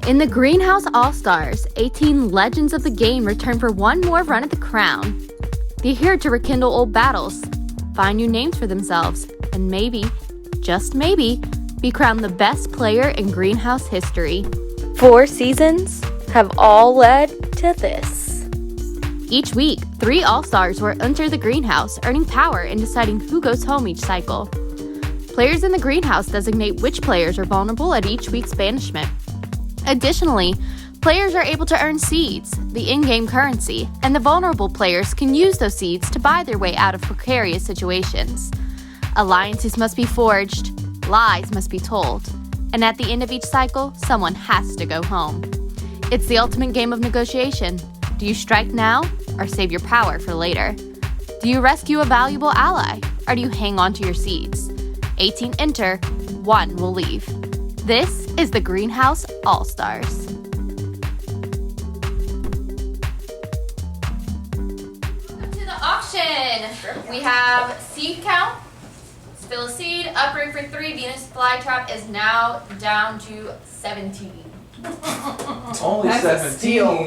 In the Greenhouse All-Stars, 18 legends of the game return for one more run at the crown. They're here to rekindle old battles, find new names for themselves, and maybe, just maybe, be crowned the best player in Greenhouse history. 4 seasons have all led to this. Each week, 3 All-Stars will enter the Greenhouse, earning power in deciding who goes home each cycle. Players in the Greenhouse designate which players are vulnerable at each week's banishment. Additionally, players are able to earn seeds, the in-game currency, and the vulnerable players can use those seeds to buy their way out of precarious situations. Alliances must be forged, lies must be told, and at the end of each cycle, someone has to go home. It's the ultimate game of negotiation. Do you strike now or save your power for later? Do you rescue a valuable ally or do you hang on to your seeds? 18 enter, 1 will leave. This is the Greenhouse All-Stars. Welcome to the auction. We have seed count, spill a seed, uproot for 3. Venus flytrap is now down to 17. It's only That's a 17. steal.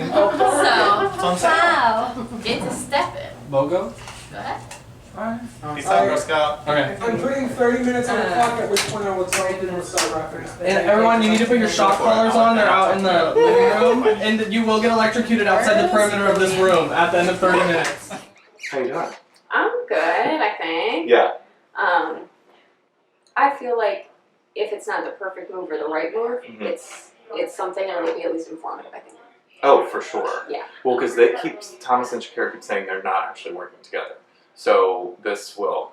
So, Wow. get to step in. Logo? Go ahead. Alright. Peace out, Girl Scout. Okay. I'm putting 30 minutes on the clock, at which point I will tell you to start wrapping. And everyone, you need to put your shock collars on. They're out in the living room, and you will get electrocuted outside the perimeter of this room at the end of 30 minutes. How you doing? I'm good, I think. Yeah. I feel like if it's not the perfect move or the right move, Mhm. it's something that will be at least informative, I think. Oh, for sure. Yeah. Well, because Thomas and Shakira keep saying they're not actually working together. So this will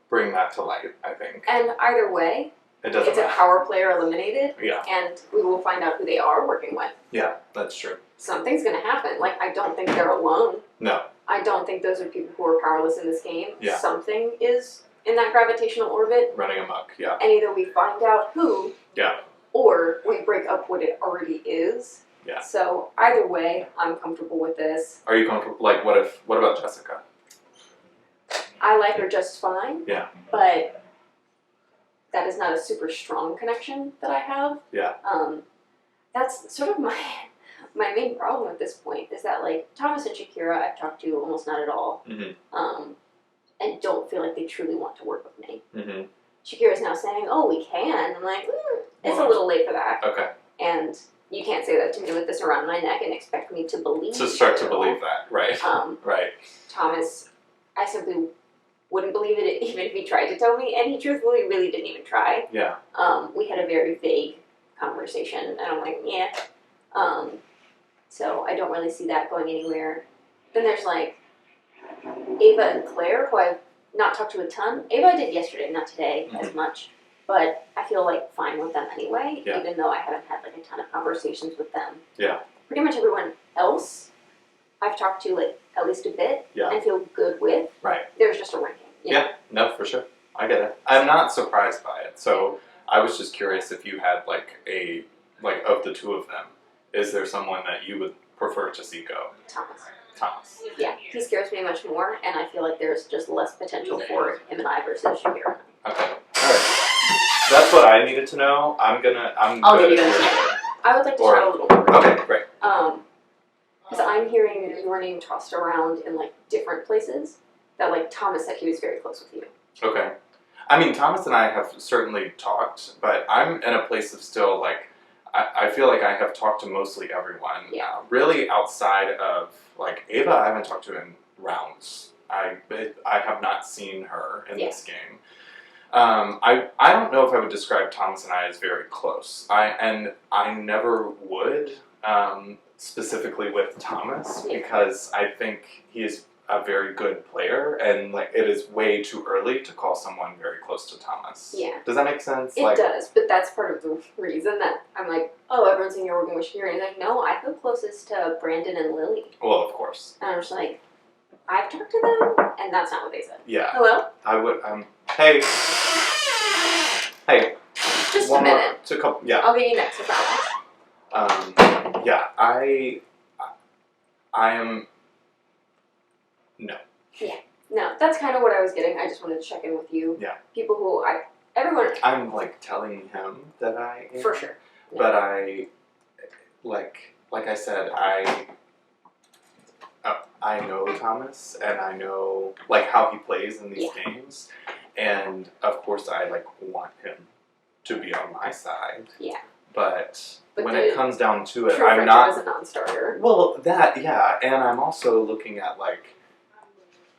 bring that to light, I think. And either way, It doesn't it's a matter. power player eliminated, Yeah. and we will find out who they are working with. Yeah, that's true. Something's gonna happen. Like, I don't think they're alone. No. I don't think those are people who are powerless in this game. Yeah. Something is in that gravitational orbit, Running amok, yeah. and either we find out who, Yeah. or we break up what it already is. Yeah. So either way, I'm comfortable with this. Are you comfortable? Like, what about Jessica? I like her just fine. Yeah. But that is not a super strong connection that I have. Yeah. That's sort of my main problem at this point is that, like, Thomas and Shakira I've talked to almost not at all. Mm-hmm. And don't feel like they truly want to work with me. Mm-hmm. Shakira's now saying, "Oh, we can." I'm like, it's a Well, little late for that. Okay. And you can't say that to me with this around my neck and expect me to believe. To start to you. believe that, right? Right. Thomas, I simply wouldn't believe it even if he tried to tell me, and he truthfully really didn't even try. Yeah. We had a very vague conversation, and I'm like, yeah. So I don't really see that going anywhere. Then there's like Ava and Claire, who I've not talked to a ton. Ava I did yesterday, not today as much, but I feel like fine with them anyway, Yeah. even though I haven't had like a ton of conversations with them. Yeah. Pretty much everyone else I've talked to like at least a bit Yeah. and feel good with. Right. There's just a ranking. you know? Yeah. No, for sure. I get it. I'm not surprised by it. So I was just curious if you had like of the two of them, is there someone that you would prefer to see go? Thomas. Thomas. Yeah, he scares me much more, and I feel like there's just less potential for him and I versus Shakira. Okay. Alright. That's what I needed to know. I'm I'll good give you at that. I would like to Or- try a little more. Okay, great. Because I'm hearing your name tossed around in like different places. That like Thomas said he was very close with you. Okay. I mean, Thomas and I have certainly talked, but I'm in a place of still like, I feel like I have talked to mostly everyone. Yeah. Really outside of like Ava, I haven't talked to in rounds. I have not seen her in this game. I don't know if I would describe Thomas and I as very close. I never would, specifically with Thomas, because I think he is a very good player, and like it is way too early to call someone very close to Thomas. Yeah. Does that make sense? It does, but that's part of the reason that I'm like, oh, everyone's saying you're working with Shakira. And he's like, no, I feel closest to Brandon and Lily. Well, of course. And I'm just like, I've talked to them, and that's not what they said. Yeah. Hello? I would. Hey. Hey. Just One a more. minute. To couple. Yeah. I'll get you next, I promise. Yeah. I am. No. No, that's kind of what I was getting. I just wanted to check in with you. Yeah. People who everyone, I'm like telling him that I am. for sure. But I like I said, I know Thomas, and I know like how he plays in these games, and of course I like want him to be on my side. Yeah. But But when the it comes down to it, True I'm friendship not. is a non-starter. Well, that yeah, and I'm also looking at like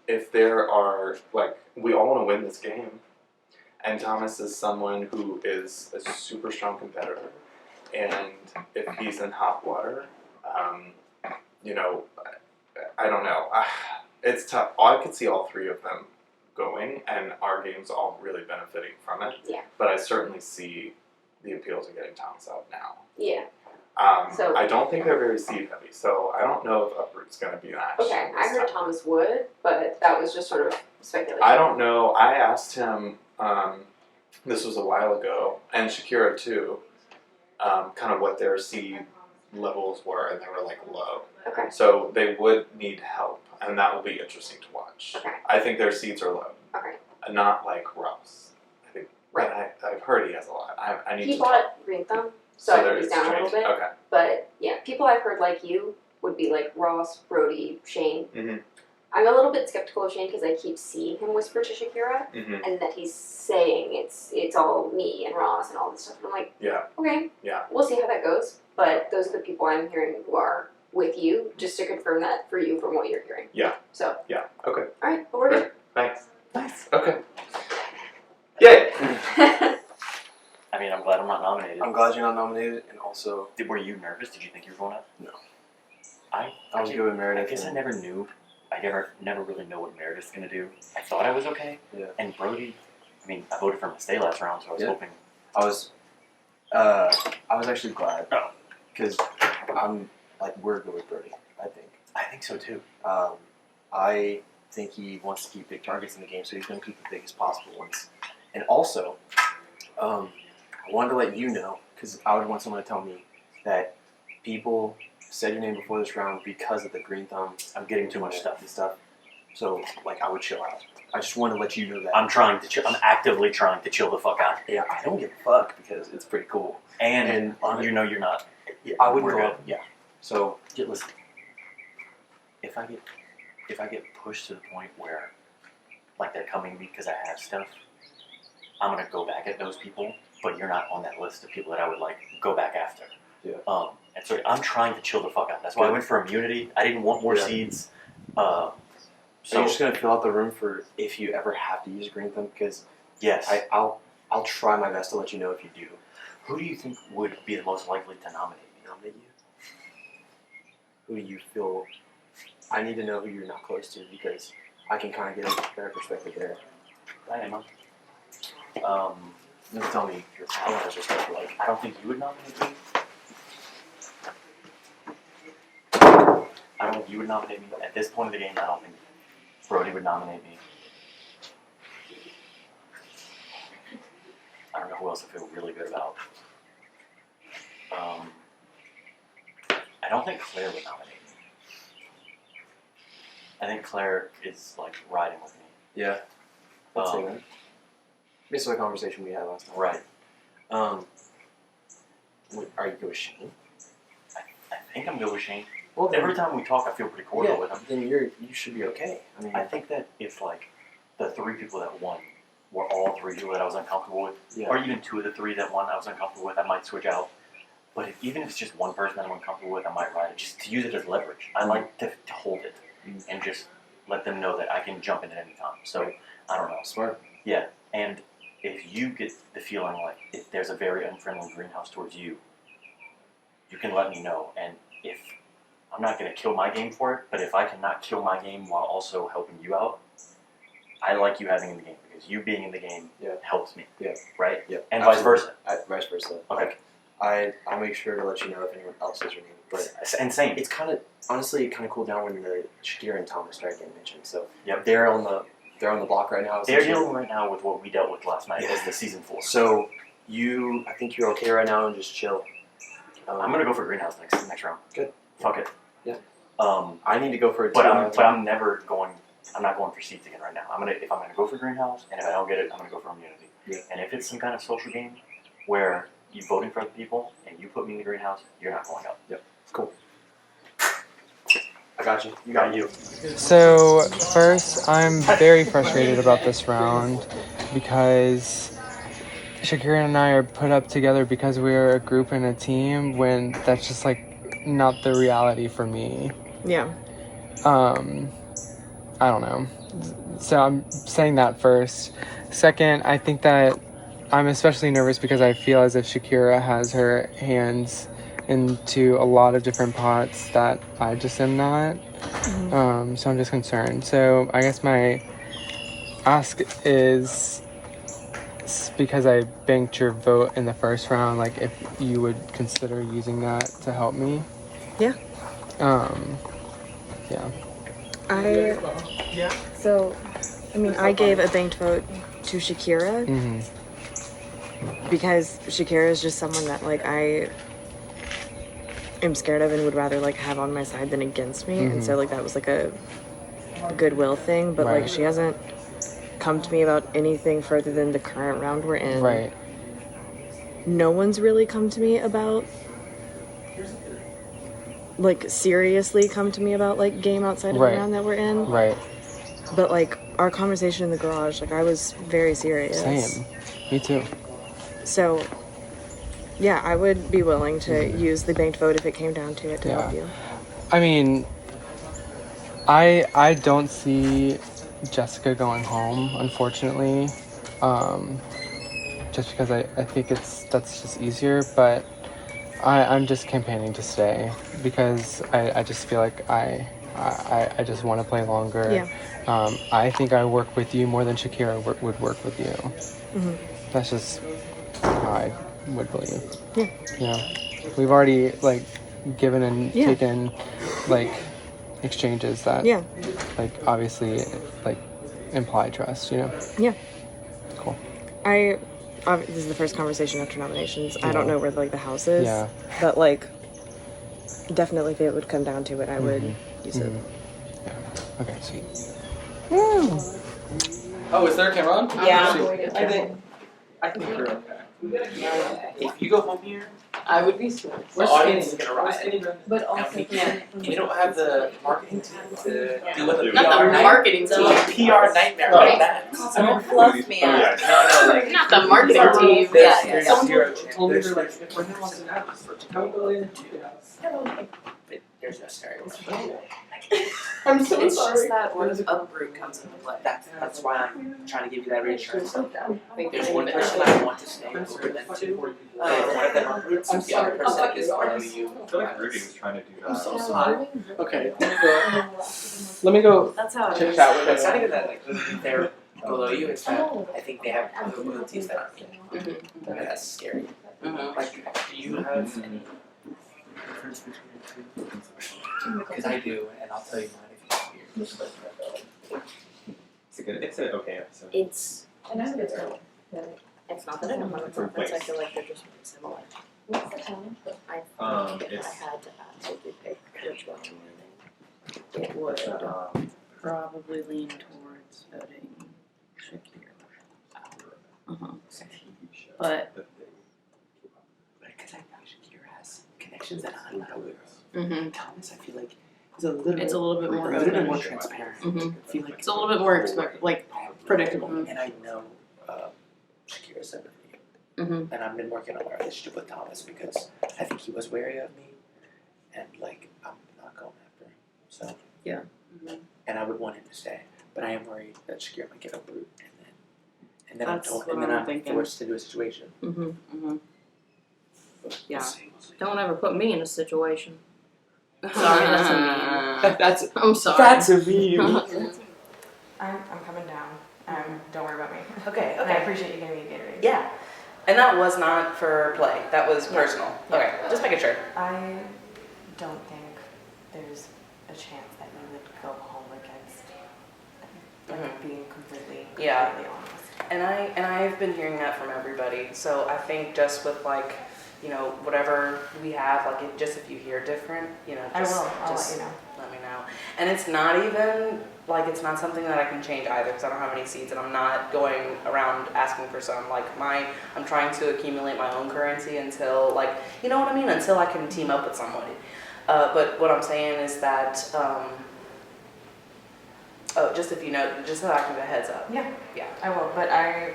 if there are like we all want to win this game, and Thomas is someone who is a super strong competitor, and if he's in hot water, you know, I don't know. It's tough. I could see all three of them going, and our games all really benefiting from it. Yeah. But I certainly see the appeal to getting Thomas out now. Yeah. So I don't think they're very seed heavy, so I don't know if Uproot's going to be an action. Okay, I heard Thomas would, but that was just sort of speculation. I don't know. I asked him, this was a while ago, and Shakira too, kind of what their seed levels were, and they were like low. Okay. So they would need help, and that will be interesting to watch. Okay. I think their seeds are low. Okay. Not like Ross. I think. Right. But I've heard he has a lot. I need He to bought Green Thumb, so I think there he's is down a little change. bit. Okay. But yeah, people I've heard like you would be like Ross, Brody, Shane. Mhm. I'm a little bit skeptical of Shane because I keep seeing him whisper to Shakira, Mhm. and that he's saying it's all me and Ross and all this stuff. And I'm like, Yeah. okay, Yeah. we'll see how that goes. But those are the people I'm hearing who are with you, just to confirm that for you from what you're hearing. Yeah. So. Yeah. Okay. All right, but we're good. Thanks. Nice. Okay. Yay. I mean, I'm glad I'm not nominated. I'm glad you're not nominated, and also Were you nervous? Did you think you were going up? No. I was good with Meredith. I guess I never knew. I never really know what Meredith's gonna do. I thought I was okay. Yeah. And Brody, I mean, I voted for him to stay last round, so I was hoping. I was actually glad because I'm like we're good with Brody. I think so too. I think he wants to keep big targets in the game, so he's going to keep the biggest possible ones. And also, I wanted to let you know because I would want someone to tell me that people said your name before this round because of the Green Thumb. I'm getting too much stuff. and stuff. So like I would chill out. I just wanted to let you know that. I'm trying to. I'm actively trying to chill the fuck out. Yeah, I don't give a fuck because it's pretty cool. And you know you're not. Yeah, I would We're go good. up. Yeah. So Listen. If I get pushed to the point where, like, they're coming because I have stuff, I'm gonna go back at those people. But you're not on that list of people that I would like go back after. Yeah. And so I'm trying to chill the fuck out. That's why I went for immunity. I didn't want more Yeah. seeds. So So you're just gonna fill out the room for if you ever have to use Green Thumb because yes. I'll try my best to let you know if you do. Who do you think would be the most likely to nominate me? Nominate you. Who you feel? I need to know who you're not close to because I can kind of get a better perspective there. I am. You can tell me your followers or stuff like. I don't think you would nominate me. I don't think you would nominate me. At this point of the game, I don't think Brody would nominate me. I don't know who else I feel really good about. I don't think Claire would nominate me. I think Claire is like riding with me. Yeah. Let's say Um, that. Based on the conversation we had last time. Right. Are you good with Shane? I think I'm good with Shane. Well, Every time we talk, I feel pretty cordial with him. Then you should be okay. I mean, I think that if like the three people that won were all three people that I was uncomfortable with, yeah. or even two of the three that won I was uncomfortable with, I might switch out. But even if it's just one person that I'm uncomfortable with, I might ride it just to use it as leverage. I like to hold it and just let them know that I can jump in at any time. So I don't know. Smart. Yeah, and if you get the feeling like if there's a very unfriendly greenhouse towards you, you can let me know. And if I'm not going to kill my game for it, but if I cannot kill my game while also helping you out, I like you having in the game because you being in the game helps me. Yeah. Right? Yeah. And vice versa. Vice versa. Okay. Like, I make sure to let you know if anyone else says your name. But And same. it's kind of honestly kind of cooled down when the Shakira and Thomas started getting mentioned. So Yep. they're on the block right now. They're essentially. dealing right now with what we dealt with last night as the season 4. So I think you're okay right now and just chill. I'm gonna go for greenhouse next round. Good. Fuck it. Yeah. I need to go for it. But I'm never going. I'm not going for seats again right now. If I'm gonna go for greenhouse, and if I don't get it, I'm gonna go for immunity. Yeah. And if it's some kind of social game where you voting for other people and you put me in the greenhouse, you're not going up. Yep. Cool. I got you. You got you. So, first, I'm very frustrated about this round because Shakira and I are put up together because we're a group and a team when that's just like not the reality for me. Yeah. I don't know. So I'm saying that first. Second, I think that I'm especially nervous because I feel as if Shakira has her hands into a lot of different pots that I just am not. So I'm just concerned. So I guess my ask is, because I banked your vote in the first round, like if you would consider using that to help me. Yeah. Yeah. So, I mean, I gave a banked vote to Shakira because Shakira is just someone that like I am scared of and would rather like have on my side than against me, and so like that was like a goodwill thing, but like she hasn't come to me about anything further than the current round we're in. Right. No one's really come to me about like seriously come to me about like game outside of the round that we're in. Right. But like our conversation in the garage, like I was very serious. Same. Me too. So yeah, I would be willing to use the banked vote if it came down to it to help you. I mean, I don't see Jessica going home, unfortunately. Just because I think that's just easier, but I'm just campaigning to stay because I just feel like I just want to play longer. Yeah. I think I work with you more than Shakira would work with you. That's just how I would believe. Yeah. Yeah. We've already like given and taken like exchanges that like obviously like imply trust, you know? Yeah. Cool. This is the first conversation after nominations. I don't know where like the house is. Yeah. But like definitely if it would come down to it, I would use it. Yeah. Okay, sweet. Oh, is there a camera on? Yeah. I think you're okay. If you go home here, I would be scared. The audience is gonna riot. But And also, we can't, we don't have the marketing team to deal with a not PR the marketing team. PR nightmare like that. Someone fluffed me out. No, like. Not the marketing team. There's Yeah. zero chance. Told me There's they're like, like, if Brendan wants to have this for there's no scenario. I'm so It's sorry. just that when uproot comes into play. That's why I'm trying to give you that reassurance. There's one There's person I want to stay over than two. If one of them uproots, I'm the other sorry. person is I'll part of fuck you. I feel like Rudy was trying to do that. I'm so sorry. Okay, let me go That's how it chit is. chat with It's not her. even that like they're below you, it's that I think they have abilities that aren't you. And that's scary. Like, do you have any difference between the two? Because I do, and I'll tell you mine if you hear. It's an okay episode. It's not that I don't have a preference, I feel like they're just similar. I think if It's I had to absolutely pick which one I'm winning, it would. Probably lean towards voting Shakira. But Because I know Shakira has connections that I'm not aware of. Thomas, I feel like he's a little it's a little bit more more open. transparent. I feel like It's a little bit more like predictable. And I know Shakira's separate from you. And I've been working on my relationship with Thomas because I think he was wary of me, and like I'm not going after him. So Yeah. and I would want him to stay, but I am worried that Shakira might get uprooted, and then That's what I'm I'm thinking. forced into a situation. Yeah. Don't ever put me in a situation. Sorry, that's a meme. That's I'm sorry. a meme. I'm coming down. Don't worry about me. Okay, And I appreciate you giving me a Gatorade. Yeah. And that was not for play. That was personal. Okay, just making sure. I don't think there's a chance that you would go home against being completely honest. And I've been hearing that from everybody. So I think just with like, whatever we have, like just if you hear different, I will. I'll just let you know. let me know. And it's not even, like, it's not something that I can change either because I don't have any seeds and I'm not going around asking for some. Like, I'm trying to accumulate my own currency until, like, you know what I mean? Until I can team up with somebody. But what I'm saying is that, just if you know, just so I can give a heads up. Yeah. Yeah. I will, but I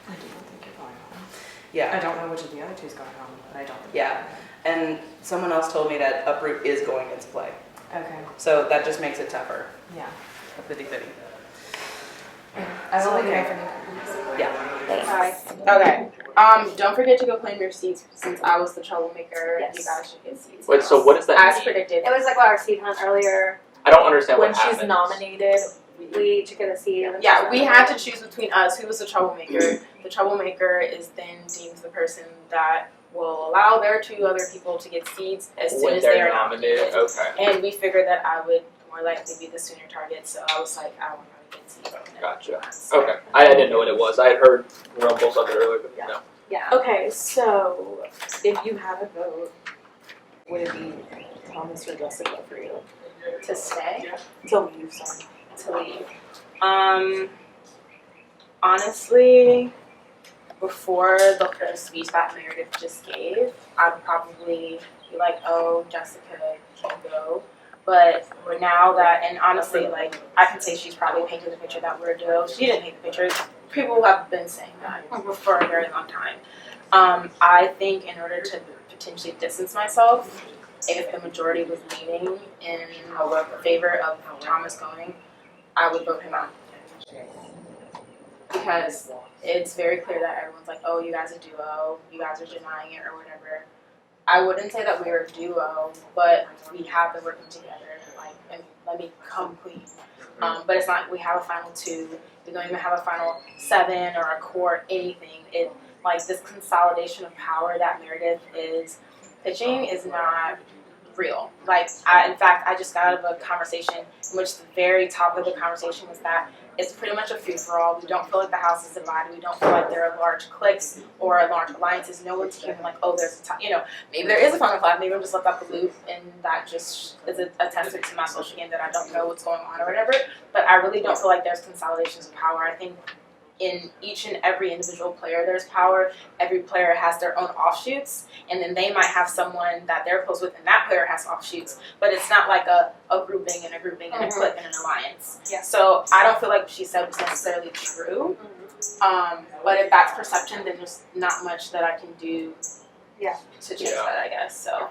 do not think you're going home. Yeah. I don't know which of the other two is going home, but I don't think. Yeah. And someone else told me that Uproot is going into play. Okay. So that just makes it tougher. Yeah. 50-50. I will So, let you know okay. for Yeah. Okay. Don't forget to go claim your seats since I was the troublemaker. Yes. You guys should get seats. Wait, so what does that As mean? predicted. It was like our seed hunt earlier. I don't understand When what she's happens. nominated, We each get a seed. yeah, we had to choose between us who was the troublemaker. The troublemaker is then deemed the person that will allow their two other people to get seats as soon When as they they're are nominated. nominated. Okay. And we figured that I would more likely be the sooner target, so I was like, I want to get seats. Gotcha. Okay. I didn't know what it was. I had heard rumbles of it earlier, but no. Yeah. Okay, so if you have a vote, would it be Thomas or Jessica for you? To stay? To leave, sorry. To leave. Honestly, before the whole speech that Meredith just gave, I'd probably be like, oh, Jessica can go. But now that, and honestly, like, I can say she's probably painted the picture that we're a duo. She didn't paint the picture. People have been saying that for a very long time. I think in order to potentially distance myself, if the majority was leaning in favor of Thomas going, I would vote him out. Because it's very clear that everyone's like, oh, you guys are a duo, you guys are denying it or whatever. I wouldn't say that we're a duo, but we have been working together, like, and let me come clean. But it's not, we have a final 2, we don't even have a final 7 or a core, anything. It, like, this consolidation of power that Meredith is pitching is not real. Like, in fact, I just got out of a conversation in which the very top of the conversation was that it's pretty much a free-for-all. We don't feel like the house is divided. We don't feel like there are large cliques or large alliances. No one's hearing like, oh, there's maybe there is a final 5. Maybe I'm just left out the loop, and that just is a testament to my social game that I don't know what's going on or whatever. But I really don't feel like there's consolidations of power. I think in each and every individual player there's power. Every player has their own offshoots, and then they might have someone that they're close with and that player has offshoots, but it's not like a grouping and a grouping and a clique and an alliance. Yeah. So I don't feel like what she said was necessarily true. But if that's perception, then there's not much that I can do to change that, I guess. So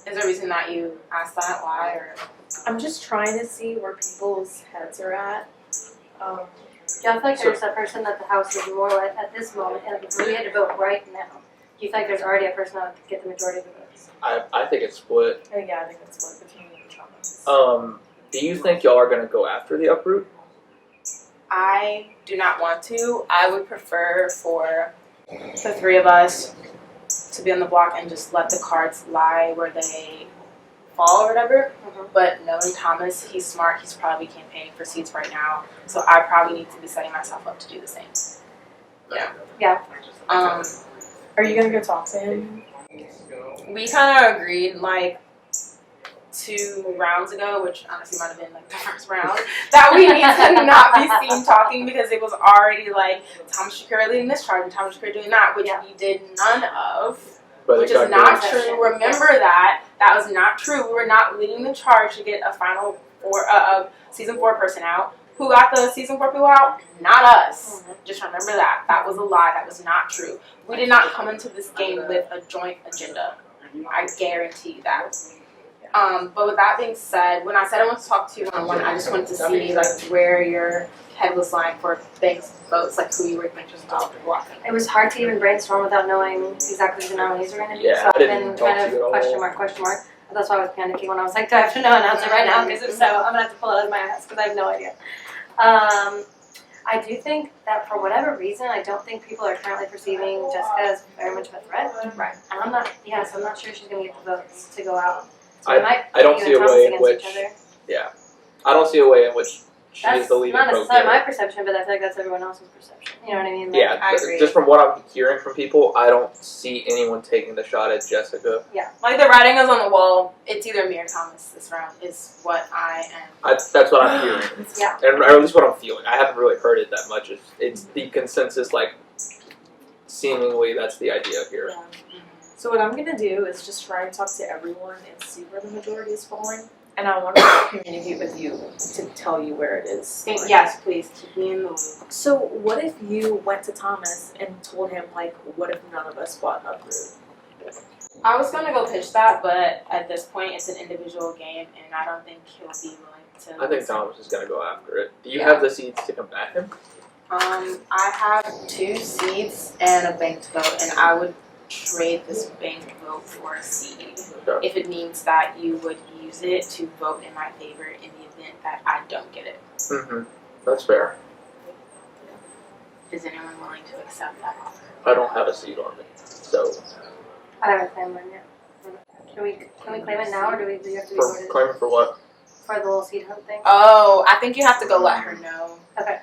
is there a reason that you asked that? Why? Or I'm just trying to see where people's heads are at. Do you feel like there's a person that the house is more like at this moment, and if we had to vote right now, do you think there's already a person that would get the majority of the votes? I think it's split. Yeah, I think it's split between you and Thomas. Do you think y'all are gonna go after the Uproot? I do not want to. I would prefer for the 3 of us to be on the block and just let the cards lie where they fall or whatever. But knowing Thomas, he's smart. He's probably campaigning for seats right now. So I probably need to be setting myself up to do the same. Yeah. Are you gonna go talk to him? We kind of agreed like 2 rounds ago, which honestly might have been like the first round, that we need to not be seen talking because it was already like Thomas Shakira leading this charge and Thomas Shakira doing that, which we did none of. Which is not true. Remember that. That was not true. We were not leading the charge to get a final 4, season 4 person out. Who got the season 4 people out? Not us. Just remember that. That was a lie. That was not true. We did not come into this game with a joint agenda. I guarantee you that. But with that being said, when I said I wanted to talk to you one-on-one, I just wanted to see like where your head was lying for things, votes, like who you were thinking about blocking. It was hard to even brainstorm without knowing exactly who the nominees were going to be. Yeah, so I I've didn't been talk kind to you of at all. question mark. That's why I was panicking when I was like, do I have to know an answer right now? Because if so, I'm going to have to pull it out of my ass because I have no idea. I do think that for whatever reason, I don't think people are currently perceiving Jessica as very much of a threat. Right. And I'm not sure she's going to get the votes to go out. So I don't see a way in which. Yeah, I don't see a way in which she is the leading not vote necessarily my getter. perception, but I feel like that's everyone else's perception. You know what I mean? Like, Yeah, I agree. just from what I'm hearing from people, I don't see anyone taking the shot at Jessica. Yeah, like the writing is on the wall. It's either me or Thomas this round. Is what I am. That's what I'm hearing, Yeah. and or at least what I'm feeling. I haven't really heard it that much. It's the consensus, like seemingly that's the idea here. Yeah. So what I'm gonna do is just try and talk to everyone and see where the majority is falling. And I want to communicate with you to tell you where it is. Yes, please keep me in the loop. So what if you went to Thomas and told him, like, what if none of us bought Uproot? I was gonna go pitch that, but at this point, it's an individual game, and I don't think he'll be willing to. I think Thomas is gonna go after it. Do you Yeah. have the seeds to combat him? I have 2 seeds and a banked vote, and I would trade this banked vote for a seed Okay. if it means that you would use it to vote in my favor in the event that I don't get it. Mm-hmm. That's fair. Is anyone willing to accept that offer? I don't have a seed on me, so I haven't claimed one yet. Can we claim it now, or do you have to be for voted claiming for what? for the little seed hunt thing? Oh, I think you have to go let her know. Okay,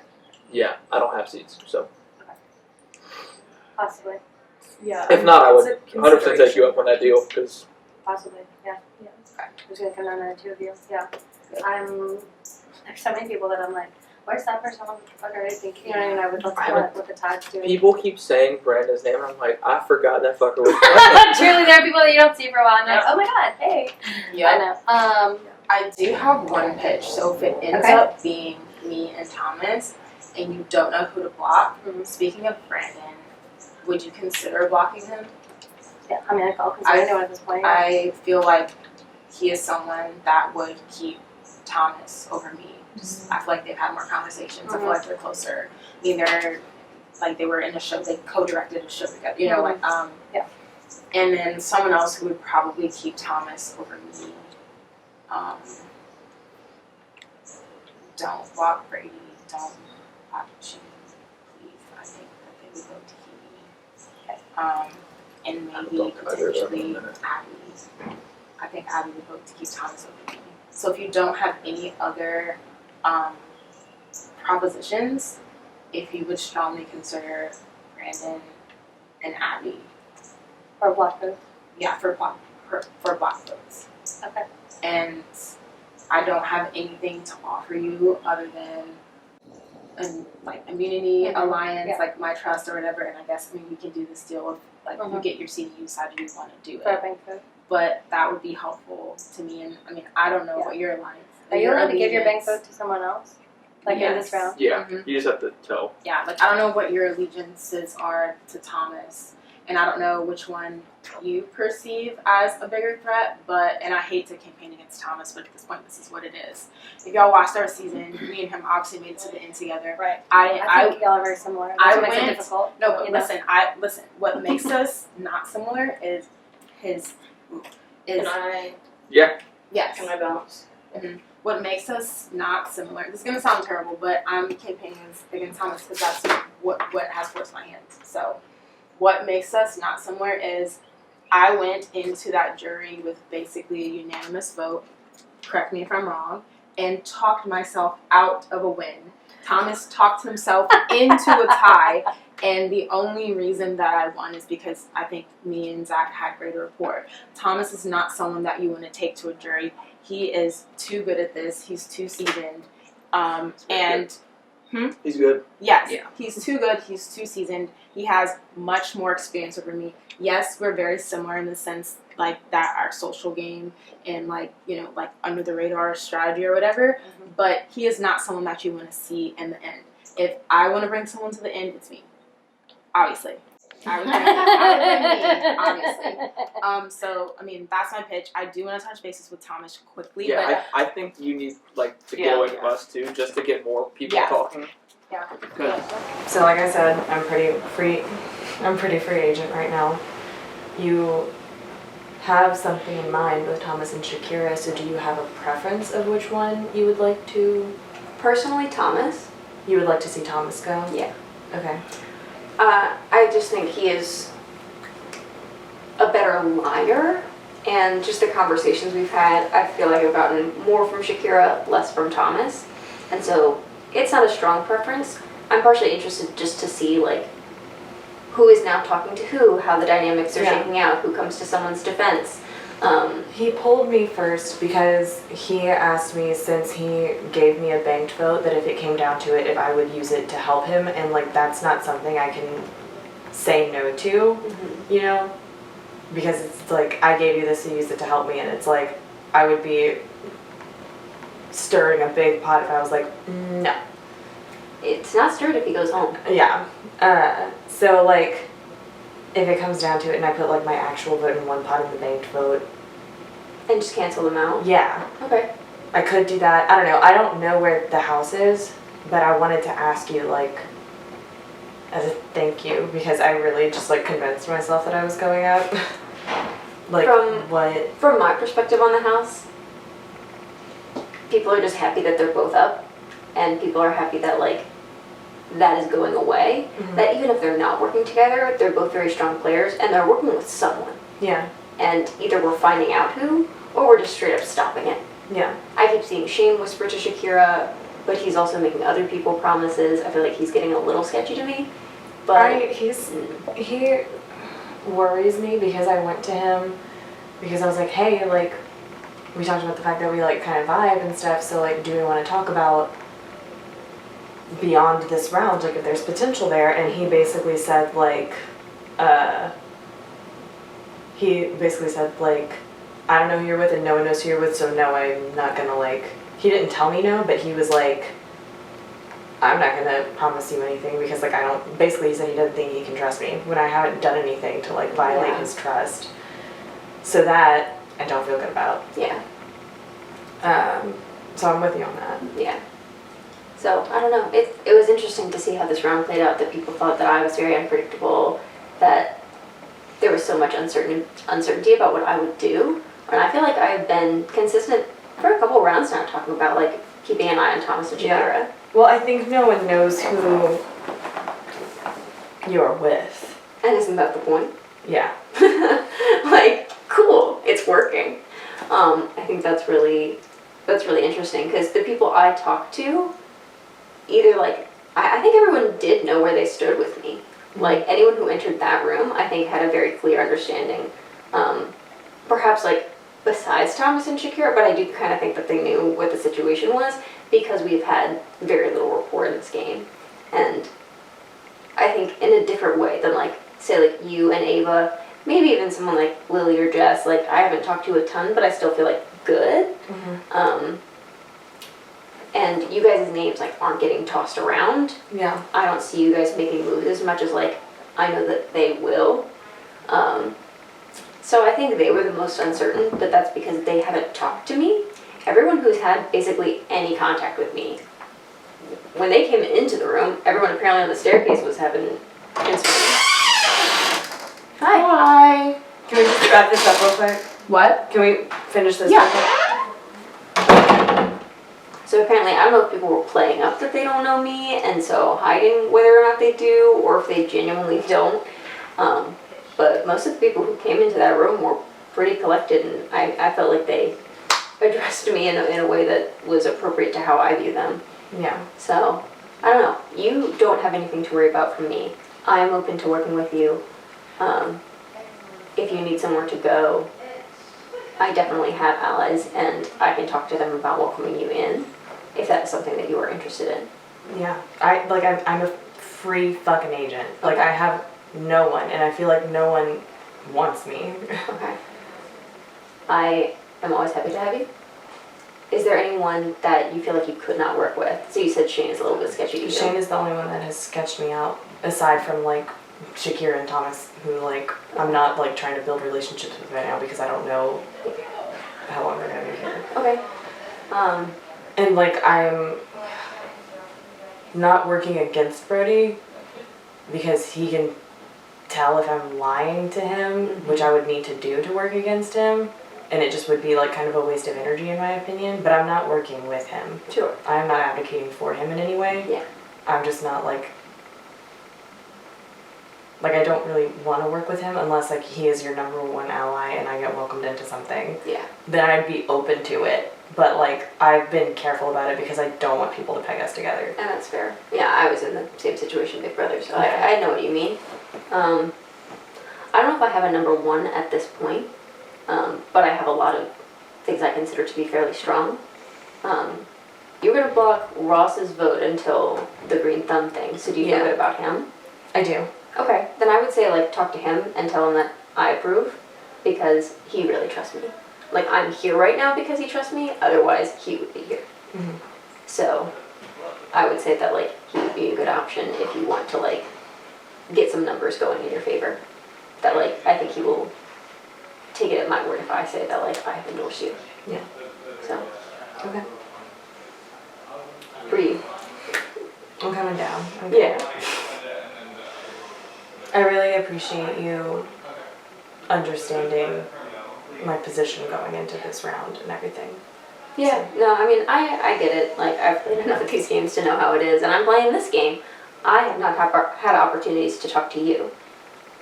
Yeah, I don't have seeds, so possibly, Yeah. if not, I would it's a 100% take you up on that deal because possibly, yeah. Okay. I'm just gonna come down to the 2 of you. Yeah. There's so many people that I'm like, where's that person? What the fuck are they thinking? You know what I mean? I would love to know what the tag's doing. people keep saying Brandon's name, and I'm like, I forgot that fucker was Brandon. Truly, there are people that you don't see for a while, and they're like, oh my god, hey. Yeah. I know. I do have one pitch, so if it ends Okay. up being me and Thomas, and you don't know who to block, speaking of Brandon, would you consider blocking him? Yeah, I mean, I'll consider anyone at this point. I feel like he is someone that would keep Thomas over me. Just, I feel like they've had more conversations. I feel like they're closer. I mean, they're like they were in a show. They co-directed a show together. You know, like yeah. And then someone else who would probably keep Thomas over me. Don't block Brady. Don't block Chi. Please, I think that they would go to Kiwi. And maybe potentially Abby. I think Abby would vote to keep Thomas over me. So if you don't have any other propositions, if you would strongly consider Brandon and Abby. Or block votes. Yeah, for block votes. Okay. And I don't have anything to offer you other than like immunity, alliance, like my trust or whatever. And I guess we can do this deal of like you get your seat, you decide you want to do For a it. bank vote. But that would be helpful to me. And I mean, I don't know what your alliance. Are you your allowed to give your bank allegiance- vote to someone else? Like in this round? Yeah, you just have to tell. Yeah, like I don't know what your allegiances are to Thomas, and I don't know which one you perceive as a bigger threat. But and I hate to campaign against Thomas, but at this point, this is what it is. If y'all watched our season, me and him obviously made it to the end together. Right. I think y'all are very similar. That's I what makes it went. difficult. No, but you know? listen. What makes us not similar is his. Can I? Yeah. Yes. Can I bounce? Mm-hmm. What makes us not similar, this is going to sound terrible, but I'm campaigning against Thomas because that's what has forced my hand. So what makes us not similar is I went into that jury with basically a unanimous vote, correct me if I'm wrong, and talked myself out of a win. Thomas talked himself into a tie, and the only reason that I won is because I think me and Zach had greater rapport. Thomas is not someone that you want to take to a jury. He is too good at this. He's too seasoned. He's good. Yes, Yeah. he's too good. He's too seasoned. He has much more experience over me. Yes, we're very similar in the sense like that our social game and like like under the radar strategy or whatever. But he is not someone that you want to see in the end. If I want to bring someone to the end, it's me. Obviously. I would bring me, obviously. So, I mean, that's my pitch. I do want to touch bases with Thomas quickly. Yeah, I think you need to go with us too, just to get more people talking. Yeah. Good. So like I said, I'm pretty free agent right now. You have something in mind with Thomas and Shakira, so do you have a preference of which one you would like to? Personally, Thomas. You would like to see Thomas go? Yeah. Okay. I just think he is a better liar, and just the conversations we've had, I feel like I've gotten more from Shakira, less from Thomas. And so it's not a strong preference. I'm partially interested just to see like who is now talking to who, how the dynamics are Yeah. shaking out, who comes to someone's defense. He pulled me first because he asked me, since he gave me a banked vote, that if it came down to it, if I would use it to help him, and like that's not something I can say no to, you know? Because it's like, I gave you this to use it to help me, and it's like, I would be stirring a big pot if I was like, no. It's not stirred if he goes home. Yeah. So like, if it comes down to it and I put like my actual vote in one pot and the banked vote. And just cancel them out? Yeah. Okay. I could do that. I don't know. I don't know where the house is, but I wanted to ask you like, as a thank you, because I really just like convinced myself that I was going up. Like what? From my perspective on the house, people are just happy that they're both up, and people are happy that like that is going away. That even if they're not working together, they're both very strong players and they're working with someone. Yeah. And either we're finding out who, or we're just straight up stopping it. Yeah. I keep seeing Shane whisper to Shakira, but he's also making other people promises. I feel like he's getting a little sketchy to me. But he worries me because I went to him because I was like, hey, like we talked about the fact that we like kind of vibe and stuff, so like do we want to talk about beyond this round, like if there's potential there? And he basically said like I don't know who you're with and no one knows who you're with, so no, I'm not gonna like, he didn't tell me no, but he was like, I'm not gonna promise you anything because like I don't, basically he said he doesn't think he can trust me when I haven't done anything to like violate his trust. So that I don't feel good about. Yeah. So I'm with you on that. Yeah. So I don't know. It was interesting to see how this round played out. That people thought that I was very unpredictable. That there was so much uncertainty about what I would do. And I feel like I've been consistent for a couple rounds now, talking about like keeping an eye on Thomas and Shakira. Yeah. Well, I think no one knows who you're with. And isn't that the point? Yeah. Like, cool, it's working. I think that's really interesting because the people I talked to, either like, I think everyone did know where they stood with me. Like anyone who entered that room, I think had a very clear understanding. Perhaps like besides Thomas and Shakira, but I do kind of think that they knew what the situation was because we've had very little rapport in this game. And I think in a different way than like, say like you and Ava, maybe even someone like Lily or Jess, like I haven't talked to a ton, but I still feel like good. And you guys' names like aren't getting tossed around. Yeah. I don't see you guys making moves as much as like I know that they will. So I think they were the most uncertain, but that's because they haven't talked to me. Everyone who's had basically any contact with me, when they came into the room, everyone apparently on the staircase was having concerns. Hi. Can we just wrap this up real quick? What? Can we finish this? Yeah. So apparently, I don't know if people were playing up that they don't know me, and so hiding whether or not they do, or if they genuinely don't. But most of the people who came into that room were pretty collected, and I felt like they addressed me in a way that was appropriate to how I view them. Yeah. So, I don't know. You don't have anything to worry about from me. I am open to working with you. If you need somewhere to go, I definitely have allies, and I can talk to them about welcoming you in, if that's something that you are interested in. Yeah. I'm a free fucking agent. Like I have no one, and I feel like no one wants me. Okay. I am always happy to have you. Is there anyone that you feel like you could not work with? So you said Shane is a little bit sketchy to you. Shane is the only one that has sketched me out, aside from like Shakira and Thomas, who like I'm not like trying to build relationships with right now because I don't know how long they're gonna be here. Okay. And like I'm not working against Brody because he can tell if I'm lying to him, which I would need to do to work against him, and it just would be like kind of a waste of energy in my opinion, but I'm not working with him. Sure. I'm not advocating for him in any way. Yeah. I'm just not like like I don't really want to work with him unless like he is your number one ally and I get welcomed into something. Yeah. Then I'd be open to it. But like I've been careful about it because I don't want people to peg us together. And that's fair. Yeah, I was in the same situation, Big Brother, so I know what you mean. I don't know if I have a number one at this point, but I have a lot of things I consider to be fairly strong. You're gonna block Ross's vote until the green thumb thing, so do you know good about him? I do. Okay, then I would say like talk to him and tell him that I approve, because he really trusts me. Like I'm here right now because he trusts me, otherwise he would be here. Mm-hmm. So I would say that like he would be a good option if you want to like get some numbers going in your favor. That like I think he will take it at my word if I say that like I have endorsed you. Yeah. So Okay. breathe. I'm coming down. Yeah. I really appreciate you understanding my position going into this round and everything. Yeah, no, I mean, I get it. Like, I've played enough of these games to know how it is, and I'm playing this game. I have not had opportunities to talk to you.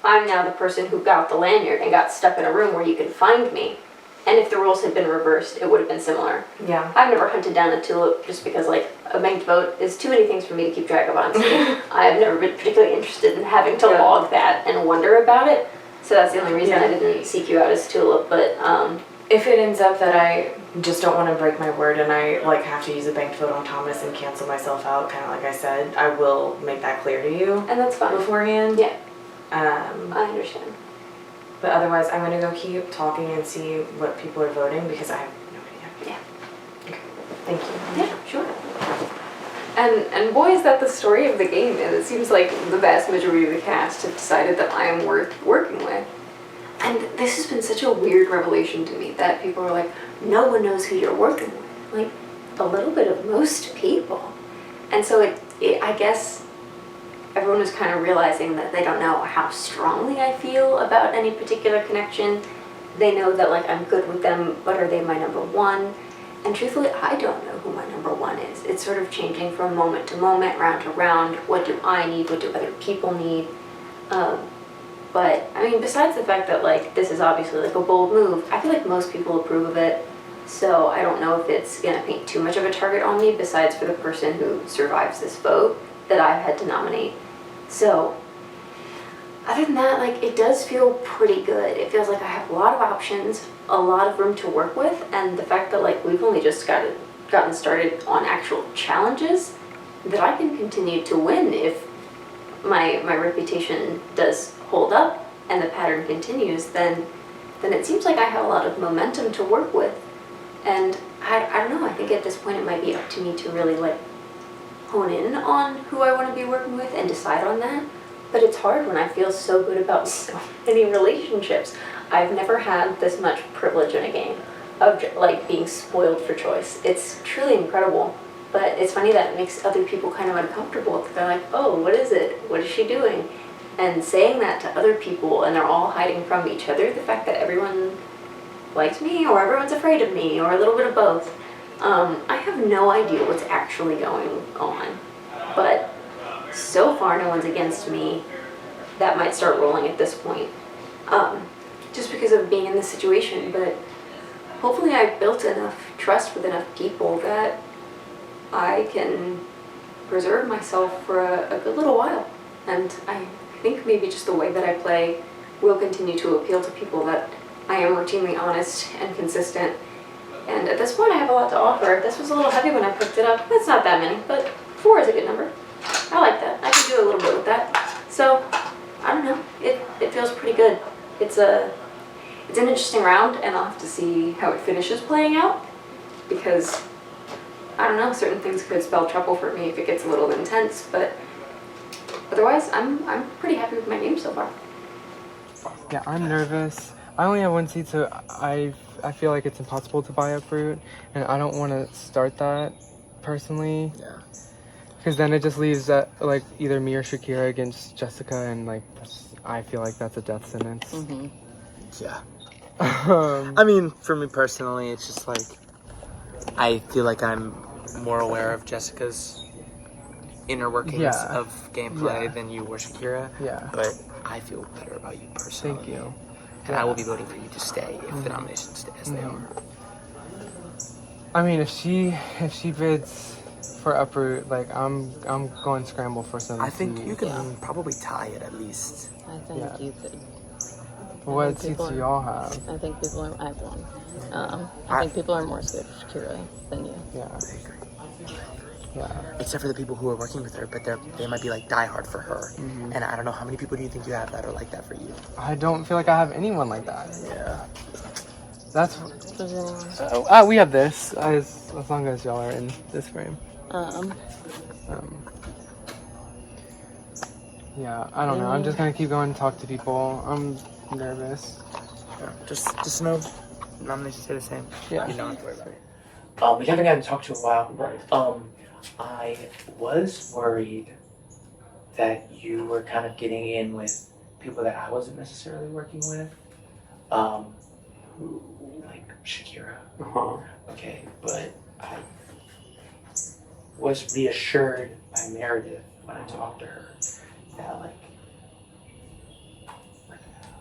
I'm now the person who got the lanyard and got stuck in a room where you can find me. And if the rules had been reversed, it would have been similar. Yeah. I've never hunted down a tulip just because, like, a banked vote is too many things for me to keep track of, honestly. I've never been particularly interested in having to log that and wonder about it. So that's the only reason I didn't seek you out as tulip, but, if it ends up that I just don't want to break my word and I like have to use a banked vote on Thomas and cancel myself out, kind of like I said, I will make that clear to you. And that's fine. Beforehand. Yeah. I understand. But otherwise, I'm gonna go keep talking and see what people are voting because I have no idea. Yeah. Okay. Thank you. Yeah, sure. And boy, is that the story of the game, and it seems like the vast majority of the cast have decided that I am worth working with. And this has been such a weird revelation to me that people are like, no one knows who you're working with. Like, a little bit of most people. And so I guess everyone is kind of realizing that they don't know how strongly I feel about any particular connection. They know that like I'm good with them, but are they my number one? And truthfully, I don't know who my number one is. It's sort of changing from moment to moment, round to round. What do I need? What do other people need? But I mean, besides the fact that like this is obviously like a bold move, I feel like most people approve of it. So I don't know if it's gonna paint too much of a target on me besides for the person who survives this vote that I've had to nominate. So other than that, like it does feel pretty good. It feels like I have a lot of options, a lot of room to work with, and the fact that like we've only just gotten started on actual challenges, that I can continue to win if my reputation does hold up and the pattern continues, then it seems like I have a lot of momentum to work with. And I don't know, I think at this point it might be up to me to really like hone in on who I want to be working with and decide on that. But it's hard when I feel so good about so many relationships. I've never had this much privilege in a game of like being spoiled for choice. It's truly incredible. But it's funny that it makes other people kind of uncomfortable. They're like, oh, what is it? What is she doing? And saying that to other people and they're all hiding from each other, the fact that everyone likes me or everyone's afraid of me or a little bit of both, I have no idea what's actually going on. But so far no one's against me. That might start rolling at this point. Just because of being in this situation, but hopefully I've built enough trust with enough people that I can preserve myself for a good little while. And I think maybe just the way that I play will continue to appeal to people, that I am routinely honest and consistent. And at this point I have a lot to offer. This was a little heavy when I picked it up. It's not that many, but 4 is a good number. I like that. I can do a little bit with that. So, I don't know. It feels pretty good. It's an interesting round, and I'll have to see how it finishes playing out, because I don't know, certain things could spell trouble for me if it gets a little intense, but otherwise I'm pretty happy with my game so far. Yeah, I'm nervous. I only have 1 seat, so I feel like it's impossible to buy up fruit, and I don't want to start that personally. Yeah. Because then it just leaves like either me or Shakira against Jessica, and like I feel like that's a death sentence. Mm-hmm. Yeah. I mean, for me personally, it's just like I feel like I'm more aware of Jessica's inner workings of gameplay than you were, Shakira. Yeah. But I feel better about you personally. Thank you. And I will be voting for you to stay if the nominations stay as they are. I mean, if she bids for Uproot, like I'm going scramble for some. I think seats. you can probably tie it at least. I think Yeah. you could. What seats do y'all have? I think people are. I have one. I think people are more scared of Shakira than you. Yeah. Yeah. Except for the people who are working with her, but they might be like diehard for her. Mm-hmm. And I don't know, how many people do you think you have that are like that for you? I don't feel like I have anyone like that. Yeah. That's. Does anyone? We have this. As long as y'all are in this frame. Yeah, I don't know. I'm just gonna keep going and talk to people. I'm nervous. Yeah. Just know, nominations stay the same. Yeah. You don't have to worry about it. We haven't gotten to talk to in a while. Right. I was worried that you were kind of getting in with people that I wasn't necessarily working with. Like Shakira. Okay, but I was reassured by Meredith when I talked to her that like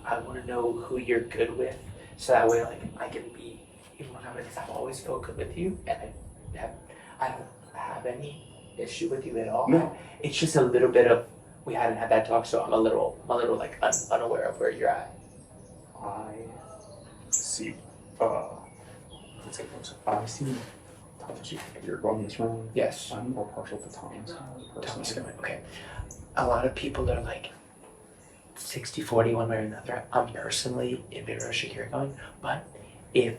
I want to know who you're good with, so that way like I can be even more confident, because I've always felt good with you, and I don't have any issue with you at all. No. It's just a little bit of, we hadn't had that talk, so I'm a little like unaware of where you're at. I see. Let's get closer. I see Thomas. You're going this round. Yes. I'm more partial to Thomas. Thomas going, okay. A lot of people are like 60-40 one way or another. I'm personally in favor of Shakira going, but if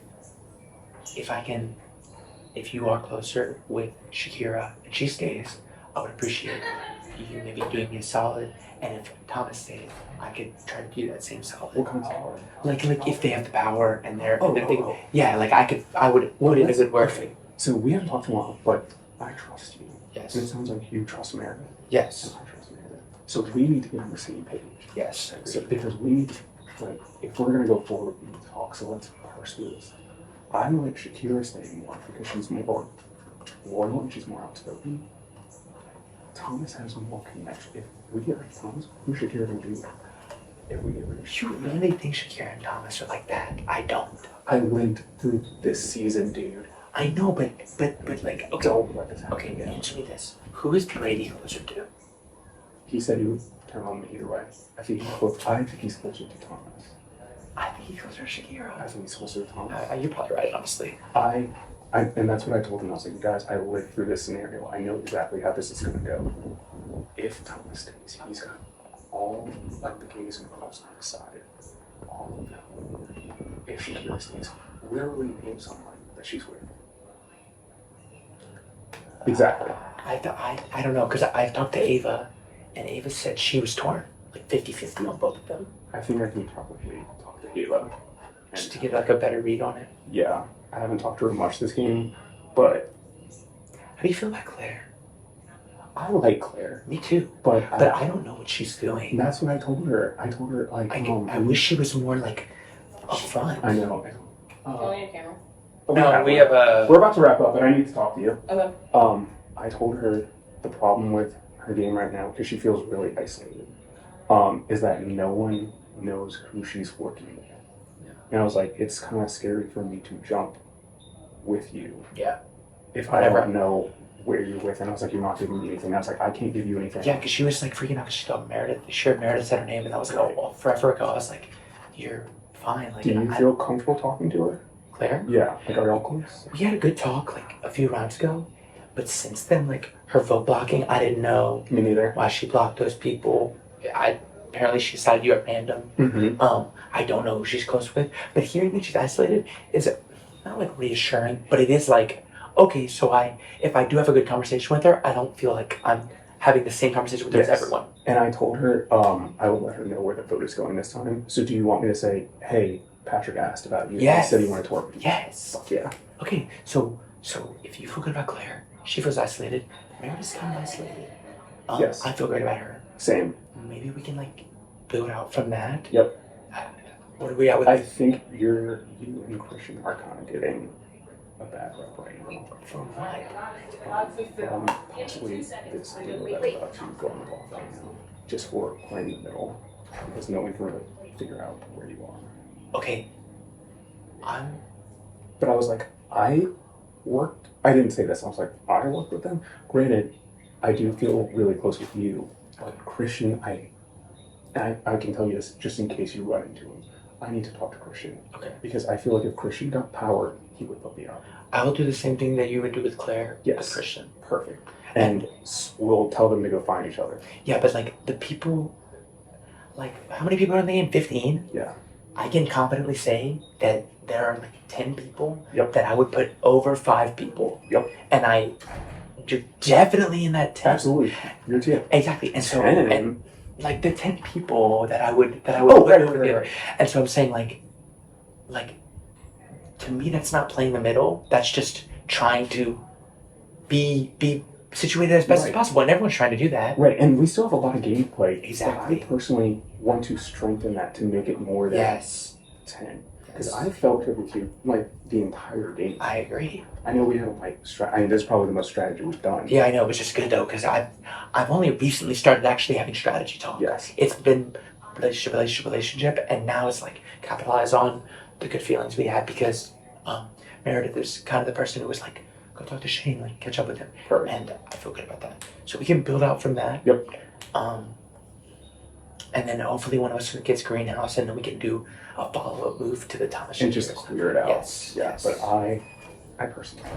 you are closer with Shakira and she stays, I would appreciate you maybe doing me a solid. And if Thomas stays, I could try to do that same solid. What kind of solid? Like if they have the power and they're, Oh, and they're oh. yeah, like I would put in a good word for you. So we haven't talked in a while, but I trust you. Yes. And it sounds like you trust Meredith. Yes. And I trust Meredith. So we need to get on the same page. Yes. So because we need to, like, if we're gonna go forward, we need to talk. So let's pursue this. I like Shakira staying more because she's more loyal and she's more outspoken. Thomas has more connection. If we get rid of Thomas, who's Shakira gonna do? If we get rid of You really think Shakira and Thomas are like that? I don't. I lived through this season, dude. I know, but like, okay. Don't let this happen Okay, again. answer me this. Who is Brady closer to? He said he would turn on me either way. I think he's closer to Thomas. I think he's closer to Shakira. I think he's closer to Thomas. You're probably right, honestly. And that's what I told him. I was like, guys, I lived through this scenario. I know exactly how this is going to go. If Thomas stays, he's got all like the kings and queens on his side. All of them. If she stays, where will we name someone that she's with? Exactly. I don't know, because I've talked to Ava, and Ava said she was torn, like 50-50 on both of them. I think I can probably talk to Ava. Just to get like a better read on it. Yeah. I haven't talked to her much this game, but how do you feel about Claire? I like Claire. Me too. But I don't know what she's doing. That's what I told her. I told her like I wish she was more like upfront. I know. Only a camera. No, we have a. We're about to wrap up, and I need to talk to you. Okay. I told her the problem with her game right now, because she feels really isolated, is that no one knows who she's working with. Yeah. And I was like, it's kind of scary for me to jump with you. Yeah. If I don't know where you're with, and I was like, you're not giving me anything. I was like, I can't give you anything. Yeah, because she was like freaking out because she thought Meredith, shared Meredith said her name, and I was like, oh, well, forever ago. I was like, you're fine. Like, do you feel comfortable talking to her? Claire? Yeah. Like, are y'all close? We had a good talk like a few rounds ago, but since then, like her vote blocking, I didn't know. Me neither. Why she blocked those people. Apparently she decided you at random. Mm-hmm. I don't know who she's close with, but hearing that she's isolated is not like reassuring, but it is like, okay, so if I do have a good conversation with her, I don't feel like I'm having the same conversation with her as everyone. And I told her I will let her know where the vote is going this time. So do you want me to say, hey, Patrick asked about you. Yes. He said he wanted to work with you. Yes. Fuck yeah. Okay, so if you feel good about Claire, she feels isolated. Meredith's kind of isolated. Yes. I feel great about her. Same. Maybe we can like build out from that. Yep. What are we at with? I think you and Christian are kind of getting a bad rep right now. For what? Possibly this deal that's about to go involved right now. Just for playing the middle. because no one can really figure out where you are. Okay. But I was like, I didn't say this, I was like, I worked with them. Granted, I do feel really close with you, but Christian, I can tell you this just in case you run into him. I need to talk to Christian. Okay. Because I feel like if Christian got power, he would put me up. I will do the same thing that you would do with Claire. Yes. With Christian. Perfect. And we'll tell them to go find each other. Yeah, but like the people, like how many people are in the game? 15? Yeah. I can confidently say that there are like 10 people Yep. that I would put over 5 people. Yep. And you're definitely in that 10. Absolutely. You're 10. Exactly. And so, 10. and like the 10 people that I would Oh, put right, over right, there. right. And so I'm saying like to me that's not playing the middle. That's just trying to be situated as best as Right. possible. And everyone's trying to do that. Right, and we still have a lot of gameplay. Exactly. But I personally want to strengthen that to make it more than Yes. 10. Because I felt good with you like the entire game. I agree. I know we haven't like I mean, that's probably the most strategy we've done. Yeah, I know, which is good though, because I've only recently started actually having strategy talk. Yes. It's been relationship, and now it's like capitalize on the good feelings we had because Meredith is kind of the person who was like, go talk to Shane, like catch up with him. Perfect. And I feel good about that. So we can build out from that. Yep. And then hopefully one of us gets greenhouse, and then we can do a follow-up move to the Thomas. And just clear it out. Yes. Yeah, Yes. but I personally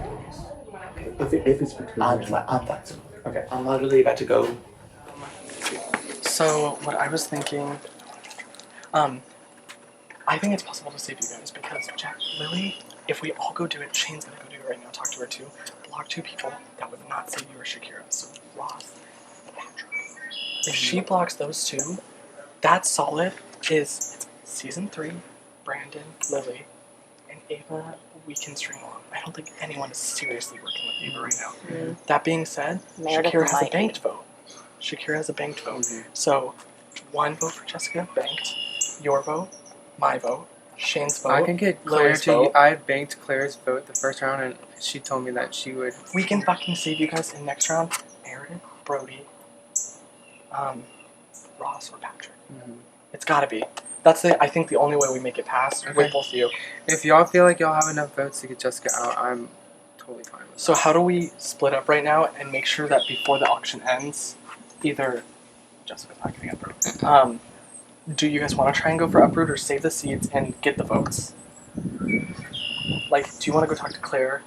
if it's between I'm flexible. Okay. I'm literally about to go. So what I was thinking, I think it's possible to save you guys because Lily, if we all go do it, Shane's gonna go do it right now. Talk to her too. Block 2 people that would not save you or Shakira. So Ross, Patrick. If she blocks those 2, that solid is season 3. Brandon, Lily, and Ava. We can string along. I don't think anyone is seriously working with Ava right now. That being said, Meredith Shakira has a might banked vote. Shakira has a banked vote. So, 1 vote for Jessica, banked. Your vote, my vote, Shane's vote. I can get Claire Lily's to. vote. I banked Claire's vote the first round, and she told me that she would. We can fucking save you guys in next round. Meredith, Brody, Ross, or Patrick. It's gotta be. That's I think the only way we make it past with Okay. both of you. If y'all feel like y'all have enough votes to get Jessica out, I'm totally fine with So how do we split up right now and make sure that before the auction ends, either Jessica's not getting uprooted. Do you guys want to try and go for uproot or save the seats and get the votes? Like, do you want to go talk to Claire?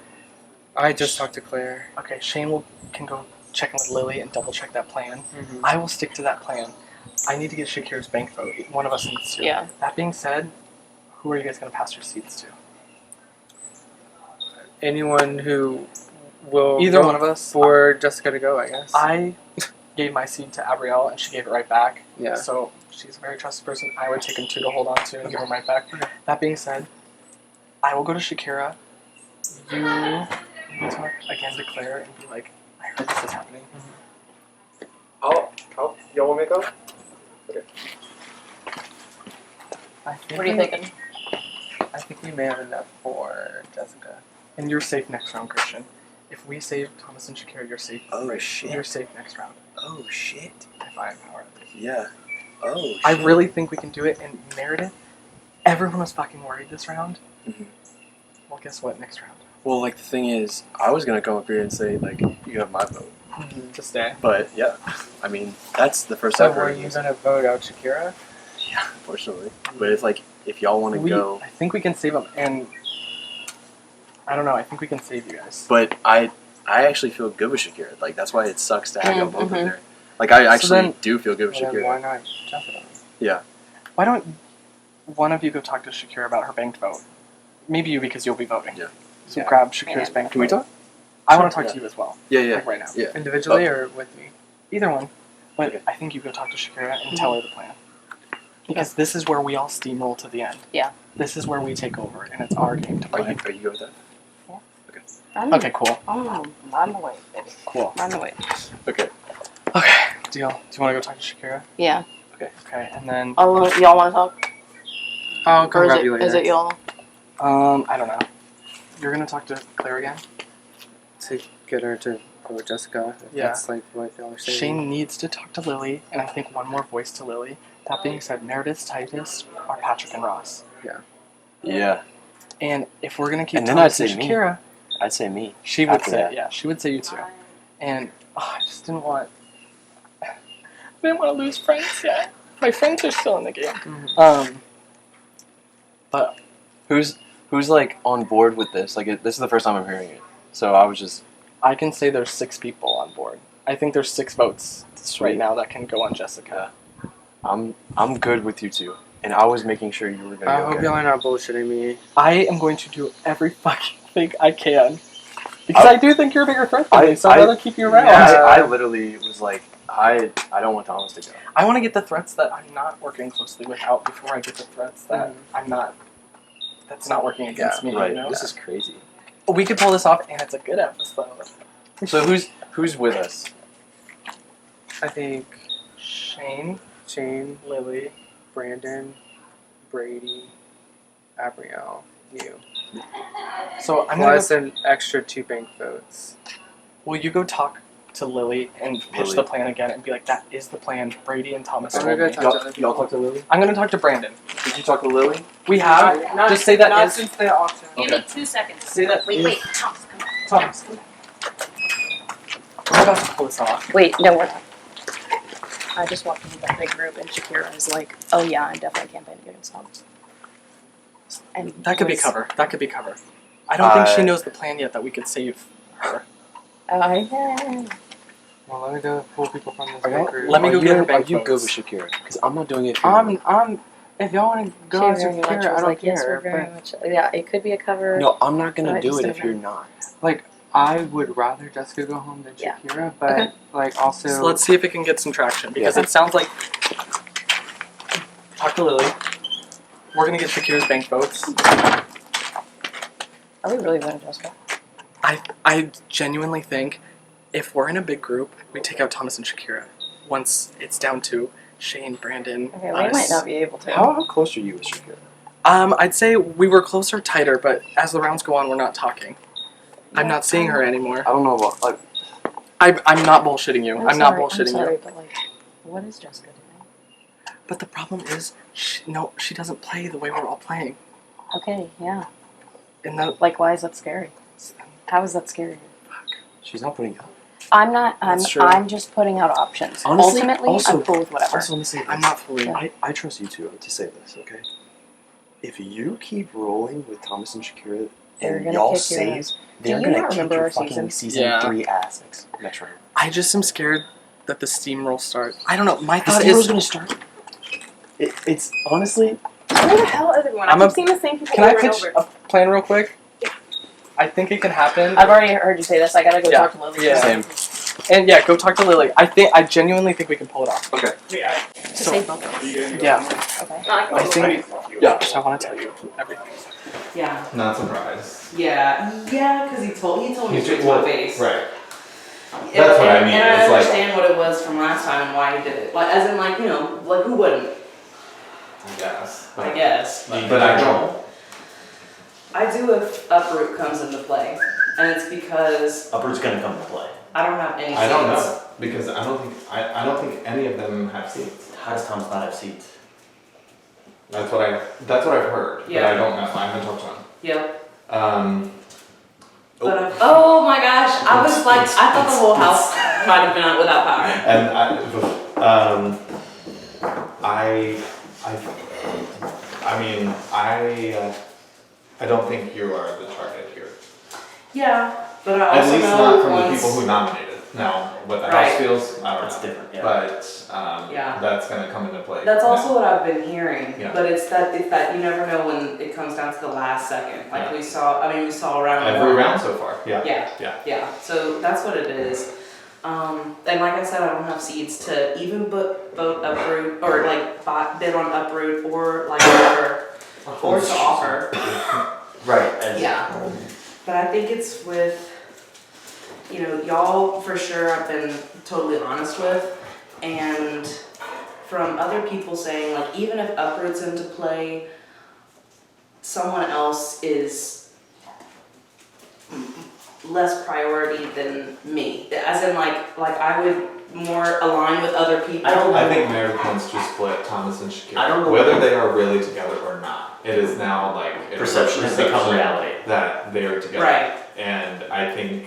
I just talked to Claire. Okay, Shane can go check in with Lily and double check that plan. Mhm. I will stick to that plan. I need to get Shakira's bank vote. One of us needs to. Yeah. That being said, who are you guys going to pass your seats to? Anyone who will Either vote one of us. for Jessica to go, I guess. I gave my seat to Abrielle and she gave it right back. Yeah. So she's a very trusted person. I would take him 2 to hold on to and give him right back. That being said, I will go to Shakira. You talk again to Claire and be like, I heard this is happening. Y'all want me to go? Okay. What are you thinking? I think we may have enough for Jessica. And you're safe next round, Christian. If we save Thomas and Shakira, you're safe. Oh shit. You're safe next round. Oh shit. If I empower it. Yeah. Oh shit. I really think we can do it. And Meredith, everyone was fucking worried this round. Mhm. Well, guess what? Next round. Well, like the thing is, I was gonna come up here and say like, you have my vote. To stay. But yeah, I mean that's the first So I've were heard. you gonna vote out Shakira? Yeah, unfortunately. But if y'all want to go, I think we can save them. And I don't know. I think we can save you guys. but I actually feel good with Shakira. Like that's why it sucks to have y'all both Mhm. in there. Like I actually then- do feel good with Well, then Shakira. why not Jessica? Yeah. Why don't one of you go talk to Shakira about her banked vote? Maybe you because you'll be voting. Yeah. So Yeah. grab Shakira's banked Can we vote. talk? I want to talk Yeah. to you as well. Yeah, yeah. Like right now. Yeah. Individually or with me? Either one. But Okay. I think you go talk to Shakira and tell her the plan. Because this is where we all steamroll to the end. Yeah. This is where we take over and it's our game to Are play. you good with that? Okay, cool. Oh, run the way, baby. Cool. Run the way. Okay. Okay, deal. Do you want to go talk to Shakira? Yeah. Okay, and then Oh, y'all want to talk? I'll come Or grab you later. is it y'all? I don't know. You're gonna talk to Claire again? To get her to go with Jessica. If Yeah. That's like what y'all are saying. Shane needs to talk to Lily, and I think one more voice to Lily. That being said, Meredith's tightest are Patrick and Ross. Yeah. And if we're gonna keep And then Thomas I'd say and me. Shakira, I'd say me. she would after say, that. yeah, she would say you too. And I just didn't want. I didn't want to lose friends yet. My friends are still in the game. But Who's like on board with this? Like this is the first time I'm hearing it. So I was just I can say there's 6 people on board. I think there's 6 votes Sweet. right now that can go on Jessica. I'm good with you two. And I was making sure you were gonna I be hope okay. y'all are not bullshitting me. I am going to do every fucking thing I can. Because I do think you're a bigger threat than me, so I'd rather keep you around. I literally was like, I don't want Thomas to go. I want to get the threats that I'm not working closely with out before I get the threats that I'm not. That's not working against me. Right. You know? This is crazy. We could pull this off, and it's a good episode. So who's with us? I think Shane, Lily, Brandon, Brady, Abrielle, you. So I'm gonna. Plus an extra 2 bank votes. Will you go talk to Lily and pitch Lily. the plan again and be like, "That is the plan." Brady and Thomas. I'm told gonna me." go talk to other people. Y'all talk to Lily? I'm gonna talk to Brandon. Did you talk to Lily? We have. Just say that not is. since the auction. Give me 2 seconds. Say that. Wait, is- wait, Thomas, come on. Thomas. We're about to pull this off. Wait, no, we're not. I just walked into that big group and Shakira was like, "Oh yeah, I'm definitely campaigning against Thomas." And That could be was- cover. That could be cover. I don't think she I- knows the plan yet that we could save her. yeah. Well, let me go pull people from this Are y'all, big group. Let me go get her bank Are you good with votes. Shakira? Because I'm not doing it. I'm. If y'all want to go on She very much Shakira, was I don't like, yes, care. we're very but much. Yeah, it could be a cover. No, I'm not gonna I do just it don't if know. you're not. like, I would rather Jessica go home than Yeah. Shakira, but Okay. like also. So let's see if it can get some traction because Yeah. it sounds like. Talk to Lily. We're gonna get Shakira's bank votes. Are we really voting Jessica? I genuinely think if we're in a big group, we take out Thomas and Shakira. Once it's down to Shane, Brandon, Okay, we us. might not be able to. How close are you with Shakira? I'd say we were closer, tighter, but as the rounds go on, we're not talking. I'm not seeing her anymore. I don't know about like. I'm not bullshitting you. I'm not bullshitting I'm sorry, you. but like, what is Jessica doing? But the problem is, she doesn't play the way we're all playing. Okay, yeah. And that, Like, why is that scary? How is that scary? She's not putting out. I'm not. That's true. I'm just putting out options. Honestly, Ultimately, also- I'm cool with whatever. Also, let me say this. I'm not fully. I trust you two to say this, okay? If you keep rolling with Thomas and Shakira They're and gonna y'all kick your save, ass. they're Do you gonna not kick remember your our fucking season? Yeah. 3 ass next round. I just am scared that the steamroll start. I don't know. My The thought steamroll's is. gonna start. It's honestly. Where the hell is everyone? I'm I a- keep seeing the same people Can I over and pitch over. a plan real quick? I think it can happen. I've already heard you say this. I gotta go talk to Lily. Yeah. Same. And yeah, go talk to Lily. I genuinely think we can pull it off. Okay. To save both of us. Yeah. Okay. I think. Yeah. So I want to tell you everything. Yeah. Not surprised. Yeah, because he told me straight to my face. Right. That's what I mean. And I It's like- understand what it was from last time and why he did it. Like, as in, like, you know, like who wouldn't? I guess. I guess. But I don't. I do if Uproot comes into play, and it's because Uproot's gonna come to play. I don't have any. I don't seats. know because I don't think any of them have seats. How does Thomas not have seats? That's what I've heard. Yeah. But I don't know. I haven't talked to him. Yep. Oh. Oh my gosh! I was like, I thought the whole house might have been out without power. And I don't think you are the target here. Yeah, but I At also least know not from the once- people who nominated. Now, what the Right. house feels, I don't know. It's different, yeah. But Yeah. that's gonna come into play. That's now. also what I've been hearing, Yeah. but it's that you never know when it comes down to the last second. Like Yeah. we saw around Every round so far. Yeah. Yeah. So that's what it is. And like I said, I don't have seeds to even vote Uproot or like bid on Uproot or like whatever or to offer. Right. Yeah. But I think it's with, y'all for sure I've been totally honest with. And from other people saying, like, even if Uproot's into play, someone else is less priority than me. As in, like I would more aligned with other people. I think Meredith wants to split Thomas and Shakira. I don't know whether they are really together or not. It is now like it is Perception has become reality. that they are together. Right. And I think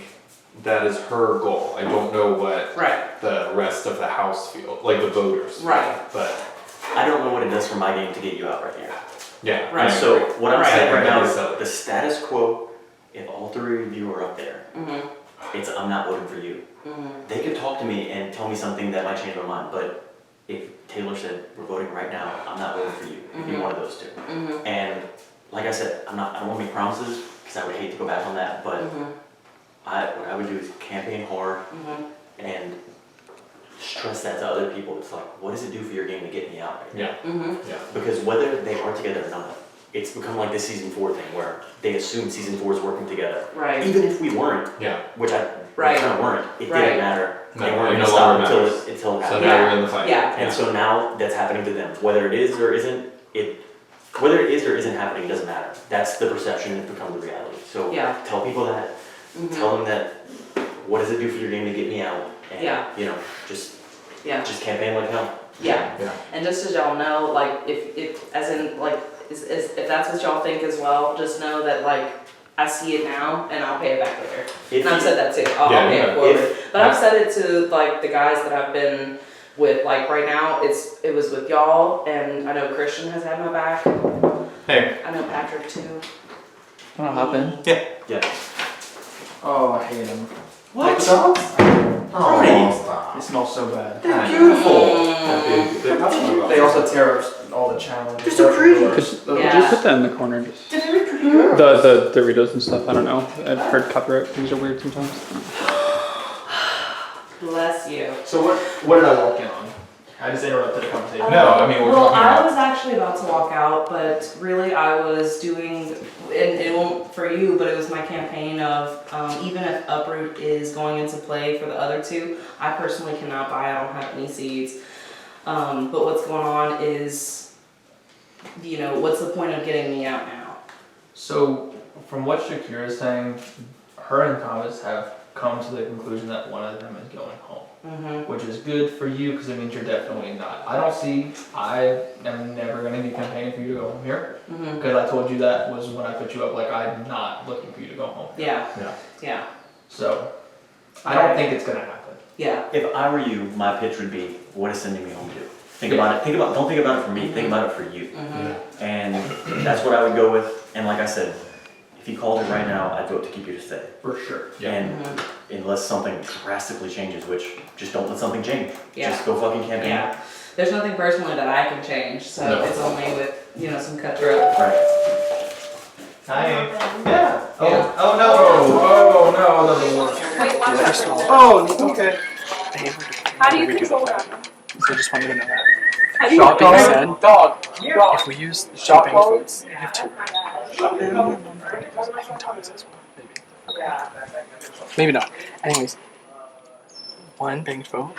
that is her goal. I don't know what the rest of the house feel, like the voters. Right. But I don't know what it does for my game to get you out right here. yeah. Right. And so what I'm saying right now is Right. the status quo, if all three of you are up there, Mm-hmm. it's I'm not voting for you. Mm-hmm. They could talk to me and tell me something that might change my mind, but if Taylor said we're voting right now, I'm not voting for you. If you one of those two. Mm-hmm. And like I said, I don't want to make promises because I would hate to go back on that, but what I would do is campaign hard and stress that to other people. It's like, what does it do for your game to get me out right now? Yeah. Mm-hmm. Yeah. Because whether they are together or not, it's become like the season 4 thing where they assume season 4 is working together. Right. Even if we weren't, Yeah. which I Right. kind of weren't, it Right. didn't matter. No, They weren't it going no to stop longer until matters. it So happened. now we're in the fight. Yeah. And so now that's happening to them. Whether it is or isn't, whether it is or isn't happening, it doesn't matter. That's the perception that's become the reality. So Yeah. tell people that. Tell them that. What does it do for your game to get me out? And, Yeah. you know, just Yeah. campaign like hell. Yeah. Yeah. And just as y'all know, like if as in like if that's what y'all think as well, just know that like I see it now and I'll pay it back later. If And I've you- said that too. I'll Yeah, pay yeah. it forward. If- But I've said it to like the guys that I've been with. Like right now, it was with y'all, and I know Christian has had my back. Hey. I know Patrick too. Wanna hop in? Yeah. Oh, I hate them. What? They smell so bad. They're beautiful. They also tear up all the challenges. They're so pretty. Could you put that in the corner? Just the Doritos and stuff. I don't know. I've heard copyright things are weird sometimes. Bless you. So what did I walk in on? I just interrupted the conversation. No, I mean we're Well, talking I about. was actually about to walk out, but really I was doing, and it won't for you, but it was my campaign of even if Uproot is going into play for the other two, I personally cannot buy. I don't have any seeds. But what's going on is, you know, what's the point of getting me out now? So from what Shakira is saying, her and Thomas have come to the conclusion that one of them is going home. Which is good for you because it means you're definitely not. I am never going to be campaigning for you to go home here because I told you that was when I put you up. Like I'm not looking for you to go home. Yeah. So I don't think it's going to happen. Yeah. If I were you, my pitch would be, what is sending me home do? Think about it. Don't think about it for me. Think about it for you. And that's what I would go with. And like I said, if he called it right now, I'd vote to keep you to stay. For sure. And unless something drastically changes, which just don't let something change. Yeah. Just go fucking campaign. Yeah. There's nothing personally that I can change, so No. it's only with, you know, some cutthroat. Right. Hi. Yeah. Oh no. Oh no. Another one. Wait, watch First of out. all, oh, okay. How do you control that? So I just wanted to know that. How do you That being control said, dog? if we use the shopping votes, we have two. I think Thomas as well. Maybe not. Anyways, one banked vote.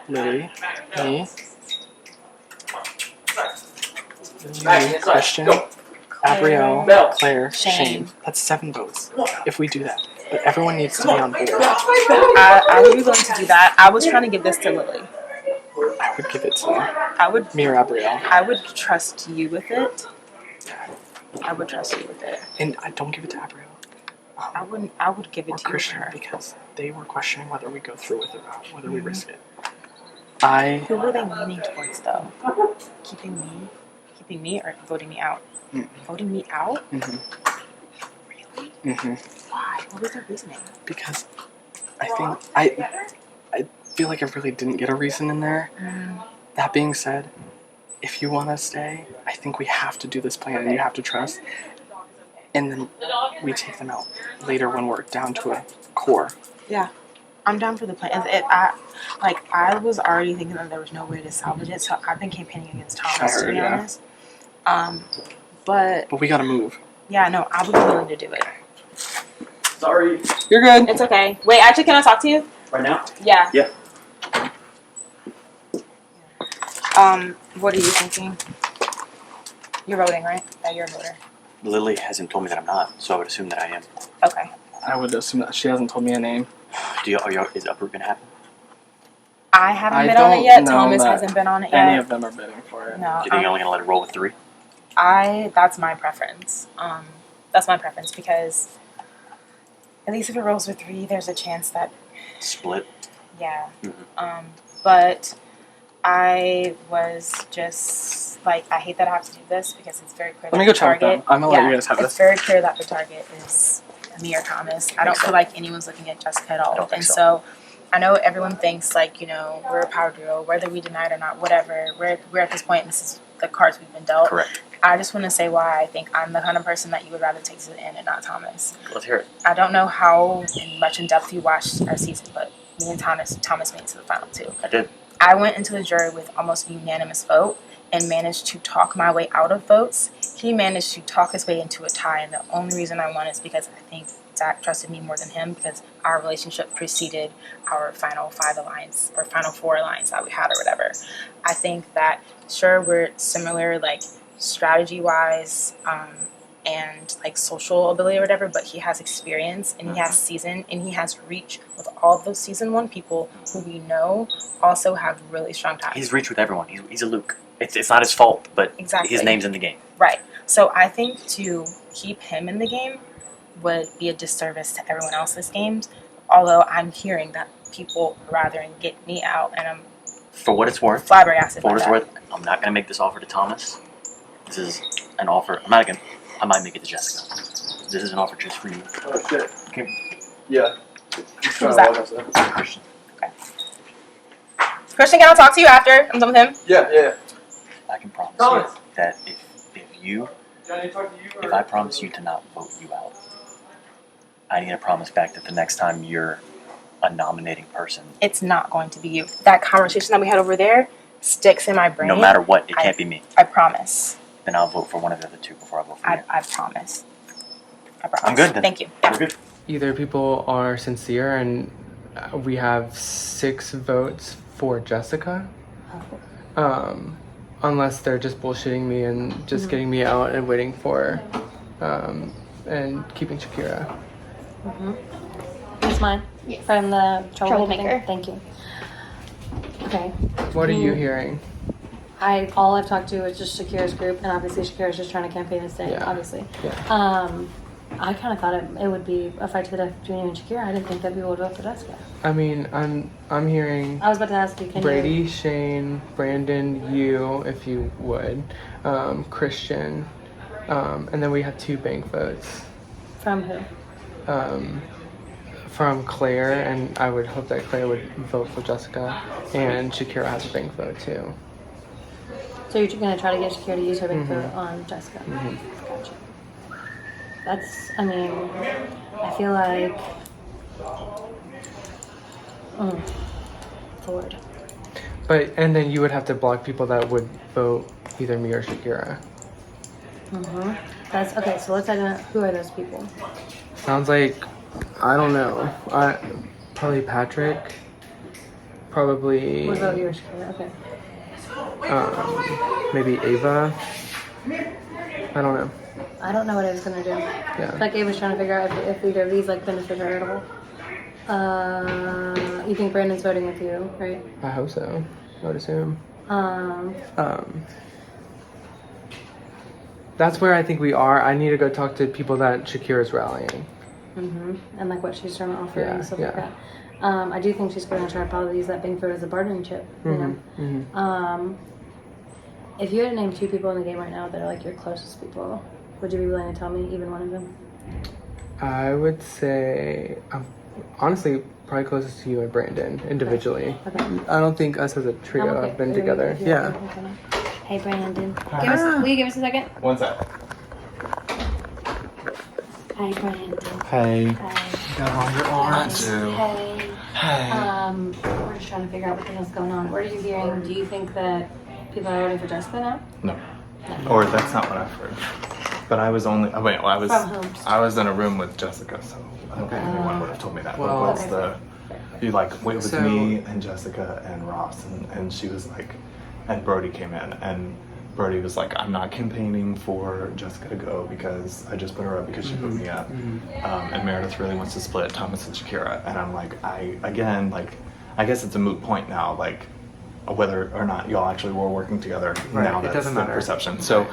Lily, me, Christian, Abrielle, Claire, Shane. That's 7 votes. If we do that, but everyone needs to be on board. I would be willing to do that. I was trying to give this to Lily. I would give it to me or Abrielle. I would trust you with it. I would trust you with it. And I don't give it to Abrielle. I would give it Or to you. Christian because they were questioning whether we go through with it or not, whether we risk it. Who were they leaning towards though? Keeping me or voting me out? Voting me out? Why? What was their reasoning? Because I think I feel like I really didn't get a reason in there. That being said, if you want to stay, I think we have to do this plan and you have to trust. And then we take them out later when we're down to a core. Yeah, I'm down for the plan. I was already thinking that there was no way to salvage it, so I've been campaigning against Thomas, to be honest. But we gotta move. yeah, no, I would be willing to do it. Sorry. You're good. It's okay. Wait, actually, can I talk to you? Right now? Yeah. Yeah. What are you thinking? You're voting, right? Yeah, you're a voter. Lily hasn't told me that I'm not, so I would assume that I am. Okay. I would assume that she hasn't told me a name. Is Uproot gonna happen? I haven't I been on it don't yet. know Thomas that hasn't been on it Any yet. of them are bidding for it. No, Do you think you're only gonna let it roll with 3? that's my preference. That's my preference because at least if it rolls with 3, there's a chance that Split. yeah. Mhm. But I was just like, I hate that I have to do this because it's very clear. Let me that go the check with target, them. I'm gonna let you guys have It's this. very clear that the target is me or Thomas. I don't feel like anyone's looking at Jessica at all. And so I know everyone thinks like, we're a power duo, whether we deny it or not, whatever. We're at this point, and this is the cards we've been dealt. Correct. I just want to say why I think I'm the kind of person that you would rather take to the end and not Thomas. Let's hear it. I don't know how much in depth you watched our season, but me and Thomas made it to the final 2. I did. I went into the jury with almost a unanimous vote and managed to talk my way out of votes. He managed to talk his way into a tie, and the only reason I won is because I think Zach trusted me more than him because our relationship preceded our final 5 alliance or final 4 alliance that we had or whatever. I think that sure we're similar like strategy wise and like social ability or whatever, but he has experience and he has season and he has reach with all of those season 1 people who we know also have really strong ties. He's reached with everyone. He's a Luke. It's not his fault, but Exactly. his name's in the game. Right. So I think to keep him in the game would be a disservice to everyone else's games. Although I'm hearing that people rather get me out, and I'm For what it's worth, flabbergasted by that. I'm not gonna make this offer to Thomas. This is an offer. I might make it to Jessica. This is an offer just for you. Oh shit. Okay. Yeah. Who's that? Christian. Christian, can I talk to you after I'm done with him? Yeah. I can promise Thomas. you that if I promise you to not vote you out, I need to promise back that the next time you're a nominating person, It's not going to be you. That conversation that we had over there sticks in my brain. no matter what, it can't be me. I promise. Then I'll vote for one of the other 2 before I vote for you. I promise. I promise. I'm good then. Thank you. We're good. Either people are sincere and we have 6 votes for Jessica, unless they're just bullshitting me and just getting me out and waiting for and keeping Shakira. Here's mine from the Troublemaker. thing. Thank you. Okay. What are you hearing? All I've talked to is just Shakira's group, and obviously Shakira's just trying to campaign and stay. Obviously. Yeah. I kind of thought it would be a fight to the death between you and Shakira. I didn't think that people would vote for Jessica. I mean, I'm hearing I was about to ask you, can Brady, you? Shane, Brandon, you, if you would, Christian, and then we have 2 bank votes. From who? From Claire, and I would hope that Claire would vote for Jessica, and Shakira has a bank vote too. So you're going to try to get Shakira to use her bank vote on Jessica? Mhm. Gotcha. That's, I mean, I feel like, Lord. But and then you would have to block people that would vote either me or Shakira. That's okay. So let's identify who are those people. Sounds like I don't know. Probably Patrick. Probably. What about you or Shakira? Okay. Maybe Ava. I don't know. I don't know what Ava's gonna do. Yeah. Like Ava's trying to figure out if either of these like benefit her at all. You think Brandon's voting with you, right? I hope so. I would assume. That's where I think we are. I need to go talk to people that Shakira's rallying. And like what she's trying to offer Yeah, and stuff yeah. like that. I do think she's gonna try to probably use that bank vote as a bargaining chip. You know. If you had to name 2 people in the game right now that are like your closest people, would you be willing to tell me even one of them? I would say, honestly, probably closest to you and Brandon individually. Okay. I don't think us as a trio I'm okay. have been Are you together. okay? Yeah. Okay. Hey Brandon, will you give us a second? One sec. Hi Brandon. Hey. Hi. Got all your arms. Hey. Hey. We're just trying to figure out what the hell's going on. What are you hearing? Do you think that people are voting for Jessica now? No. Or that's not what I've heard. But I was only. Oh, wait, well, From whom? I was in a room with Jessica, so I don't think anyone would have told me that. Well, But what's the? You like wait with So- me and Jessica and Ross, and she was like, and Brody came in, and Brody was like, I'm not campaigning for Jessica to go because I just put her up because she put me up, and Meredith really wants to split Thomas and Shakira, and I'm like, I guess it's a moot point now, like whether or not y'all actually were working together. Right, Now it that's doesn't the matter. perception. So,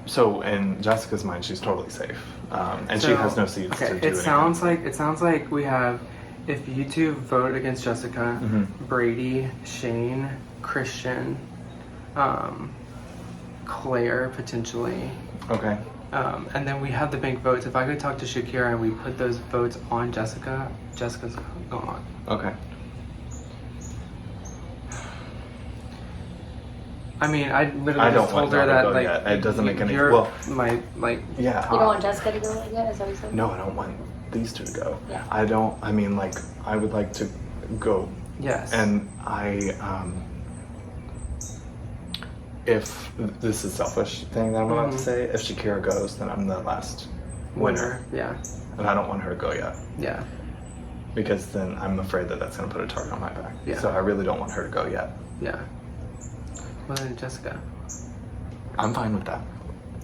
so in Jessica's mind, she's totally safe, and she So, has no seeds okay, to do it sounds like we have, if you two vote against Jessica, Brady, Shane, Christian, Claire potentially. Okay. And then we have the bank votes. If I could talk to Shakira and we put those votes on Jessica, Jessica's gone. Okay. I mean, I literally I don't just want told her y'all to that go like yet. It doesn't make any. you're Well, my like yeah. You don't want Jessica to go like that? Is that what you said? No, I don't want these two to go. Yeah. I don't. I mean, like, I would like to go. Yes. And I, if this is a selfish thing that I'm about to say, if Shakira goes, then I'm the last winner. Yeah. And I don't want her to go yet. Yeah. Because then I'm afraid that that's going to put a target on my back. Yeah. So I really don't want her to go yet. Yeah. Well then, Jessica. I'm fine with that.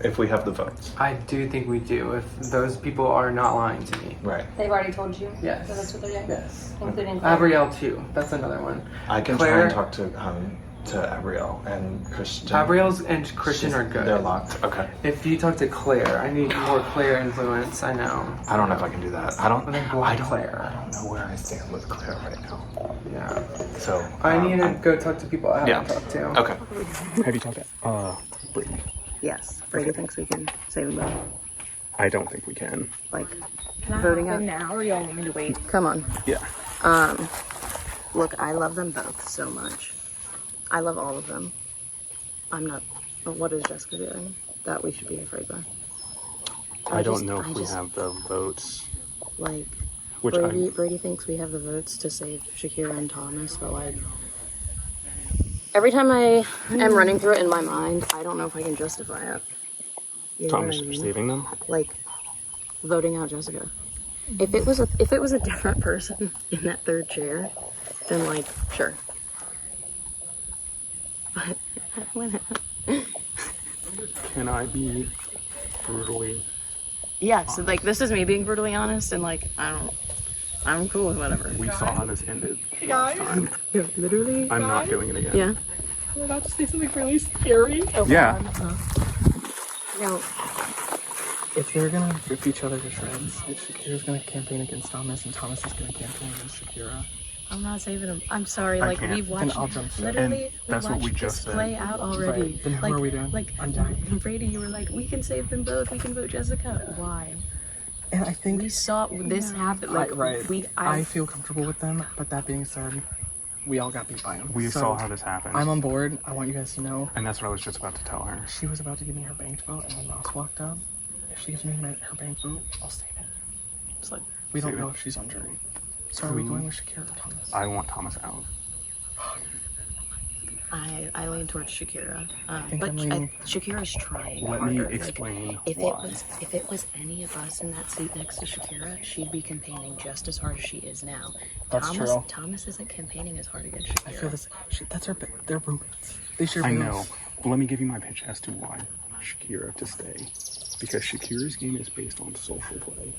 If we have the votes. I do think we do. If those people are not lying to me. Right. They've already told you? Yes. So that's what they're doing? Yes. Including Claire? Abrielle too. That's another one. I can Claire, try and talk to Abrielle and Christian. Abrielle's and Christian are good. They're locked. Okay. If you talk to Claire, I need more Claire influence. I know. I don't know if I can do that. I don't. Claire. I don't know where I stand with Claire right now. Yeah. So I need to go talk to people I haven't talked to. Okay. Have you talked to Brady? Yes, Brady thinks we can save them both. I don't think we can. Like, Can I voting hop out in now, or y'all want me to wait? Come on. Yeah. Look, I love them both so much. I love all of them. I'm not. What is Jessica doing that we should be afraid by? I don't know if we have the votes. Like, Which Brady thinks we have the votes to save Shakira and Thomas, but like, every time I am running through it in my mind, I don't know if I can justify it. You know Thomas what I mean? saving them? Like, voting out Jessica. If it was a different person in that third chair, then like, sure. But Can I be brutally? yeah, so like this is me being brutally honest, and like I'm cool with whatever. We saw how this ended Guys. last time. Literally. I'm not doing it again. Yeah. I'm about to say something really scary. Yeah. No. If they're gonna rip each other to shreds, if Shakira's gonna campaign against Thomas and Thomas is gonna campaign against Shakira, I'm not saving him. I'm sorry. I Like can't. we've Then watched. I'll jump ship. Literally, And that's we what we watched just this said. play out already. Right. Then who like, are we doing? Like I'm down. Brady, you were like, we can save them both. We can vote Jessica. Why? And I think we saw this happen. Like right. I I feel comfortable with them, but that being said, we all got beat by him. We So, saw how this happened. I'm on board. I want you guys to know. And that's what I was just about to tell her. She was about to give me her banked vote, and then Ross walked up. If she gives me her banked vote, I'll save it. It's like we don't Save it. know if she's on jury. So are we going with Shakira or Thomas? I want Thomas out. I lean towards Shakira, think but I'm leaning- Shakira's trying Let me harder. explain Like, if why. it was any of us in that seat next to Shakira, she'd be campaigning just as hard as she is now. That's true. Thomas isn't campaigning as hard against Shakira. I feel this. That's her. They're roommates. They share I rooms. know. But let me give you my pitch as to why Shakira to stay. Because Shakira's game is based on social play.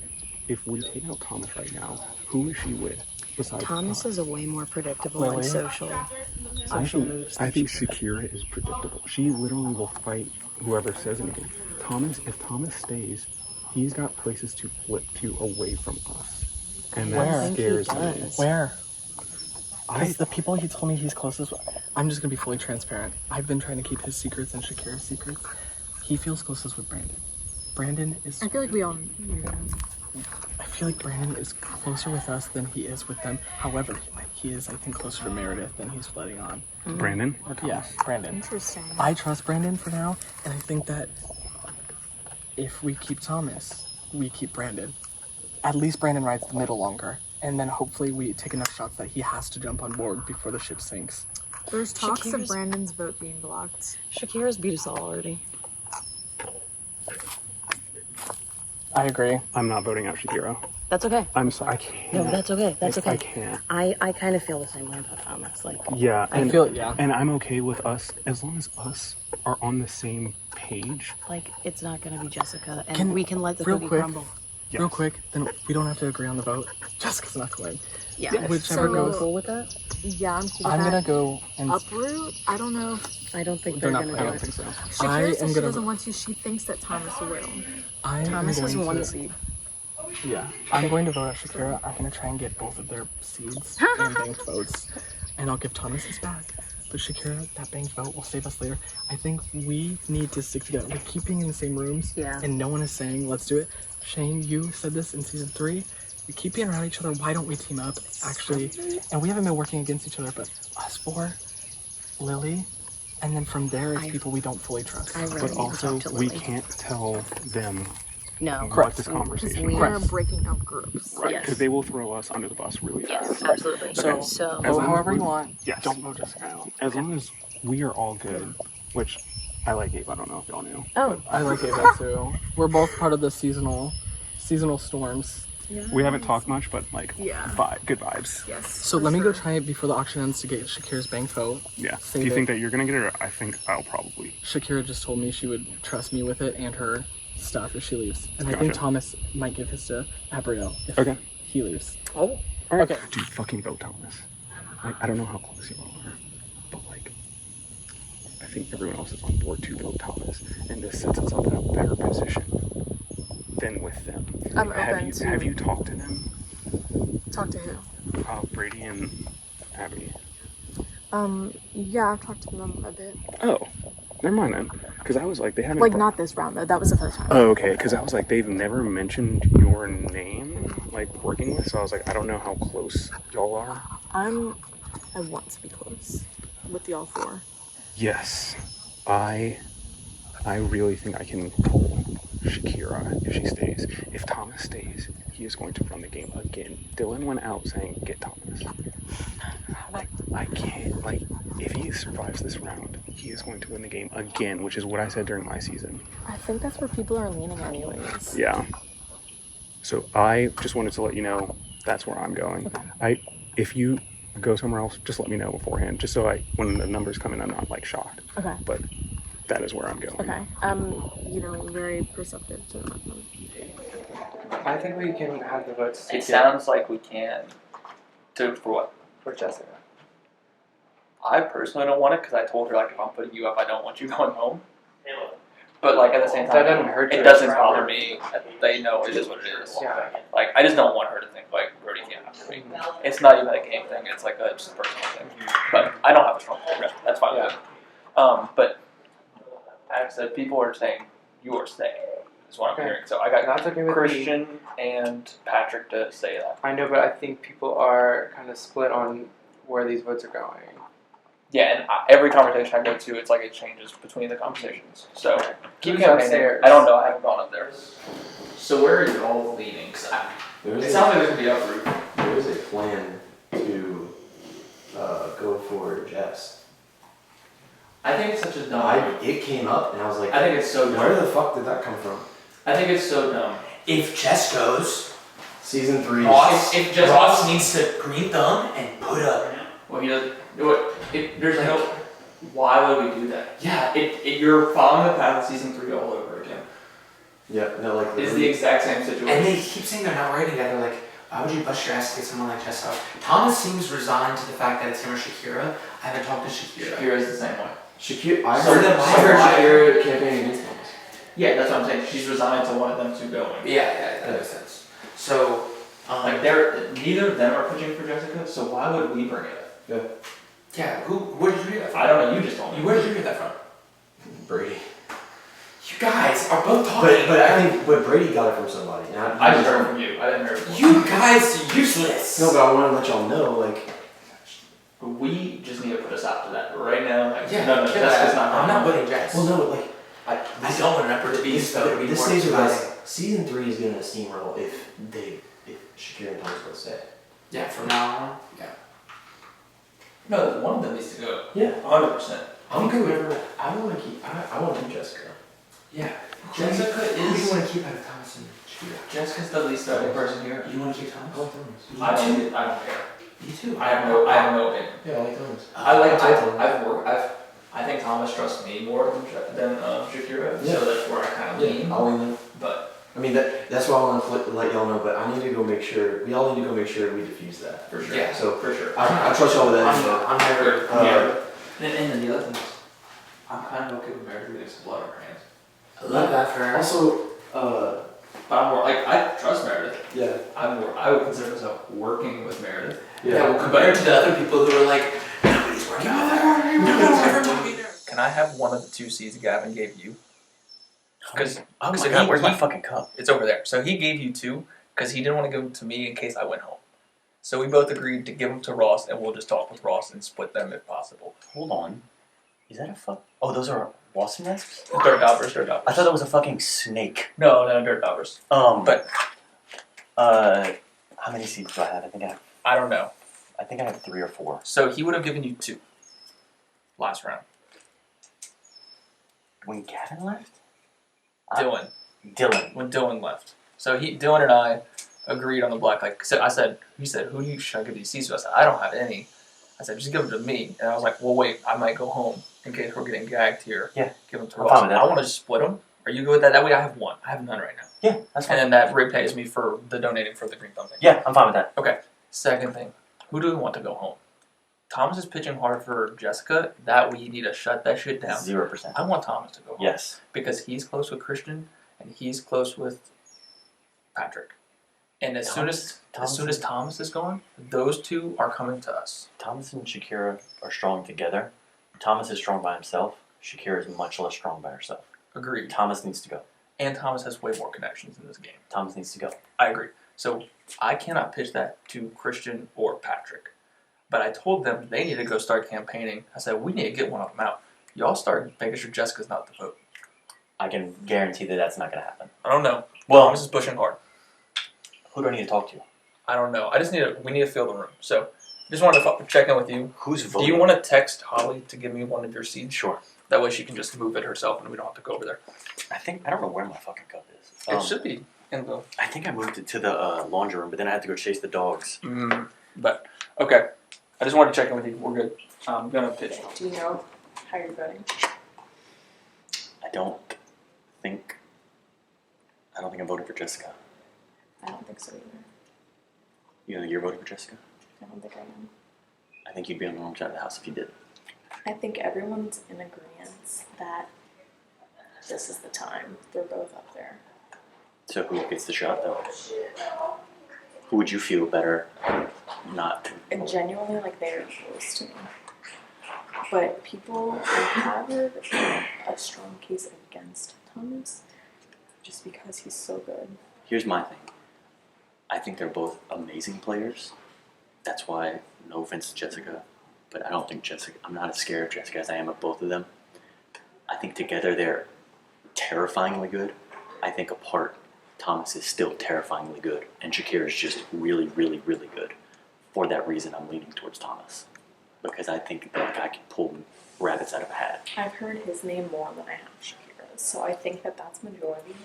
If we take out Thomas right now, who is she with? Besides Thomas is a way more predictable Lily? and social moves. I think Shakira is predictable. She literally will fight whoever says anything. If Thomas stays, he's got places to flip to away from us. And that Where? scares me. Where? Because the people he told me he's closest with, I'm just gonna be fully transparent. I've been trying to keep his secrets and Shakira's secrets. He feels closest with Brandon. Brandon is. I feel like we all. I feel like Brandon is closer with us than he is with them. However, he is, I think, closer to Meredith than he's letting on. Brandon or Thomas? Yeah, Brandon. Interesting. I trust Brandon for now, and I think that if we keep Thomas, we keep Brandon. At least Brandon rides the middle longer, and then hopefully we take enough shots that he has to jump on board before the ship sinks. There's talks of Shakira's- Brandon's vote being blocked. Shakira's beat us all already. I agree. I'm not voting out Shakira. That's okay. I'm sorry. I can't. No, that's okay. That's okay. I can't. I kind of feel the same way about Thomas. Like, Yeah, I and, feel it, yeah. and I'm okay with us as long as us are on the same page. like it's not gonna be Jessica, and Can- we can let the real cookie quick, crumble. Real quick, then we don't have to agree on the vote. Jessica's not going. Yeah. Whichever So- goes. Cool with that? Yeah, I'm cool with I'm that. gonna go and Uproot? I don't know. I don't think They're they're not. gonna I do don't it. think so. Shakira says she gonna. doesn't want to. She thinks that Thomas will. Thomas has going one to- seed. Yeah, I'm going to vote out Shakira. I'm going to try and get both of their seeds and banked votes, and I'll give Thomas his back. But Shakira, that banked vote will save us later. I think we need to stick together. We keep being in the same rooms, and no one is saying, let's do it. Shane, you said this in season 3. We keep being around each other. Why don't we team up, actually? And we haven't been working against each other, but us 4, Lily, and then from there, it's people we don't fully trust. But also, we can't tell them No. what this conversation We is. are breaking up groups. Right, Yes. because they will throw us under the bus really fast. Absolutely. So, Okay. So- vote however you want. Yes. Don't vote Jessica out. As long as we are all good, which I like Ava. I don't know if y'all knew. Oh. I like Ava too. We're both part of the seasonal storms. We haven't talked much, but like, good vibes. Yes. So let me go try it before the auction ends to get Shakira's bank vote. Yeah. Save Do you think it. that you're gonna get it? Or I think I'll probably. Shakira just told me she would trust me with it and her stuff if she leaves. And I think Gotcha. Thomas might give his to Abriel if Okay. he leaves. Oh. All right. Okay. Dude, fucking vote Thomas. I don't know how close you all are, but like, I think everyone else is on board to vote Thomas, and this sets us up in a better position than with them. I'm have open you to- have you talked to them? Talk to who? Brady and Abby. Yeah, I've talked to them a bit. Oh, never mind then. Because I was like, they haven't. Like, not this round, though. That was the first time. Oh, okay. Because I was like, they've never mentioned your name, like working with. So I was like, I don't know how close y'all are. I want to be close with y'all 4. Yes, I really think I can pull Shakira if she stays. If Thomas stays, he is going to run the game again. Dylan went out saying, get Thomas. Like, I can't, like, if he survives this round, he is going to win the game again, which is what I said during my season. I think that's where people are leaning anyways. Yeah. So I just wanted to let you know that's where I'm going. If you go somewhere else, just let me know beforehand, just so when the numbers come in, I'm not like shocked. Okay. But that is where I'm going. Okay. Very perceptive to that. I think we can have the votes. It sounds like we can. For what? For Jessica. I personally don't want it because I told her like if I'm putting you up, I don't want you going home. But like at the same time, That doesn't hurt you it doesn't as a bother friend. me. They know it is what it is. Yeah. Like I just don't want her to think like Brody can't have me. It's not even a game thing. It's like just a personal thing. But I don't have a strong opinion. That's fine with me. But as I said, people are saying you are staying. Is what I'm hearing. So I got That's okay with Christian and Patrick to say that. I know, but I think people are kind of split on where these votes are going. Yeah, and every conversation I go to, it's like it changes between the conversations. So keep Who's campaigning. upstairs? I don't know. I haven't gone up there. So where are you all leaning? 'Cause It sounds like there's gonna be uproot. There is a plan to go for Jess. I think it's such a dumb. It came up and I was like, I think it's so dumb. Where the fuck did that come from? I think it's so dumb. If Jess goes, Season 3. Ross, If Jess Ross goes- needs to green thumb and put up. Well, he doesn't. There's no. Why would we do that? Yeah, you're following the path of season 3 all over again. Yeah, no, like It's the exact same situation. And they keep saying they're not working together. Like, why would you bust your ass to get someone like Jess out? Thomas seems resigned to the fact that it's him or Shakira. I haven't talked to Shakira. Shakira's the same way. Shakira, I So heard, then I why- heard why- Shakira campaigning against Thomas. Yeah, that's what I'm saying. She's resigned to one of them two going. Yeah, that makes sense. So, Like neither of them are pushing for Jessica, so why would we bring it up? yeah, where did you hear that from? I don't know. You just told me. Where did you hear that from? Brady. You guys are both talking. But I think Brady got it from somebody. And I just heard from you. I didn't hear it from You guys are useless. No, but I want to let y'all know, like. We just need to put a stop to that right now. Like, Yeah, no, kill Jessica's that. not. I'm not putting Jess. Well, no, like. I don't want an upper to be so it'll be This more stage of surprising. like, season 3 is going to steamroll if Shakira and Thomas both stay. Yeah, from now on. Yeah. No, one of them needs to go. Yeah. 100%. I'm good with I want to keep. I want to keep Jessica. Yeah. Jessica Who do you is. want to keep out of Thomas and Shakira? Jessica's the least valuable person here. You want to keep Thomas? I don't care. Me too. I have no opinion. Yeah, I like Thomas. I think Thomas trusts me more than Shakira, Yeah. so that's where I kind of lean. I'll lean in. But I mean, that's why I want to let y'all know, but I need to go make sure, we all need to go make sure we diffuse that. For sure. Yeah, so For sure. I trust y'all with that. I'm never. And then the other thing is, I'm kind of okay with Meredith getting some blood on her hands. I love that for her. Also, but I'm more like I trust Meredith. Yeah. I would consider myself working with Meredith. Yeah, well, compared to the other people who were like, nobody's working with her. Nobody's ever going to be there. Can I have one of the 2 seeds Gavin gave you? Because Oh my God, where's my fucking cup? It's over there. So he gave you 2 because he didn't want to give them to me in case I went home. So we both agreed to give them to Ross, and we'll just talk with Ross and split them if possible. Hold on. Is that a fuck? Oh, those are wasp nests? Dirt daubers. I thought that was a fucking snake. No, dirt daubers. But how many seeds do I have? I don't know. I think I have 3 or 4. So he would have given you 2 last round. When Gavin left? Dylan. When Dylan left. So Dylan and I agreed on the black. Like so he said, who should I give these seeds to? I said, I don't have any. I said, just give them to me. And I was like, well, wait, I might go home in case we're getting gagged here. Yeah. Give them to I'm Ross. fine with that. I want to just split them. Are you good with that? That way I have 1. I have none right now. Yeah, that's fine. And then that repays me for the donating for the Green Thumb thing. Yeah, I'm fine with that. Okay. Second thing, who do we want to go home? Thomas is pitching hard for Jessica. That we need to shut that shit down. 0%. I want Thomas to go home. Yes. Because he's close with Christian and he's close with Patrick. And as soon as Thomas is gone, those 2 are coming to us. Thomas and Shakira are strong together. Thomas is strong by himself. Shakira is much less strong by herself. Agreed. Thomas needs to go. And Thomas has way more connections in this game. Thomas needs to go. I agree. So I cannot pitch that to Christian or Patrick. But I told them they need to go start campaigning. I said, we need to get one of them out. Y'all start making sure Jessica's not the vote. I can guarantee that that's not going to happen. I don't know. Well, Thomas is pushing hard. Who do I need to talk to? I don't know. We need to fill the room. So just wanted to check in with you. Who's voting? Do you want to text Holly to give me one of your seeds? Sure. That way she can just move it herself and we don't have to go over there. I don't know where my fucking cup is. It should be in the... I think I moved it to the laundry room, but then I had to go chase the dogs. But, okay. I just wanted to check in with you. We're good. I'm going to pitch. Do you know how you're voting? I don't think I'm voting for Jessica. I don't think so either. You think you're voting for Jessica? I don't think I am. I think you'd be on the wrong side of the house if you did. I think everyone's in agreement that this is the time. They're both up there. So who gets the shot, though? Who would you feel better not? And genuinely, like, they're close to me. But people have heard a strong case against Thomas just because he's so good. Here's my thing. I think they're both amazing players. That's why, no offense to Jessica, but I don't think I'm not as scared of Jessica as I am of both of them. I think together they're terrifyingly good. I think apart, Thomas is still terrifyingly good, and Shakira is just really, really, really good. For that reason, I'm leaning towards Thomas. Because I think that guy can pull rabbits out of a hat. I've heard his name more than I have Shakira's, so I think that that's majority,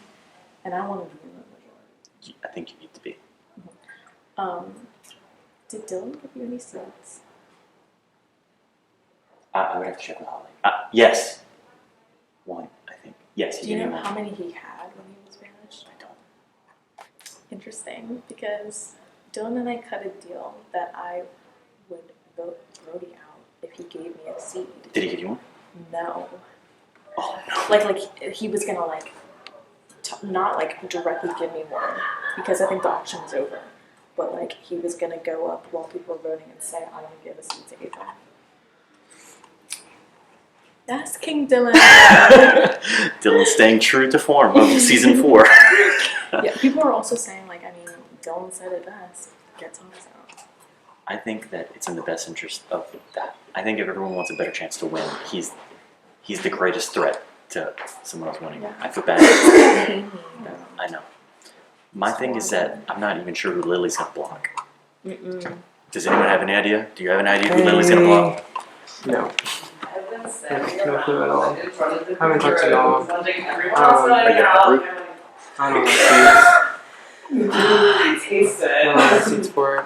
and I want to be in the majority. I think you need to be. Did Dylan give you any seeds? I would have to check with Holly. Yes. 1, I think. Yes, Do he you gave know me how 1. many he had when he was banished? I don't. Interesting, because Dylan and I cut a deal that I would vote Brody out if he gave me a seed. Did he give you one? No. Oh, no. Like he was gonna not like directly give me one because I think the auction was over, but like he was gonna go up while people were voting and say I want to give a seed to Ava. That's King Dylan. Dylan's staying true to form of season 4. Yeah, people are also saying like, I mean, Dylan said it best. Get Thomas out. I think that it's in the best interest of that. I think if everyone wants a better chance to win, he's the greatest threat to someone else winning. Yeah. I feel bad. I know. My thing is that I'm not even sure who Lily's gonna block. Does anyone have any idea? Do you have an idea who Lily's gonna block? No. No clue at all. I haven't talked to y'all. Are you gonna group? I don't know Taste it. I don't have seats for it.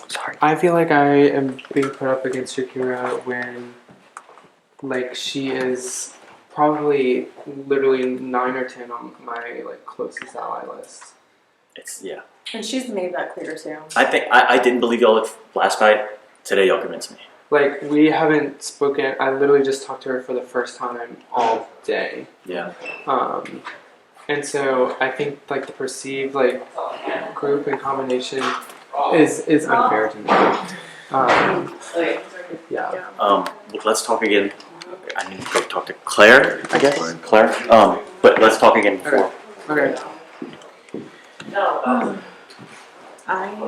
Sorry. I feel like I am being put up against Shakira when, like, she is probably literally 9 or 10 on my like closest ally list. It's And she's made that clear too. I think I didn't believe y'all last night. Today y'all convinced me. Like, we haven't spoken. I literally just talked to her for the first time all day. Yeah. And so I think like the perceived like group and combination is unfair to me. Yeah. Let's talk again. I need to go talk to Claire, I guess. Claire. But let's talk again before. Okay. I've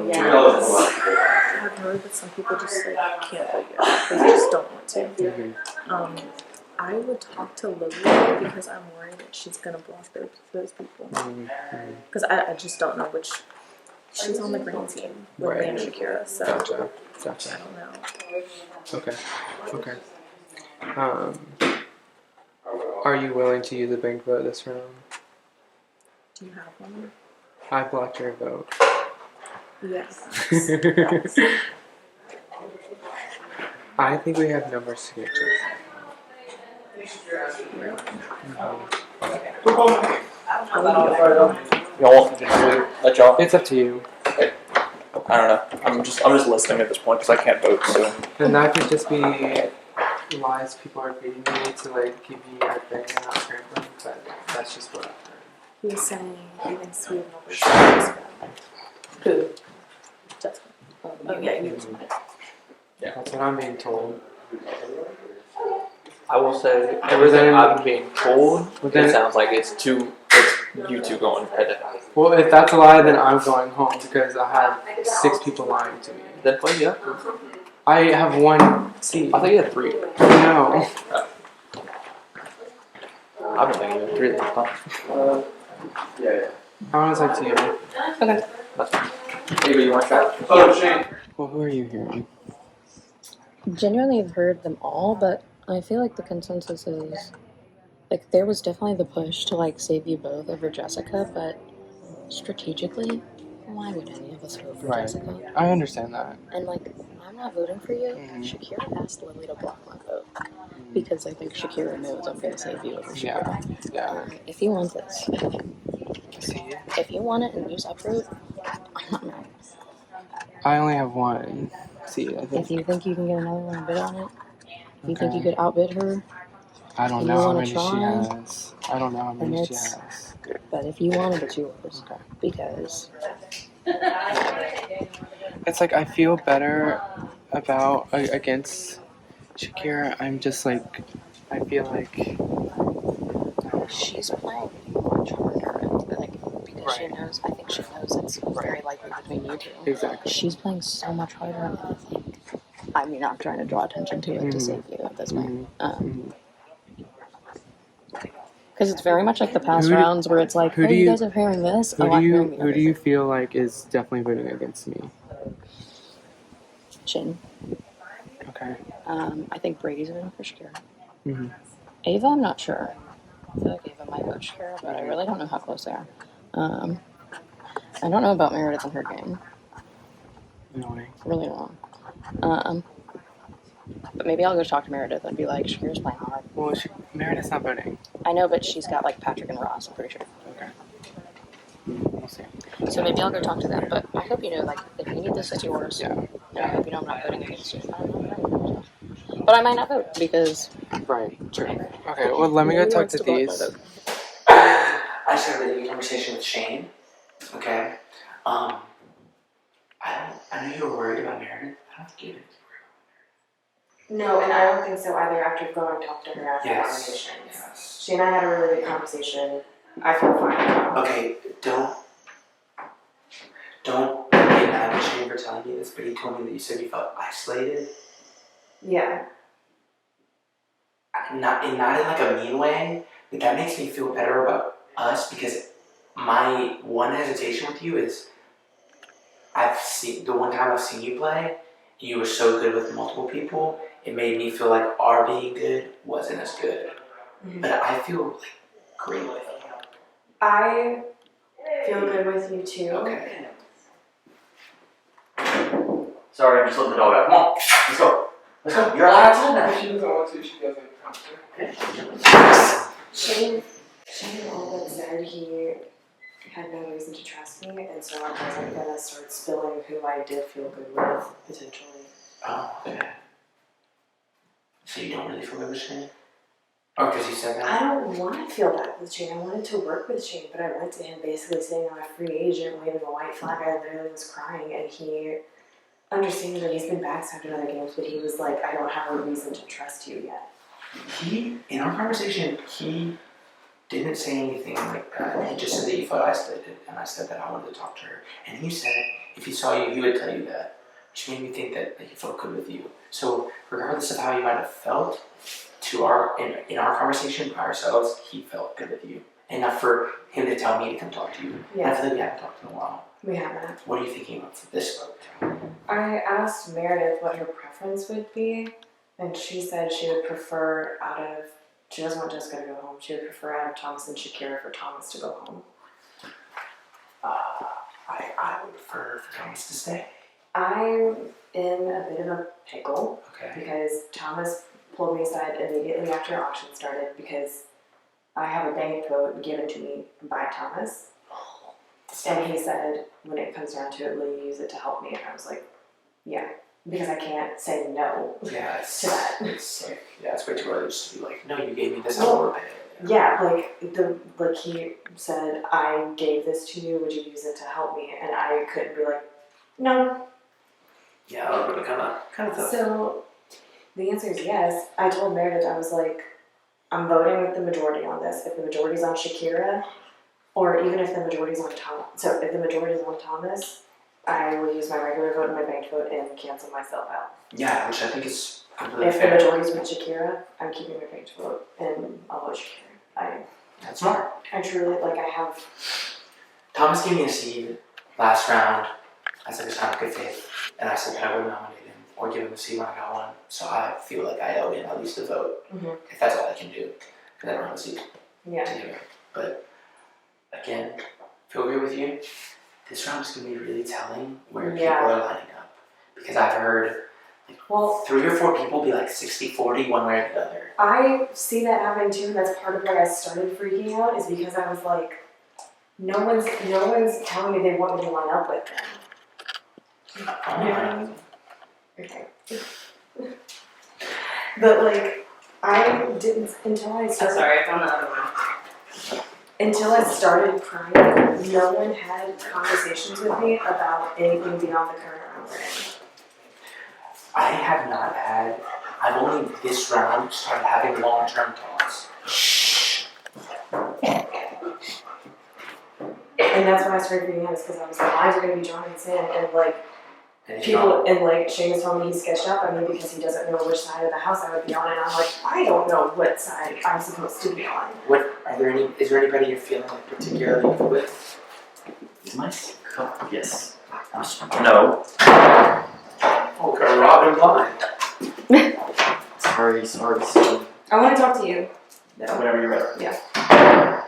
heard that some people just like can't vote yet because they just don't want to. I would talk to Lily because I'm worried that she's gonna block those people. Because I just don't know which. She's on the green team with me and Shakira, so Gotcha. I don't know. Okay. Are you willing to use a bank vote this round? Do you have one? I blocked your vote. Yes. I think we have numbers to get to. Y'all want me to just let y'all? It's up to you. I don't know. I'm just listening at this point because I can't vote. So. And that could just be lies people are feeding me to like keep me at bay and not trampling, but that's just what I've heard. He was saying he thinks we have numbers. Who? Jessica. Oh yeah, you. That's what I'm being told. I will say then- everything I'm being told. then- It sounds like it's you two going head to head. Well, if that's a lie, then I'm going home because I have 6 people lying to me. Then play yeah. I have 1 seat. I thought you had 3. No. I've been thinking you had 3 this time. I want to talk to you. Okay. That's fine. Maybe you want to try? Oh, Shane. Well, who are you hearing? Genuinely have heard them all, but I feel like the consensus is like there was definitely the push to like save you both over Jessica, but strategically, why would any of us vote for Jessica? I understand that. And like, I'm not voting for you. Shakira asked Lily to block my vote because I think Shakira knows I'm gonna save you over Shakira. Yeah. If you want this, if you want it and use uproot, I'm not mad. I only have 1 seat, I think. If you think you can get another one bid on it, if you think you could outbid her, I don't and know you how wanna many she try, has. I don't know how then many she it's- has. But if you want it, it's yours. Because It's like I feel better about against Shakira. I'm just like I feel like she's playing much harder, like because she knows. I think she knows it's very likely between you two. Exactly. She's playing so much harder, and I think. I mean, I'm trying to draw attention to it to save you at this point. Because it's very much like the past rounds where it's like, who oh, do you you- guys are hearing this. who Oh, do I'm you hearing the who do you feel like is definitely voting against me? Chin. Okay. I think Brady's voting for Shakira. Mm-hmm. Ava, I'm not sure. I feel like Ava might vote Shakira, but I really don't know how close they are. I don't know about Meredith and her game. Annoying. Really don't know. But maybe I'll go talk to Meredith and be like, Shakira's playing hard. Well, Meredith's not voting. I know, but she's got like Patrick and Ross, I'm pretty sure. Okay. We'll see. So maybe I'll go talk to them, but I hope you know, like, if you need this, it's yours. Yeah. And I hope you know I'm not voting against you. But I might not vote because. Right, true. Okay, well, let me go talk to these. I just had a really good conversation with Shane. Okay. I know you were worried about Meredith. I don't think you did. No, and I don't think so either after going to talk to her after the Yes. conversation. Yes. She and I had a really good conversation. I feel fine now. Okay, don't get mad at Shane for telling you this, but he told me that you said you felt isolated. Yeah. Not in like a mean way, but that makes me feel better about us because my one hesitation with you is the one time I've seen you play, you were so good with multiple people, it made me feel like our being good wasn't as good. Mm-hmm. But I feel like great with you. I feel good with you too. Okay. Sorry, I'm just letting the dog out. Come on, let's go. Let's go. You're allowed outside now. If she doesn't want to, she doesn't. Shane all but said he had no reason to trust me, and so I wasn't gonna start spilling who I did feel good with, potentially. Oh, okay. So you don't really feel good with Shane? Oh, because you said that? I don't want to feel bad with Shane. I wanted to work with Shane, but I went to him basically saying I'm a free agent, waving a white flag. I literally was crying, and he understands that he's been backstabbed in other games, but he was like, I don't have a reason to trust you yet. In our conversation, he didn't say anything like that. He just said that you felt isolated, and I said that I wanted to talk to her. And he said if he saw you, he would tell you that, which made me think that he felt good with you. So regardless of how you might have felt, in our conversation by ourselves, he felt good with you. Enough for him to tell me to come talk to you. Yeah. I feel like we haven't talked in a while. We haven't. What are you thinking about for this vote? I asked Meredith what her preference would be, and she said she would prefer she doesn't want Jessica to go home. She would prefer out of Thomas and Shakira for Thomas to go home. I would prefer for Thomas to stay. I'm in a bit of a pickle Okay. because Thomas pulled me aside immediately after auction started because I have a bank vote given to me by Thomas. And he said, when it comes down to it, will you use it to help me? And I was like, yeah, because I can't say no to that. It's like, yeah, it's way too early just to be like, no, you gave me this, I will repay it. Yeah, like he said, I gave this to you, would you use it to help me? And I couldn't be like, no. Yeah, that would be kind of tough. So the answer is yes. I told Meredith, I was like, I'm voting with the majority on this. If the majority's on Shakira, or even if the majority's on Thomas, so if the majority's on Thomas, I will use my regular vote and my bank vote and cancel myself out. Yeah, which I think is completely If fair. the majority's with Shakira, I'm keeping my bank vote and I'll vote Shakira. That's smart. I truly, like, I have. Thomas gave me a seed last round as like a sign of good faith, and I said that I would nominate him or give him a seed when I got one. So I feel like I owe him at least a vote, if that's all I can do, because I don't have a seed to give him. But again, feel agree with you. This round is going to be really telling where people are lining up, because I've heard like 3 or 4 people be like 60-40 one way or the other. I see that happening too, and that's part of why I started freaking out, is because I was like, no one's telling me they want me to line up with them. Yeah. Okay. But like, I didn't until I started. I'm sorry, I found the other one. Until I started crying, no one had conversations with me about anything beyond the current round we're in. I have not had, I've only this round started having long-term talks. And that's when I started freaking out, is because I was like, lines are going to be drawn in the sand, and like, And people, and like, Shane was telling me he sketched out on me because he doesn't know which side of the house I would be on, and I'm like, I don't know what side I'm supposed to be on. Is there anybody you're feeling like particularly good with? Is my cup? Yes. No. Okay, Robin blind. Sorry. I want to talk to you. Yeah, whenever you're ready. Yeah.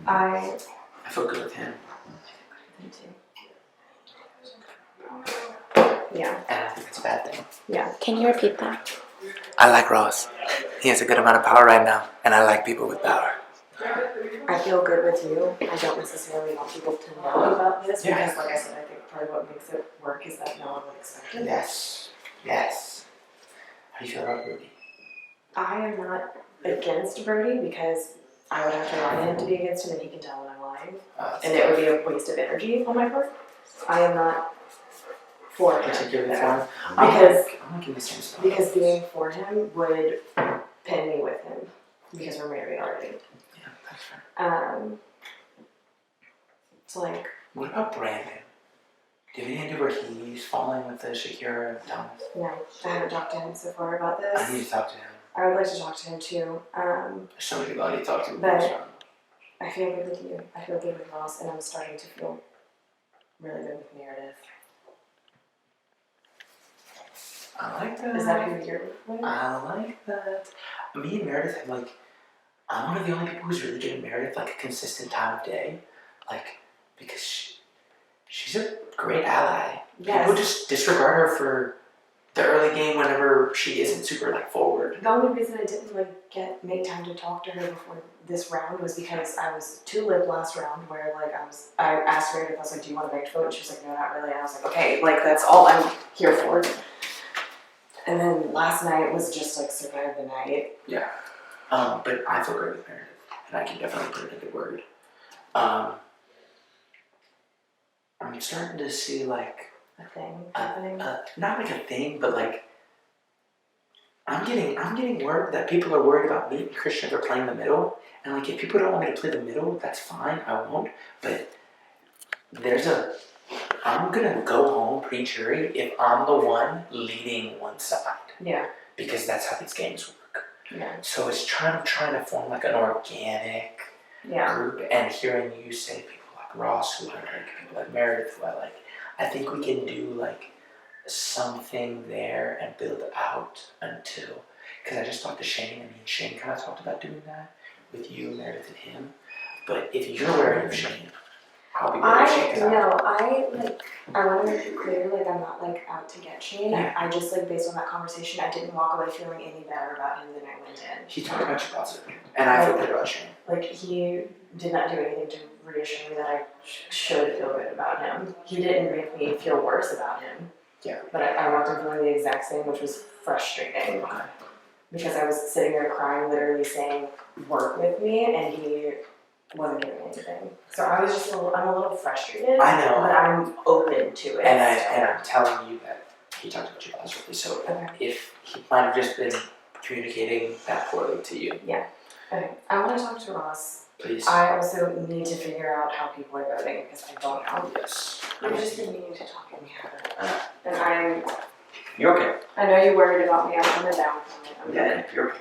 I feel good with him. Yeah. And I think it's a bad thing. Yeah. Can you repeat that? I like Ross. He has a good amount of power right now, and I like people with power. I feel good with you. I don't necessarily want people to know about this because, like I said, I think part of what makes it work is that no one would expect it. Yes. How do you feel about Rudy? I am not against Brody because I would have to lie to him to be against him, and he can tell when I'm lying, and it would be a waste of energy on my part. I am not for him Particularly though, for him? because being for him would pin me with him because we're married already. Yeah, that's fair. So like, What about Brandon? Did he end where he's falling with the Shakira and Thomas? no, I haven't talked to him so far about this. I need to talk to him. I would like to talk to him too. There's so many people I need to talk to. But I feel good with you. I feel good with Ross, and I'm starting to feel really good with Meredith. I like that. Is that who you're with? I like that. Me and Meredith have like, I'm one of the only people who's really giving Meredith like a consistent time of day. Like, because she's a great ally. Yes. People just disregard her for the early game whenever she isn't super like forward. The only reason I didn't like make time to talk to her before this round was because I was too lit last round where like I asked her if I was like, do you want a banked vote? And she was like, no, not really. And I was like, okay, like that's all I'm here for. And then last night was just like survive the night. Yeah. But I feel great with Meredith, and I can definitely put in a good word. I'm starting to see like a thing happening. Not like a thing, but like I'm getting word that people are worried about me and Christian if they're playing the middle. And like if people don't want me to play the middle, that's fine, I won't. But I'm gonna go home pre-jury if I'm the one leading one side. Yeah. Because that's how these games work. Yeah. So it's trying to form like an organic group, and hearing you say people like Ross who I like, people like Meredith who I like, I think we can do like something there and build out until, because I just talked to Shane, and me and Shane kind of talked about doing that with you, Meredith, and him. But if you're wary of Shane, I'll be wary of Shane. I want to make it clear, like I'm not like out to get Shane. Yeah. I just like based on that conversation, I didn't walk away feeling any better about him than I went in. He talked about you positively, and I feel good about Shane. Like he did not do anything to reassure me that I should feel good about him. He didn't make me feel worse about him. Yeah. But I walked in feeling the exact same, which was frustrating. Okay. Because I was sitting there crying, literally saying, work with me, and he wasn't giving me anything. So I was just I'm a little frustrated. I know. But I'm open to it. And I'm telling you that he talked about you positively. So if he might have just been communicating that poorly to you. Yeah. Okay. I want to talk to Ross. Please. I also need to figure out how people are voting because I don't know. Yes. I've just been meaning to talk to him. And You're okay. I know you're worried about me. I'm coming down from it. I'm Yeah, good. you're okay.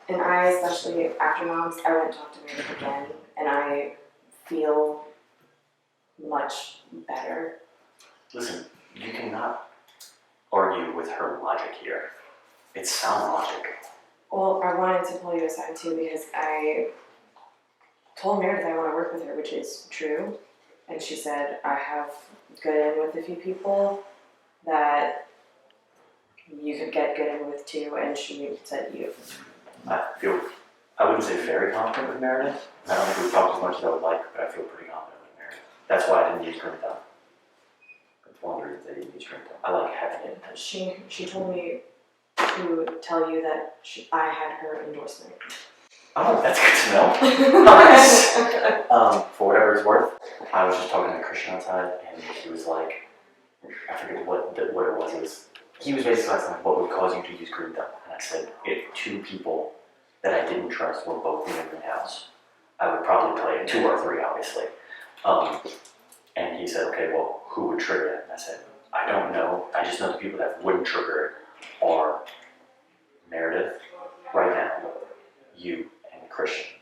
And I, especially after moms, I went and talked to Meredith again, and I feel much better. Listen, you cannot argue with her logic here. It's sound logic. Well, I wanted to pull you aside too because I told Meredith I want to work with her, which is true. And she said I have good in with a few people that you could get good in with too, and she said you. I wouldn't say very confident with Meredith. I don't think we've talked as much as I would like, but I feel pretty confident with Meredith. That's why I didn't use Grimta. That's one of the reasons I didn't use Grimta. I like having it. She told me to tell you that I had her endorsement. Oh, that's good to know. Nice. For whatever it's worth, I was just talking to Christian outside, and he was like, I forget what it was. He was basically like, what would cause you to use Grimta? And I said, if two people that I didn't trust were both in the greenhouse, I would probably play it, 2 or 3, obviously. And he said, okay, well, who would trigger it? And I said, I don't know. I just know the people that wouldn't trigger it are Meredith, right now, you, and Christian.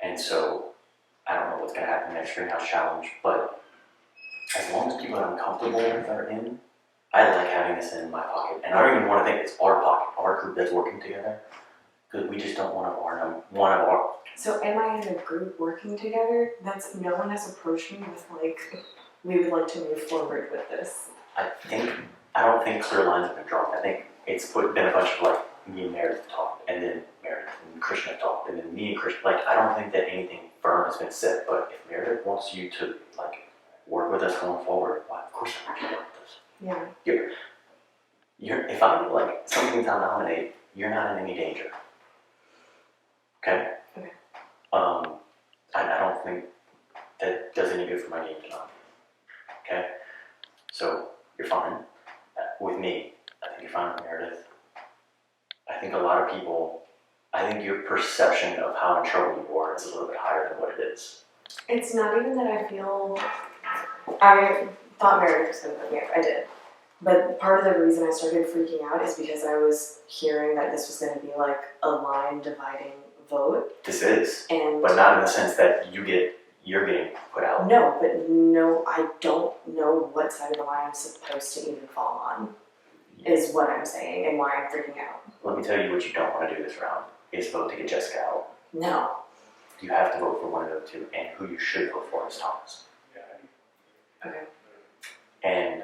And so, I don't know what's going to happen next Greenhouse Challenge, but as long as people that I'm comfortable with are in, I like having this in my pocket. And I don't even want to think it's our pocket, our group that's working together, because we just don't want one of our. So am I in a group working together? No one has approached me with like, we would like to move forward with this. I don't think clear lines have been drawn. I think it's been a bunch of like, me and Meredith talked, and then Meredith and Christian have talked, and then me and Christian, like, I don't think that anything firm has been said, but if Meredith wants you to, like, work with us going forward, well, of course I can work with us. Yeah. If I, like, something's not nominate, you're not in any danger. Okay? Okay. I don't think that does any good for my game tonight. Okay? So, you're fine with me. I think you're fine with Meredith. I think a lot of people, I think your perception of how in trouble you are is a little bit higher than what it is. It's not even that I feel, I thought Meredith was going to put me up, I did. But part of the reason I started freaking out is because I was hearing that this was going to be like a line dividing vote. This is, and but not in the sense that you're getting put out. No, but no, I don't know what side of the line I'm supposed to even fall on, is what I'm saying and why I'm freaking out. Let me tell you what you don't want to do this round, is vote to get Jessica out. No. You have to vote for one of the two, and who you should vote for is Thomas. Okay. And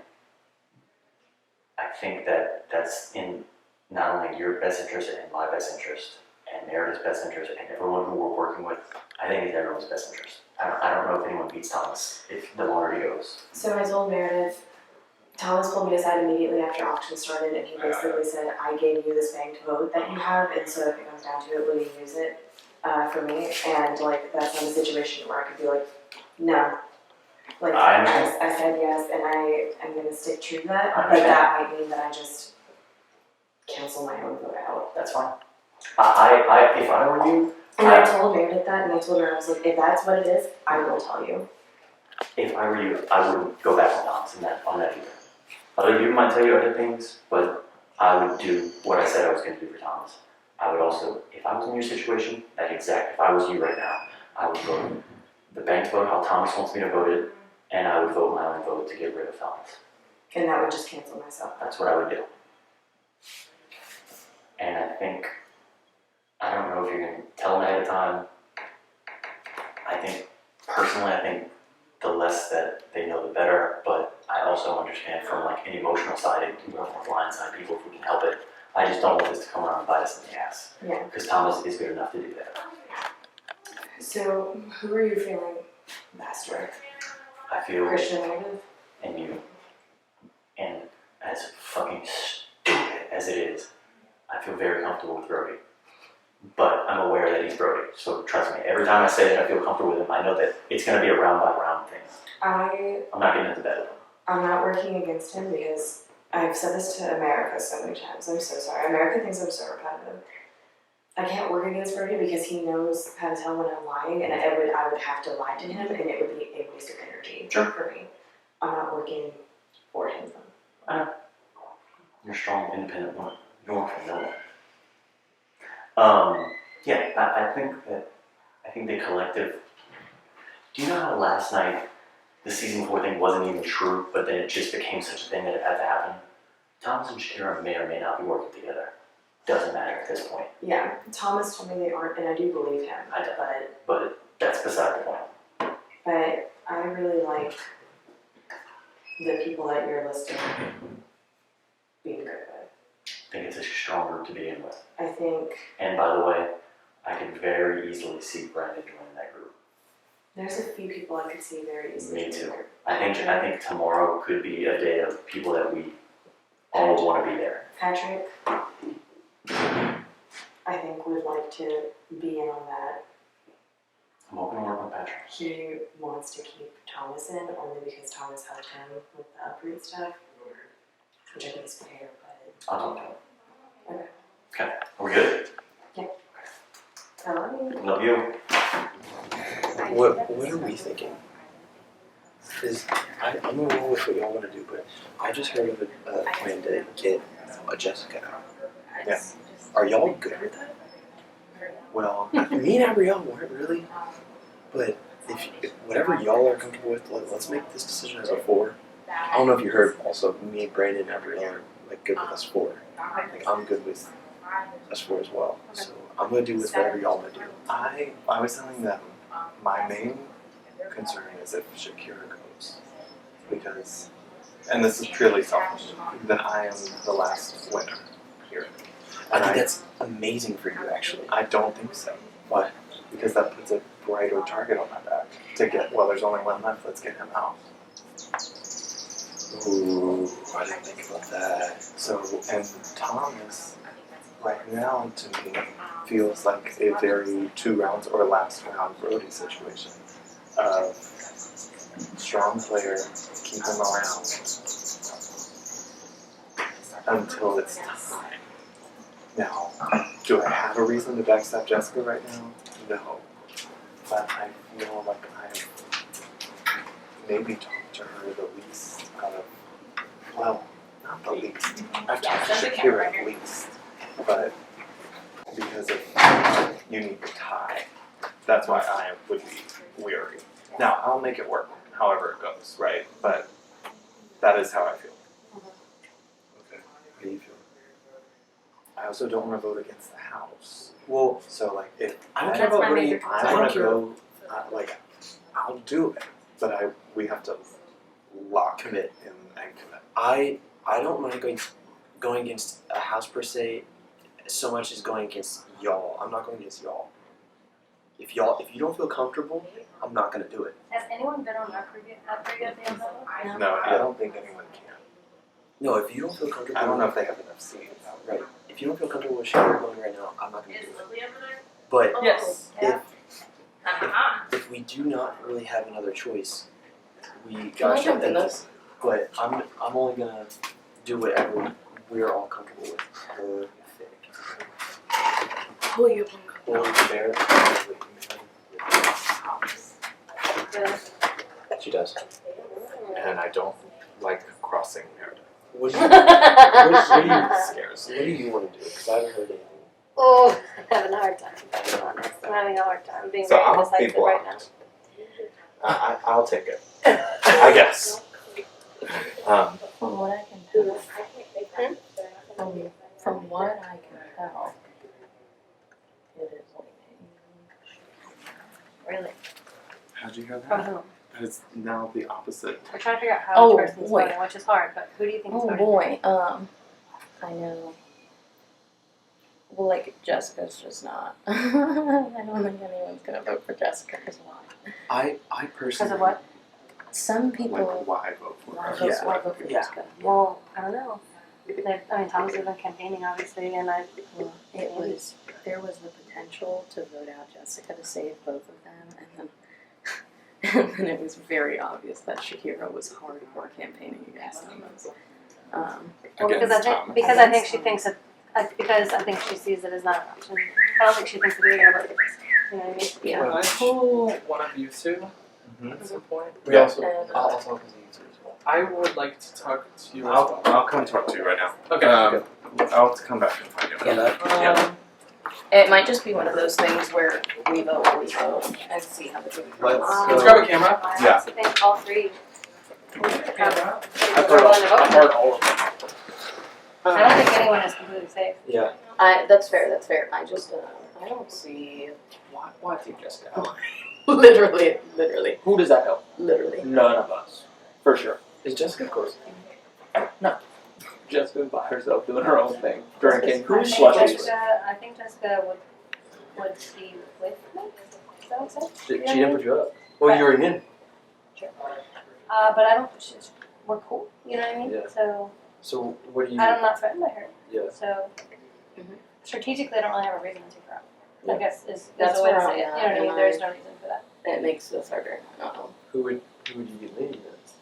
I think that that's in not only your best interest and my best interest and Meredith's best interest and everyone who we're working with. I think it's everyone's best interest. I don't know if anyone beats Thomas if the longer he goes. So I told Meredith, Thomas pulled me aside immediately after auction started, and he basically said, I gave you this banked vote that you have, and so if it comes down to it, will you use it for me? And like, that's not a situation where I could be like, no. Like, I said yes, and I am going to stick true to that, but that might mean that I just cancel my own vote out. That's fine. If I were you, and I told Meredith that, and I told her, I was like, if that's what it is, I will tell you. if I were you, I wouldn't go back on Thomas on that either. Other people might tell you other things, but I would do what I said I was going to do for Thomas. I would also, if I was in your situation, if I was you right now, I would vote the banked vote how Thomas wants me to vote it, and I would vote my own vote to get rid of Thomas. And that would just cancel myself. That's what I would do. And I don't know if you're going to tell them ahead of time. Personally, I think the less that they know, the better, but I also understand from like an emotional side, and blindside people if we can help it. I just don't want this to come around and bite us in the ass. Yeah. Because Thomas is good enough to do that. So, who are you feeling best with? I feel Christian Meredith? And you. And as fucking stupid as it is, I feel very comfortable with Brody. But I'm aware that he's Brody, so trust me. Every time I say that I feel comfortable with him, I know that it's going to be a round by round thing. I'm not getting into bed with him. I'm not working against him because I've said this to America so many times. I'm so sorry. America thinks I'm so repetitive. I can't work against Brody because he knows how to tell when I'm lying, and I would have to lie to him, and it would be a waste of energy for me. I'm not working for him. I know. You're a strong, independent woman. You don't want to know that. I think the collective. Do you know how last night the season 4 thing wasn't even true, but then it just became such a thing that it had to happen? Thomas and Shakira may or may not be working together. Doesn't matter at this point. Yeah, Thomas told me they aren't, and I do believe him. But that's beside the point. But I really like the people that you're listing being good with. I think it's a strong group to begin with. I think And by the way, I could very easily see Brandon joining that group. there's a few people I could see very easily. Me too. I think tomorrow could be a day of people that we all want to be there. Patrick, I think would like to be in on that. I'm hoping to work with Patrick. He wants to keep Thomas in only because Thomas helped him with the uproot stuff, which I think is fair, but I'll talk to him. okay. Okay. Are we good? Yeah. I love you. Love you. What are we thinking? I'm gonna roll with what y'all want to do, but I just heard of a plan to get Jessica out. Yeah. Are y'all good with that? Well, Me and Abrielle weren't really, but if whatever y'all are comfortable with, let's make this decision as a 4. I don't know if you heard. Also, me, Brandon, and Abrielle are like good with us 4. Like I'm good with us 4 as well. So I'm gonna do with whatever y'all want to do. I was telling them my main concern is if Shakira goes, because, and this is purely selfish, then I am the last winner here. I think that's amazing for you, actually. I don't think so. Why? Because that puts a brighter target on my back to get. Well, there's only one left. Let's get him out. Ooh, I didn't think about that. So, and Thomas, right now, to me, feels like a very 2 rounds or last round Brody situation. Strong player, keep him around until it's time. Now, do I have a reason to backstab Jessica right now? No. But I feel like I've maybe talked to her the least out of, well, not the least. I've talked to Shakira at least. But because of you need to tie, that's why I would be weary. Now, I'll make it work however it goes, right? But that is how I feel. Okay. How do you feel? I also don't want to vote against the house. Well, So, like, if I don't care about Brady. I want to go, like, I'll do it. But we have to commit and commit. I I don't mind going against a house per se, so much as going against y'all. I'm not going against y'all. If you don't feel comfortable, I'm not gonna do it. Has anyone been on our previous yet? No, I don't think anyone can. No, if you don't feel comfortable, I don't know if they have enough seats. Right. If you don't feel comfortable with Shakira going right now, I'm not gonna do it. But Yes. if we do not really have another choice, we Can I gotta jump in this? But I'm only gonna do whatever we're all comfortable with. Perfect. Pull you. Or bear. She does. And I don't like crossing narrative. What do you Scares What do you want to do? Because I haven't heard anything. Oh, I'm having a hard time, to be honest. I'm having a hard time being So very I'll be indecisive right now. blocked. I'll take it. I guess. From what I can tell, from what I can tell, it is Really? How'd you hear From that? whom? It's now the opposite. We're trying to figure out how Oh, each person's boy. voting, which is hard, but who do you think is Oh voting? boy, I know. Well, like Jessica's just not. I don't think anyone's gonna vote for Jessica because why? I personally. Because of what? Some people. Like, why vote for Why her? vote, why vote for Yeah. Jessica? Well, I don't know. I mean, Thomas has been campaigning, obviously, and Well, there was the potential to vote out Jessica to save both of them, and then it was very obvious that Shakira was hardcore campaigning against Thomas. well, because I think she thinks that, because I think she sees it as not an option. I don't think she thinks that we're gonna vote for this. You know what I mean? Yeah. Can I pull one of you two at some point? We also. And, I'll talk to you too as well. I would like to talk to you as well. I'll come talk to you right now. Okay. I'll come back and find you. It might just be one of those things where we vote and see how the group Let's grab a camera. I Yeah. honestly think all three. I've heard all of them. I don't think anyone is completely safe. Yeah. That's fair. I just I don't see Why take Jessica out? literally. Who does that help? Literally. None of us. For sure. Is Jessica, of course. Jessica's by herself doing her own thing, drinking I think slushies. Jessica would be with me. Is that what it She didn't put you up. Well, you were in. But I don't. We're cool. You know what I mean? Yeah. So So what do you? I'm not threatened by her. Yeah. So strategically, I don't really have a reason to take her out. Yeah. I guess is That's the way to where say it. I'm You know what I mean? at, There's no reason for that. It makes this harder. Who would you get leading as?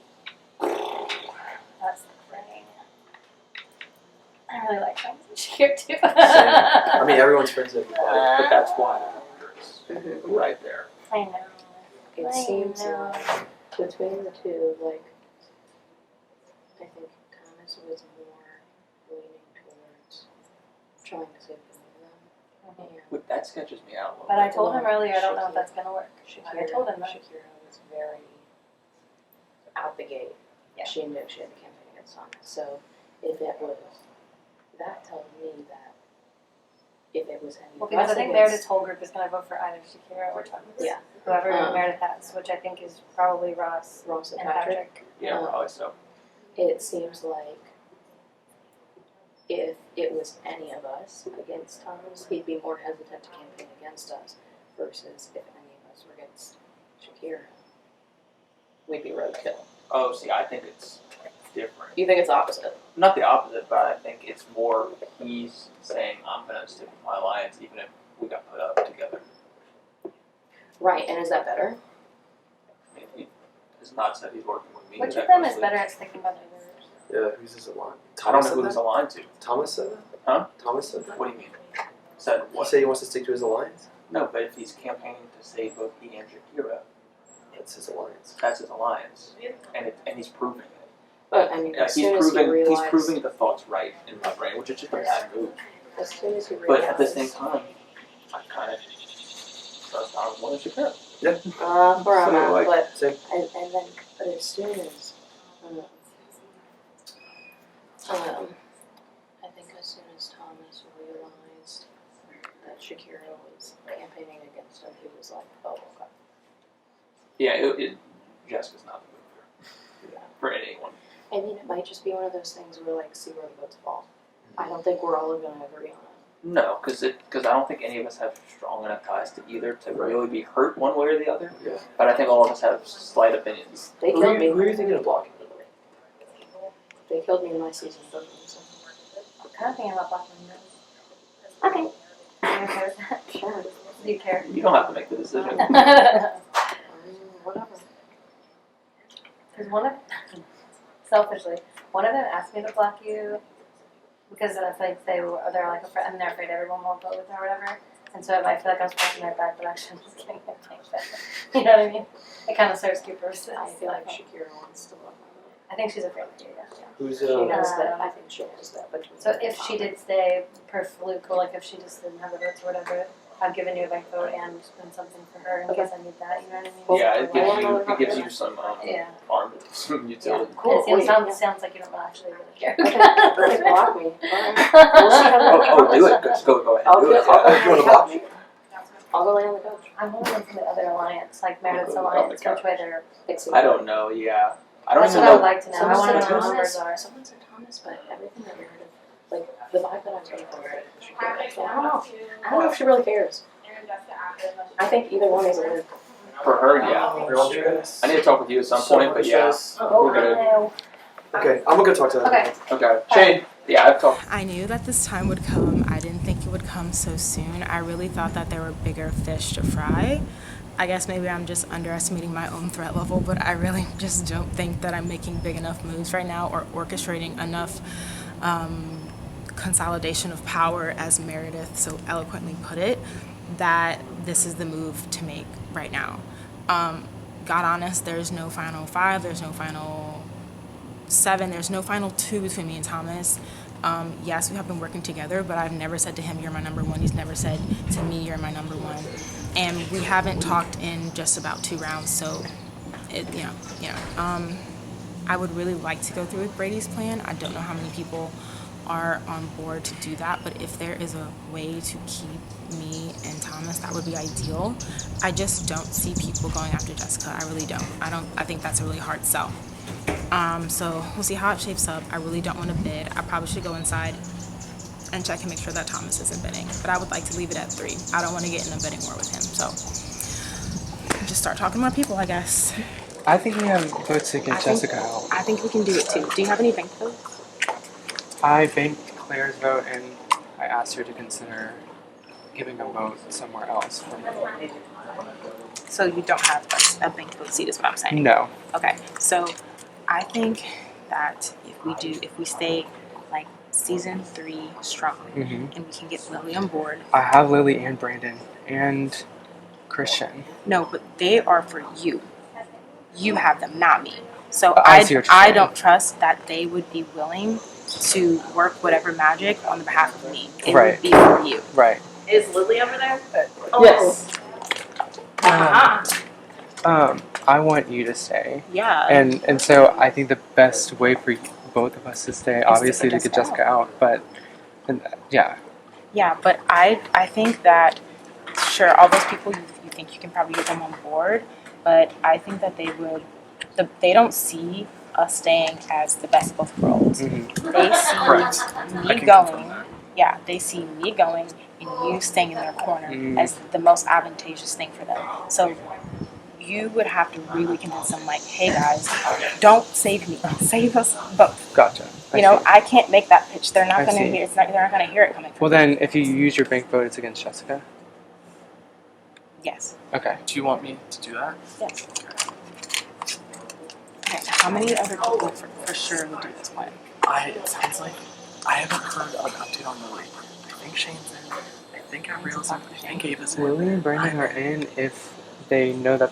That's the thing. I really like Thomas and Shakira too. I mean, everyone's friends with everybody. But that's why it matters. Right there. I know. It I seems know. between the two, like I think Thomas was more leaning towards trying to save both of them. But that sketches me out a little But I bit. told him earlier, I don't know if that's gonna work. I told him that. Shakira was very out the gate. Yeah. She knew she had to campaign against Thomas. So if it was, that tells me that if it was any Well, because I think Meredith's whole group is gonna vote for either Shakira or Thomas. Yeah. Whoever Meredith has, which I think is probably Ross Ross and Patrick. Yeah, probably so. It seems like if it was any of us against Thomas, he'd be more hesitant to campaign against us versus if any of us were against Shakira. We'd be roadkill. Oh, see, I think it's different. You think it's opposite? Not the opposite, but I think it's more he's saying I'm gonna stick with my alliance even if we got put up together. Right, and is that better? I mean, he has not said he's working with me. Which that of them is closely. better at sticking by their words? Yeah, who's this aligned? I don't know who he's aligned to. Thomas said that? Huh? Thomas said that? What do you mean? Said He what? said he wants to stick to his alliance? No, but if he's campaigning to save both he and Shakira, That's his alliance. that's his alliance, and he's proving it. But I mean, as soon as he he's realized, proving the thoughts right in my brain, which is just a bad move. as soon as he But realized, at the same time, I kind of trust Thomas more than Shakira. Yeah. where I'm So, at, like, but same. and then, but as soon as, I think as soon as Thomas realized that Shakira was campaigning against him, he was like, oh, okay. Yeah, Jessica's not the move for anyone. I mean, it might just be one of those things where like see where the votes fall. I don't think we're all gonna agree on it. No, because I don't think any of us have strong enough ties to either to really be hurt one way or the other. Yeah. But I think all of us have slight opinions. They killed me. Who are you thinking of blocking? They killed me in my season voting. So. I'm kind of thinking about blocking you. Okay. Are you okay with that? Sure. Do you care? You don't have to make the decision. Whatever. Because selfishly, one of them asked me to block you because it's like they're like and they're afraid everyone won't vote with them or whatever. And so I feel like I was blocking their back, but actually I'm just kidding. You know what I mean? It kind of serves two purposes. I feel like Shakira wants to block my vote. I think she's afraid of you. Yeah. Who's She knows that. I think she knows that. But So if she did stay per fluke, or like if she just didn't have the votes or whatever, I've given you a bank vote and been something for her in case I need that. You know what I mean? Yeah, it gives you some Yeah. farm, some utility. Cool. It sounds like you don't actually really care. Okay, block me. Do it. Just go ahead. I'll Do it. go Yeah. on the couch. I'll go lay on the couch. I'm wondering from the other alliance, like Meredith's alliance, which way they're fixing. I don't know. Yeah, I don't That's even what I know. would like to know. I want to know what the Thomas. numbers are. Someone said Thomas, but everything that we heard of, like the vibe that I'm getting from her, so I don't know. I don't know if she really cares. I think either one is a win. For her, yeah. I need to talk with you at some point, but yeah, we're good. Okay, I'm gonna go talk to them. Okay, Shane. Yeah, I've talked. I knew that this time would come. I didn't think it would come so soon. I really thought that there were bigger fish to fry. I guess maybe I'm just underestimating my own threat level, but I really just don't think that I'm making big enough moves right now or orchestrating enough consolidation of power, as Meredith so eloquently put it, that this is the move to make right now. God honest, there's no final 5, there's no final 7, there's no final 2 between me and Thomas. Yes, we have been working together, but I've never said to him, you're my number 1. He's never said to me, you're my number 1. And we haven't talked in just about 2 rounds, so I would really like to go through with Brady's plan. I don't know how many people are on board to do that, but if there is a way to keep me and Thomas, that would be ideal. I just don't see people going after Jessica. I really don't. I think that's a really hard sell. So we'll see how it shapes up. I really don't want to bid. I probably should go inside and check and make sure that Thomas isn't bidding, but I would like to leave it at 3. I don't want to get in a bidding war with him, so just start talking to more people, I guess. I think we have votes to get Jessica out. I think we can do it too. Do you have any bank votes? I banked Claire's vote and I asked her to consider giving a vote somewhere else. So you don't have a bank vote seat is what I'm saying? No. Okay, so I think that if we stay like season 3 strongly Mhm. and we can get Lily on board. I have Lily and Brandon and Christian. No, but they are for you. You have them, not me. So I see what you're I saying. don't trust that they would be willing to work whatever magic on the behalf of me. It Right. would be for you. Right. Is Lily over there? Yes. Uh-huh. I want you to stay. Yeah. And so I think the best way for both of us to stay, obviously, to get Jessica out. But yeah. Yeah, but I think that, sure, all those people you think you can probably get them on board, but I think that they don't see us staying as the best of both worlds. Mm-hmm. They see Correct. me going, yeah, they see me going and you staying in their corner as the most advantageous thing for them. So you would have to really convince them, like, hey guys, don't save me, save us both. Gotcha. I can't make that pitch. They're not I going to see. hear. They're not going to hear it coming from Well, then, if you use your bank vote, it's against Jessica. Yes. Okay. Do you want me to do that? Yes. Okay, how many other people for sure would do this plan? It sounds like I haven't heard an update on Lily. I think Shane's in. I think Gabrielle's in. I think Ava's in. Lily and Brandon are in if they know that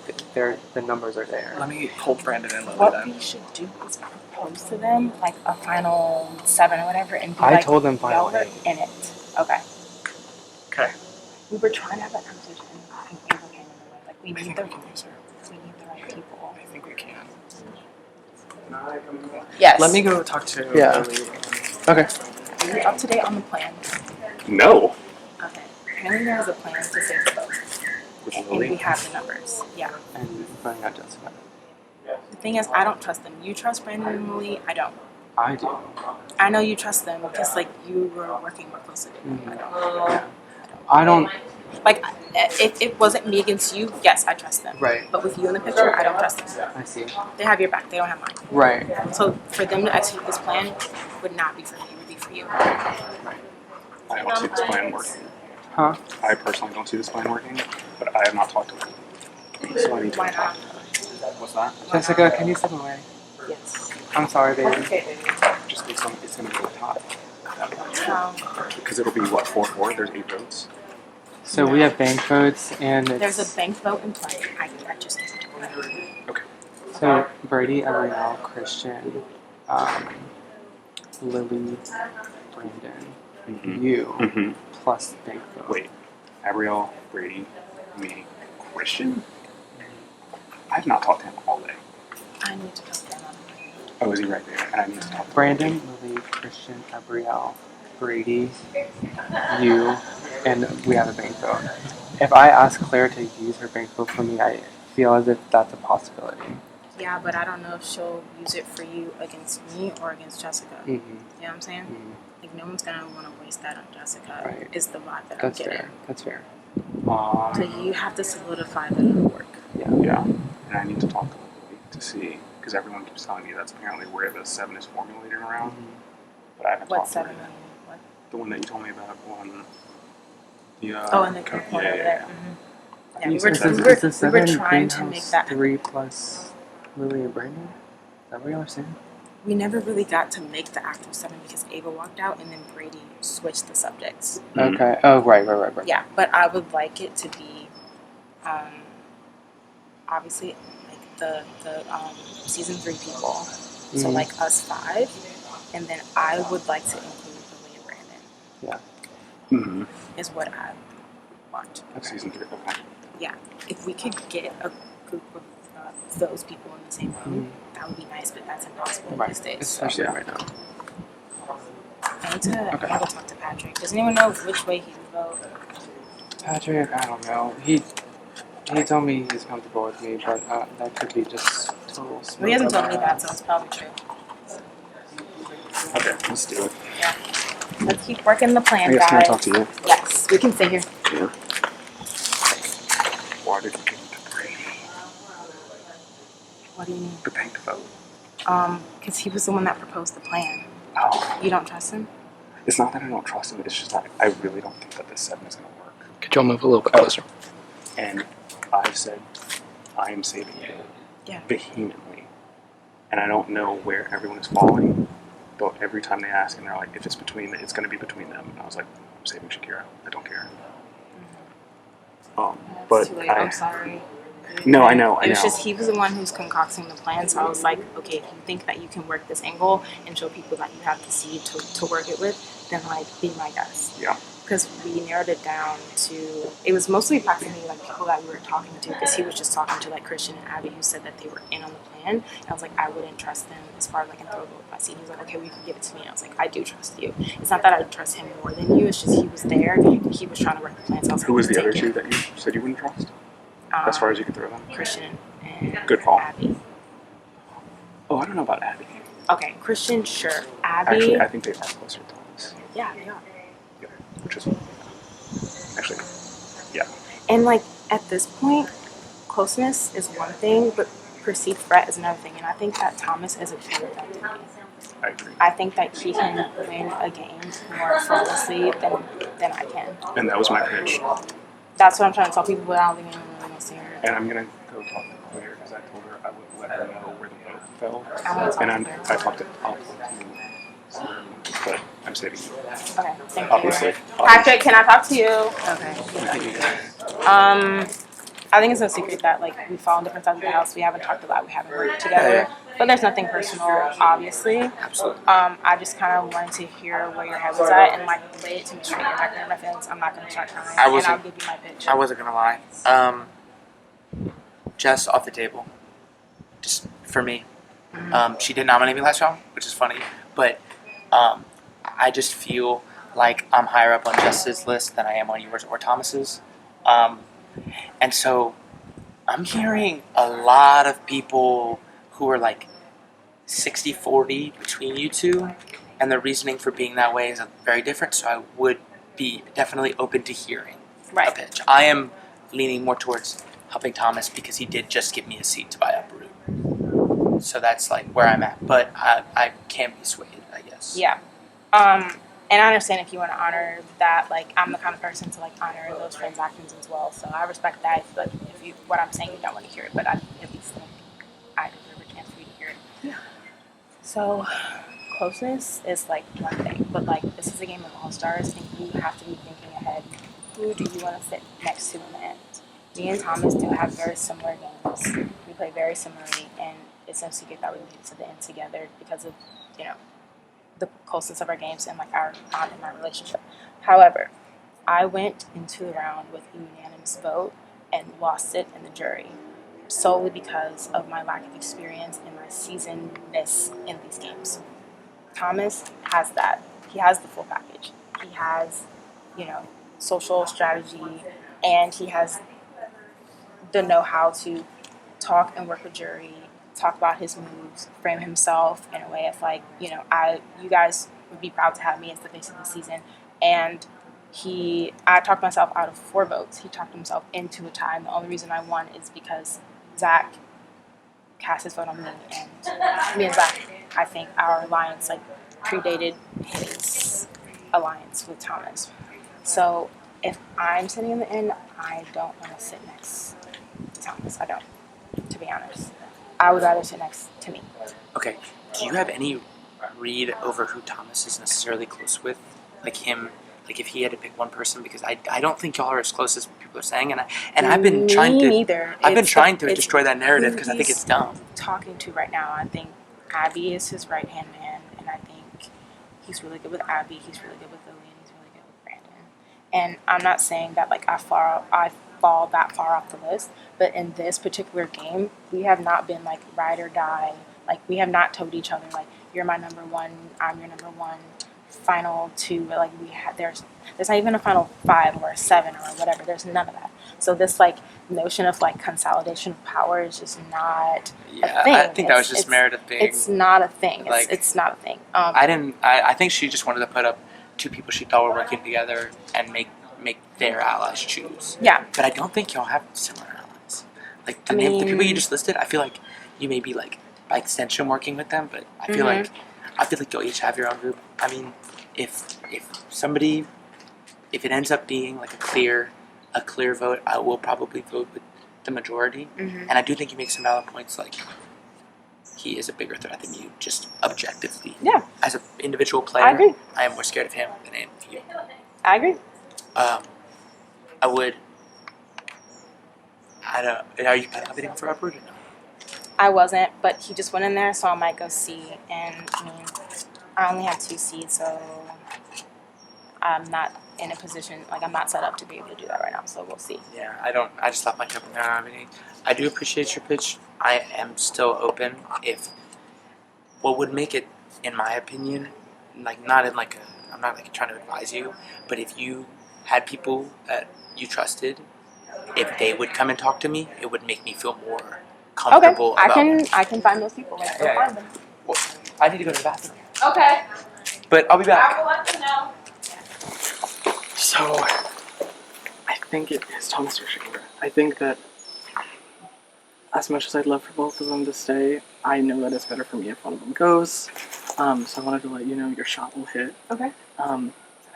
the numbers are there. Let me hold Brandon and Lily What then. we should do is propose to them like a final 7 or whatever, and be I like, told them final y'all are 8. in it. Okay. Okay. We were trying to have that conversation, and Ava came in the way. Like we I need think the we can use her. we need the right people. I think we can. Yes. Let me go talk to Yeah. Lily. Okay. Are you up to date on the plan? No. Okay. Apparently there is a plan to save the boat. Which is And we Lily? have the numbers. Yeah. And finding out Jessica. The thing is, I don't trust them. You trust Brandon and Lily? I don't. I do. I know you trust them because like you were working more closely with them. I don't. Like, if it wasn't me against you, yes, I trust them. Right. But with you in the picture, I don't trust them. I see. They have your back. They don't have mine. Right. So for them to execute this plan would not be for me. It would be for you. I don't see this plan working. Huh? I personally don't see this plan working, but I have not talked to them. So I need to Why talk not? to her. What's that? Jessica, can you step away? Yes. I'm sorry, baby. Just it's going to be a tie. How? Because it'll be, what, 4-4? There's 8 votes. So we have bank votes, and it's, There's a bank vote in play. I just can't do it. Okay. so Brady, Ariel, Christian, Lily, Brandon, you, plus bank vote. Wait. Abrielle, Brady, me, Christian? I have not talked to him all day. I need to talk to them. Oh, is he right there? And I need to talk to Brandon, Lily, Christian, Abrielle, Brady, you, and we have a bank vote. If I ask Claire to use her bank vote for me, I feel as if that's a possibility. Yeah, but I don't know if she'll use it for you against me or against Jessica. Mm-hmm. You know what I'm saying? Like, no one's gonna want to waste that on Jessica. Right. Is the vibe that That's I'm getting. fair. That's fair. So you have to solidify that it'll work. Yeah. And I need to talk to Lily to see, because everyone keeps telling me that's apparently where the 7 is formulated around. But I haven't What talked to 7? her yet. What? The one that you told me about on the In the corner over there. I Yeah, think we were, it's a- we it's a were 7 trying to make greenhouse, that. 3 plus Lily and Brandon? Is that what y'all are saying? We never really got to make the actual 7 because Ava walked out and then Brady switched the subjects. Okay. Oh, right. Yeah, but I would like it to be, obviously, like the season 3 people. So Mhm. like us 5, and then I would like to include Lily and Brandon. Yeah. Mm-hmm. Is what I want. Season 3, okay. Yeah, if we could get a group of those people in the same room, that would be nice. But that's impossible Right. these days. Especially right now. I need to talk to Patrick. Does anyone know which way he would vote? Patrick, I don't know. He told me he's comfortable with me, but that could be just total smoke. Well, he hasn't told me that, so it's probably true. Okay, let's do it. Yeah. Let's keep working the plan, I guess guys. can I talk to you? Yes, we can stay here. Yeah. Why did you give it to Brady? What do you mean? The bank vote. Because he was the one that proposed the plan. Oh. You don't trust him? It's not that I don't trust him, it's just that I really don't think that this 7 is going to work. Could y'all move a little bit closer? And I said, I am saving you vehemently. And I don't know where everyone is falling. Though every time they ask, and they're like, if it's between, it's going to be between them. And I was like, I'm saving Shakira. I don't care. But Too late. I'm sorry. No, I know. It was just he was the one who's concocting the plan, so I was like, okay, if you think that you can work this angle and show people that you have the seed to work it with, then like be my guest. Yeah. Because we narrowed it down to, it was mostly practically like people that we were talking to, because he was just talking to like Christian and Abby who said that they were in on the plan. And I was like, I wouldn't trust them as far as like in throw vote my seed. He was like, okay, well, you can give it to me. And I was like, I do trust you. It's not that I trust him more than you. It's just he was there. He was trying to work the plan. So I was who like, was the take other it. 2 that you said you wouldn't trust? As far as you can throw them? Christian and Good call. Abby. Oh, I don't know about Abby. Okay, Christian, sure. Abby. Actually, I think they are closer to us. Yeah, they are. Yeah, which is actually, yeah. And like at this point, closeness is one thing, but perceived threat is another thing. And I think that Thomas is a key with that to me. I agree. I think that he can win a game more flawlessly than I can. And that was my pitch. That's what I'm trying to tell people, but I don't think anyone really wants to hear it. And I'm gonna go talk to Claire because I told her I would let her know where the vote fell. I wanna talk And to I Claire. talked to I'll talk to you, but I'm saving you. Okay, thank Obviously. you. Patrick, can I talk to you? Okay. I think it's no secret that like we fall on different sides of the house. We haven't talked a lot. We haven't worked together. But there's nothing personal, obviously. Absolutely. I just kind of wanted to hear where your head was at and like lay it to me straight. You're not gonna hurt my feelings. I'm not gonna start crying. And I'll give you my pitch. I wasn't gonna lie. Jess off the table. Just for me. She did nominate me last round, which is funny. But I just feel like I'm higher up on Jess's list than I am on yours or Thomas's. And so I'm hearing a lot of people who are like 60-40 between you two, and the reasoning for being that way is very different. So I would be definitely open to hearing a pitch. I am leaning more towards helping Thomas because he did just give me a seat to buy Uproot. So that's like where I'm at, but I can be swayed, I guess. Yeah. And I understand if you want to honor that. Like, I'm the kind of person to like honor those transactions as well. So I respect that. But if you, what I'm saying, you don't want to hear it, but I at least think I deserve a chance for you to hear it. Yeah. So closeness is like one thing, but like this is a game of all stars, and you have to be thinking ahead. Who do you want to sit next to in the end? Me and Thomas do have very similar games. We play very similarly, and it's no secret that we made it to the end together because of, you know, the closeness of our games and like our bond in our relationship. However, I went into the round with a unanimous vote and lost it in the jury solely because of my lack of experience and my seasonedness in these games. Thomas has that. He has the full package. He has, you know, social strategy, and he has the know-how to talk and work a jury, talk about his moves, frame himself in a way of like, you know, you guys would be proud to have me as the face of the season. And I talked myself out of 4 votes. He talked himself into a tie. And the only reason I won is because Zach cast his vote on me, and me and Zach, I think our alliance like predated his alliance with Thomas. So if I'm sitting in the end, I don't want to sit next to Thomas. I don't, to be honest. I would rather sit next to me. Okay. Do you have any read over who Thomas is necessarily close with? Like him, like if he had to pick one person, because I don't think y'all are as close as people are saying, and I've been trying to destroy that narrative because I think it's dumb. Talking to right now, I think Abby is his right hand man, and I think he's really good with Abby. He's really good with Lily, and he's really good with Brandon. And I'm not saying that like I fall that far off the list, but in this particular game, we have not been like ride or die. Like we have not told each other like you're my number one, I'm your number one. Final 2, like there's not even a final 5 or a 7 or whatever. There's none of that. So this like notion of like consolidation of power is just not a thing. I think that was just Meredith being. It's not a thing. Like, it's not a thing. I think she just wanted to put up 2 people she thought were working together and make their allies choose. Yeah. But I don't think y'all have similar allies. Like the people you just listed, I feel like you may be like by extension working with them, but I feel like you'll each have your own group. I mean, if it ends up being like a clear vote, I will probably vote with the majority. And I do think you make some valid points. Like he is a bigger threat than you, just objectively. Yeah. As an individual player, I agree. I am more scared of him than I am of you. I agree. I would. Are you bidding for Uproot or no? I wasn't, but he just went in there, so I might go see. And I mean, I only have 2 seeds, so I'm not in a position, like I'm not set up to be able to do that right now, so we'll see. Yeah, I just left my cup in there. I do appreciate your pitch. I am still open if what would make it, in my opinion, like not in like I'm not like trying to advise you, but if you had people that you trusted, if they would come and talk to me, it would make me feel more comfortable. Okay, I can find those people. Let's go find them. Well, I need to go to the bathroom. Okay. But I'll be back. I will let them know. So, I think it is Thomas or Shakira. I think that as much as I'd love for both of them to stay, I know that it's better for me if one of them goes. So I wanted to let you know your shot will hit. Okay. I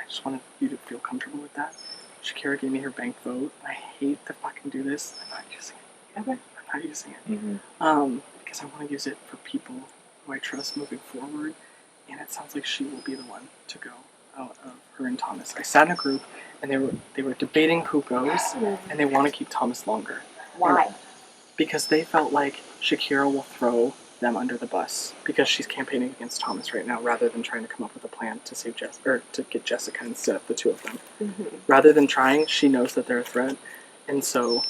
just wanted you to feel comfortable with that. Shakira gave me her bank vote. I hate to fucking do this. I'm not using it. Okay. I'm not using it. Mm-hmm. Because I want to use it for people who I trust moving forward. And it sounds like she will be the one to go out of her and Thomas. I sat in a group and they were debating who goes, and they want to keep Thomas longer. Why? Because they felt like Shakira will throw them under the bus because she's campaigning against Thomas right now, rather than trying to come up with a plan to save to get Jessica instead of the 2 of them. Mm-hmm. Rather than trying, she knows that they're a threat, and so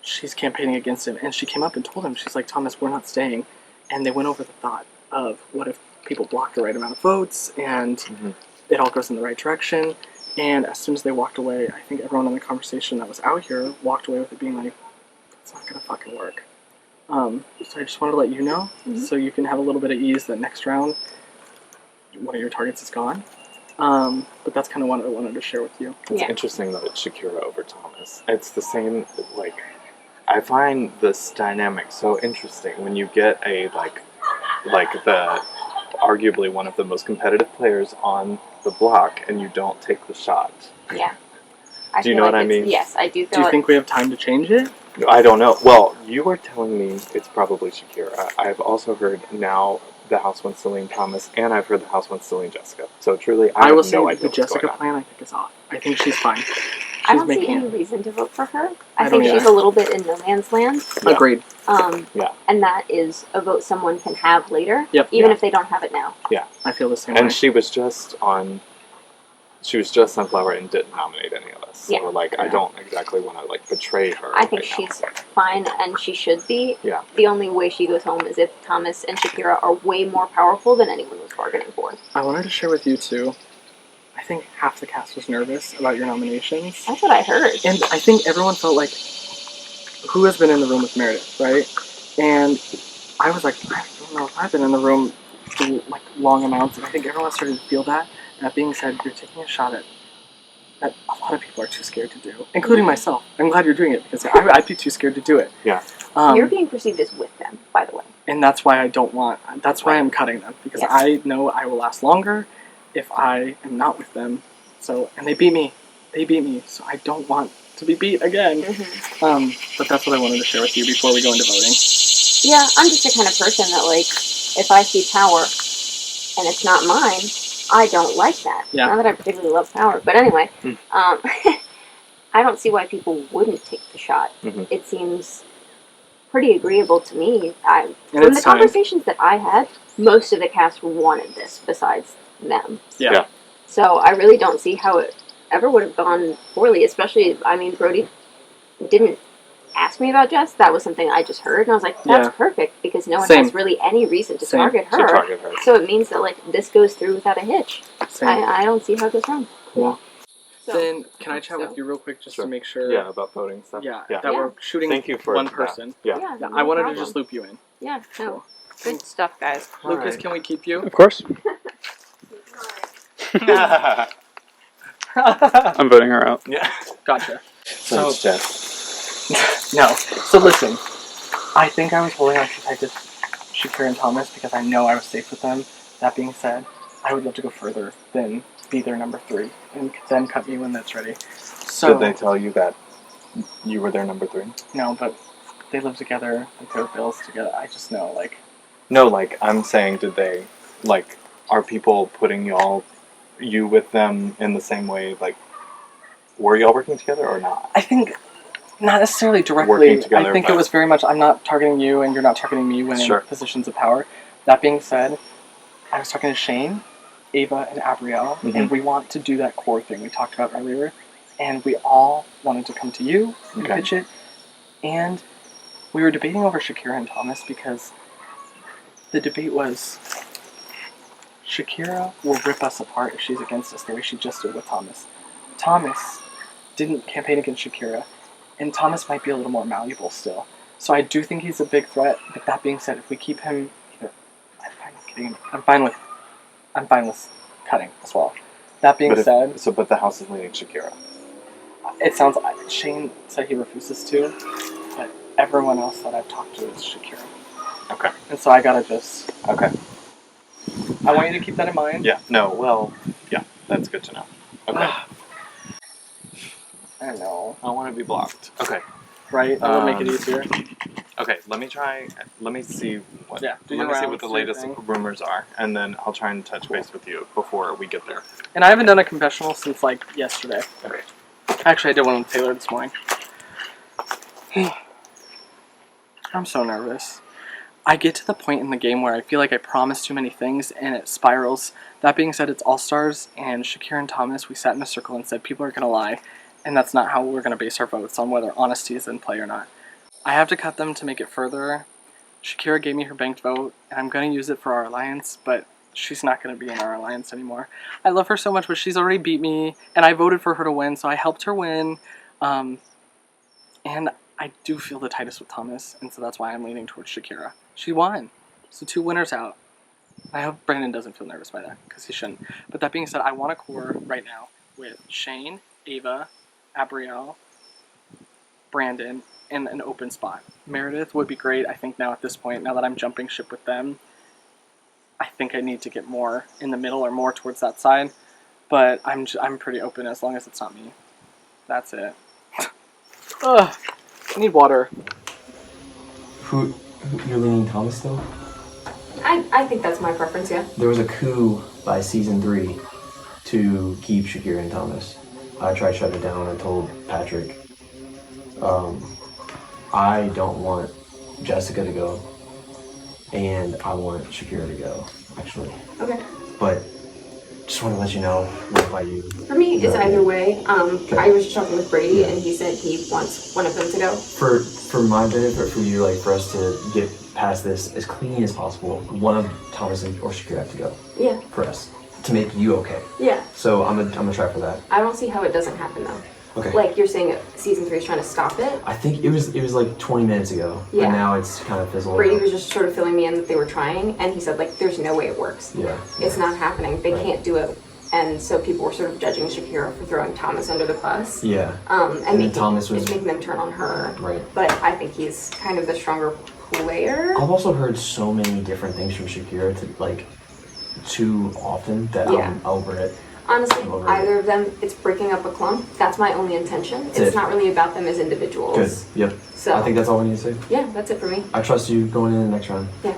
she's campaigning against him. And she came up and told him, she's like, Thomas, we're not staying. And they went over the thought of what if people block the right amount of votes and it all goes in the right direction. And as soon as they walked away, I think everyone in the conversation that was out here walked away with it being like, it's not gonna fucking work. So I just wanted to let you know, so you can have a little bit of ease that next round, one of your targets is gone. But that's kind of what I wanted to share with you. It's interesting that it's Shakira over Thomas. It's the same, like, I find this dynamic so interesting when you get a, like the, arguably one of the most competitive players on the block and you don't take the shot. Yeah. Do you know what I mean? Yes, I do feel Do you think we have time to change it? I don't know. Well, you are telling me it's probably Shakira. I've also heard now the house wants Celine Thomas, and I've heard the house wants Celine Jessica. So truly, I will have say no the idea what's Jessica going on. plan I think is off. I think she's fine. I She's don't see making any it. reason to vote for her. I I think don't she's either. a little bit in no man's land. Agreed. Yeah. And that is a vote someone can have later, Yep. even Yeah. if they don't have it now. Yeah. I feel the same And way. she was just Sunflower and didn't nominate any of us. So, Yeah. like, I don't exactly want to, like, betray her. I think right now. she's fine, and she should be. Yeah. The only way she goes home is if Thomas and Shakira are way more powerful than anyone was bargaining for. I wanted to share with you too. I think half the cast was nervous about your nominations. That's what I heard. And I think everyone felt like, who has been in the room with Meredith, right? And I was like, I don't know if I've been in the room for like long amounts, and I think everyone started to feel that. That being said, you're taking a shot at that a lot of people are too scared to do, including myself. I'm glad you're doing it because I'd be too scared to do it. Yeah. You're being perceived as with them, by the way. And that's why I don't want. That's why I'm cutting them because Yes. I know I will last longer if I am not with them. So, and they beat me. They beat me. So I don't want to be beat again. But that's what I wanted to share with you before we go into voting. Yeah, I'm just the kind of person that, like, if I see power and it's not mine, I don't like that. Yeah. Not that I particularly love power, but anyway, Mm. I don't see why people wouldn't take the shot. Mhm. It seems pretty agreeable to me. And From it's the time. conversations that I had, most of the cast wanted this besides them. Yeah. So I really don't see how it ever would have gone poorly, especially, I mean, Brody didn't ask me about Jess. That was something I just heard, and I was like, that's Yeah. perfect, because no one Same. has really any reason to Same. target To her. target her. So it means that, like, this goes through without a hitch. Same. I don't see how it goes wrong. Cool. So, Then can I chat so. with you real quick just Sure. to make sure? Yeah, about voting stuff. Yeah, Yeah. that we're shooting Thank you for one that. person. Yeah. Yeah, I no wanted problem. to just loop you in. Yeah, no. Good stuff, guys. Lucas, Alright. can we keep you? Of course. I'm voting her out. Yeah. Gotcha. So it's Jess. No. So listen, I think I was holding on tight to Shakira and Thomas because I know I was safe with them. That being said, I would love to go further than be their number 3 and then cut me when that's ready. So Did they tell you that you were their number 3? no, but they live together, they pay bills together. I just know, like, No, like, I'm saying, did they, like, are people putting you with them in the same way, like, were y'all working together or not? I think not necessarily directly. Working together, I think but- it was very much I'm not targeting you and you're not targeting me when Sure. in positions of power. That being said, I was talking to Shane, Ava, and Abrielle, and we want to do that core thing we talked about earlier. And we all wanted to come to you and Okay. pitch it. And we were debating over Shakira and Thomas because the debate was Shakira will rip us apart if she's against us the way she just did with Thomas. Thomas didn't campaign against Shakira, and Thomas might be a little more malleable still. So I do think he's a big threat, but that being said, if we keep him either, I'm fine with cutting as well. That being said, but the house is leaning Shakira. it sounds, Shane said he refuses to, but everyone else that I've talked to is Shakira. Okay. And so I gotta just, Okay. I want you to keep that in mind. Yeah. No. Well. Yeah. That's good to know. Okay. I know. I want to be blocked. Okay. Right? That would make it easier. Okay. Let me see what. Yeah, do Let your me see rounds, what the do your latest thing. rumors are, and then I'll try and touch base with you before we get there. And I haven't done a confessional since like yesterday. Okay. Actually, I did one with Taylor this morning. I'm so nervous. I get to the point in the game where I feel like I promise too many things and it spirals. That being said, it's All-Stars and Shakira and Thomas. We sat in a circle and said people are going to lie, and that's not how we're going to base our votes on whether honesty is in play or not. I have to cut them to make it further. Shakira gave me her banked vote, and I'm going to use it for our alliance, but she's not going to be in our alliance anymore. I love her so much, but she's already beat me, and I voted for her to win, so I helped her win. And I do feel the tightest with Thomas, and so that's why I'm leaning towards Shakira. She won. So 2 winners out. I hope Brandon doesn't feel nervous by that, because he shouldn't. But that being said, I want a core right now with Shane, Ava, Abrielle, Brandon, and an open spot. Meredith would be great, I think, now at this point, now that I'm jumping ship with them. I think I need to get more in the middle or more towards that side. But I'm pretty open as long as it's not me. That's it. Ugh, I need water. Who you're leaning Thomas though? I think that's my preference, yeah. There was a coup by season 3 to keep Shakira and Thomas. I tried to shut it down. I told Patrick, I don't want Jessica to go, and I want Shakira to go, actually. Okay. But just want to let you know, what about you? For me, it's either way. I was just talking with Brady, and he said he wants one of them to go. For my benefit, for you, like for us to get past this as clean as possible, one of Thomas or Shakira have to go. Yeah. For us to make you okay. Yeah. So I'm gonna try for that. I don't see how it doesn't happen though. Okay. Like you're saying, season 3 is trying to stop it. I think it was like 20 minutes ago. Yeah. And now it's kind of fizzled. Brady out. was just sort of filling me in that they were trying, and he said like, "There's no way it works. Yeah. It's not happening. They can't do it." And so people were sort of judging Shakira for throwing Thomas under the bus. Yeah. And then making, Thomas was making them turn on her. right. But I think he's kind of the stronger player. I've also heard so many different things from Shakira to like too often that Yeah. I'm over it. Honestly, I'm over either of them, it's breaking up a clump. That's my only intention. That's It's it. not really about them as individuals. Good. Yep. So I think that's all we need to say. yeah, that's it for me. I trust you going in the next round. Yeah.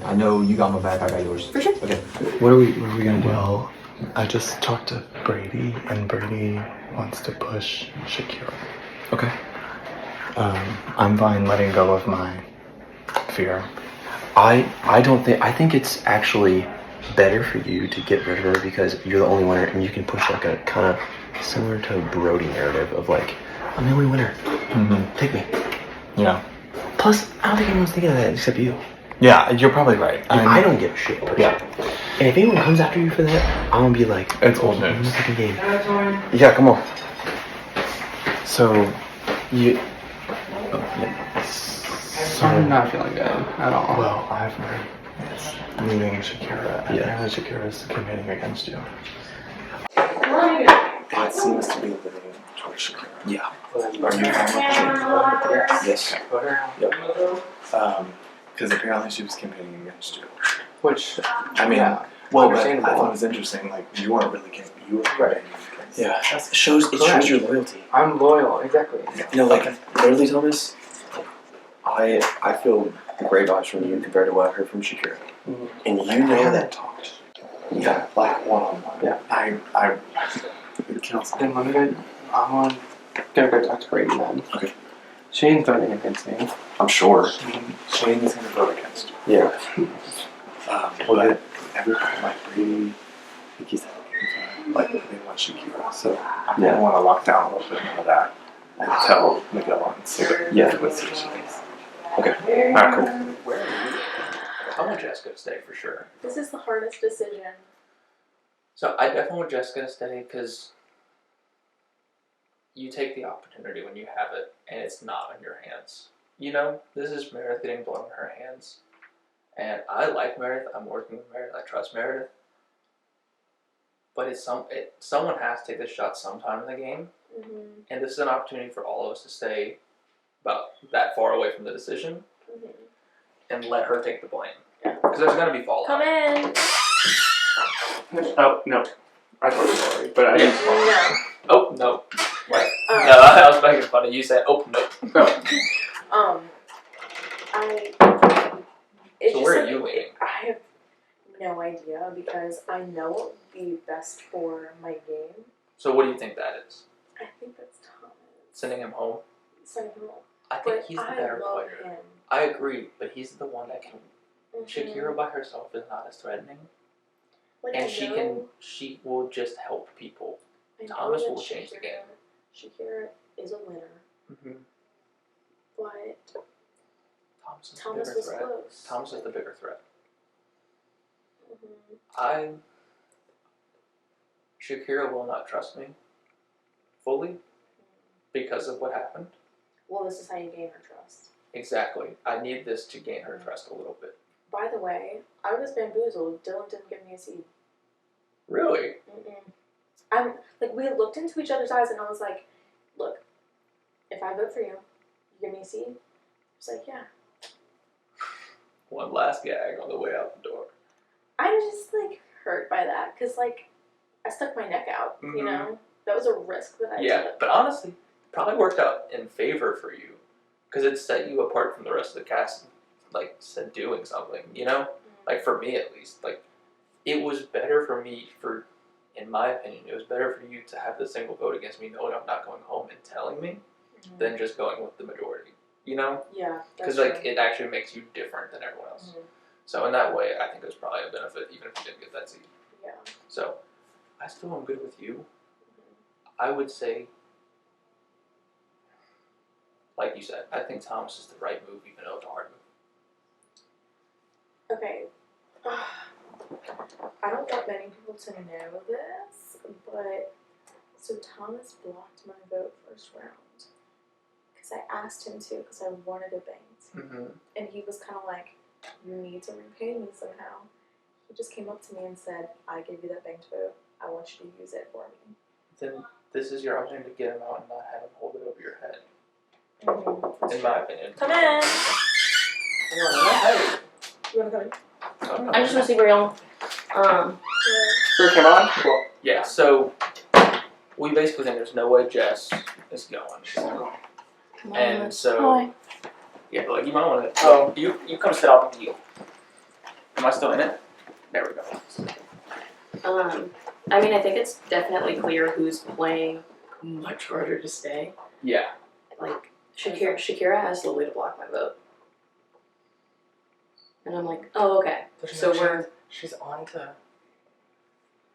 I know you got my back. I got yours. For sure. Okay. What are we gonna do? Well, I just talked to Brady, and Brady wants to push Shakira. Okay. I'm fine letting go of my fear. I think it's actually better for you to get rid of her because you're the only winner and you can push like a kind of similar to a Brody narrative of like, I'm the only winner. Mm-hmm. Take me. Yeah. Plus, I don't think anyone's thinking of that except you. Yeah, you're probably right. And I don't give a shit. Personally. Yeah. And if anyone comes after you for that, I'm gonna be like, it's old news. Second game. Yeah, come on. So, you. I'm not feeling good at all. Well, I've heard it's leaving Shakira, and apparently Shakira is campaigning against you. It seems to be leaning towards Shakira. Yeah. Are you fine with Yes. Yep. Because apparently she was campaigning against you. Which, I mean, yeah, well, but I understandable. thought it was interesting. Like you weren't really campaigning. You were campaigning against. Yeah. It shows your loyalty. I'm loyal, exactly. You know, like literally, Thomas. I feel great vibes from you compared to what I heard from Shakira. Mm-hmm. And you know that. Talked. Yeah, like one-on-one. Yeah. I it kills me. Then let me go. I'm gonna go talk to Brady then. Okay. Shane's voting against me. I'm sure. Shane is going to vote against you. Yeah. But everybody like Brady, I think he's like they want Shakira. So I Yeah. want to lock down a little bit more of that and tell Miguel and Sarah Yeah. what she thinks. Okay. Alright, cool. I want Jessica to stay for sure. This is the hardest decision. So I definitely want Jessica to stay because you take the opportunity when you have it and it's not in your hands. You know, this is Meredith getting blown in her hands. And I like Meredith. I'm working with Meredith. I trust Meredith. But someone has to take this shot sometime in the game. Mm-hmm. And this is an opportunity for all of us to stay about that far away from the decision and let her take the blame. Because there's going to be fallout. Come in. Oh no, I thought you were sorry, but I didn't. No. Oh, no. What? No, I was making fun of you. You said, oh, no. It's So just where are like, you leaning? I have no idea because I know what would be best for my game. So what do you think that is? I think that's Thomas. Sending him home? Sending him home. I think But he's the I better love player. him. I agree, but he's the one that can. Mhm. Shakira by herself is not as threatening, Like, and I know, she will just help people. I know Thomas that will change the game. Shakira is a winner, Mm-hmm. but Thomas is the Thomas bigger was threat. close. Thomas is the bigger threat. Mhm. Shakira will not trust me fully because of what happened. well, this is how you gain her trust. Exactly. I need this to gain her trust a little bit. By the way, I was bamboozled. Dylan didn't give me a seed. Really? I'm like, we looked into each other's eyes, and I was like, look, if I vote for you, you give me a seed? It's like, yeah. One last gag on the way out the door. I'm just like hurt by that because like I stuck my neck out. You know, that was a risk that I took. But honestly, probably worked out in favor for you because it set you apart from the rest of the cast. Like said, doing something. You know, like for me at least, like it was better for me in my opinion, it was better for you to have the single vote against me, knowing I'm not going home and telling me, than just going with the majority. You know? Yeah. Because like it actually makes you different than everyone else. So in that way, I think it was probably a benefit, even if you didn't get that seat. Yeah. So I still am good with you. I would say, like you said, I think Thomas is the right move, even though it's a hard move. Okay. I don't want many people to know this, but so Thomas blocked my vote first round because I asked him to because I wanted a bank, and he was kind of like, "You need to repay me somehow." He just came up to me and said, "I gave you that banked vote. I want you to use it for me." Then this is your opportunity to get him out and not have him hold it over your head. In my opinion. Come in. You wanna come in? I just wanna see where y'all. Sure, came on? Well, yeah, so we basically think there's no way Jess is going. And so, yeah, but like you might want to. Oh, you come sit off with you. Am I still in it? There we go. I mean, I think it's definitely clear who's playing much harder to stay. Yeah. Like, Shakira has the way to block my vote. And I'm like, oh, okay. So she's on to.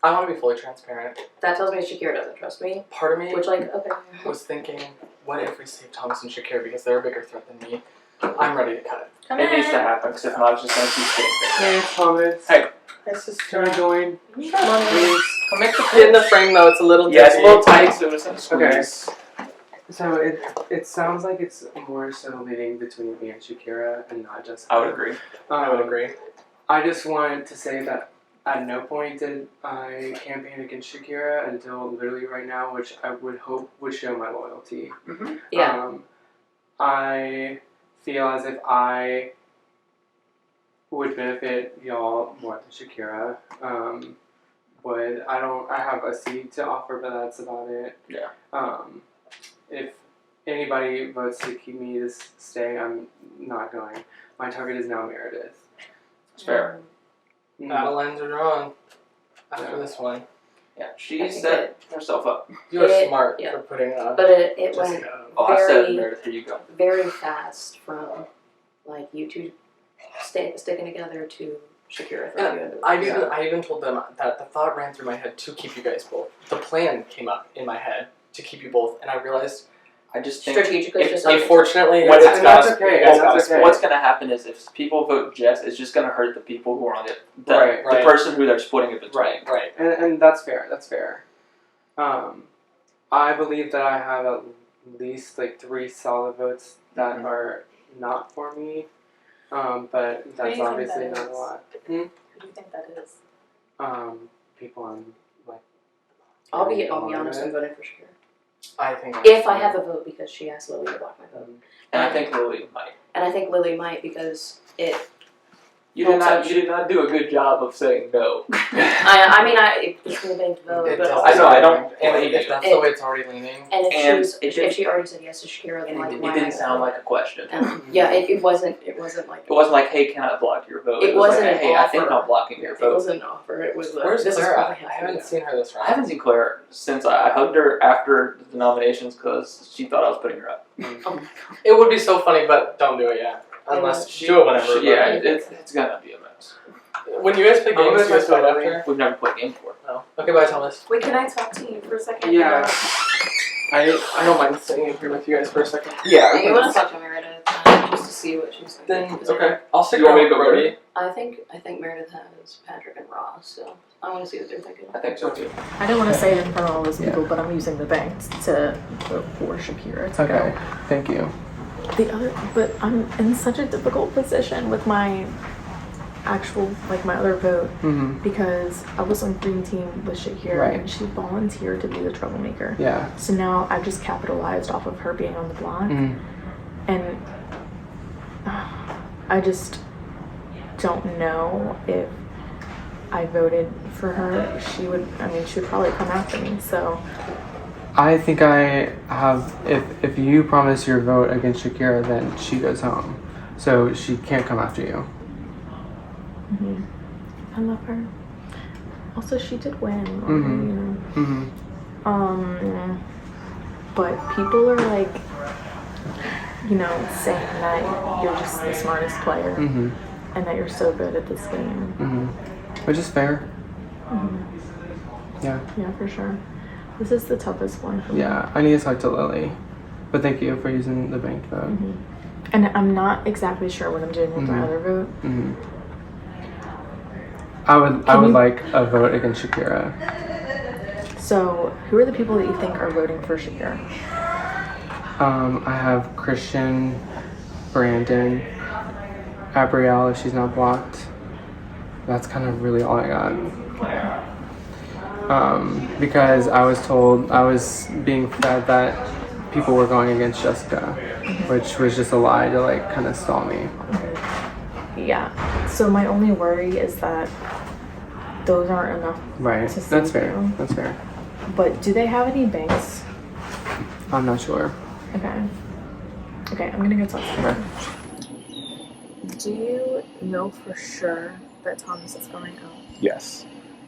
I want to be fully transparent. That tells me Shakira doesn't trust me. Part of me, Which, like, okay. was thinking, what if we save Thomas and Shakira because they're a bigger threat than me? I'm ready to cut it. It needs to happen because if not, it's just going to keep getting bigger. Hey, Thomas. Hey. Hi, sister. Can I join? Please. Come make the in the frame though. It's a little. Yeah, it's a little dirty. tight, so it's a squeeze. So it sounds like it's more so leading between me and Shakira and not just. I would agree. I would agree. I just want to say that at no point did I campaign against Shakira until literally right now, which I would hope would show my loyalty. Yeah. I feel as if I would benefit y'all more than Shakira. I have a seat to offer, but that's about it. Yeah. If anybody votes to keep me to stay, I'm not going. My target is now Meredith. It's fair. Battle lines are drawn after this one. Yeah, she set herself up. You were smart for putting But it went I said very, Meredith, here you go. very fast from, like, you two sticking together to Shakira. I even told them that the thought ran through my head to keep you guys both. The plan came up in my head to keep you both, and I realized I just think strategically, unfortunately, what's going to happen is if people vote Jess, it's just going to hurt the people who are on it. The person who they're splitting it between. Right. And that's fair. That's fair. I believe that I have at least like 3 solid votes that are not for me. But that's obviously not a lot. Who do you think that is? People on like. I'll be honest. I'm voting for Shakira. I think. If I have a vote because she asked Lily to block my vote. And I think Lily might. And I think Lily might because it. You did not do a good job of saying no. I mean, it's going to bank vote, but I know, I don't. And if that's the way it's already leaning. And if she already said yes to Shakira, then like it didn't sound like a question. Yeah, it wasn't like. It wasn't like, hey, can I block your vote? It wasn't like, an hey, offer. I think I'm blocking your vote. It wasn't an offer. It was. Where's this Clara? Is I haven't seen her this round. I haven't seen Claire since I hugged her after the nominations because she thought I was putting her up. It would be so funny, but don't do it yet. Unless do it whenever. Yeah, it's gonna be a mess. When you guys play games, you guys play after? We've never played games before. No. Okay, bye, Thomas. Wait, can I talk to you for a second? Yeah. I don't mind sitting in here with you guys for a second. Yeah. You want to talk to Meredith just to see what she's thinking? Then okay, I'll stick You want around me to with go Brody. I think Meredith has Patrick and Ross, so I want to see what they're thinking. I think so too. I didn't want to say it in front of all those people, but I'm using the bank to vote for Shakira. Okay, thank you. But I'm in such a difficult position with my actual, like my other vote, because I was on green team with Shakira, Right. and she volunteered to be the troublemaker. Yeah. So now I've just capitalized off of her being on the block, and I just don't know if I voted for her, she would probably come after me. So I think I have. If you promise your vote against Shakira, then she goes home, so she can't come after you. I love her. Also, she did win. But people are like, saying that you're just the smartest player and that you're so good at this game. Which is fair. Yeah. Yeah, for sure. This is the toughest one for me. Yeah, I need to talk to Lily, but thank you for using the banked vote. And I'm not exactly sure what I'm doing with my other vote. I would like a vote against Shakira. So, who are the people that you think are voting for Shakira? I have Christian, Brandon, Gabrielle if she's not blocked. That's kind of really all I got. Because I was being fed that people were going against Jessica, which was just a lie to like kind of stall me. Yeah. So my only worry is that those aren't enough. Right. To That's save fair. you. That's fair. But do they have any banks? I'm not sure. Okay. Okay, I'm gonna go talk to them. Do you know for sure that Thomas is going out? Yes.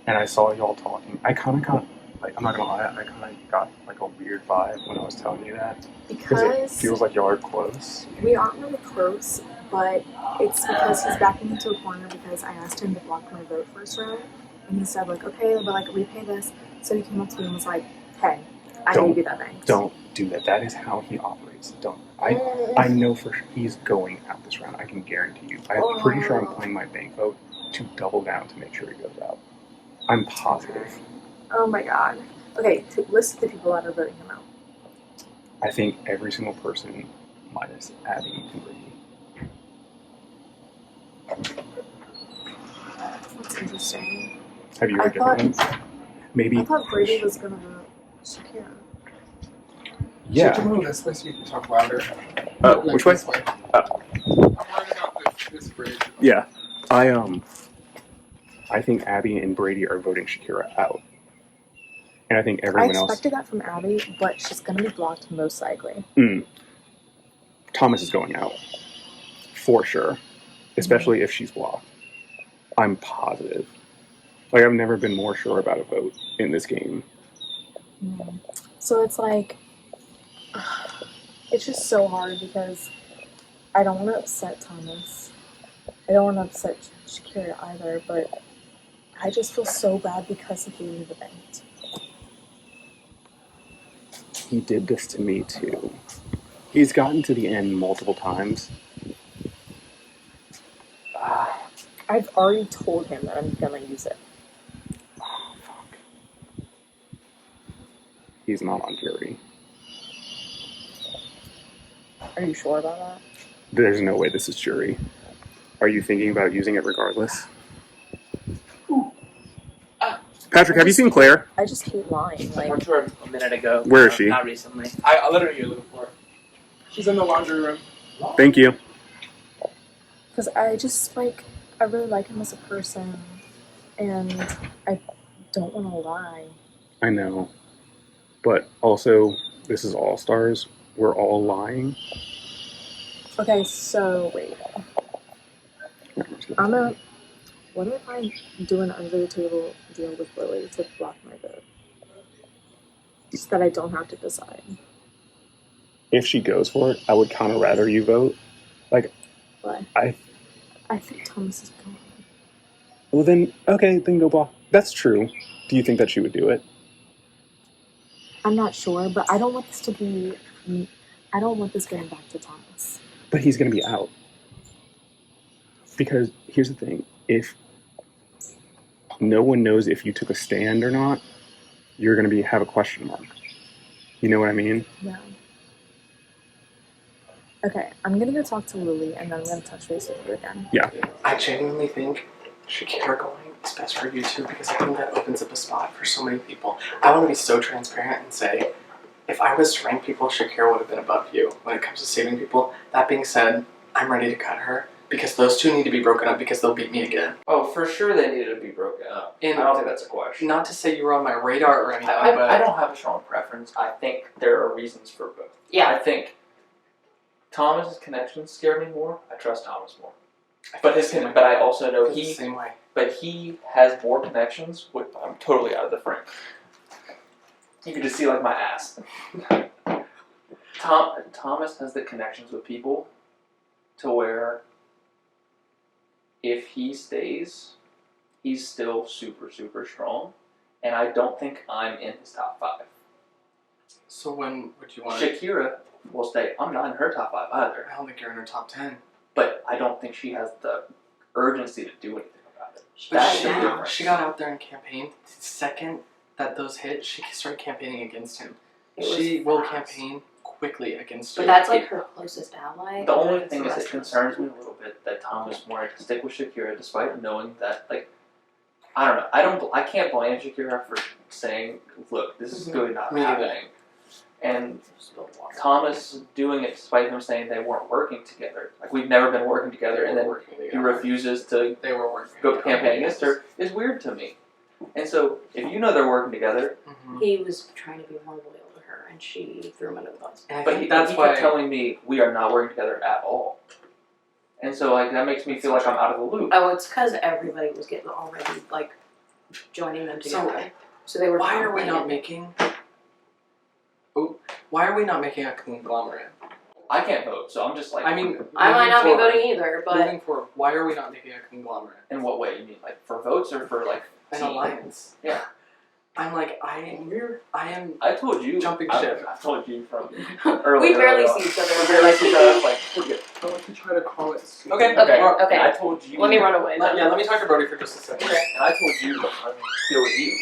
And I saw y'all talking. I kind of got, like, I'm not gonna lie, I kind of got like a weird vibe when I was telling you that. Because it Because feels like y'all are close. we aren't really close, but it's because he's backing into a corner because I asked him to block my vote first round, and he said like, okay, but like repay this. So he came up to me and was like, hey, I gave you that bank. Don't do that. That is how he operates. Don't. I know for sure he's going out this round. I can guarantee you. I'm pretty sure I'm playing my bank vote to double down to make sure he goes out. I'm positive. Oh my god. Okay, list the people that are voting him out. I think every single person minus Abby and Brittany. That's interesting. Have you heard different ones? Maybe. I thought Brady was gonna vote Shakira. Yeah. Can you move this way so you can talk louder? Which way? This way. Oh. I'm worried about this bridge. Yeah. I think Abby and Brady are voting Shakira out. And I think I everyone else. expected that from Abby, but she's gonna be blocked most likely. Thomas is going out. For sure. Especially if she's blocked. I'm positive. Like, I've never been more sure about a vote in this game. So it's like, it's just so hard because I don't want to upset Thomas. I don't want to upset Shakira either, but I just feel so bad because he gave me the bank. He did this to me too. He's gotten to the end multiple times. I've already told him that I'm gonna use it. He's not on jury. Are you sure about that? There's no way this is jury. Are you thinking about using it regardless? Patrick, have you seen Claire? I just hate lying. I Like, went to her a minute ago. Where is she? Not recently. I literally looked for her. She's in the laundry room. Thank you. because I just like, I really like him as a person, and I don't want to lie. I know. But also, this is All Stars. We're all lying. Okay, so wait. What if I do an under the table deal with Lily to block my vote? Just that I don't have to decide. If she goes for it, I would kind of rather you vote. Like, Why? I think Thomas is going. Well then, okay, then go block. That's true. Do you think that she would do it? I'm not sure, but I don't want this to be. I don't want this getting back to Thomas. But he's going to be out. Because here's the thing. If no one knows if you took a stand or not, you're going to have a question mark. You know what I mean? Yeah. Okay, I'm gonna go talk to Lily and then I'm gonna touch base with you again. Yeah. I genuinely think Shakira going is best for you too because I think that opens up a spot for so many people. I want to be so transparent and say, if I was to rank people, Shakira would have been above you when it comes to saving people. That being said, I'm ready to cut her because those two need to be broken up because they'll beat me again. Oh, for sure they needed to be broken up. And I don't think that's a question. Not to say you were on my radar or anything, but I don't have a strong preference. I think there are reasons for both. Yeah. I think Thomas's connections scare me more. I trust Thomas more. But I also know the same way. But he has more connections. I'm totally out of the frame. You can just see like my ass. Thomas has the connections with people to where if he stays, he's still super, super strong. And I don't think I'm in his top 5. So when would you want Shakira will stay. I'm not in her top 5 either. I don't think you're in her top 10. But I don't think she has the urgency to do anything about it. But she got out there and campaigned. The second that those hit, she started campaigning against him. She will campaign quickly against But her. that's like her closest ally. The only thing is, it concerns me a little bit that Thomas wanted to stick with Shakira, despite knowing that, like, I don't know. I can't blame Shakira for saying, "Look, this is really not Me either. happening." And Thomas doing it despite him saying they weren't working together. Like, we've never been working together, and then he refuses to go campaign against her is weird to me. And so, if you know they're working together, He was trying to be more loyal to her, and she threw him under the bus. but he kept telling me we are not working together at all. And so, like, that makes me feel like I'm out of the loop. Oh, it's because everybody was getting already like joining them together. So they were. Why are we not making? Why are we not making a conglomerate? I can't vote, so I'm just like. I mean, I might moving not be forward- voting either, but moving forward, why are we not making a conglomerate? In what way? You mean like for votes or for like An team? alliance. Yeah. I'm like, I am. I told you. Jumping I ship. told you from earlier. we barely see each other. We barely see each other. Like, we're good. I like to try to call it. Okay. Okay. And I told you. Let me run away. Yeah, let me talk to Brody for just a second. And I told you I'm here with you.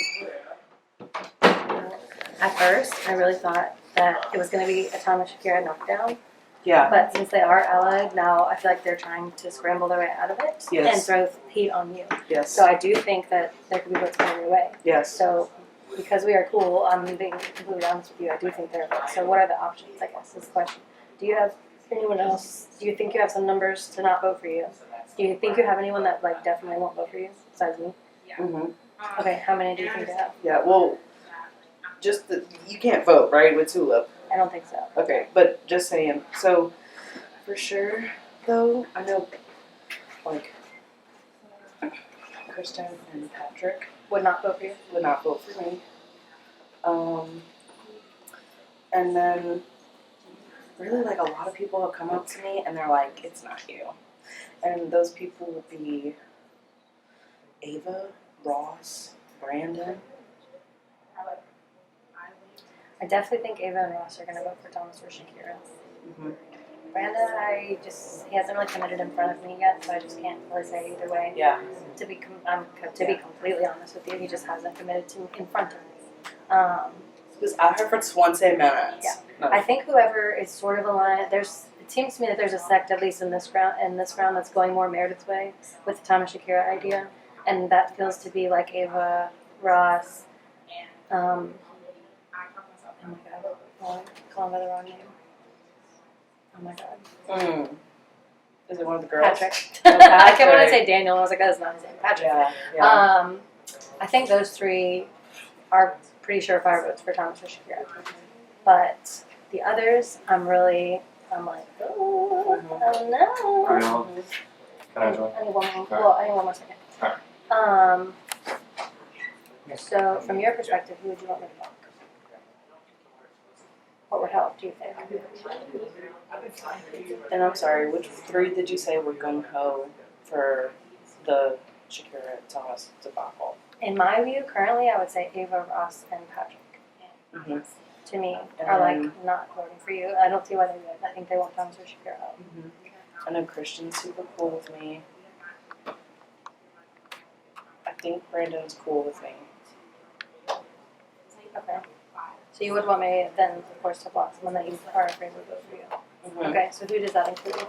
At first, I really thought that it was going to be a Thomas Shakira knockdown. Yeah. But since they are allied, now I feel like they're trying to scramble their way out of it Yes. and throw heat on you. Yes. So I do think that there could be votes going your way. Yes. So because we are cool, I'm being completely honest with you. I do think there are votes. So what are the options, I guess, is the question. Do you have anyone else? Do you think you have some numbers to not vote for you? Do you think you have anyone that like definitely won't vote for you besides me? Mm-hmm. Okay, how many do you think you have? Yeah. Well, you can't vote, right, with Tulip. I don't think so. Okay, but just saying. So, for sure, though, I know, like, Kristen and Patrick would not vote for you. Would not vote for me. And then, really, like, a lot of people have come up to me and they're like, "It's not you," and those people would be Ava, Ross, Brandon. I definitely think Ava and Ross are going to vote for Thomas or Shakira. Mm-hmm. Brandon, he hasn't really committed in front of me yet, so I just can't really say either way. Yeah. To be completely honest with you, he just hasn't committed to in front of me. Because I heard for 20 minutes. Yeah. No. I think whoever is sort of aligned, it seems to me that there's a sect, at least in this round, that's going more Meredith's way with the Thomas Shakira idea, and that feels to be like Ava, Ross. Oh my god, I'm calling by the wrong name. Oh my god. Is it one of the girls? Patrick. Oh, I kept wanting to say Daniel, and I was like, that's not his name. Patrick. Yeah. I think those three are pretty surefire votes for Thomas or Shakira. But the others, I'm like, oh no. I know. Can I join? I need one more second. So from your perspective, who would you want me to block? What would help, do you think? And I'm sorry, which 3 did you say were gung ho for the Shakira Thomas debacle? In my view, currently, I would say Ava, Ross, and Patrick. Mm-hmm. To me, are like not voting for you. I don't see why they would. I think they want Thomas or Shakira out. Mm-hmm. I know Christian's super cool with me. I think Brandon's cool with me. Okay. So you would want me then, of course, to block someone that you are afraid would vote for you. Okay, so who does that include?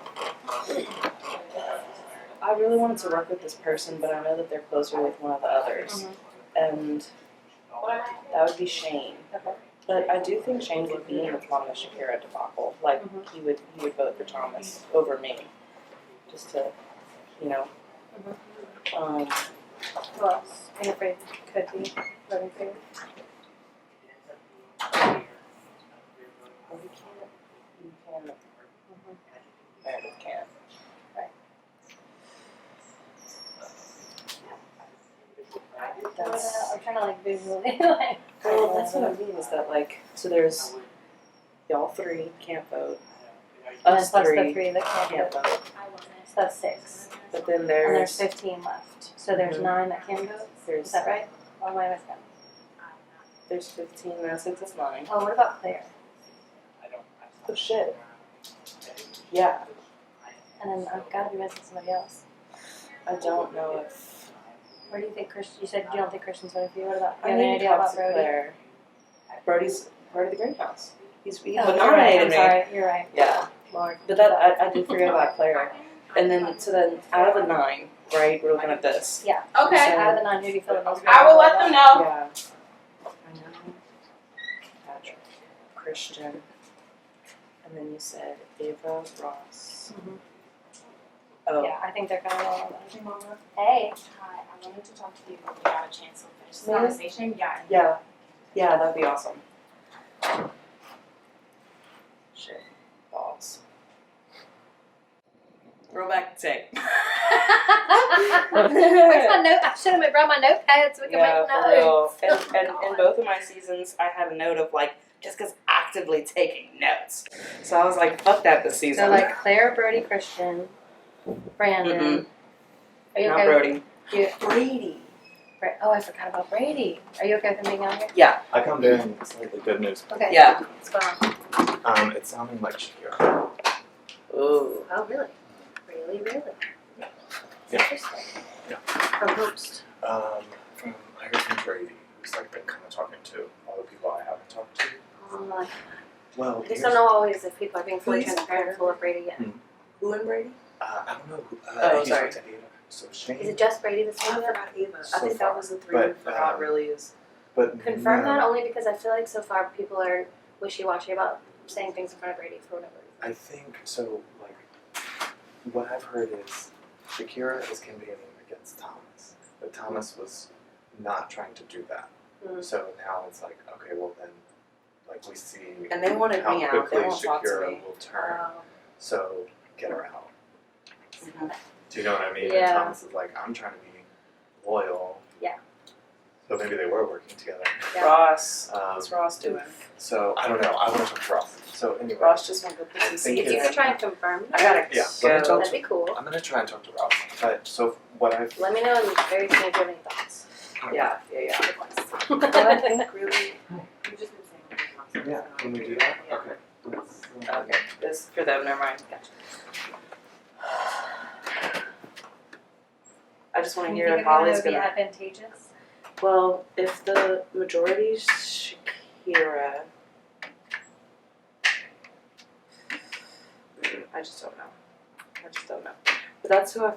I really wanted to work with this person, but I know that they're closer with one of the others, and that would be Shane. Okay. But I do think Shane would be in the Thomas Shakira debacle. Like he would vote for Thomas over me, just to, you know. Who else? I'm afraid could be voting for you. Well, you can't. Meredith can't. Right. I'm trying to like visually like. Well, that's what I mean is that like, so there's y'all three can't vote. Us Plus three the three that can't vote. So that's 6. But then And there's there's 15 left. So there's 9 that can vote. Is that right? Or am I missing? There's 15 now since it's 9. Oh, what about Claire? Oh shit. Yeah. And then I've got to be missing somebody else. I don't know if. Where do you think Christian? You said you don't think Christian's voting for you. What about? I You have any need idea to about talk to Brody? Claire. Brody's part of the greenhouse. He Oh, you're right. nominated I'm me. sorry. You're right. Yeah. Lord. But that I did forget about Claire. And then so then out of the 9, right? We're looking at this. Yeah. Okay. So- Out of the 9, who do you feel the most? I will let them know. Yeah. I know. Patrick, Christian, and then you said Ava, Ross. Oh. Yeah, I think they're kind of all on that. Hey. Hi, I wanted to talk to you when we got a chance to finish this Really? conversation. Yeah. Yeah. Yeah, that'd be awesome. Shit. Balls. Roll back the tape. Where's my note? I should have brought my notepad so we can Yeah, make for notes. real. And in both of my seasons, I had a note of like, Jessica's actively taking notes. So I was like, fuck that this season. So like Claire, Brody, Christian, Brandon. Are you Not okay? Brody. You, Brady. Oh, I forgot about Brady. Are you okay with him being on here? Yeah. I come bearing slightly good news. Okay. Yeah. What's going on? It's sounding like Shakira. Ooh. Oh, really? Really? Yeah. Interesting. Yeah. From Hoops. I heard from Brady, who's like been kind of talking to all the people I haven't talked to. Like, Well, I just don't know always if people are being fully transparent full of Brady yet. Who and Brady? I don't know who. Oh, he's sorry. with Ava. So Shane. Is it just Brady that's I doing that? forgot Ava. I So think far. that was the 3 But, we forgot really is. But Confirm no, that only because I feel like so far people are wishy-washy about saying things in front of Brady for whatever reason. I think so. Like, what I've heard is Shakira is campaigning against Thomas, but Thomas was not trying to do that. So now it's like, okay, well then, like we see And they wanted how me out. They quickly won't talk to Shakira me. will turn. So get her out. Mhm. Do you know what I mean? Yeah. And Thomas is like, I'm trying to be loyal. Yeah. So maybe they were working together. Yeah. Ross. What's Ross doing? So I don't know. I want to talk to Ross. So anyway, Ross just went with the I think If you could try and confirm I gotta yeah. go. Let me talk that'd be cool. I'm gonna try and talk to Ross. But so what I've Let me know and very soon if you have any thoughts. Yeah. Well, I think really. yeah. Can we do that? Okay. Let's, Okay. This for them. Never mind. Gotcha. I just want to You hear think if it Holly's would be gonna. advantageous? Well, if the majority's Shakira, I just don't know. But that's who I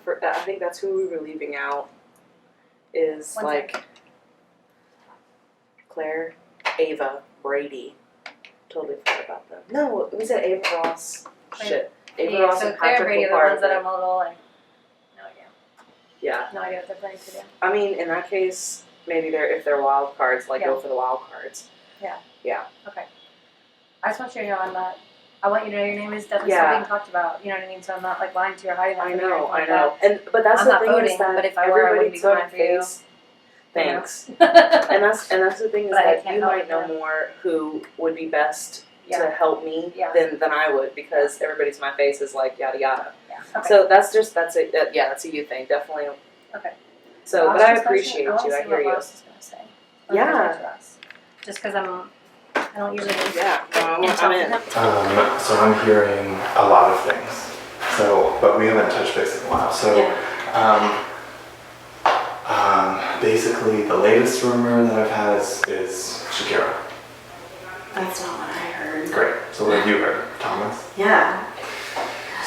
think that's who we were leaving out. Is One like Claire, Ava, Brady. Totally forgot about them. No, we said Ava Ross. Shit. Ava Yeah, Ross so and Claire and Patrick Brady were are the part ones of that it. I'm a little like, no idea. Yeah. No idea what they're planning to do. I mean, in that case, maybe if they're wild cards, like go for the wild cards. Yeah. Yeah. Okay. I just want you to know I'm not. I want you to know your name is definitely Yeah. still being talked about. You know what I mean? So I'm not like lying to you or hiding that I from you or know, anything I like know. that. But that's I'm the not thing voting, is that but if I were, I wouldn't be everybody's voting for you. face. Thanks. You know? and that's the thing is But I that can't you help might it, know yeah. more who would be best Yeah. to help me Yeah. than I would because everybody to my face is like yada yada. Yeah. Okay. So that's a you thing definitely. Okay. So Ross but I just appreciate mentioned- you. I wanna see hear what you. Ross is gonna say. I'm Yeah. gonna talk to Ross. Just because I don't usually. Yeah. No, I'm in. So I'm hearing a lot of things. So, but we haven't touched base in a while. So, basically, the latest rumor that I've had is Shakira. That's not what I heard. Great. So what have you heard, Thomas? Yeah,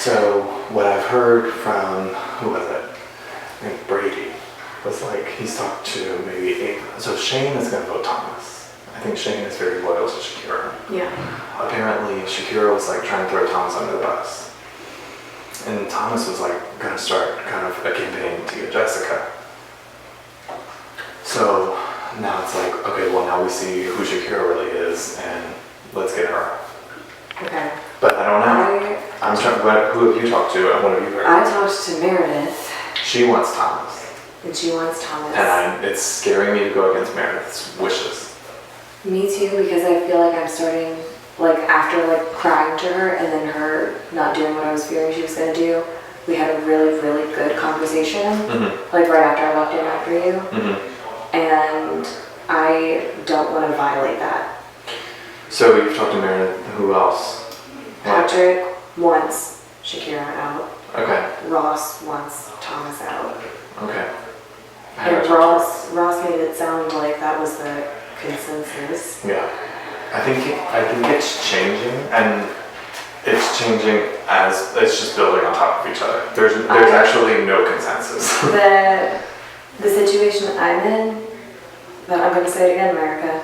So what I've heard from, who was it? I think Brady was like, he's talked to maybe 8. So Shane is going to vote Thomas. I think Shane is very loyal to Shakira. Yeah. Apparently Shakira was like trying to throw Thomas under the bus. And Thomas was like going to start kind of a campaign to get Jessica. So now it's like, okay, well now we see who Shakira really is and let's get her. Okay. But I don't know. I'm trying. Who have you talked to and what have you heard? I talked to Meredith, She wants Thomas. and she wants Thomas. And it's scaring me to go against Meredith's wishes. Me too, because I feel like I'm starting, like after like crying to her and then her not doing what I was fearing she was gonna do. We had a really, really good conversation, like right after I walked in after you, and I don't want to violate that. So you've talked to Meredith. Who else? Patrick wants Shakira out. Okay. Ross wants Thomas out. Okay. And Ross made it sound like that was the consensus. Yeah. I think it's changing, and it's changing as it's just building on top of each other. There's actually no consensus. The situation I'm in, but I'm going to say it again, America.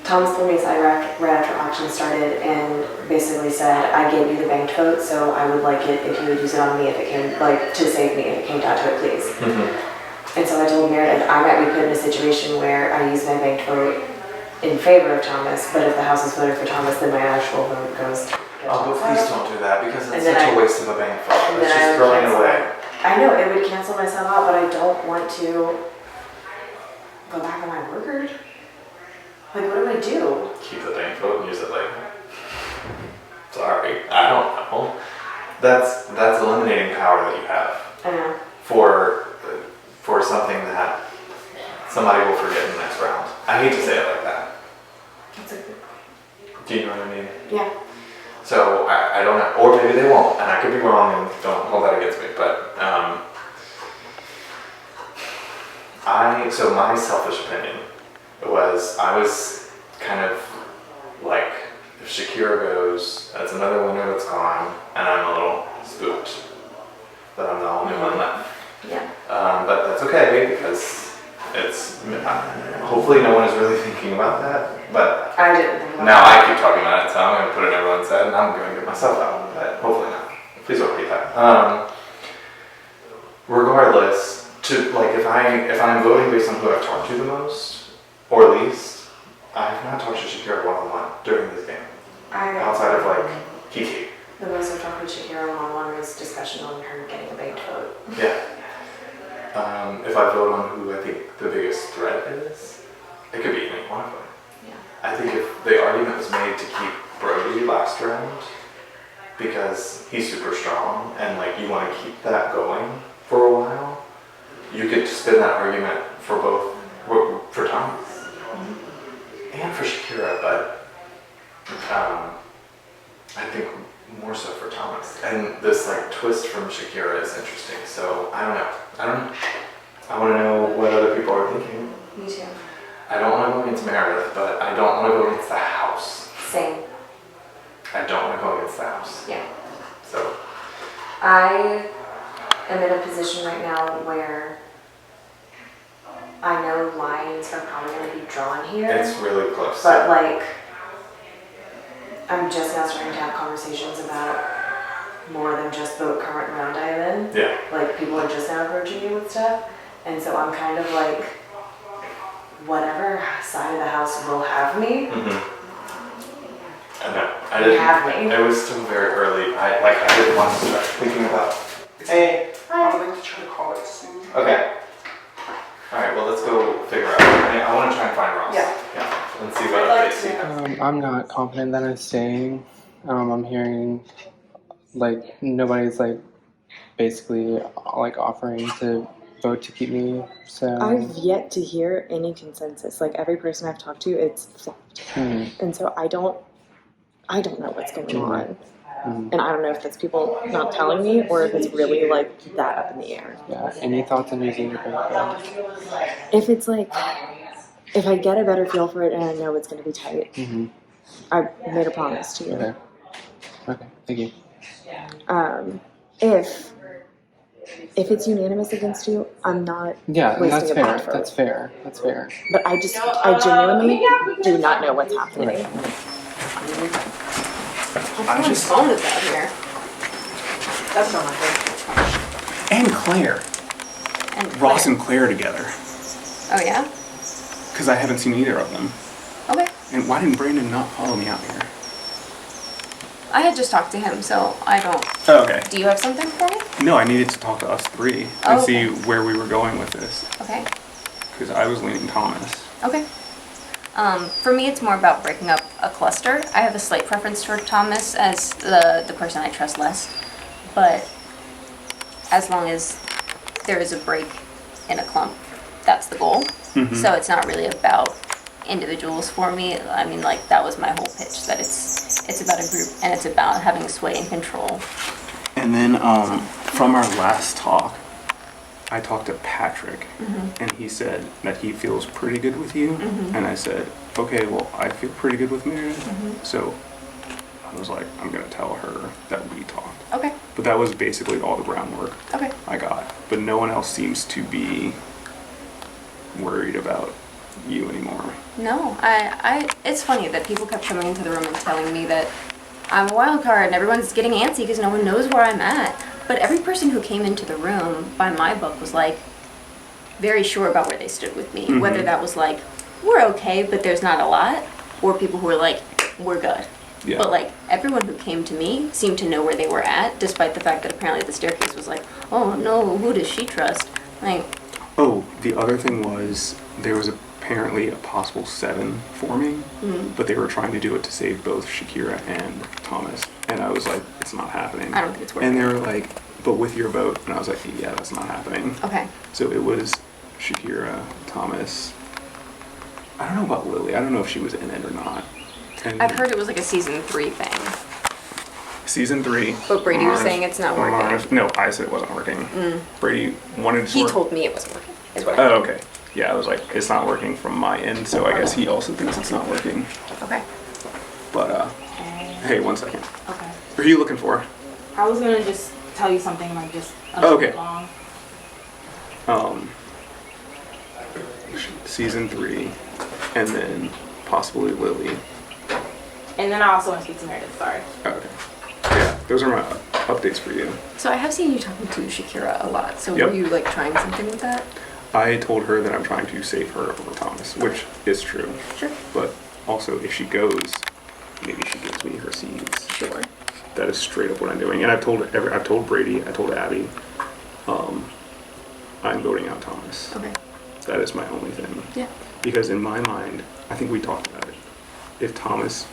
Thomas pulled me aside right after auction started and basically said, I gave you the banked vote, so I would like it if you would use it on me if it came, like, to save me if it came down to it, please. And so I told Meredith, I might be put in a situation where I use my banked vote in favor of Thomas, but if the House is voted for Thomas, then my actual vote goes. Oh, but please don't do that because it's And then such a waste of a bank vote. It's then I just would throwing it cancel away. I know, it would cancel myself out, but I don't want to go back on my word. Like, what do I do? Keep the bank vote and use it later. Sorry, I don't know. That's eliminating power that you have. I know. For something that somebody will forget in the next round. I hate to say it like that. That's okay. Do you know what I mean? Yeah. So I don't know, or maybe they won't, and I could be wrong, and don't hold that against me. But so my selfish opinion was I was kind of like, if Shakira goes, that's another winner that's gone, and I'm a little spooked that I'm the only one left. Yeah. But that's okay because it's hopefully no one is really thinking about that. But I didn't think about now that. I keep talking about it, so I'm going to put it in everyone's head, and I'm going to get myself out. But hopefully not. Please don't repeat that. Regardless, if I'm voting based on who I've talked to the most or least, I have not talked to Shakira one-on-one during this game. Outside of like Kiki. The most I've talked with Shakira one-on-one was discussion on her getting a banked vote. Yeah. If I vote on who I think the biggest threat is, it could be any one of them. Yeah. I think if the argument was made to keep Brody last round, because he's super strong and like you want to keep that going for a while, you could spin that argument for both, for Thomas and for Shakira, but I think more so for Thomas. And this like twist from Shakira is interesting. So I don't know. I want to know what other people are thinking. Me too. I don't want to go against Meredith, but I don't want to go against the house. Same. I don't want to go against the house. Yeah. So I am in a position right now where I know lines are probably going to be drawn here. it's really close. But like, I'm just now starting to have conversations about more than just the current round I'm in. Yeah. Like, people are just now approaching me with stuff. And so I'm kind of like, whatever side of the house will have me. I know. I didn't have me. It was still very early. I didn't want to start thinking about. Hey. I would like to try to call it soon. Okay. All right. Well, let's go figure out. I want to try and find Ross. Yeah. Yeah. And see what they see. I'm not confident that I'm staying. I'm hearing like nobody's like basically like offering to vote to keep me. So I've yet to hear any consensus. Like, every person I've talked to, it's flopped. And so I don't know what's going on. And I don't know if it's people not telling me or if it's really like that up in the air. Yeah. Any thoughts on using your bank card? If it's like, if I get a better feel for it and I know it's going to be tight, I made a promise to you. Okay. Okay. Thank you. If it's unanimous against you, I'm not Yeah, wasting that's a fair. bad vote. That's fair. That's fair. But I genuinely do not know what's happening. Right. Someone's phone is out here. That's not my thing. And Claire. And Ross and Claire together. Oh yeah? Because I haven't seen either of them. Okay. And why didn't Brandon not follow me out here? I had just talked to him, so I don't. Oh, okay. Do you have something for me? No, I needed to talk to us three and Oh, see okay. where we were going with this. Okay. Because I was leaning Thomas. Okay. For me, it's more about breaking up a cluster. I have a slight preference toward Thomas as the person I trust less, but as long as there is a break in a clump, that's the goal. Mhm. So it's not really about individuals for me. I mean, like, that was my whole pitch, that it's about a group and it's about having sway and control. And then from our last talk, I talked to Patrick, and he said that he feels pretty good with you. And I said, okay, well, I feel pretty good with Meredith. So I was like, I'm going to tell her that we talked. Okay. But that was basically all the groundwork Okay. I got. But no one else seems to be worried about you anymore. No, it's funny that people kept coming into the room and telling me that I'm a wild card and everyone's getting antsy because no one knows where I'm at. But every person who came into the room, by my book, was like very sure about where they stood with me. Mhm. Whether that was like, we're okay, but there's not a lot, or people who were like, we're good. Yeah. But like everyone who came to me seemed to know where they were at, despite the fact that apparently the staircase was like, oh no, who does she trust? Like, Oh, the other thing was there was apparently a possible 7 forming, but they were trying to do it to save both Shakira and Thomas. And I was like, it's not happening. I don't think it's working. And they were like, but with your vote. And I was like, yeah, that's not happening. okay. So it was Shakira, Thomas. I don't know about Lily. I don't know if she was in it or not. And I've heard it was like a season 3 thing. season 3. But Brady was Mars- saying it's not working. Mars- no, I said it wasn't working. Mm. Brady wanted to He work. told me it wasn't working, is what I Oh, okay. Yeah, I was like, it's not working from my end, so I guess he also thinks it's not working. Okay. But, hey, 1 second. Okay. What are you looking for? I was gonna just tell you something like just a Oh, okay. long. Season 3, and then possibly Lily. And then I also want to speak to Meredith, sorry. Okay. Yeah, those are my updates for you. So I have seen you talking to Shakira a lot. So Yep. were you like trying something with that? I told her that I'm trying to save her over Thomas, which is true. Sure. But also, if she goes, maybe she gives me her seeds. Sure. That is straight up what I'm doing. And I've told Brady, I told Abby, I'm voting out Thomas. Okay. That is my only thing. Yeah. Because in my mind, I think we talked about it. If Thomas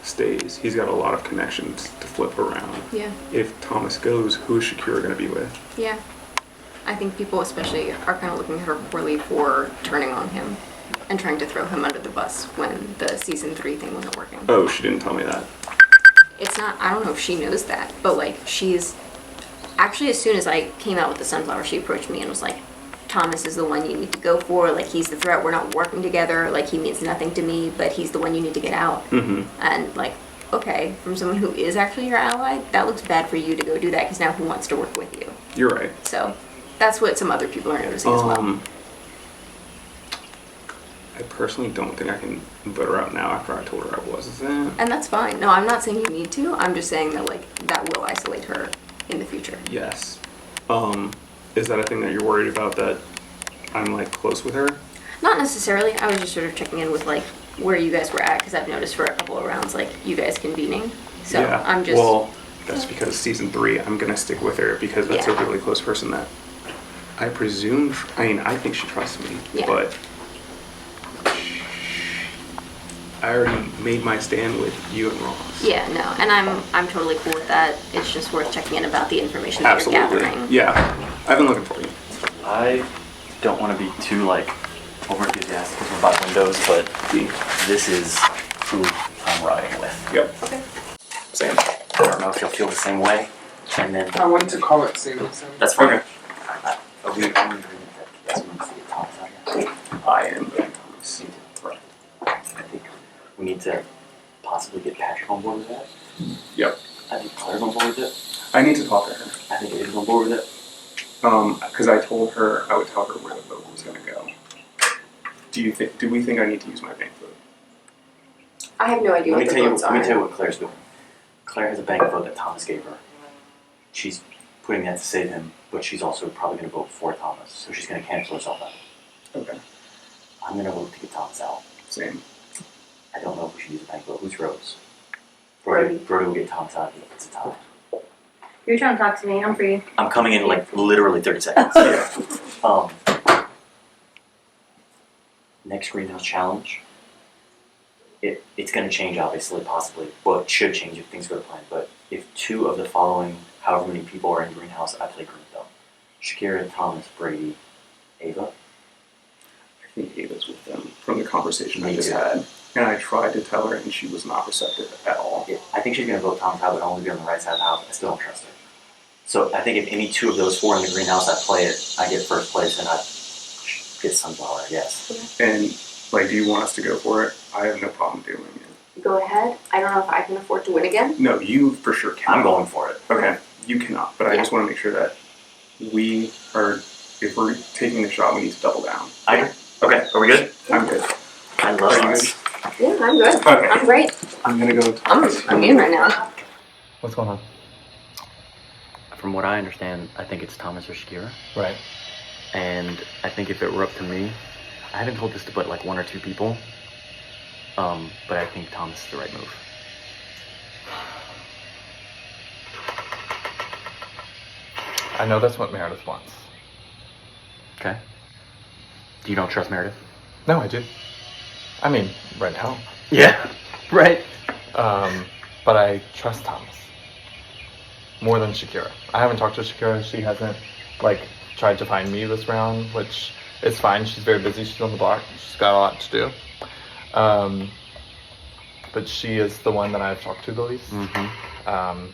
stays, he's got a lot of connections to flip around. Yeah. If Thomas goes, who is Shakira going to be with? Yeah. I think people especially are kind of looking at her poorly for turning on him and trying to throw him under the bus when the season 3 thing wasn't working. Oh, she didn't tell me that. It's not, I don't know if she knows that, but like she's actually, as soon as I came out with the sunflower, she approached me and was like, Thomas is the one you need to go for. Like, he's the threat. We're not working together. Like, he means nothing to me, but he's the one you need to get out. Mm-hmm. And like, okay, from someone who is actually your ally, that looks bad for you to go do that because now who wants to work with you? You're right. So that's what some other people are noticing as well. I personally don't think I can vote her out now after I told her I wasn't. And that's fine. No, I'm not saying you need to. I'm just saying that like that will isolate her in the future. Yes. Is that a thing that you're worried about, that I'm like close with her? Not necessarily. I was just sort of checking in with like where you guys were at because I've noticed for a couple of rounds like you guys convening. So yeah. I'm just Well, that's because season 3, I'm gonna stick with her because that's a really close person that I presume. I mean, I think she trusts me, Yeah. but I already made my stand with you and Ross. yeah, no, and I'm totally cool with that. It's just worth checking in about the information that you're Absolutely. gathering. Yeah. I've been looking for you. I don't want to be too like over enthusiastic because we're by windows, but this is who I'm riding with. Yep. Okay. Same. I don't know if you'll feel the same way, and then I wanted to call it soon. that's fine. Are we in agreement that that's when we see the top side? I am voting Thomas. Right. I think we need to possibly get Patrick on board with that. Yep. I think Claire's on board with it. because I told her I would tell her where the vote was going to go. Do we think I need to use my bank vote? I have no idea Let me what the tell you. votes Let me are. tell you what Claire's doing. Claire has a bank vote that Thomas gave her. She's putting that to save him, but she's also probably going to vote for Thomas, so she's going to cancel herself out. Okay. I'm going to vote to get Thomas out. Same. I don't know if we should use a bank vote. Who's Rose? Brody. Brody will get Thomas out if it's a tie. You're trying to talk to me. I'm free. I'm coming in like literally 30 seconds. Next greenhouse challenge. It's going to change, obviously, possibly. Well, it should change if things go to plan. But if 2 of the following, however many people are in greenhouse, I play green thumb. Shakira, Thomas, Brady, Ava. I think Ava's with them from the conversation I just had. And I tried to tell her, and she was not receptive at all. Yeah, I think she's going to vote Thomas out, but only be on the right side of the house. I still don't trust her. So I think if any 2 of those 4 in the greenhouse, I play it, I get first place, and I get Sunflower, I guess. And, like, do you want us to go for it? I have no problem doing it. Go ahead. I don't know if I can afford to win again. No, you for sure can. I'm going for it. Okay, you cannot. But I just want to make sure that we are, if we're taking the shot, we need to double down. I agree. Okay, are we good? I'm good. I love Are you us. Yeah, I'm good. Okay. I'm great. I'm gonna go. I'm in right now. What's going on? From what I understand, I think it's Thomas or Shakira. Right. And I think if it were up to me, I haven't told this to but like 1 or 2 people, but I think Thomas is the right move. I know that's what Meredith wants. Okay. Do you don't trust Meredith? No, I do. I mean, right now. Yeah, right. But I trust Thomas more than Shakira. I haven't talked to Shakira. She hasn't, like, tried to find me this round, which is fine. She's very busy. She's on the block. She's got a lot to do. But she is the one that I've talked to the least. Mm-hmm.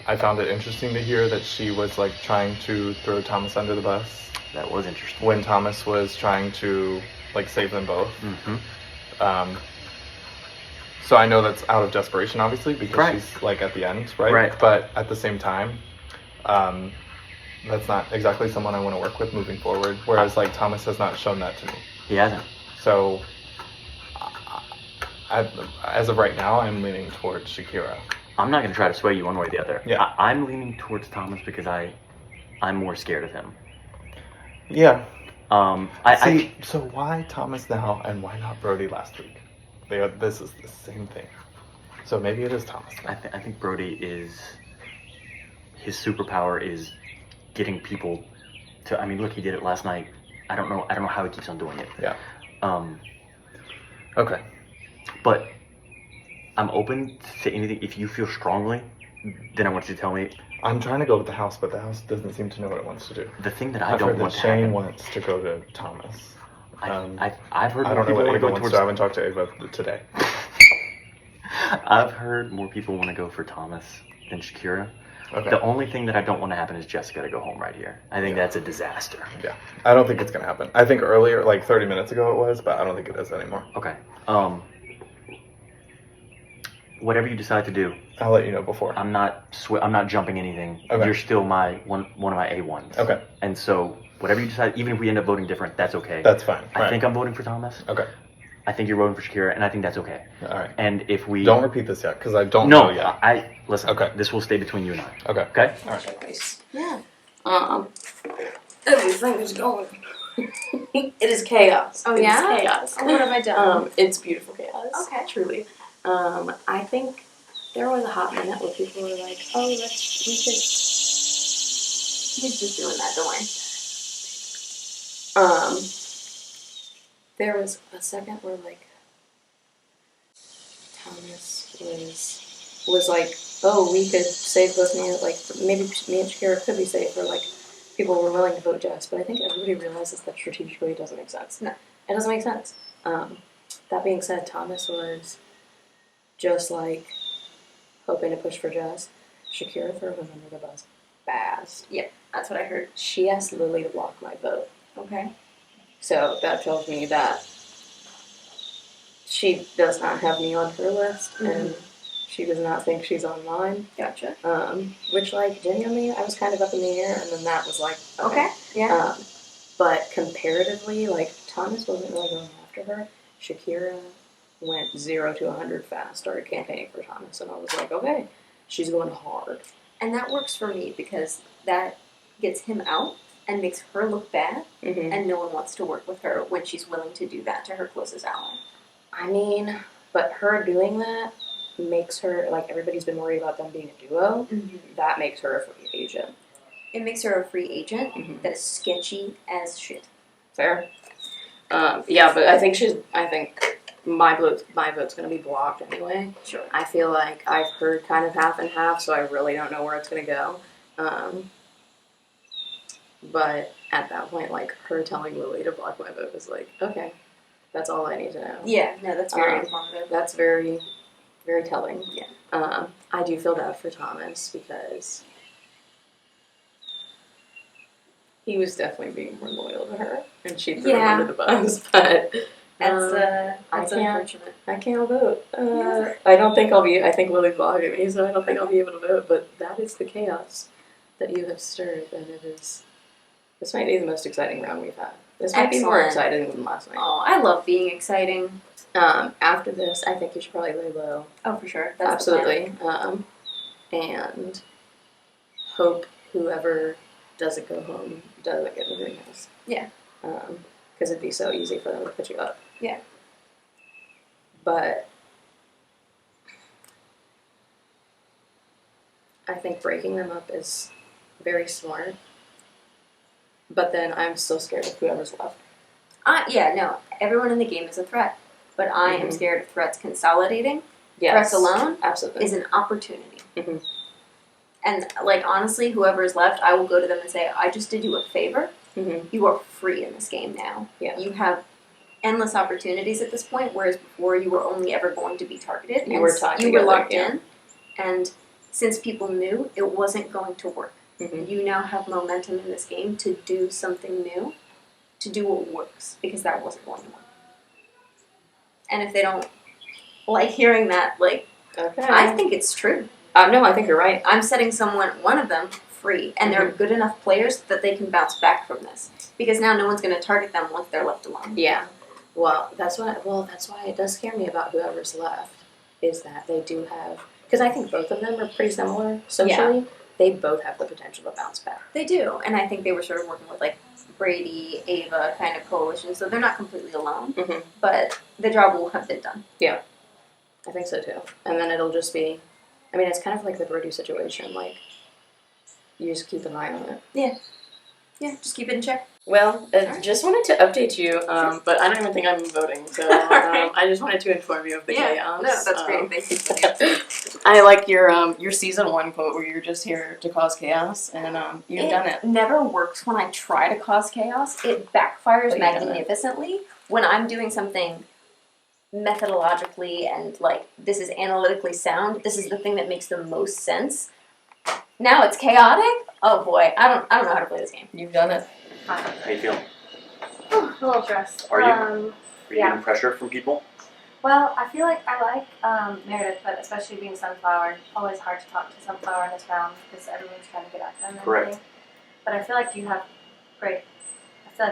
I found it interesting to hear that she was, like, trying to throw Thomas under the bus. That was interesting. When Thomas was trying to, like, save them both. Mm-hmm. So I know that's out of desperation, obviously, because she's, like, at the end, right? Right. But at the same time, that's not exactly someone I want to work with moving forward. Whereas, like, Thomas has not shown that to me. He hasn't. So, as of right now, I'm leaning towards Shakira. I'm not going to try to sway you one way or the other. Yeah. I'm leaning towards Thomas because I'm more scared of him. Yeah. I So why Thomas now and why not Brody last week? This is the same thing. So maybe it is Thomas. I think Brody his superpower is getting people to. I mean, look, he did it last night. I don't know how he keeps on doing it. Yeah. Okay. But I'm open to anything. If you feel strongly, then I want you to tell me. I'm trying to go with the house, but the house doesn't seem to know what it wants to do. The thing that I've don't heard want that to Shane happen. wants to go to Thomas. I've heard I more don't know people what want to Ava go wants towards. to. I haven't talked to Ava today. I've heard more people want to go for Thomas than Shakira. Okay. The only thing that I don't want to happen is Jessica to go home right here. I think that's a disaster. Yeah. I don't think it's going to happen. I think earlier, like 30 minutes ago it was, but I don't think it is anymore. Okay. Whatever you decide to do, I'll let you know before. I'm not jumping anything. Okay. You're still one of my A1s. Okay. And so whatever you decide, even if we end up voting different, that's okay. That's fine. I Right. think I'm voting for Thomas. Okay. I think you're voting for Shakira, and I think that's okay. All right. And if we Don't repeat this yet, because I don't know No, yet. listen. Okay. This will stay between you and I. Okay. Okay. All right. Yeah. Everything is going. It is chaos. Oh, It is yeah? chaos. Oh, what have I done? It's beautiful chaos. Okay. Truly. I think there was a hot minute where people were like, "Oh, we should." He's just doing that. Don't worry. There was a second where like Thomas was like, "Oh, we could save both me and like maybe me and Shakira could be saved," or like people were willing to vote Jess. But I think everybody realizes that strategically it doesn't make sense. No, it doesn't make sense. That being said, Thomas was just like hoping to push for Jess. Shakira threw him under the bus fast. Yep, that's what I heard. She asked Lily to block my vote. Okay. So that tells me that she does not have me on her list, and She does not think she's online. Gotcha. Which, like, genuinely, I was kind of up in the air, and then that was like, Okay. Yeah. But comparatively, like, Thomas wasn't really going after her. Shakira went 0 to 100 fast, started campaigning for Thomas, and I was like, okay, she's going hard. And that works for me because that gets him out and makes her look bad, and no one wants to work with her when she's willing to do that to her closest ally. I mean, but her doing that makes her, like, everybody's been worried about them being a duo. That makes her a free agent. It makes her a free agent that is sketchy as shit. Fair. Yeah, but I think my vote's gonna be blocked anyway. Sure. I feel like I've heard kind of half and half, so I really don't know where it's gonna go. But at that point, like, her telling Lily to block my vote is like, okay, that's all I need to know. Yeah, no, that's very informative. That's very, very telling. Yeah. I do feel bad for Thomas because he was definitely being more loyal to her, and she threw him under the bus. But That's unfortunate. I can't vote. I don't think I'll be. I think Lily's blocking me, so I don't think I'll be able to vote. But that is the chaos that you have stirred, and it is. This might be the most exciting round we've had. This might be more Excellent. exciting than last night. Oh, I love being exciting. After this, I think you should probably lay low. Oh, for sure. That's the Absolutely. And hope whoever doesn't go home doesn't get in the greenhouse. Yeah. Because it'd be so easy for them to put you up. Yeah. But I think breaking them up is very smart. But then I'm still scared of whoever's left. Yeah, no. Everyone in the game is a threat. But I am scared of threats consolidating. Yes. Threats alone Absolutely. is an opportunity. And, like, honestly, whoever is left, I will go to them and say, I just did you a favor. You are free in this game now. Yeah. You have endless opportunities at this point, whereas before you were only ever going to be targeted. You and were tied You together, were locked yeah. in. And since people knew it wasn't going to work, you now have momentum in this game to do something new, to do what works, because that wasn't going to work. And if they don't like hearing that, like, Okay. I think it's true. No, I think you're right. I'm setting one of them free, and they're good enough players that they can bounce back from this. Because now no one's going to target them once they're left alone. Yeah. Well, that's why it does scare me about whoever's left, is that they do have, because I think both of them are pretty similar socially. Yeah. They both have the potential to bounce back. They do, and I think they were sort of working with, like, Brady, Ava kind of coalition, so they're not completely alone, but the job will have been done. Yeah. I think so too. And then it'll just be, I mean, it's kind of like the Brody situation, like, you just keep an eye on it. Yeah. Yeah, just keep it in check. Well, just wanted to update you, but I don't even think I'm voting, so I just wanted to inform you of the chaos. No, that's great. Thank you. I like your season 1 quote where you're just here to cause chaos, and you've done it. Never works when I try to cause chaos. It backfires But you've done it. magnificently when I'm doing something methodologically and, like, this is analytically sound. This is the thing that makes the most sense. Now it's chaotic. Oh boy, I don't know how to play this game. You've done it. How you feeling? Oh, a little stressed. Are you? Are you yeah. getting pressure from people? Well, I feel like I like Meredith, but especially being Sunflower, always hard to talk to Sunflower in this round because everyone's trying to get at them. And Correct. everything. But I feel like you have great. I feel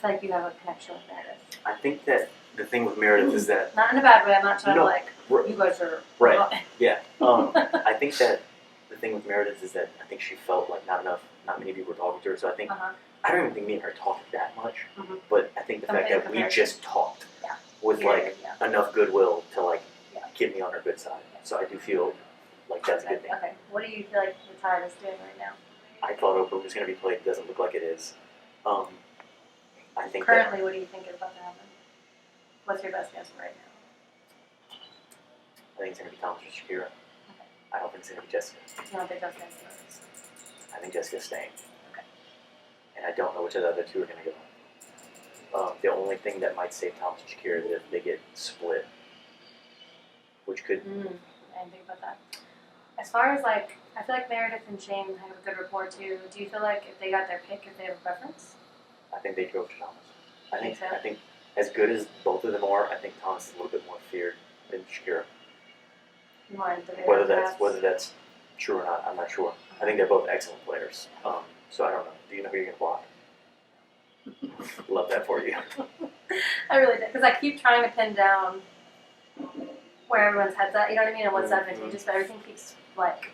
like you have a connection with Meredith. I think that the thing with Meredith is that Not in a bad way. I'm not trying No, to like. You guys are right. Yeah. I think that the thing with Meredith is that I think she felt like not many people were talking to her. So I think I don't even think me and her talked that much. But I think the fact that we just talked with like enough goodwill to like get me on her good side. So I do feel like that's a good thing. Okay. What do you feel like the tide is doing right now? I thought Oprah was going to be played. It doesn't look like it is. I think Currently, what do you think is about to happen? What's your best guess right now? I think it's going to be Thomas or Shakira. I don't think it's going to be Jessica. You don't think Jessica's yours? I think Jessica's staying. Okay. And I don't know which of the other two are going to go. The only thing that might save Thomas and Shakira is if they get split, which could. I didn't think about that. As far as like, I feel like Meredith and Shane have a good rapport too. Do you feel like if they got their pick, if they have a preference? I think they'd go for Thomas. Think so? I think as good as both of them are, I think Thomas is a little bit more feared than Shakira. more at the very Whether that's true or not, I'm not sure. I think they're both excellent players. So I don't know. Do you know who you're gonna block? Love that for you. I really did, because I keep trying to pin down where everyone's head's at, you know what I mean, and what's advantageous, but everything keeps, like,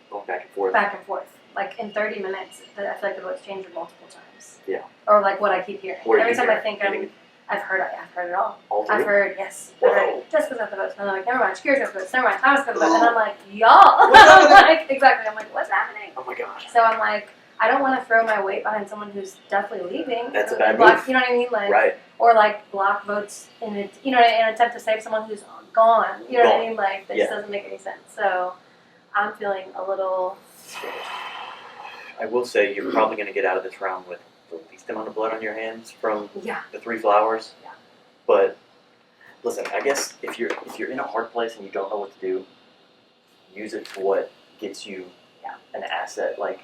Going back and forth. back and forth. Like, in 30 minutes, I feel like the votes changed multiple times. Yeah. Or, like, what I keep hearing. What do Every you time hear? I think Anything? I've heard it all. All I've three? heard, yes. Whoa. I've heard, Jessica's got the votes. And I'm like, never mind, Shakira's got the votes. Never mind, Thomas got the votes. And I'm like, y'all. I'm like, exactly. I'm like, what's happening? Oh my gosh. So I'm like, I don't want to throw my weight behind someone who's definitely leaving. That's a Or bad block, move. You know what I mean? Like, Right. Or like block votes in it, you know, in an attempt to save someone who's gone. You know what I Gone. mean? Like, that Yeah. just doesn't make any sense. So I'm feeling a little. I will say you're probably gonna get out of this round with the least amount of blood on your hands from Yeah. the 3 flowers. Yeah. But listen, I guess if you're in a hard place and you don't know what to do, use it for what gets you an asset, like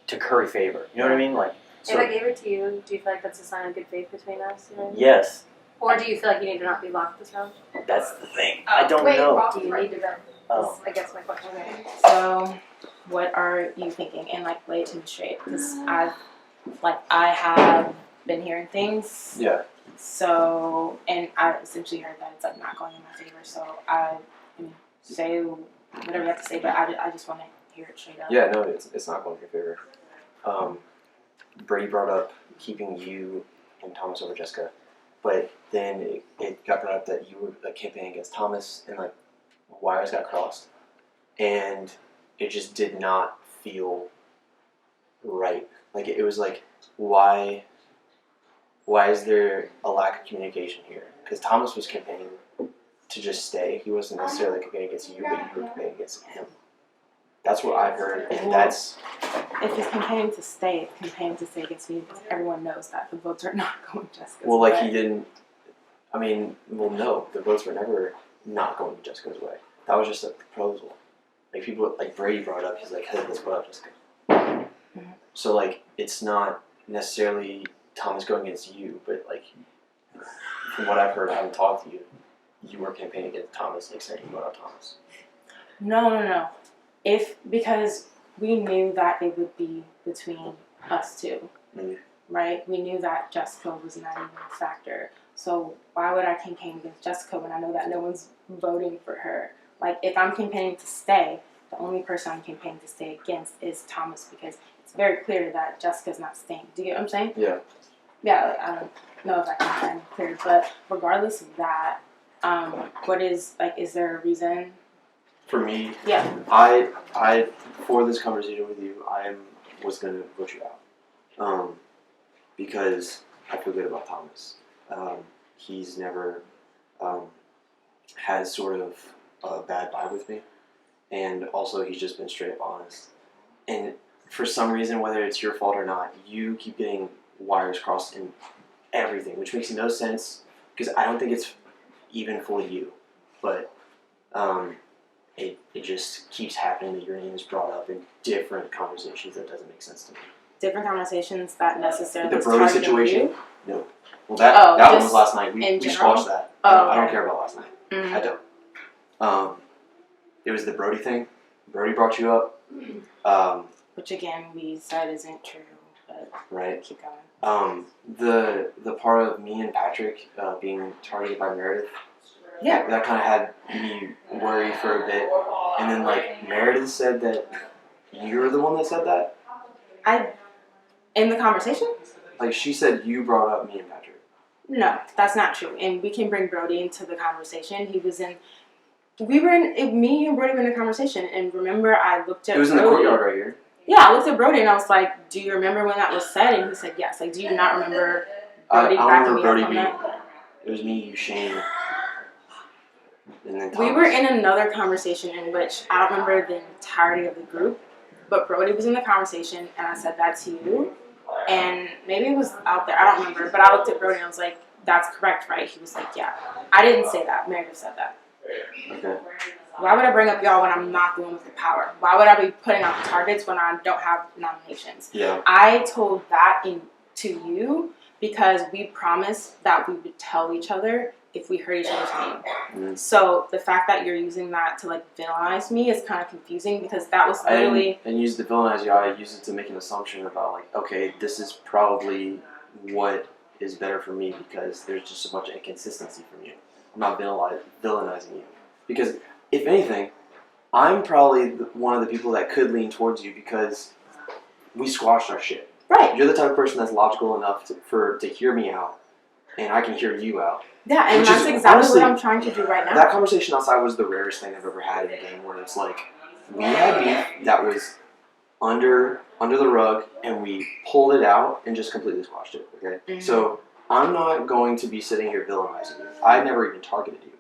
to curry favor. You know what I mean? Like, so, If I gave it to you, do you feel like that's a sign of good faith between us? You know what I mean? yes, Or do you feel like you need to not be locked this round? that's the thing. I don't Wait, know. Do you need to vote? Oh. I guess my question. So, what are you thinking? And like, lay it to me straight, because I have been hearing things. Yeah. So, and I essentially heard that it's like not going in my favor. So I can say whatever you have to say, but I just want to hear it straight up. Yeah, no, it's not going in your favor. Brady brought up keeping you and Thomas over Jessica, but then it got brought up that you were like campaigning against Thomas, and like wires got crossed, and it just did not feel right. Like it was like, why is there a lack of communication here? Because Thomas was campaigning to just stay. He wasn't necessarily campaigning against you, but you were campaigning against him. That's what I've heard, and that's. If he's campaigning to stay, it's campaigning to stay against me, because everyone knows that the votes are not going Jessica's Well, like way. he didn't. I mean, well, no, the votes were never not going Jessica's way. That was just a proposal. Like people, like Brady brought up. He's like, "Hey, let's vote out Jessica." So like, it's not necessarily Thomas going against you, but like, from what I've heard, I haven't talked to you. You were campaigning against Thomas, like saying you vote out Thomas. No. Because we knew that it would be between us two, right? We knew that Jessica was not even a factor. So why would I campaign against Jessica when I know that no one's voting for her? Like, if I'm campaigning to stay, the only person I'm campaigning to stay against is Thomas, because it's very clear that Jessica's not staying. Do you get what I'm saying? Yeah. Yeah, like, I don't know if I can find it clear, but regardless of that, what is, like, is there a reason? For me, Yeah. I for this conversation with you, was gonna vote you out, because I feel good about Thomas. He's never has sort of a bad vibe with me, and also he's just been straight up honest. And for some reason, whether it's your fault or not, you keep getting wires crossed in everything, which makes no sense because I don't think it's even fully you, but it just keeps happening that your name is brought up in different conversations that doesn't make sense to me. Different conversations that necessarily The Brody targeting situation? you? No. Well, that Oh, one was just last night. We in squashed general? that. Oh, I don't okay. care about last night. Mhm. I don't. It was the Brody thing. Brody brought you up. Which again, we said isn't true, but Right. keep going. The part of me and Patrick being targeted by Meredith. Yeah. That kind of had me worried for a bit, and then like Meredith said that you're the one that said that. In the conversation? Like she said, you brought up me and Patrick. No, that's not true. And we can bring Brody into the conversation. Me and Brody were in the conversation, and remember I looked at It was in the Brody. courtyard right here. Yeah, I looked at Brody and I was like, "Do you remember when that was said?" And he said, "Yes." Like, do you not remember Brody I backing remember me Brody up on being. that? It was me, you, Shane, and then Thomas. We were in another conversation in which I don't remember the entirety of the group, but Brody was in the conversation, and I said, "That's you," and maybe it was out there. I don't remember, but I looked at Brody and I was like, "That's correct, right?" He was like, "Yeah." I didn't say that. Meredith said that. Okay. Why would I bring up y'all when I'm not the one with the power? Why would I be putting out targets when I don't have nominations? Yeah. I told that to you because we promised that we would tell each other if we heard each other's name. So the fact that you're using that to like villainize me is kind of confusing because that was literally. And use the villainize you. I use it to make an assumption about like, okay, this is probably what is better for me because there's just so much inconsistency from you. I'm not villainizing you because if anything, I'm probably one of the people that could lean towards you because we squashed our shit. Right. You're the type of person that's logical enough to hear me out, and I can hear you out. Yeah, and Which that's is, exactly honestly, what I'm trying to do right now. That conversation outside was the rarest thing I've ever had in a game where it's like, we had beef that was under the rug, and we pulled it out and just completely squashed it, okay? Mm-hmm. So, I'm not going to be sitting here villainizing you. I never even targeted you.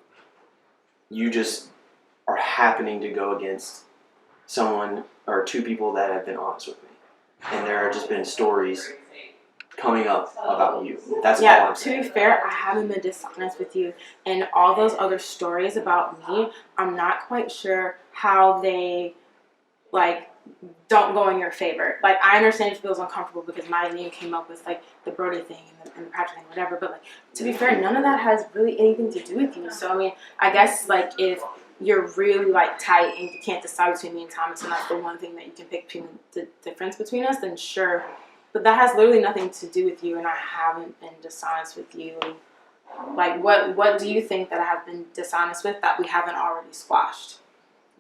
You just are happening to go against someone or two people that have been honest with me. And there have just been stories coming up about you. That's all I'm to saying. be fair, I haven't been dishonest with you. And all those other stories about me, I'm not quite sure how they, like, don't go in your favor. Like, I understand it feels uncomfortable because my name came up with, like, the Brody thing and the Patrick thing, whatever. But, like, to be fair, none of that has really anything to do with you. So, I mean, I guess, like, if you're really, like, tight and you can't decide between me and Thomas and that's the one thing that you can pick between the difference between us, then sure. But that has literally nothing to do with you, and I haven't been dishonest with you. Like, what do you think that I have been dishonest with that we haven't already squashed?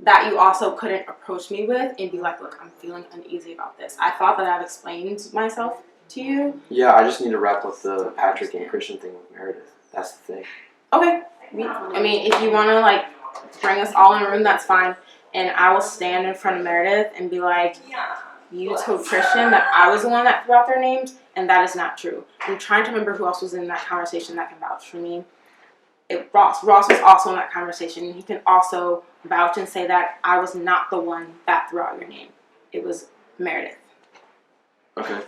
That you also couldn't approach me with and be like, look, I'm feeling uneasy about this. I thought that I've explained myself to you. Yeah, I just need to wrap up the Patrick and Christian thing with Meredith. That's the thing. Okay. I mean, if you want to, like, bring us all in a room, that's fine. And I will stand in front of Meredith and be like, you told Christian that I was the one that threw out their names, and that is not true. I'm trying to remember who else was in that conversation that can vouch for me. Ross was also in that conversation, and he can also vouch and say that I was not the one that threw out your name. It was Meredith. Okay.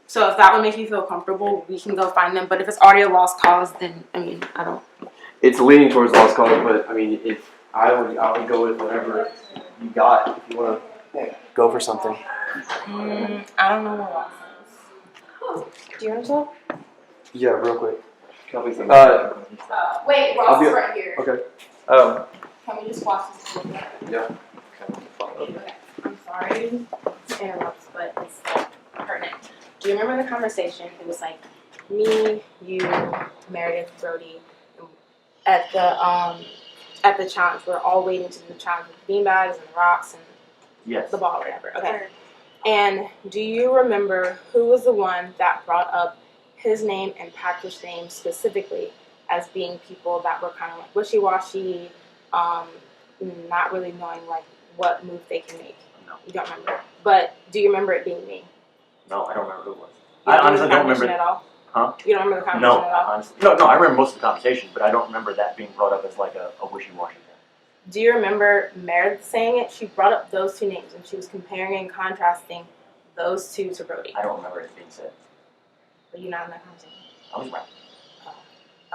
So if that would make you feel comfortable, we can go find them. But if it's already a lost cause, then, I mean, I don't. It's leaning towards lost cause, but I mean, if I would go with whatever you got. If you want to go for something. I don't know what Ross is. Do you want to talk? Yeah, real quick. Wait, I'll Ross be- is right here. Okay. Can we just watch this a little bit? Yeah. Okay. I'm sorry to interrupt, but it's pertinent. Do you remember the conversation? It was like me, you, Meredith, Brody, at the challenge. We're all waiting to do the challenge with the beanbags and the rocks and Yes. the ball or whatever. Okay. And do you remember who was the one that brought up his name and Patrick's name specifically as being people that were kind of like wishy-washy, not really knowing like what move they can make? No. You don't remember. But do you remember it being me? No, I don't remember who it was. You I don't honestly remember don't the remember. conversation at all? Huh? You don't remember the conversation No, at all? honestly. No, I remember most of the conversation, but I don't remember that being brought up as like a wishy-washy thing. Do you remember Meredith saying it? She brought up those two names and she was comparing and contrasting those two to Brody. I don't remember it being said. Were you not in that conversation? I was right.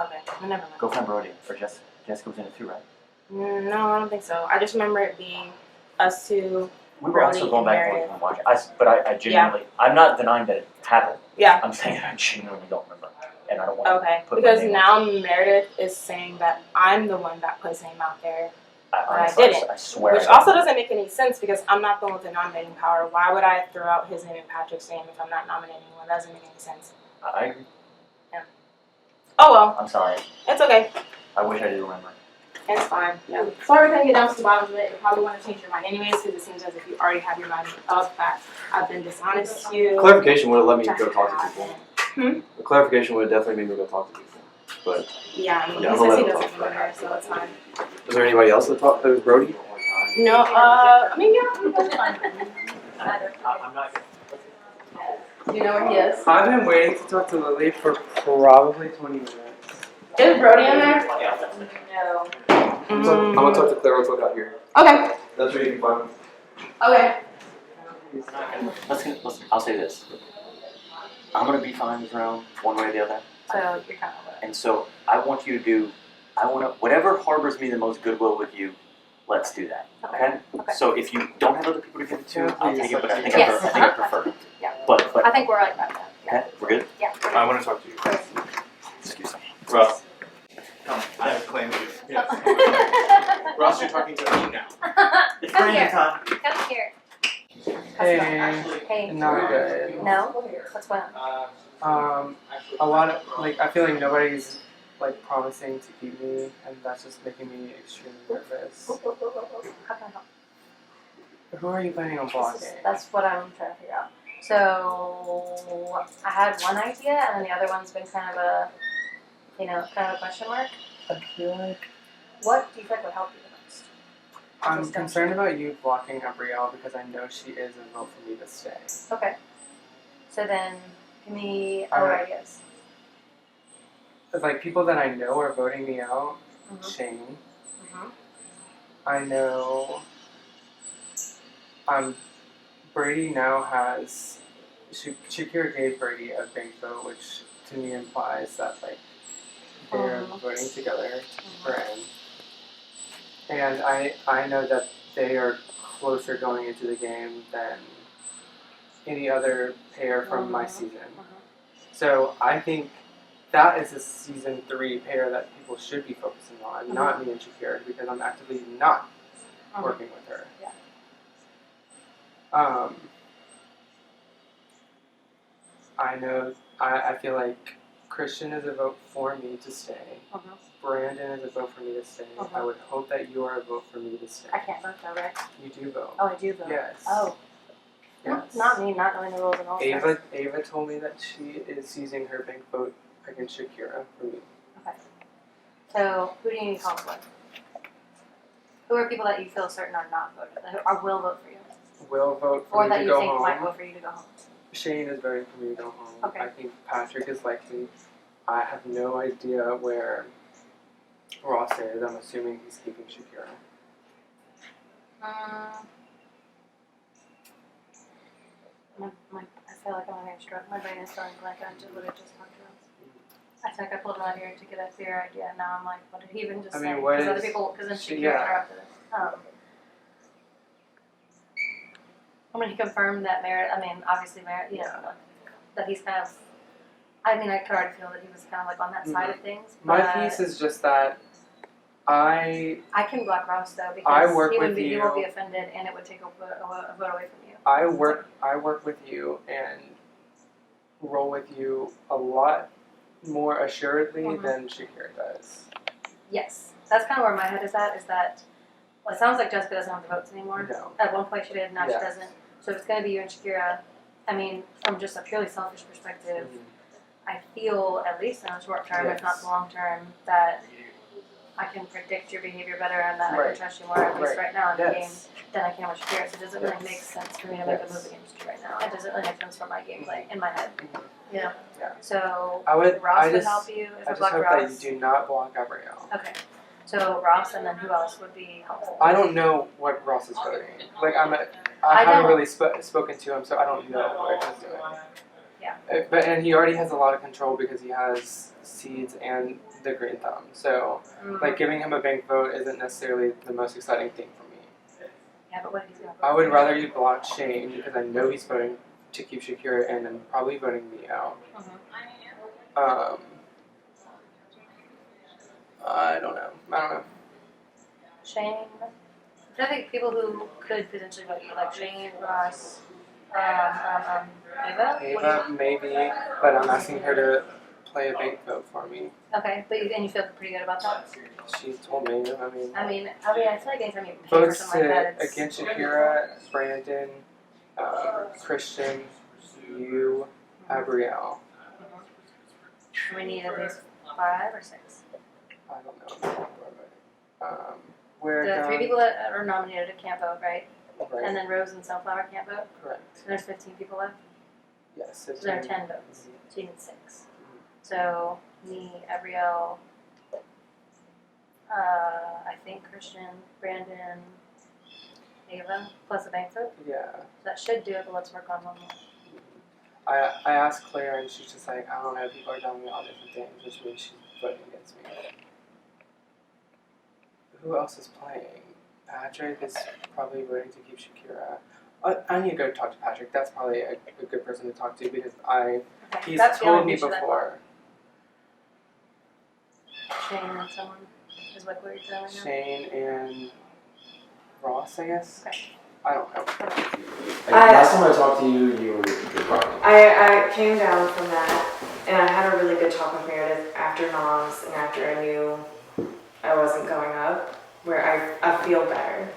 Okay, well, never mind. Go find Brody or Jessica. Jessica was in it too, right? No, I don't think so. I just remember it being us two, We were Brody also going and back and Meredith. forth and watching. But I genuinely, I'm not denying that it happened. Yeah. I'm saying that I genuinely don't remember, and I don't want Okay, to put because my name now Meredith is saying that I'm the one that put his name out there. I But honestly, I didn't. I swear. Which I don't. also doesn't make any sense because I'm not the one with the nominating power. Why would I throw out his name and Patrick's name if I'm not nominating one? That doesn't make any sense. I agree. Oh well, I'm sorry. it's okay. I wish I did remember. It's fine. Yeah. Sorry we couldn't get down to the bottom of it. You probably want to change your mind anyways because it seems as if you already have your mind up that I've been dishonest to you. Clarification would have let me Which I go talk to people. Hmm? The clarification would have definitely made me go talk to people. But Yeah, I mean, Yeah, he I'll let says he him doesn't remember, so it's fine. is there anybody else that talked? That was Brody. No, I mean, yeah, that's fine. I'm not. Do you know where he is? I've been waiting to talk to Lily for probably 20 minutes. Is Brody in there? No. So, I'm gonna talk to Claire. Let's look out here. Okay. That's where you can find me. Okay. Listen, I'll say this. I'm gonna be fine this round, one way or the other. So you're kind of. And so I want you to do. I want to whatever harbors me the most goodwill with you. Let's do that. Okay. Okay. So if you don't have other people to give it to, I'll take it. But I think Yes. I prefer it. Yeah. But I think we're like that. okay, we're good. Yeah. I want to talk to you. Excuse me. Russ. Come. Ross, you're talking to me now. It's Come Brandon here. time. Come here. Hey, not good. No? What's going on? A lot of like I feel like nobody's like promising to keep me, and that's just making me extremely nervous. How can I help? Who are you planning on blocking? That's what I'm trying to figure out. So I had one idea, and then the other one's been kind of a, kind of a question mark. I feel like What do you think would help you the most? I'm concerned about you blocking Gabrielle because I know she is a vote for me to stay. Okay. So then, give me other ideas. Like people that I know are voting me out. Mhm. Shane. Mhm. I know. Brady now has. Shakira gave Brady a bank vote, which to me implies that like they're voting together for him. And I know that they are closer going into the game than any other pair from my season. So I think that is a season 3 pair that people should be focusing on, not me and Shakira, because I'm actively not working with her. Yeah. I know, I feel like Christian is a vote for me to stay. Brandon is a vote for me to stay. I would hope that you are a vote for me to stay. I can't vote though, right? You do vote. Oh, I do vote. Yes. Oh. Yes. Not me, not knowing the rules and all that. Ava told me that she is using her bank vote against Shakira for me. Okay. So, who do you need to help with? Who are people that you feel certain are not voted, or will vote for you? Will vote for Or me that to you go think home. might vote for you to go home? Shane is voting for me to go home. Okay. I think Patrick is likely. I have no idea where Ross is. I'm assuming he's keeping Shakira. I feel like I'm having a stroke. My brain is going blank. I just literally just talked to Ross. I think I pulled him out here to get a clear idea. Now I'm like, what did he even just I say? mean, what Because other is- people, because then Shakira yeah. interrupted us. I mean, he confirmed that Merritt, obviously Merritt, that he's kind of, I could already feel that he was kind of like on that side of things. My but piece is just that I can block Ross though, because I work he with he you. won't be offended and it would take a vote away from you. I work with you and roll with you a lot more assuredly than Shakira does. Yes. That's kind of where my head is at, is that, well, it sounds like Jessica doesn't have the votes anymore. No. At one point she did, now Yes. she doesn't. So if it's going to be you and Shakira, from just a purely selfish perspective, I feel, at least in the short term, if not the long term, that I can predict your behavior better and that I can trust you more, at least right now in the game, than I can with Shakira. So it doesn't really make sense for me to make a move against you right now. It doesn't really make sense for my gameplay in my head. Yeah. So I Ross would just help you if I I just block hope Ross. that you do not block Gabrielle. Okay. So Ross, and then who else would be helpful? I don't know what Ross is voting. Like I I haven't don't- really spoken to him, so I don't know what he's doing. Yeah. And he already has a lot of control because he has seeds and the green thumb. So like giving him a bank vote isn't necessarily the most exciting thing for me. Yeah, but what if he's going to I would rather you block Shane because I know he's voting to keep Shakira in and probably voting me out. I don't know. Shane. I think people who could potentially vote you, like Shane, Ross, Ava. What do Ava, maybe, but I'm asking her to play a bank vote for me. Okay, but you feel pretty good about that? She told me. I feel like anytime you pay for Votes something like that, it's against Shakira, Brandon, Christian, you, Gabrielle. we need at least 5 or 6. I don't know. Where The 3 people that are nominated can't vote, right? Right. And then Rose and Sunflower can't vote? Correct. And there's 15 people left? Yes. So there are 10 votes. So you need 6. So me, Abrielle, I think Christian, Brandon, Ava, plus a bank vote. Yeah. That should do it, but let's work on one more. I asked Claire and she's just like, I don't know, people are telling me all different things, which means she's voting against me. Who else is playing? Patrick is probably voting to keep Shakira. I need to go talk to Patrick. That's probably a good person to talk to because he's That's the told only me issue that- before. Shane and someone is what we're doing right now. Shane and Ross, I guess. I don't know. Last time I talked to you, you were crying. I came down from that, and I had a really good talk with Meredith after noms and after I knew I wasn't going up, where I feel better.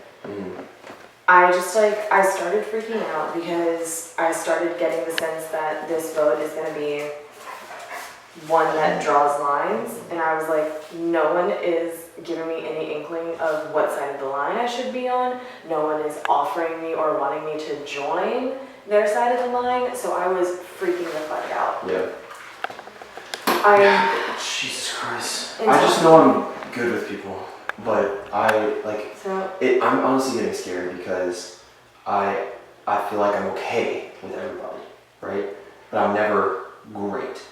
I just I started freaking out because I started getting the sense that this vote is going to be one that draws lines, and I was like, no one is giving me any inkling of what side of the line I should be on. No one is offering me or wanting me to join their side of the line, so I was freaking the fuck out. Yeah. Jesus Christ. And I so- just know I'm good with people, but I'm honestly getting scared because I feel like I'm okay with everybody, right? But I'm never great,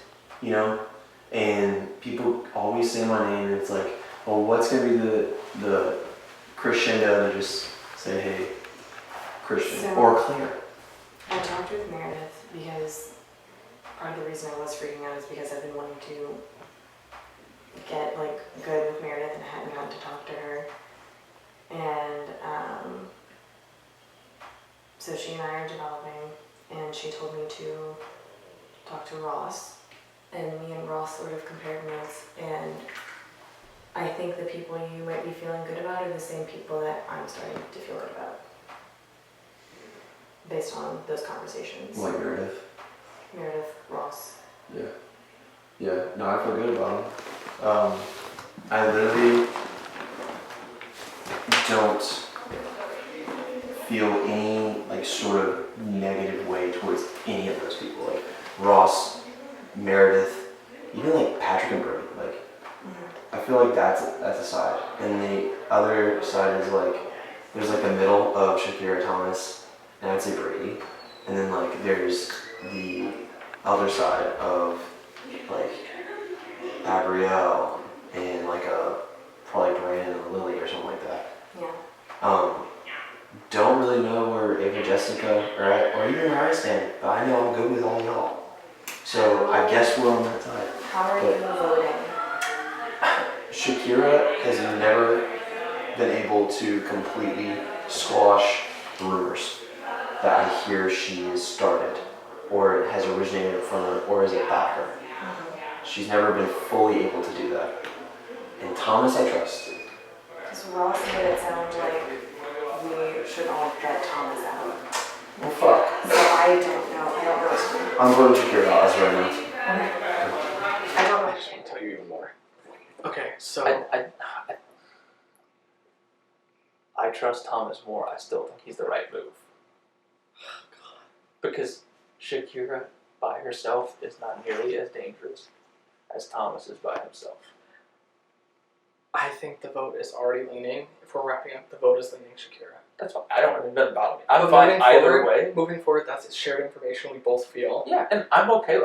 you know? And people always say my name, and it's like, well, what's gonna be the crescendo to just say, hey, Christian So- or Claire? I talked with Meredith because part of the reason I was freaking out is because I've been wanting to get good with Meredith and I hadn't gotten to talk to her. And so she and I are developing, and she told me to talk to Ross, and me and Ross sort of compared notes, and I think the people you might be feeling good about are the same people that I'm starting to feel good about, based on those conversations. Like Meredith? Meredith, Ross. Yeah. Yeah, no, I feel good about them. I literally don't feel any sort of negative way towards any of those people. Like Ross, Meredith, even Patrick and Brody. I feel like that's a side. And the other side is there's the middle of Shakira Thomas, and I'd say Brady. And then there's the other side of Gabrielle and probably Brandon or Lily or something like that. Yeah. Don't really know where Ava Jessica are at, or even where I stand, but I know I'm good with all y'all. So I guess we're on that side. How are you voting? Shakira has never been able to completely squash rumors that I hear she has started, or it has originated from her, or is about her. She's never been fully able to do that. And Thomas, I trust. Because Ross made it sound like we should all get Thomas out. Well, fuck. So I don't know. I don't know what to do. I'm voting Shakira out as right now. I don't know. I just want to tell you even more. Okay, so I trust Thomas more. I still think he's the right move. Because Shakira by herself is not nearly as dangerous as Thomas is by himself. I think the vote is already leaning. If we're wrapping up, the vote is leaning Shakira. That's fine. I don't. It doesn't bother me. I'm But fine moving either forward- way. Moving forward, that's shared information we both feel. Yeah, and I'm okay.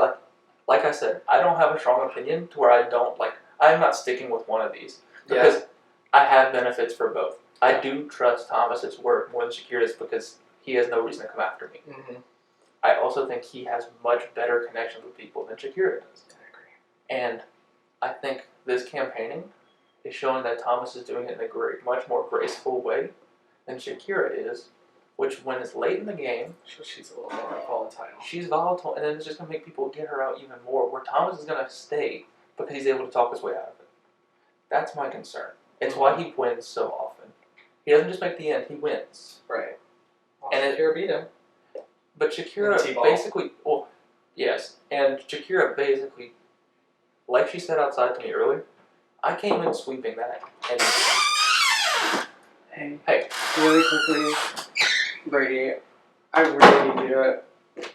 Like I said, I don't have a strong opinion to where I don't I'm not sticking with one of these because I have benefits for both. I do trust Thomas's work more than Shakira's because he has no reason to come after me. Mm-hmm. I also think he has much better connections with people than Shakira does. I agree. And I think this campaigning is showing that Thomas is doing it in a much more graceful way than Shakira is, which when it's late in the game, So she's a little more volatile. she's volatile, and then it's just going to make people get her out even more, where Thomas is going to stay because he's able to talk his way out of it. That's my concern. It's why he wins so often. He doesn't just make the end, he wins. Right. Well, And Shakira beat him. But Shakira In T-ball. basically, well, yes, and Shakira basically, like she said outside to me earlier, I came in sweeping that, and Hey, really quickly, Brady, I really need you to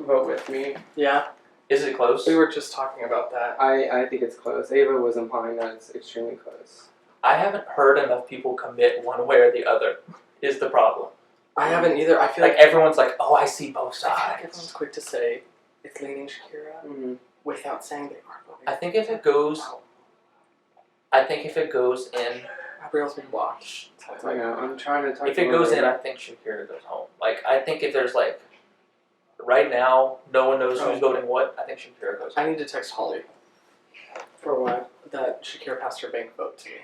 vote with me. Yeah. Is it close? We were just talking about that. I think it's close. Ava was implying that it's extremely close. I haven't heard enough people commit one way or the other, is the problem. I haven't either. I feel like everyone's like, oh, I see both I feel like sides. everyone's quick to say it's leaning Shakira without saying they are voting. I think if it goes, in, Gabrielle's been watched. I know. I'm trying to talk if to it goes in, Lily. I think Shakira goes home. I think if there's right now, no one knows who's voting what, I think Shakira goes home. I need to text Holly. For what? That Shakira passed her bank vote to me.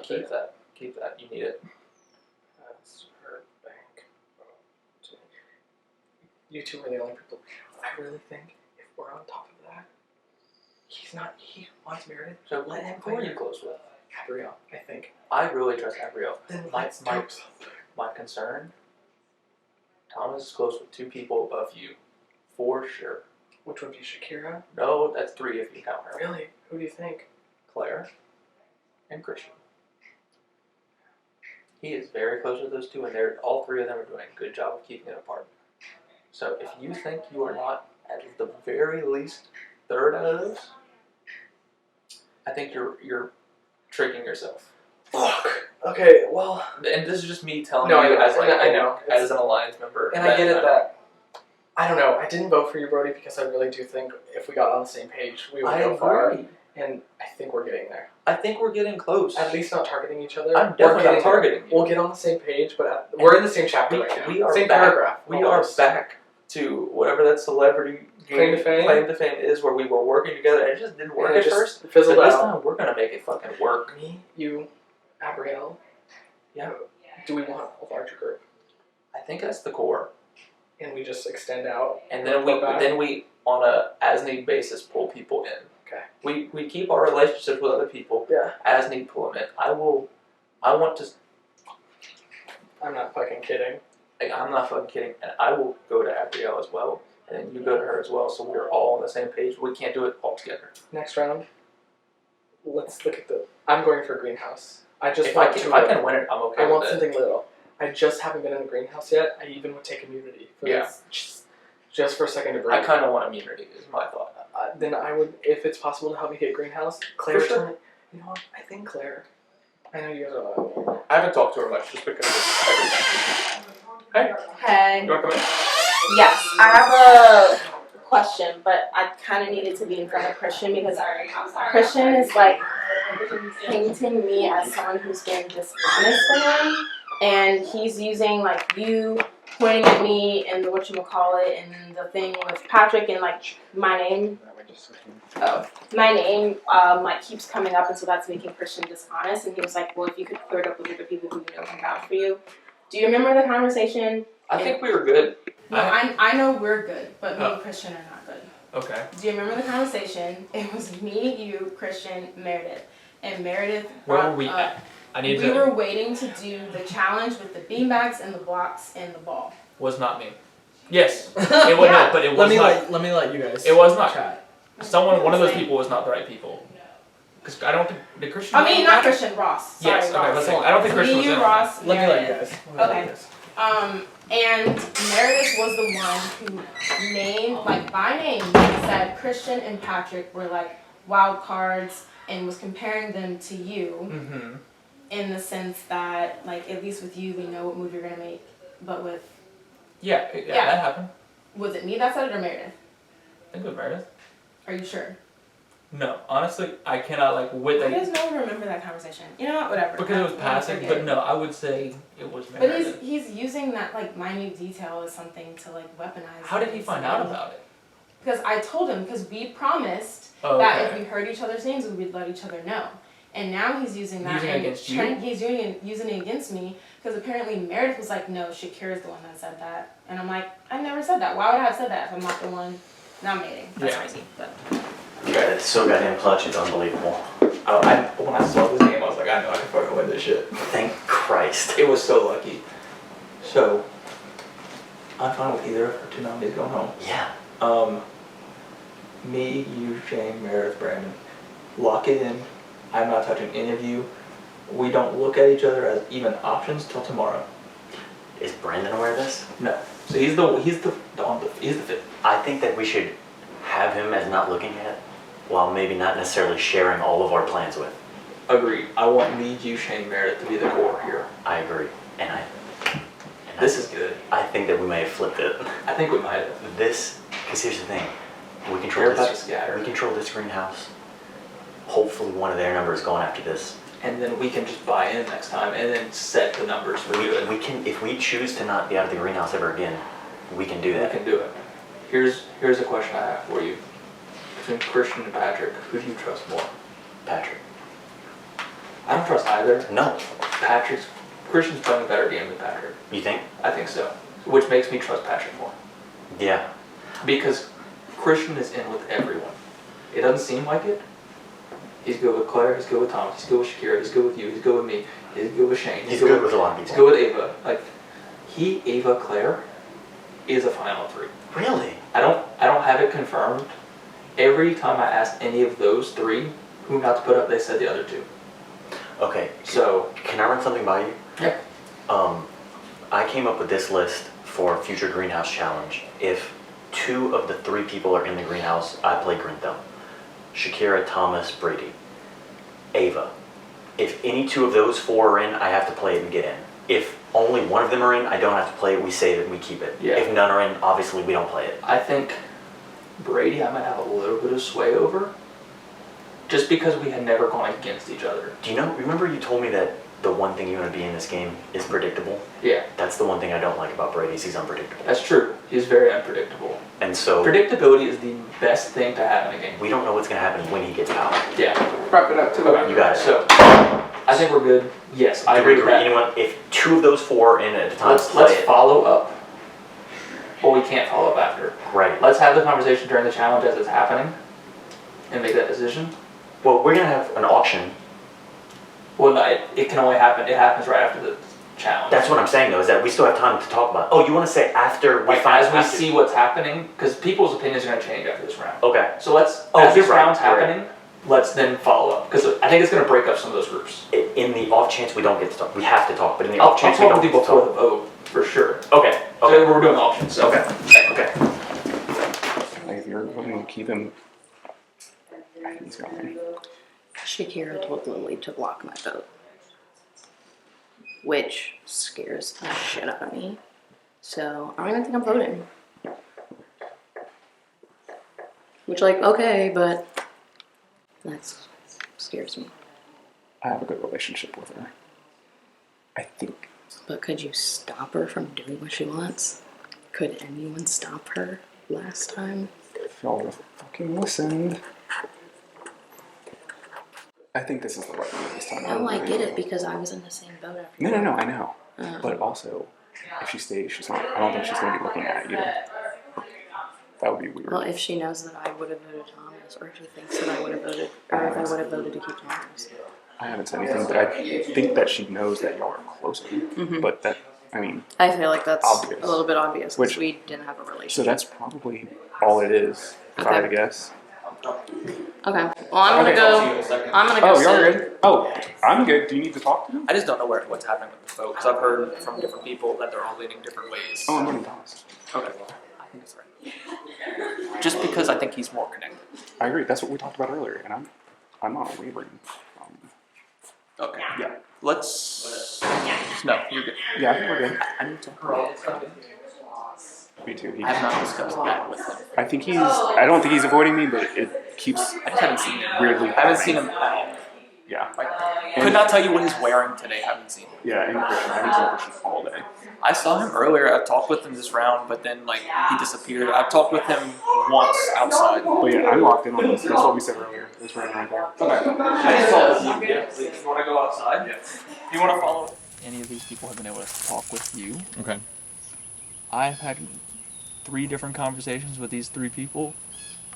Keep that. Keep that. You need it. That's her bank. You two are the only people. I really think if we're on top of that, he wants Meredith. So let him who play are her. you close with? Gabrielle, I think. I really trust Gabrielle. Then My let's my do something. my concern. Thomas is close with 2 people above you, for sure. Which would be Shakira? No, that's 3 if you count her. Really? Who do you think? Claire and Christian. He is very close with those 2, and all 3 of them are doing a good job of keeping it apart. So if you think you are not at the very least third out of those, I think you're tricking yourself. Fuck. Okay, well. And this is just me telling No, you I as like know. as an alliance member. And I get it that. I don't know. I didn't vote for you, Brody, because I really do think if we got on the same page, we would I go far. agree. And I think we're getting there. I think we're getting close. At least not targeting each other. I'm We're definitely not getting targeting there. you. We'll get on the same page, but we're in the same chapter right now. We are same back, paragraph. We are almost. back to whatever that celebrity Claim to fame? Claim to fame is, where we were working together and it just didn't work And it at just first. fizzled But this out. time we're gonna make it fucking work. Me, you, Gabrielle. Yeah. Do we want a larger group? I think that's the core. And we just extend out. And then we on a as need basis pull people in. Okay. We keep our relationships with other people. Yeah. As need pull them in. I want to. I'm not fucking kidding. I'm not fucking kidding. And I will go to Gabrielle as well, and then you go to her as well. So we're all on the same page. We can't do it all together. Next round. Let's look at I'm going for greenhouse. I just If want I to. can, win it, I'm okay. I want with it. something little. I just haven't been in the greenhouse yet. I even would take immunity for Yeah. this. Just for a second to break. I kind of want immunity. Is my thought. Then I would, if it's possible to help me get greenhouse. Claire, For sure. told me- you know what? I think Claire. I know you guys are. I haven't talked to her much just because of everything. Hey, Hey. you want to come in? Yes, I have a question, but I kind of needed to be in front of Christian because Christian is like painting me as someone who's being dishonest to him, and he's using like you pointing at me and the whatchamacallit and the thing with Patrick and like my name. My name like keeps coming up, and so that's making Christian dishonest. And he was like, "Well, if you could clear it up with other people who you know can vouch for you." Do you remember the conversation? I think we were good. No, I know we're good, but me and Christian are not good. Okay. Do you remember the conversation? It was me, you, Christian, Meredith, and Meredith. Where brought were we up- at? I need we to. were waiting to do the challenge with the beanbags and the blocks and the ball. Was not me. Yes, it was Yeah. no, but it was Let me not. let me let you guys. It was not. Chat. One of those people was not the right people. Because I don't think the Christian. I mean, not Christian, Ross. Sorry, Yes. Okay. Ross. Let's say, I don't think Christian was Me, in. you, Ross, Let me let you Meredith. guys. Let me let you Okay. guys. And Meredith was the one who named, like by name, said Christian and Patrick were like wild cards and was comparing them to you Mm-hmm. in the sense that, like, at least with you, we know what move you're gonna make, but with, Yeah, Yeah. that happened. was it me that said it or Meredith? I think it was Meredith. Are you sure? No, honestly, I cannot Why does no one remember that conversation? You know what, whatever. because it was I passing. forget. But no, I would say it was But Meredith. he's using that like minute detail as something to like weaponize. How did he against find me. out about it? Because I told him, because we promised Oh, that okay. if we heard each other's names, we would let each other know. And now he's using that Using it and against you? he's using it against me because apparently Meredith was like, no, Shakira's the one that said that. And I'm like, I never said that. Why would I have said that if I'm not the one nominating? That's Yeah. crazy. But Yeah, it's so goddamn clutch, it's unbelievable. When I saw this game, I was like, I know I can fucking win this shit. Thank Christ. It was so lucky. So, I'm fine with either of our 2 nominees going home. Yeah. Me, you, Shane, Meredith, Brandon. Lock it in. I'm not touching any of you. We don't look at each other as even options till tomorrow. Is Brandon aware of this? No. So he's the fifth. I think that we should have him as not looking at, while maybe not necessarily sharing all of our plans with. Agreed. I want me, you, Shane, Meredith to be the core here. I agree. This is good. I think that we may have flipped it. I think we might have. Because here's the thing. We control Everybody's this. scattered. We control this greenhouse. Hopefully one of their numbers going after this. And then we can just buy in next time and then set the numbers for good. We can, if we choose to not be out of the greenhouse ever again, we can do that. We can do it. Here's a question I have for you. Between Christian and Patrick, who do you trust more? Patrick. I don't trust either. No. Christian's playing a better game than Patrick. You think? I think so. Which makes me trust Patrick more. Yeah. Because Christian is in with everyone. It doesn't seem like it. He's good with Claire, he's good with Thomas, he's good with Shakira, he's good with you, he's good with me, he's good with Shane. He's good with a lot of people. He's good with Ava. Like, Ava, Claire is a final three. Really? I don't have it confirmed. Every time I asked any of those three who not to put up, they said the other two. Okay. So can I run something by you? Yeah. I came up with this list for future greenhouse challenge. If 2 of the 3 people are in the greenhouse, I play Grinthel. Shakira, Thomas, Brady, Ava. If any 2 of those 4 are in, I have to play it and get in. If only one of them are in, I don't have to play it. We save it. We keep it. Yeah. If none are in, obviously we don't play it. I think Brady I might have a little bit of sway over. Just because we had never gone against each other. Do you know, remember you told me that the one thing you want to be in this game is predictable? Yeah. That's the one thing I don't like about Brady is he's unpredictable. That's true. He's very unpredictable. And so predictability is the best thing to have in a game. we don't know what's going to happen when he gets power. Yeah. Wrap it up too. Okay. You got it. So I think we're good. Yes, I agree with that. Anyone, if 2 of those 4 are in at a time, Let's follow up. Well, we can't follow up after. Right. Let's have the conversation during the challenge as it's happening, and make that decision. Well, we're gonna have an auction. Well, no, it can only happen. It happens right after the challenge. That's what I'm saying though, is that we still have time to talk about. Oh, you want to say after we Like, find as we see what's happening, because people's opinions are going to change after this round. Okay. So let's, Oh, as this you're right, round's you're right. happening, let's then follow up, because I think it's going to break up some of those groups. In the off chance we don't get to talk, we have to talk. But in the I'll off chance we talk don't with you get to before talk. the vote, for sure. Okay. So we're doing options. So. Okay. Okay. Like if you're going to keep him, I think he's going. Shakira told Lily to block my vote, which scares the shit out of me. So I don't even think I'm voting. Which, like, okay, but that scares me. I have a good relationship with her. I think. But could you stop her from doing what she wants? Could anyone stop her last time? If y'all would have fucking listened. I think this is the right move this time. No, I get it because I was in the same boat after. No, I know. But also, if she stays, she's not. I don't think she's going to be looking at it either. That would be weird. Well, if she knows that I would have voted Thomas, or if she thinks that I would have voted, or if I would have voted to keep Thomas. I haven't said anything, but I think that she knows that y'all are closer. Mhm. But that, I mean, I feel like that's obvious. a little bit obvious because Which- we didn't have a relationship. So that's probably all it is, if I had to guess. Okay. Well, I'm gonna go. I'm gonna go. Oh, you're sit. good. Oh, I'm good. Do you need to talk to him? I just don't know what's happening with the vote because I've heard from different people that they're all leaning different ways. Oh, I'm getting Thomas. Okay. I think that's right. Just because I think he's more connected. I agree. That's what we talked about earlier, and I'm not wavering. Okay. Yeah. Let's. No, you're good. Yeah, I think we're good. I need to talk about Me too. I have not discussed that with him. I think he's. I don't think he's avoiding me, but it keeps. I just haven't seen him. Weirdly. I haven't seen him at all. Yeah. Like, could not tell you what he's wearing today. Haven't seen him. Yeah, and Christian. I haven't seen Christian all day. I saw him earlier. I talked with him this round, but then like he disappeared. I talked with him once outside. But yeah, I'm locked in on this. That's what we said earlier. This round right there. Okay. I just saw this. Yeah, please. You want to go outside? Yeah. You want to follow? Any of these people have been able to talk with you. Okay. I've had 3 different conversations with these 3 people.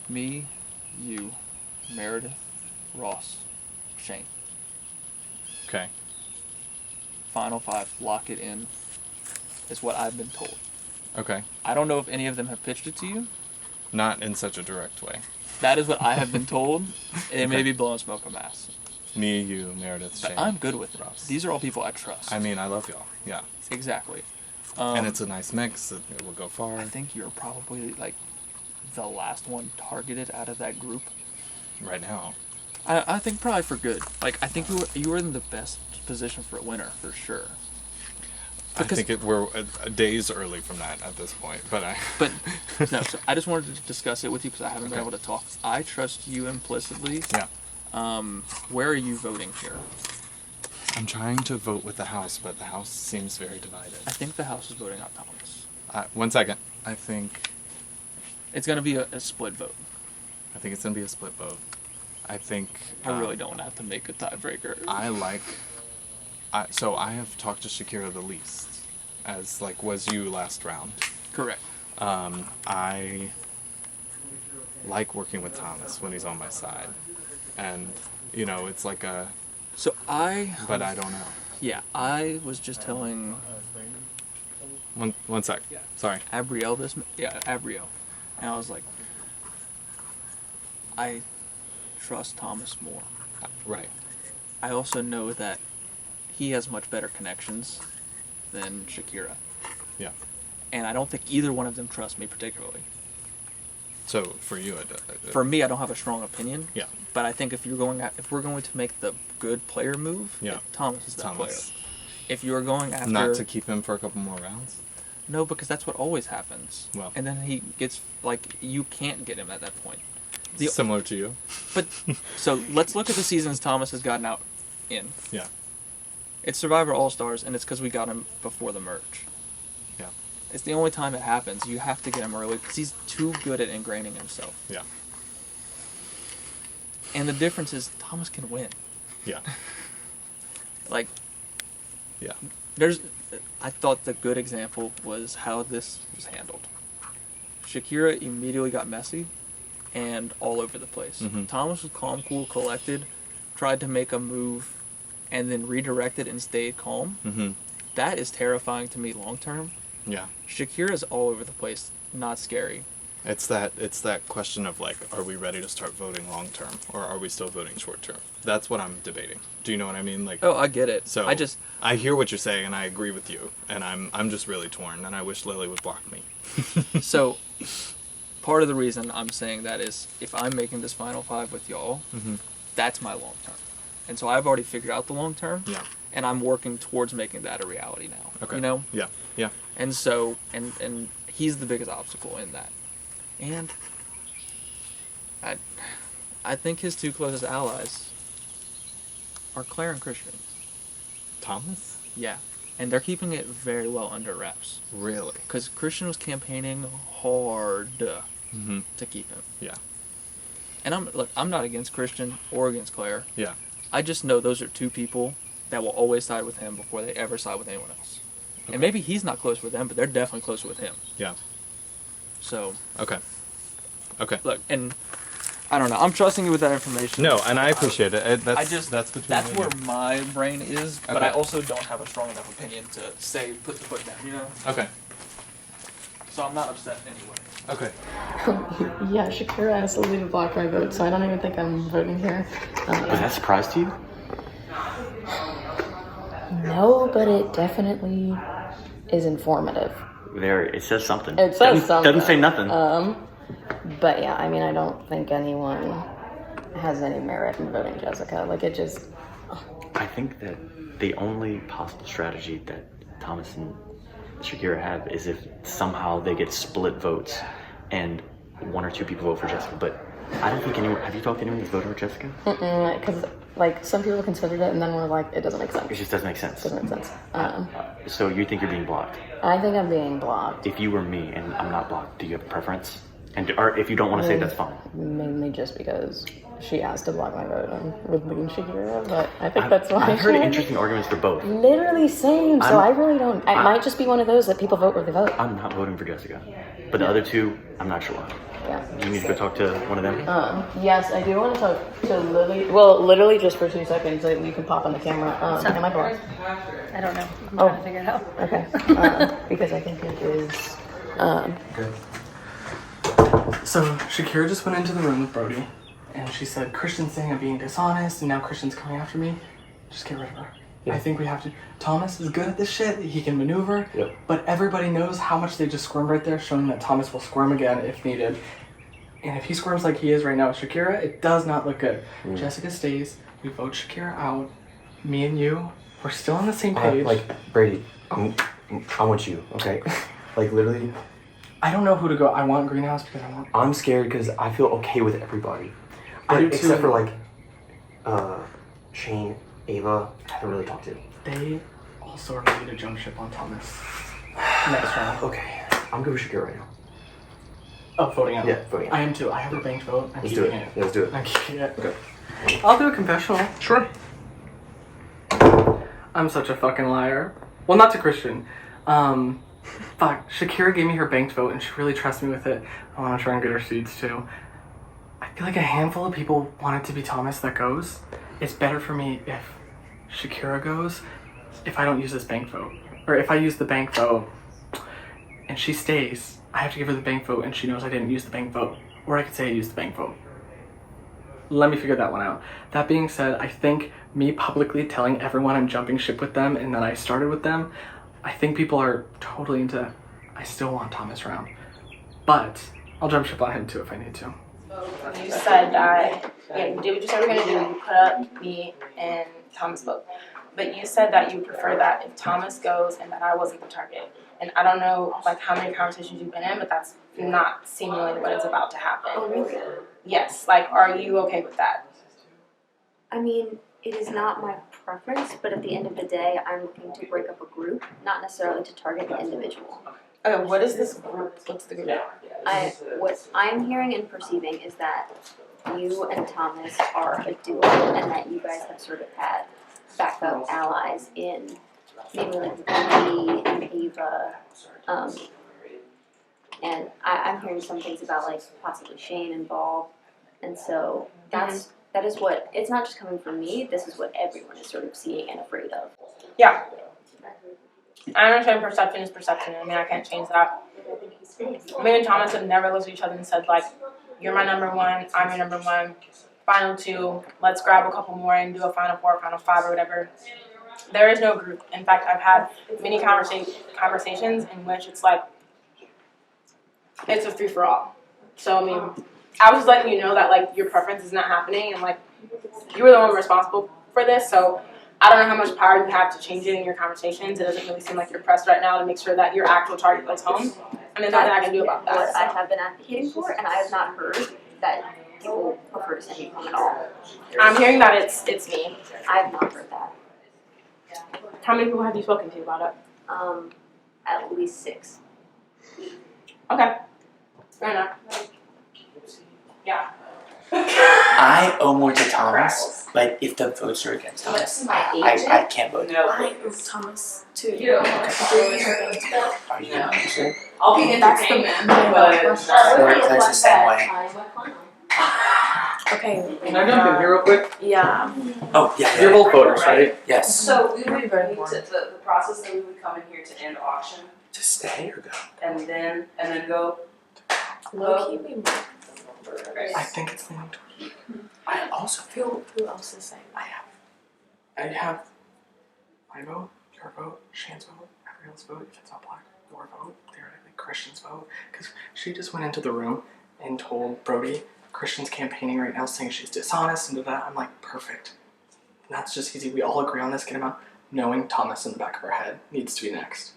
Me, you, Meredith, Ross, Shane. Okay. Final 5, lock it in, is what I've been told. Okay. I don't know if any of them have pitched it to you. Not in such a direct way. That is what I have been told. It may Okay. be blowing smoke up my ass. Me, you, Meredith, But Shane. I'm good with it. These are all people I trust. I mean, I love y'all. Yeah. Exactly. And it's a nice mix. It will go far. I think you're probably like the last one targeted out of that group. Right now. I think probably for good. Like I think you were in the best position for a winner for sure. Because, I think we're days early from that at this point, but But no, so I just wanted to discuss it with you because I haven't been able to talk. I trust you implicitly. Yeah. Where are you voting here? I'm trying to vote with the House, but the House seems very divided. I think the House is voting out Thomas. 1 second. I think it's going to be a split vote. I think it's going to be a split vote. I think I really don't have to make a tiebreaker. So I have talked to Shakira the least, as like was you last round. Correct. I like working with Thomas when he's on my side, and you know it's like a. So But I don't know. Yeah, I was just telling. One sec. Sorry. Abrielle and I was like, I trust Thomas more. Right. I also know that he has much better connections than Shakira. Yeah. And I don't think either one of them trust me particularly. So for you, For me, I don't have a strong opinion. Yeah. But I think if we're going to make the good player move, Yeah. Thomas is that Thomas. player. If you are going after Not to keep him for a couple more rounds. No, because that's what always happens. Well. And then he gets you can't get him at that point. Similar to you. But so let's look at the seasons Thomas has gotten out in. Yeah. It's Survivor All Stars, and it's because we got him before the merge. Yeah. It's the only time it happens. You have to get him early because he's too good at ingraining himself. Yeah. And the difference is Thomas can win. Yeah. Like. Yeah. I thought the good example was how this was handled. Shakira immediately got messy and all over the place. Mm-hmm. Thomas was calm, cool, collected, tried to make a move, and then redirected and stayed calm. Mm-hmm. That is terrifying to me long term. Yeah. Shakira's all over the place, not scary. It's that question of like, are we ready to start voting long term, or are we still voting short term? That's what I'm debating. Do you know what I mean? Like. Oh, I get it. So I hear what you're saying, and I agree with you, and I'm just really torn, and I wish Lily would block me. So, part of the reason I'm saying that is if I'm making this final five with y'all, Mm-hmm. that's my long term, and so I've already figured out the long term. Yeah. And I'm working towards making that a reality now. Okay. You know. Yeah. Yeah. And so, and he's the biggest obstacle in that. And I think his two closest allies are Claire and Christian. Thomas? Yeah. And they're keeping it very well under wraps. Really? Because Christian was campaigning hard to keep him. Yeah. And I'm not against Christian or against Claire. Yeah. I just know those are two people that will always side with him before they ever side with anyone else. Okay. And maybe he's not close with them, but they're definitely close with him. Yeah. So. Okay. Okay. Look, and I don't know. I'm trusting you with that information. No, and I appreciate it. That's between that's me and where you. my brain is, but Okay. I also don't have a strong enough opinion to say put the foot down. You know. Okay. So I'm not upset anyway. Okay. Yeah, Shakira asked Lily to block my vote, so I don't even think I'm voting here. Was that a surprise to you? No, but it definitely is informative. There, it says something. It says something. Doesn't say nothing. But yeah, I mean, I don't think anyone has any merit in voting Jessica. Like, it just... I think that the only possible strategy that Thomas and Shakira have is if somehow they get split votes and one or two people vote for Jessica. But I don't think anyone... Have you talked to anyone that's voted for Jessica? Because, like, some people considered it, and then we're like, it doesn't make sense. It just doesn't make sense. Doesn't make sense. So you think you're being blocked? I think I'm being blocked. If you were me and I'm not blocked, do you have a preference? Or if you don't want to say it, that's fine. Mainly just because she asked to block my vote and would lean Shakira, but I think that's why. I've heard interesting arguments for both. Literally same, so I really don't. It might just be one of those that people vote where they vote. I'm not voting for Jessica. But the other two, I'm not sure. Yeah. Do you need to go talk to one of them? Yes, I do want to talk to Lily. Well, literally just for 2 seconds, so you can pop on the camera. Am I blocked? I don't know. I'm trying to figure it out. Okay. Because I think it is. So Shakira just went into the room with Brody, and she said, Christian's saying I'm being dishonest, and now Christian's coming after me. Just get rid of her. Yeah. I think we have to. Thomas is good at this shit. He can maneuver. Yep. But everybody knows how much they just squirmed right there, showing that Thomas will squirm again if needed. And if he squirms like he is right now with Shakira, it does not look good. Jessica stays. We vote Shakira out. Me and you, we're still on the same page. Brady, I want you, okay? Like, literally. I don't know who to go. I want Greenhouse because I want... I'm scared because I feel okay with everybody. I do too. Except for, like, Shane, Ava, I haven't really talked to. They also are ready to jump ship on Thomas next round. Okay. I'm good with Shakira right now. Oh, voting out. Yeah, voting out. I am too. I have a banked vote. I'm Let's do keeping it. it. Yeah, let's do it. I'm keeping it. Okay. I'll do a confessional. Sure. I'm such a fucking liar. Well, not to Christian. Fuck. Shakira gave me her banked vote and she really trusts me with it. I want to try and get her seeds too. I feel like a handful of people want it to be Thomas that goes. It's better for me if Shakira goes if I don't use this bank vote. Or if I use the bank vote and she stays, I have to give her the bank vote and she knows I didn't use the bank vote. Or I could say I used the bank vote. Let me figure that one out. That being said, I think me publicly telling everyone I'm jumping ship with them and that I started with them, I think people are totally into that. I still want Thomas around. But I'll jump ship on him too if I need to. You said that, yeah, you did what you said you were gonna do. You put up me and Thomas both. But you said that you prefer that if Thomas goes and that I wasn't the target. And I don't know like how many conversations you've been in, but that's not seemingly what is about to happen. Oh, really? Yes. Like, are you okay with that? I mean, it is not my preference, but at the end of the day, I'm looking to break up a group, not necessarily to target an individual. Okay, what is this group? What's the group? What I'm hearing and perceiving is that you and Thomas are a duo, and that you guys have sort of had backup allies in maybe like me and Ava, and I'm hearing some things about like possibly Shane involved, and so that is what, it's not just coming from me, this is what everyone is sort of seeing and afraid of. Yeah. I understand perception is perception. I mean, I can't change that. Me and Thomas have never looked at each other and said, like, you're my number one, I'm your number one, final two, let's grab a couple more and do a final four, final five, or whatever. There is no group. In fact, I've had many conversations in which it's like, it's a free-for-all. So, I mean, I was just letting you know that, like, your preference is not happening, and, like, you were the one responsible for this, so I don't know how much power you have to change it in your conversations. It doesn't really seem like you're pressed right now to make sure that your actual target goes home. And there's nothing I can do about that. What I have been advocating for, and I have not heard that people prefer to send me home at all. I'm hearing that it's me. I have not heard that. How many people have you spoken to about it? At least 6. Okay. Fair enough. Yeah. I owe more to Thomas, but if the votes are against Thomas, I can't vote. I owe Thomas too. Are you gonna use it? I'll be entertained, but That's the same way. Okay. Can I jump in here real quick? Yeah. Oh, yeah. You're both voters, right? Yes. So we would ready to the process that we would come in here to end auction To stay or go? and then go. Low key, we I think it's leaning towards. I also feel. Who else is saying? I have my vote, your vote, Shane's vote, everyone else's vote. If it's not black, your vote, theoretically Christian's vote. Because she just went into the room and told Brody, Christian's campaigning right now, saying she's dishonest and that. I'm like, perfect. And that's just easy. We all agree on this. Get him out. Knowing Thomas in the back of our head needs to be next,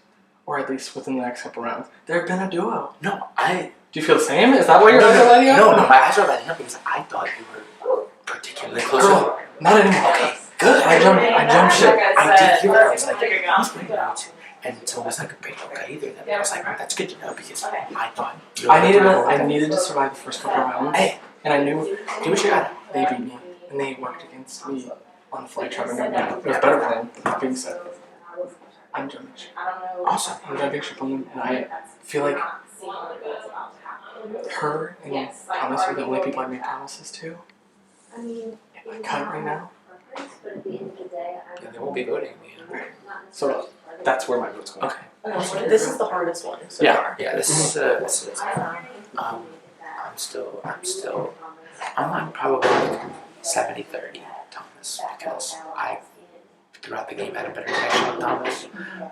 or at least within the next couple rounds. They've been a duo. No, I. Do you feel the same? Is that why your eyes are lighting up? No, my eyes are lighting up because I thought you were particularly close. Girl, not anymore. Okay, good. I jumped ship. I did hear that. I was like, he's bringing it out. And so it was like a big okay either. Then I was like, oh, that's good to know because I thought you were I needed to survive the first couple rounds. Hey. And I knew do what you got. they beat me. And they worked against me on the flight traveling. It was better for them. That being said, I'm jumping ship. Awesome. I'm jumping ship on them, and I feel like her and Thomas are the only people I make promises to. I mean, If I cut it right now, but at the end of the day, Yeah, they won't be voting. so that's where my vote's going. Okay. This is the hardest one so Yeah. far. Yeah, this is I'm like probably like 70-30 Thomas because I've throughout the game had a better connection with Thomas,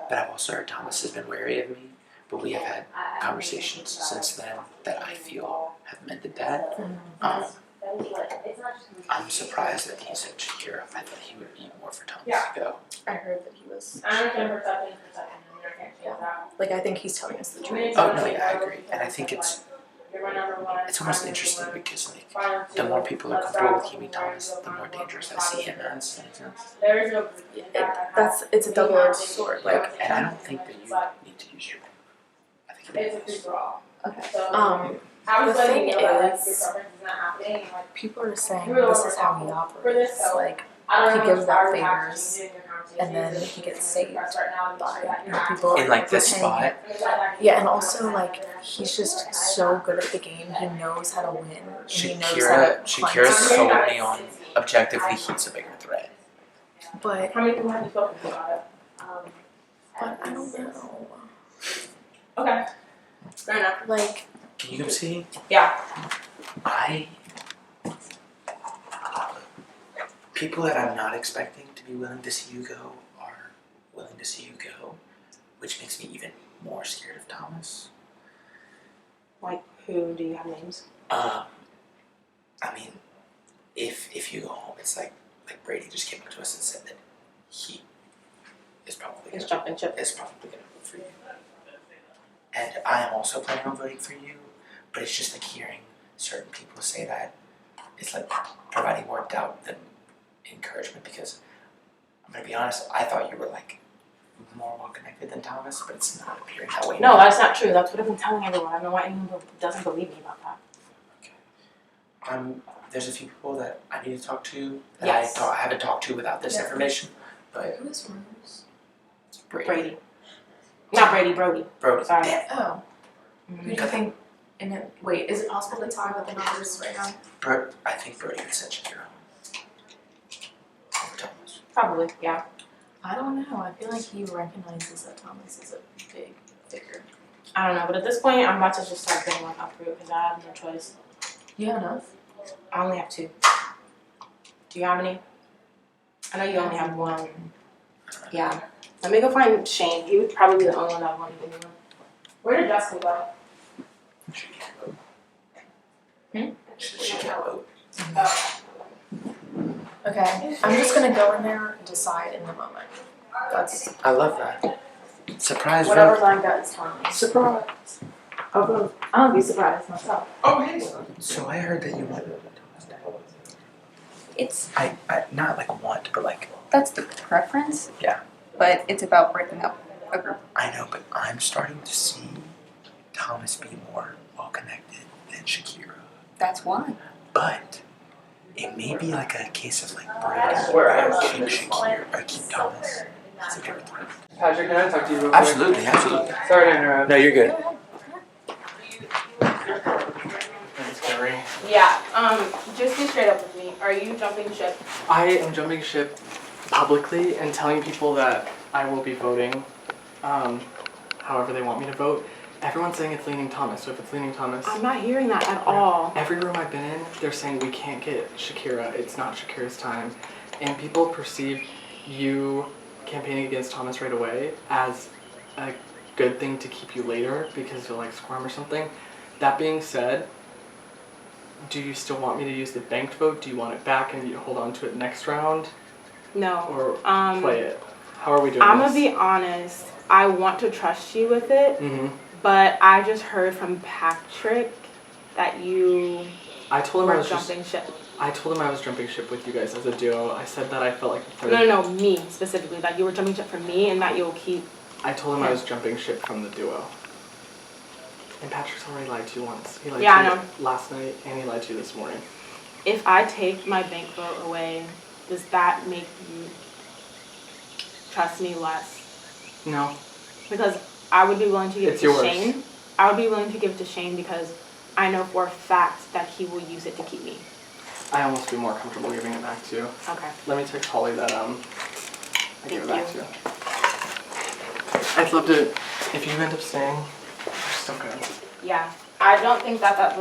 but I've also heard Thomas has been wary of me. But we have had conversations since then that I feel have mended that. I'm surprised that he said Shakira. I thought he would be more for Thomas to go. I heard that he was. I understand perception is perception. I can't change that. Like, I think he's telling us the truth. Oh no, yeah, I agree, and I think it's You're my number one. almost interesting because like the more people are comfortable with Huey Thomas, the more dangerous I see him as. There is no. It's a double-edged sword. Like, And I don't think that you need to use your. I think It's a free for all. okay. I was The letting thing you know that like, is, your preference is not happening. And, like, people are saying you were the this one is how he responsible for this, operates. so Like, I don't he know gives how out much power you have to favors, use in your and then conversations, he gets and saved press right now, by people In like this pretending- spot, Yeah, and also like he's just so good at the game. He knows how to win. And he knows how to Shakira climb. sold me on objectively he's a bigger threat. But how many people have you spoken to about it? but I don't know. Okay. Fair enough. Like, Can you come see? Yeah. People that I'm not expecting to be willing to see you go are willing to see you go, which makes me even more scared of Thomas. Like, who do you have names? I mean, if you go home, it's like Brady just came up to us and said that he is probably He's jumping ship. Is probably gonna vote for you. And I am also planning on voting for you, but it's just like hearing certain people say that it's like providing more doubt than encouragement, because I'm gonna be honest, I thought you were like more well connected than Thomas, but it's not appearing that way. No, that's not true. That's what I've been telling everyone. I don't know why anyone doesn't believe me about that. There's a few people that I need to talk to that Yes. I haven't talked to without this information, but who is Rose? Brady. Not Brady, Brody. Brody. Sorry. Oh. Who do you think? And then, wait, is it possible to talk about the numbers right now? I think Brody would send Shakira. Probably, yeah. I don't know. I feel like he recognizes that Thomas is a big figure. I don't know, but at this point, I'm about to just start getting like uproot because I have no choice. You have enough? I only have 2. Do you have any? I know you only have 1. Yeah. Let me go find Shane. He would probably be the only one that would want to give me one. Where did Justin go? She can't vote. Okay, I'm just gonna go in there and decide in the moment. That's I love that. Surprise whatever vote. my gut is telling me. Surprise. I'll be surprised myself. Oh, hey. So I heard that you want It's I not like want, but like that's the preference. Yeah. But it's about breaking up a group. I know, but I'm starting to see Thomas be more well connected than Shakira. That's why. But it may be like a case of like Brady keep Shakira or keep Thomas. It's a bigger threat. Patrick, can I talk to you real quick? Absolutely, absolutely. Sorry to interrupt. No, you're good. Yeah. Just be straight up with me. Are you jumping ship? I am jumping ship publicly and telling people that I will be voting however they want me to vote. Everyone's saying it's leaning Thomas, so if it's leaning Thomas... I'm not hearing that at all. Every room I've been in, they're saying we can't get Shakira, it's not Shakira's time. And people perceive you campaigning against Thomas right away as a good thing to keep you later because you'll like squirm or something. That being said, do you still want me to use the banked vote? Do you want it back and you hold on to it next round? No. Or play it? How are we doing I'm this? gonna be honest. I want to trust you with it, Mm-hmm. but I just heard from Patrick that you I told him were I was just... jumping ship. I told him I was jumping ship with you guys as a duo. I said that I felt like the third... No, me specifically. That you were jumping ship for me and that you'll keep... I told him I was jumping ship from the duo. And Patrick's already lied to you once. He lied Yeah, I to know. you last night and he lied to you this morning. If I take my bank vote away, does that make you trust me less? No. Because I would be willing to give It's it to yours. Shane. I would be willing to give it to Shane because I know for a fact that he will use it to keep me. I almost feel more comfortable giving it back to you. Okay. Let me text Holly that I give it back Thank to you. I'd love to, if you end up staying, you're still good. Yeah. I don't think that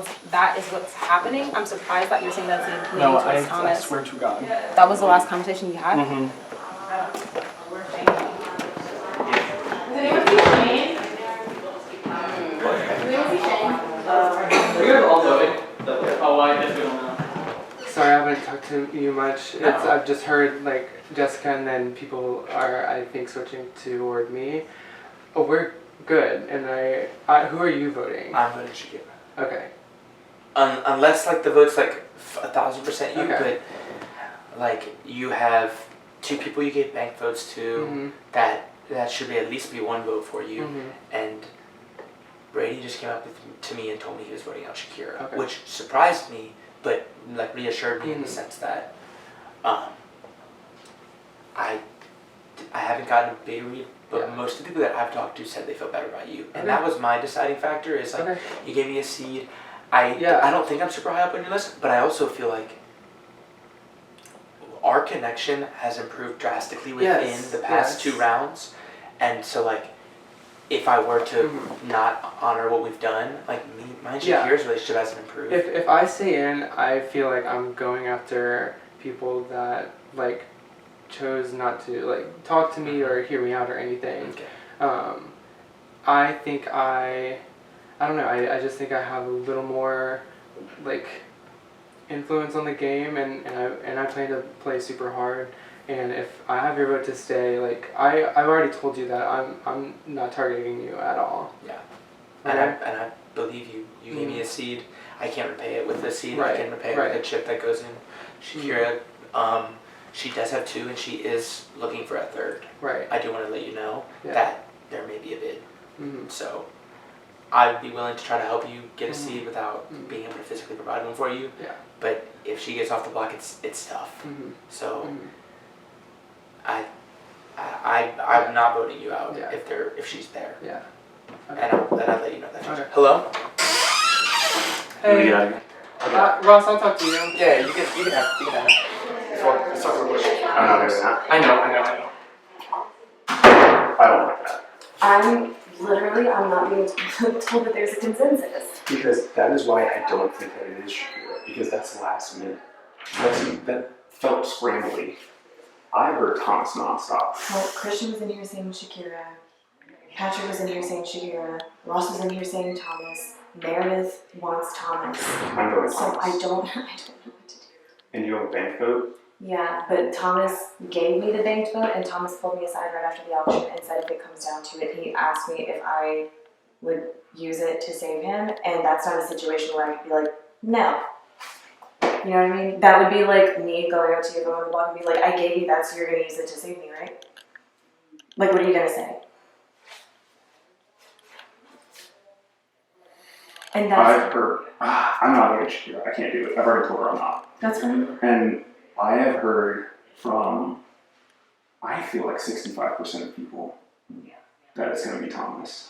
is what's happening. I'm surprised that you're saying that's leaning No, towards I Thomas. swear to God. That was the last conversation you had? Mm-hmm. Does anyone see Shane? Does anyone see Shane? We have all voted. Oh, I guess we don't know. Sorry, I haven't talked to you much. I've just heard like Jessica, and then people are, I think, switching toward me. Oh, we're good. And who are you voting? I'm voting Shakira. Okay. Unless like the vote's like 1,000% you, Okay. but like you have 2 people you gave bank votes to, Mhm. that should be at least be 1 vote for you, Mhm. and Brady just came up to me and told me he was voting out Shakira, Okay. which surprised me, but like reassured me in the sense that I haven't gotten a big read, but most of the people that I've talked to said they feel better about you, and that was my deciding factor. Is like you gave me a seed. I don't think I'm super high up on your list, but I also feel like our connection has improved drastically within the past 2 rounds, and so like if I were to not honor what we've done, like my and Shakira's relationship hasn't improved. If I stay in, I feel like I'm going after people that like chose not to like talk to me or hear me out or anything. I think I don't know. I just think I have a little more like influence on the game, and I plan to play super hard. And if I have your vote to stay, like I've already told you that I'm not targeting you at all. Yeah. Okay? And I believe you. You gave me a seed. I can't repay it with a seed. Right, I can repay it with a chip that goes in. Shakira, she does have 2, and she is looking for a 3rd. Right. I do want to let you know that there may be a bid. So I'd be willing to try to help you get a seed without being able to physically provide one for you. Yeah. But if she gets off the block, it's tough. So I'm not voting you out if she's there. Yeah. And I'd let you know that. Hello. Hey. Ross, I'll talk to you. Yeah, you can have. Let's talk real quick. I'm not doing that. I know. I don't like that. I'm not being told that there's a consensus. Because that is why I don't think that it is Shakira. Because that's last minute. That felt scrambly. I heard Thomas nonstop. Well, Christian was in here saying Shakira. Patrick was in here saying Shakira. Ross was in here saying Thomas. Meredith wants Thomas. I'm going So Thomas. I don't know what to do. And you have a bank vote? Yeah, but Thomas gave me the banked vote, and Thomas pulled me aside right after the auction and said if it comes down to it, he asked me if I would use it to save him, and that's not a situation where I could be like, no. You know what I mean? That would be like me going up to you on the block and be like, I gave you that, so you're going to use it to save me, right? Like, what are you going to say? And that's... I've heard, I'm not going to Shakira. I can't do it. I've already told her I'm not. That's fine. And I have heard from, I feel like 65% of people that it's going to be Thomas.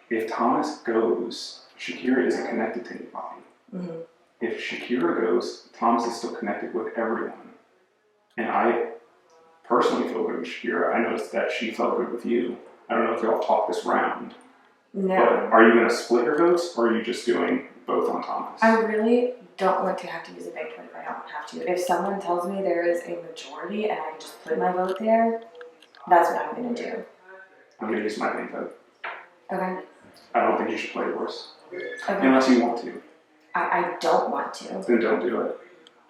If Thomas goes, Shakira isn't connected to anybody. If Shakira goes, Thomas is still connected with everyone. And I personally feel good with Shakira. I noticed that she felt good with you. I don't know if y'all talk this round. No. But are you going to split your votes, or are you just doing both on Thomas? I really don't want to have to use a bank vote if I don't have to. If someone tells me there is a majority and I can just put my vote there, that's what I'm going to do. I'm going to use my bank vote. Okay? I don't think you should play yours. Okay. Unless you want to. I don't want to. Then don't do it.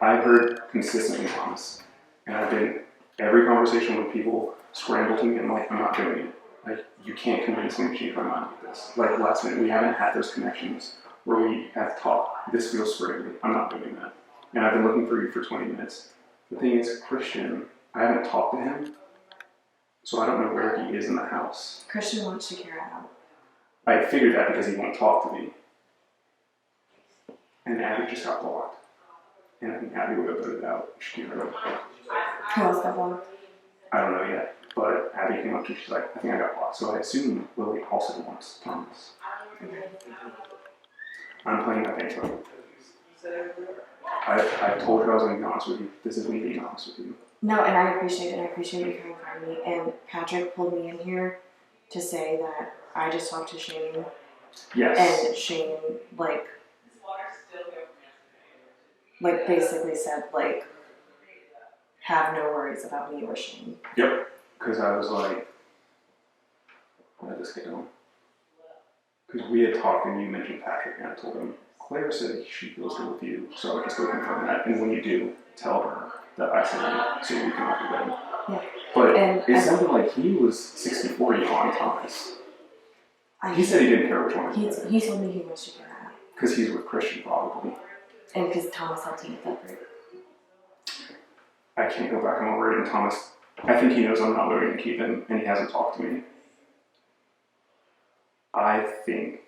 I've heard consistently Thomas. And I've been, every conversation with people scramble to me, and I'm like, I'm not doing it. Like, you can't convince me to change my mind with this. Like, last minute, we haven't had those connections where we have talked. This feels scrambly. I'm not doing that. And I've been looking for you for 20 minutes. The thing is, Christian, I haven't talked to him, so I don't know where he is in the house. Christian wants Shakira out. I figured that because he won't talk to me. And Abby just got blocked. And I think Abby would have voted out Shakira. Who else got blocked? I don't know yet. But Abby came up to me, she's like, I think I got blocked. So I assume Lily also wants Thomas. I'm playing that bank vote. I told her I was going to be honest with you. This is me being honest with you. No, and I appreciate it, and I appreciate you coming from me. And Patrick pulled me in here to say that I just talked to Shane. Yes. And Shane, like basically said, like, have no worries about me or Shane. Yep. Because I was like, where did this get going? Because we had talked and you mentioned Patrick, and I told him, Claire said she feels good with you, so I would just go confirm that. And when you do, tell her that I said it, so we can all be ready. Yeah. But And it sounded like he was 60-40 on Thomas. He said he didn't care which one. He told me he wants Shakira out. Because he's with Christian, probably. And because Thomas helped him with that group. I can't go back on word, and Thomas, I think he knows I'm not voting to keep him, and he hasn't talked to me. I think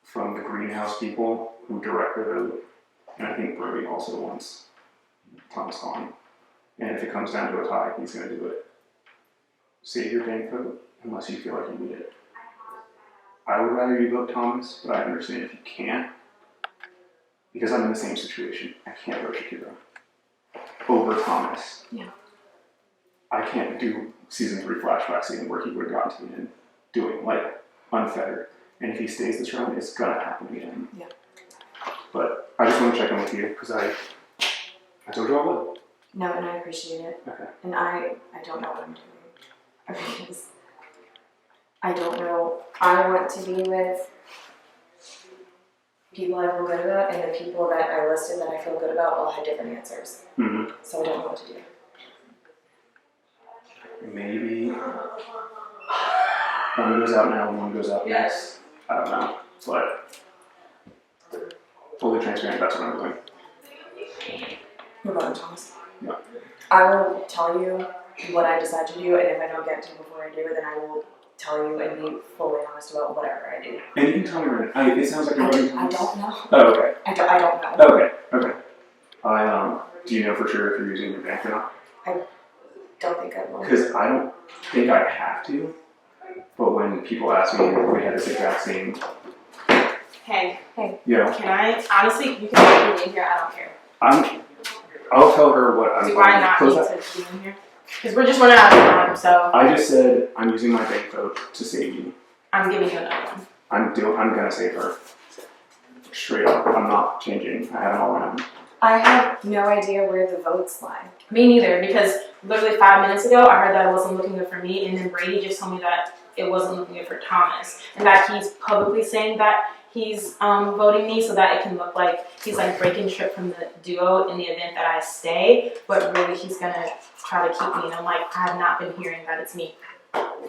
from the greenhouse people who direct the vote, and I think Brody also wants Thomas gone. And if it comes down to a tie, he's going to do it. Save your bank vote unless you feel like you need it. I would rather you vote Thomas, but I understand if you can't, because I'm in the same situation. I can't vote Shakira over Thomas. Yeah. I can't do season 3 flashback scene where he would have gotten to the end doing like unfettered. And if he stays this round, it's gonna happen again. Yeah. But I just want to check in with you because I told you I would. No, and I appreciate it. Okay. And I don't know what I'm doing. Because I don't know. I want to be with people I feel good about, and the people that I listed that I feel good about all had different answers. Mm-hmm. So I don't know what to do. Maybe one goes out now and one goes out next. I don't know. But fully transparent, that's what I'm doing. What about Thomas? Yeah. I will tell you what I decide to do, and if I don't get to before I do it, then I will tell you and be fully honest about whatever I do. And you can tell me right now. It sounds like you're voting I Thomas. don't know. Oh, okay. I don't know. Okay. Okay. Do you know for sure if you're using your bank or not? I don't think I will. Because I don't think I have to. But when people ask me if we had this exact same, Hey, yeah, can I, honestly, you can put me in here, I don't care. I'll tell her what I'm Do I not close need that. to be in here? Because we're just running out of time, so I just said I'm using my bank vote to save you. I'm giving you another one. I'm gonna save her. Straight up. I'm not changing. I have it all around. I have no idea where the votes lie. Me neither, because literally 5 minutes ago, I heard that it wasn't looking good for me, and then Brady just told me that it wasn't looking good for Thomas, and that he's publicly saying that he's voting me so that it can look like he's like breaking trip from the duo in the event that I stay, but really he's gonna try to keep me, and I'm like, I have not been hearing that it's me.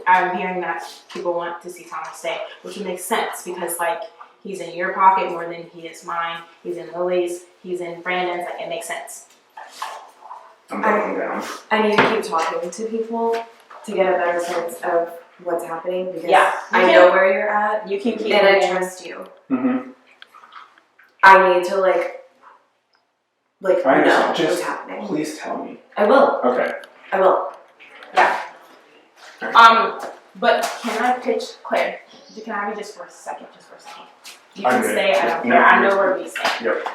I'm hearing that people want to see Thomas stay, which would make sense, because like, he's in your pocket more than he is mine, he's in Lily's, he's in Brandon's, like it makes sense. I'm going down. I need to keep talking to people to get a better sense of what's happening, because Yeah, I know where you're at. You can keep and I moving. trust you. Mm-hmm. I need to like I know understand. what's Just happening. please tell me. I will. Okay. I will. Yeah. But can I pitch Claire? Can I have you just for a second? You I'm can good. stay. I don't No, care. I you're- know where we stand. Yep.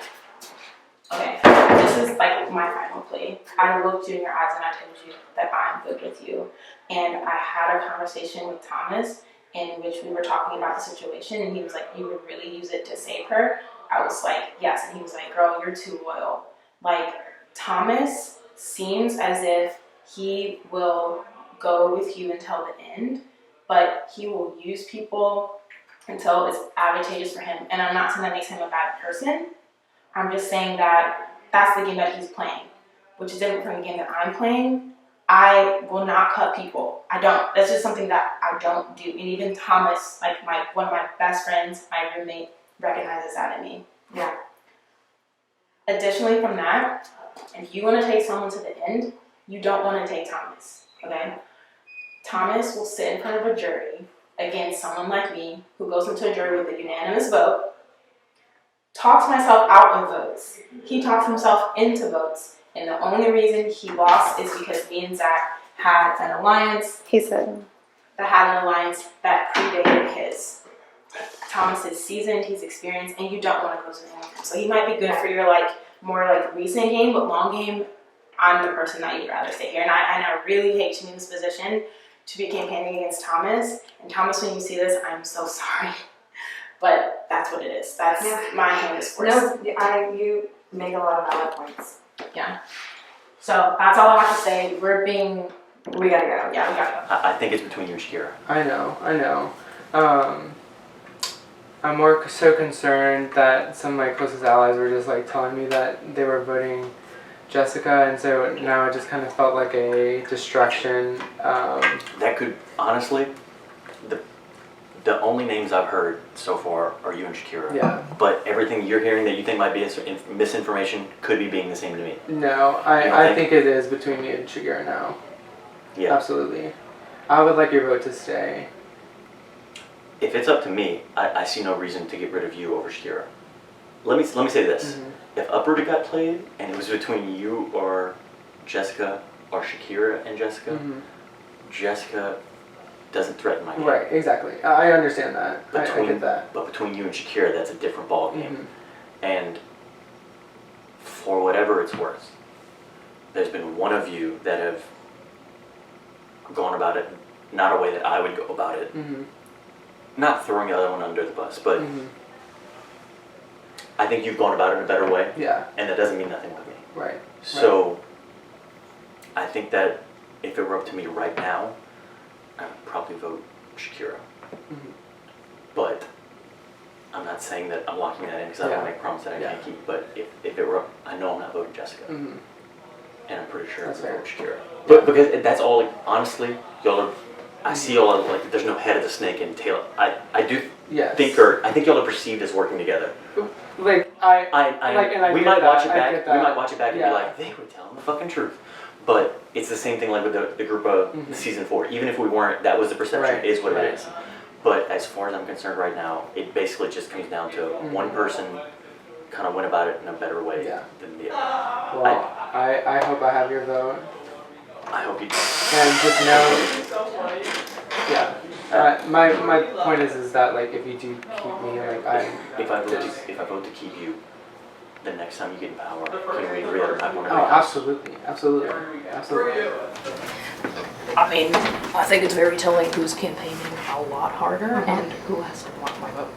Okay. This is like my final plea. I looked you in your eyes and I told you that I'm good with you. And I had a conversation with Thomas in which we were talking about the situation, and he was like, "You would really use it to save her?" I was like, "Yes." And he was like, "Girl, you're too loyal." Like, Thomas seems as if he will go with you until the end, but he will use people until it's advantageous for him. And I'm not saying that makes him a bad person. I'm just saying that that's the game that he's playing, which is different from the game that I'm playing. I will not cut people. I don't. That's just something that I don't do. And even Thomas, like one of my best friends, my roommate, recognizes that in me. Yeah. Additionally from that, if you want to take someone to the end, you don't want to take Thomas, okay? Thomas will sit in front of a jury against someone like me who goes into a jury with a unanimous vote, talks myself out of votes. He talks himself into votes, and the only reason he lost is because me and Zach had an alliance. He said that predated his. Thomas is seasoned, he's experienced, and you don't want to go to the end with him. So he might be good for your more recent game, but long game, I'm the person that you'd rather stay here. And I really hate to be in this position to be campaigning against Thomas. And Thomas, when you see this, I'm so sorry. But that's what it is. That's my hand is forced. No, you make a lot of valid points. Yeah. So that's all I have to say. We gotta go. Yeah, we gotta go. I think it's between you and Shakira. I know. I'm more so concerned that some of my closest allies were just telling me that they were voting Jessica, and so now it just kind of felt like a distraction. That could, honestly, the only names I've heard so far are you and Shakira. Yeah. But everything you're hearing that you think might be misinformation could be being the same to me. No, I think it is between me and Shakira now. Yeah. Absolutely. I would like your vote to stay. if it's up to me, I see no reason to get rid of you over Shakira. Let me say this: if Uproot got played and it was between you or Jessica or Shakira and Jessica, Jessica doesn't threaten my game. Right, exactly. I understand that. I get that. But between you and Shakira, that's a different ball game. And for whatever it's worth, there's been one of you that have gone about it not a way that I would go about it. Not throwing the other one under the bus, but I think you've gone about it in a better way. Yeah. And that doesn't mean nothing with me. Right. So I think that if it were up to me right now, I would probably vote Shakira. But I'm not saying that I'm locking that in because I don't make promises that I can't keep. But if it were up, I know I'm not voting Jessica. And I'm pretty sure I'm going to vote Shakira. But because that's all, like, honestly, y'all are, I see y'all are, like, there's no head of the snake and tail. I do think, I think y'all are perceived as working together. Like, we might watch it back. We might watch it back and be like, they were telling the fucking truth. But it's the same thing like with the group of season 4. Even if we weren't, that was the perception. Is what it is. But as far as I'm concerned right now, it basically just comes down to one person kind of went about it in a better way than the other. Well, I hope I have your vote. I hope you do. And just know, my point is that like if you do keep me, like if I vote to keep you, the next time you get in power, can we agree that I'm not going to? Oh, absolutely. I mean, I think it's very telling who's campaigning a lot harder and who has to block my vote.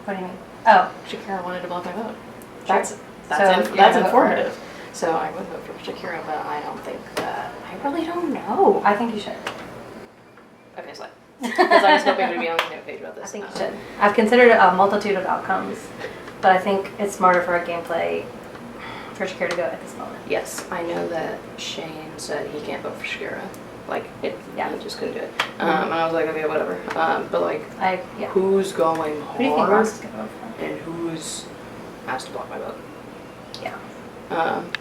What do you mean? Oh, Shakira wanted to block my vote. That's That's informative. So I would vote for Shakira, but I don't think that. I really don't know. I think you should. Okay, so because I was hoping to be on the same page about this. I think you should. I've considered a multitude of outcomes, but I think it's smarter for a gameplay for Shakira to go at this moment. Yes, I know that Shane said he can't vote for Shakira. Like, he just couldn't do it. And I was like, okay, whatever. But like, who's going hard? Who do you think Ross is going to vote for? And who's has to block my vote? Yeah.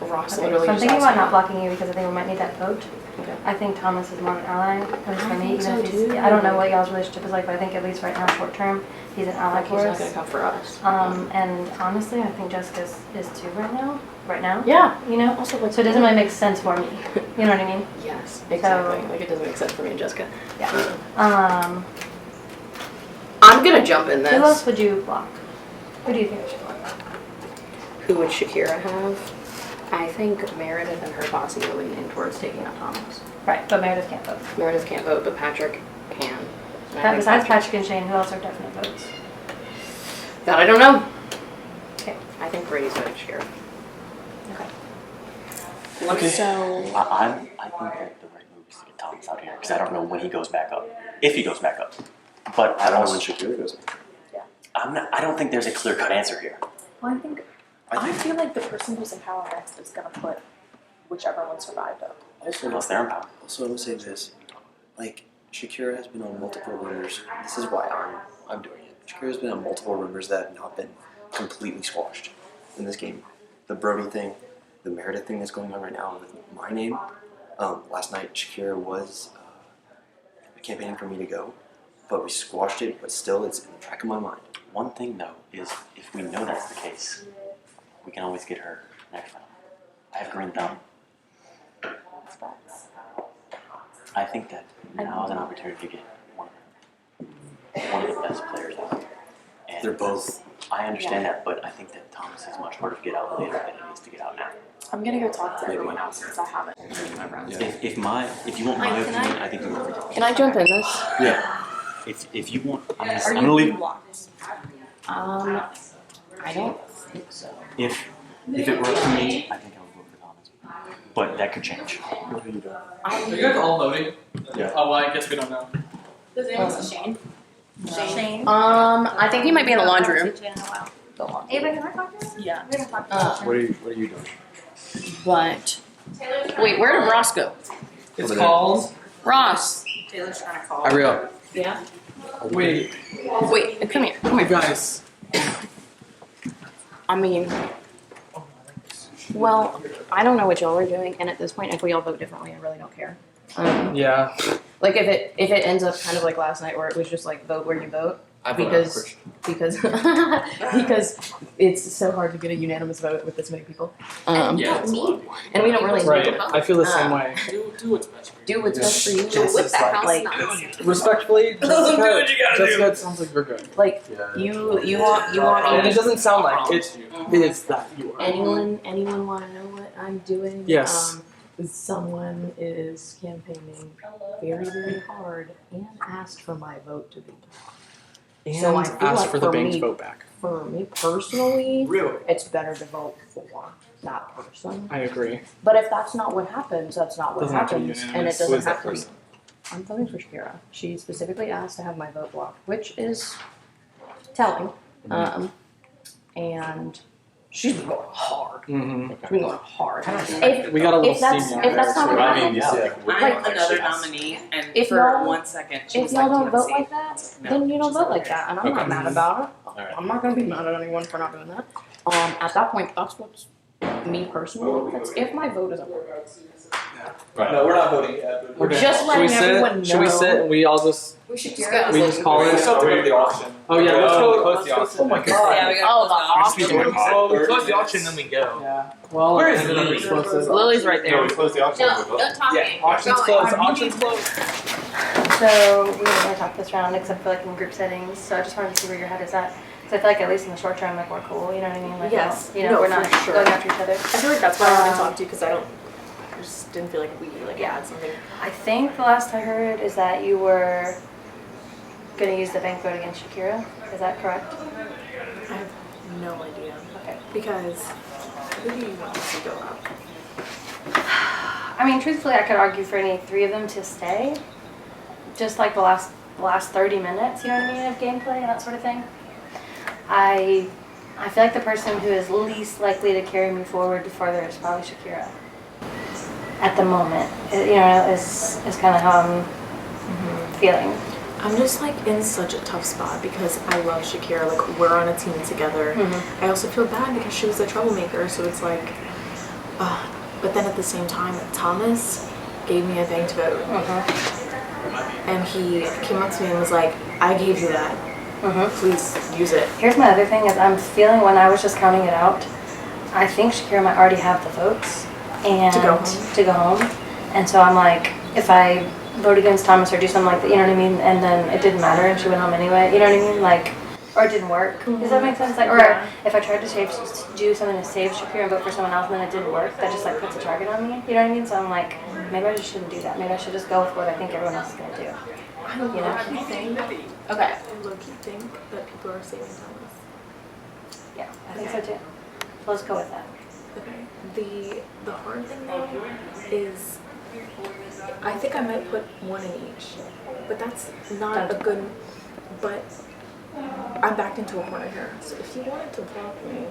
Ross Okay, literally so I'm just thinking asked about me. not blocking you because I think we might need that vote. Okay. I think Thomas is more of an ally, at least for me. think so, Even if he's, too. I don't know what y'all's relationship is like, but I think at least right now, short term, he's an ally Like, for he's us. not gonna come for us. And honestly, I think Jessica is too right now. Yeah. You know? Also, like, so it doesn't really make sense for me. You know what I mean? Yes, exactly. So, Like, it doesn't make sense for me and Jessica. yeah. I'm gonna jump in this. Who else would you block? Who do you think we should block? Who would Shakira have? I think Meredith and her posse are leaning towards taking out Thomas. Right, but Meredith can't vote. Meredith can't vote, but Patrick can. And I think Besides Patrick and Shane, who else are definite votes? That I don't know. Okay. I think Brady's voting Shakira. Okay. So I think that the right move is to get Thomas out here because I don't know when he goes back up. If he goes back up. But I don't know when Shakira goes back. I don't think there's a clear-cut answer here. Well, I feel like the person who's in power next is gonna put whichever one survived up. Unless they're in power. Also, I'm gonna say this: like Shakira has been on multiple rumors. This is why I'm doing it. Shakira's been on multiple rumors that have not been completely squashed in this game. The Brody thing, the Meredith thing that's going on right now with my name. Last night, Shakira was campaigning for me to go, but we squashed it. But still, it's in the track of my mind. One thing though is if we know that's the case, we can always get her next time. I have green thumb. I think that now is an opportunity to get one of the best players out. And they're both. I understand that, but I think that Thomas is much harder to get out later than it is to get out now. I'm gonna go talk to everyone else since I haven't. If you want my opinion, I think you want. Can I jump in this? Yeah. If you want, I'm Are gonna you leave. blocked? I don't think so. If it were up to me, I think I would vote for Thomas. But that could change. Are you guys all voting? Yeah. Oh, well, I guess we don't know. Does anyone see Shane? Shane? I think he might be in the laundry room. Ava, can I talk to you? Yeah. We haven't talked to What are you doing? But wait, where did Ross go? It's called Ross. Taylor's trying to call. Hurry up. Yeah. Wait. Wait, come here. You guys. I mean, well, I don't know what y'all are doing, and at this point, if we all vote differently, I really don't care. Yeah. Like if it ends up kind of like last night where it was just like vote where you vote. I vote Because it's so hard to get a unanimous vote with this many people. Yeah, And we don't really right. need to vote. I feel the same way. Do what's best for you. Do what's best for you. Just with as that like- house Respectfully, Do what you gotta Jessica, do. it sounds like you're good. Like you want And me it doesn't sound like it is that you are. anyone want to know what I'm doing? Yes. Someone is campaigning very, very hard and asked for my vote to be blocked. And So I feel asked like for the bank's me, vote back. For me personally, Really? it's better to vote for that person. I agree. But if that's not what happens, that's not what Doesn't have to be happens, and it unanimous. doesn't Who is that have to be. person? I'm voting for Shakira. She specifically asked to have my vote blocked, which is telling. And she's been going hard. Mm-hmm. She's been going hard. We got a little if that's steamy if that's not what happens, I'm another nominee, and if for y'all- 1 second, she if was y'all like, don't vote like that, then you don't vote like that, and I'm not mad about it. Alright. I'm not gonna be mad at anyone for not doing that. At that point, that's what's me personally. That's if my vote isn't. Right. No, we're not voting yet. We're just letting everyone Should we know. sit and we all just We should just go. we just call it? We still have to go to the auction. Oh yeah, let's go. Close the auction. Oh my god. Yeah, we gotta the auction. Well, we close the auction, then we go. Yeah. Well, Where is ended up he? explosive. Lily's right there. No, we close the auction. No, and we go. don't talk Yeah, auction's closed. Auction's closed. So we didn't really talk this round except for like in group settings. So I just wanted to see where your head is at. Because I feel like at least in the short term, like we're cool. You know what I mean? Like, Yes. You know, No, we're not for sure. going after each other. I feel like that's why I haven't talked to you because I just didn't feel like we had something. I think the last I heard is that you were going to use the bank vote against Shakira. Is that correct? I have no idea. Okay. Because who do you want to see go up? I mean, truthfully, I could argue for any three of them to stay. Just like the last 30 minutes, you know what I mean, of gameplay and that sort of thing. I feel like the person who is least likely to carry me forward to further is probably Shakira. At the moment, you know, is kind of how I'm feeling. I'm just like in such a tough spot because I love Shakira. Like we're on a team together. I also feel bad because she was a troublemaker. So it's like, but then at the same time, Thomas gave me a banked vote, and he came up to me and was like, "I gave you that. Please use it." Here's my other thing is I'm feeling when I was just counting it out, I think Shakira might already have the votes and to go home. And so I'm like, if I vote against Thomas or do something like that, you know what I mean? And then it didn't matter and she went home anyway, you know what I mean? Like, or it didn't work. Does that make sense? Like, or if I tried to do something to save Shakira and vote for someone else and then it didn't work, that just like puts a target on me. You know what I mean? So I'm like, maybe I just shouldn't do that. Maybe I should just go with what I think everyone else is gonna do. I You know? low-key think, Okay. I low-key think that people are saving Thomas. Yeah, I think so too. So let's go with that. Okay. The hard thing though is I think I might put one in each, but that's not a good. But I'm backed into a corner here. So if you wanted to block me,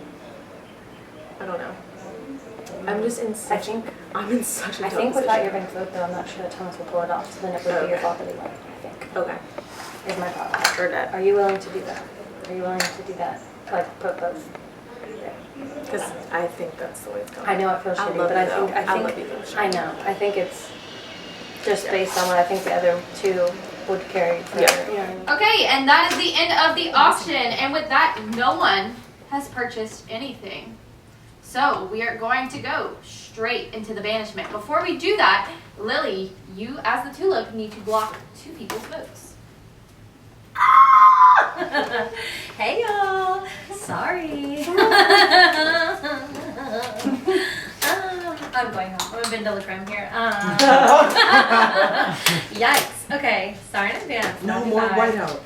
I don't know. I'm just in such. I'm in such a. I tough think without position. your bank vote though, I'm not sure that Thomas will pull it off. So then it would be your fault that he won, I think. Okay. Is my thought. Are you willing to do that? Are you willing to do that? Like put both? Because I think that's the way it's going. I know it feels shitty, love but you, I though. think I love you, though. I know. I think it's just based on what I think the other two would carry. For, you know what I mean? Okay, and that is the end of the auction. And with that, no one has purchased anything. So we are going to go straight into the banishment. Before we do that, Lily, you as the tulip need to block 2 people's votes. Hey y'all. Sorry. I'm going home. I'm a Vanilla Creme here. Yikes. Okay. Sorry in advance. No I'll be more back. whiteout.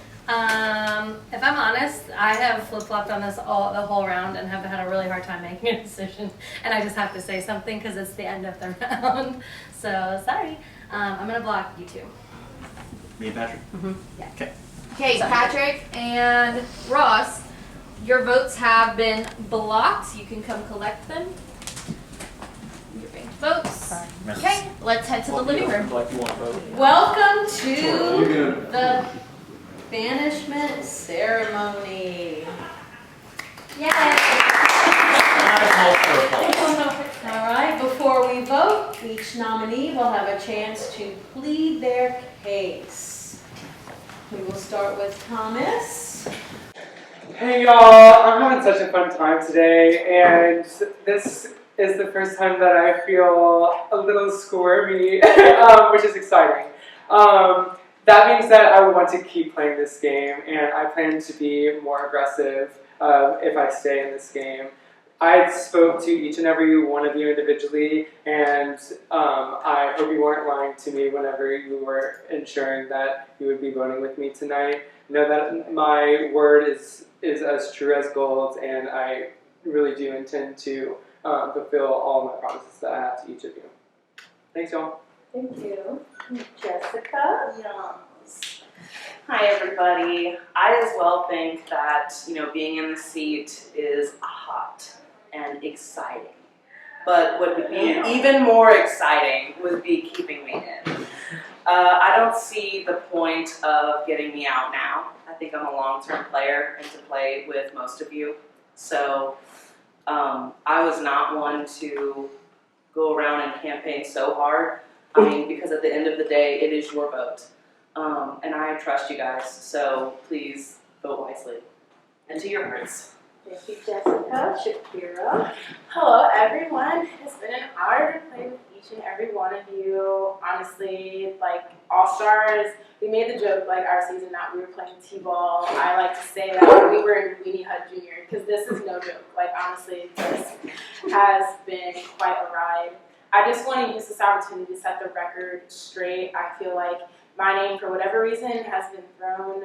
If I'm honest, I have flip-flopped on this the whole round and have had a really hard time making a decision. And I just have to say something because it's the end of the round. So sorry. I'm gonna block you 2. Me and Patrick. Yeah. Okay. Okay, Patrick and Ross, your votes have been blocked. You can come collect them. Your banked votes. Okay, let's head to the living room. Like you want to vote. Welcome to the banishment ceremony. Yay! All right, before we vote, each nominee will have a chance to plead their case. We will start with Thomas. Hey y'all, I'm having such a fun time today, and this is the first time that I feel a little squirmy, which is exciting. That being said, I want to keep playing this game, and I plan to be more aggressive if I stay in this game. I spoke to each and every one of you individually, and I hope you weren't lying to me whenever you were ensuring that you would be voting with me tonight. Know that my word is as true as gold, and I really do intend to fulfill all my promises that I have to each of you. Thanks, y'all. Thank you. Jessica? Yes. Hi, everybody. I as well think that, being in the seat is hot and exciting. But what would be even more exciting would be keeping me in. I don't see the point of getting me out now. I think I'm a long-term player and to play with most of you. So I was not one to go around and campaign so hard. I mean, because at the end of the day, it is your vote. And I trust you guys, so please vote wisely. And to your hearts. Thank you, Jessica. Shakira. Hello, everyone. It's been an honor to play with each and every one of you. Honestly, All-Stars, we made the joke, our season that we were playing T-ball. I like to say that we were in Weenie Hut Jr., because this is no joke. Honestly, this has been quite a ride. I just want to use this opportunity to set the record straight. I feel like my name, for whatever reason, has been thrown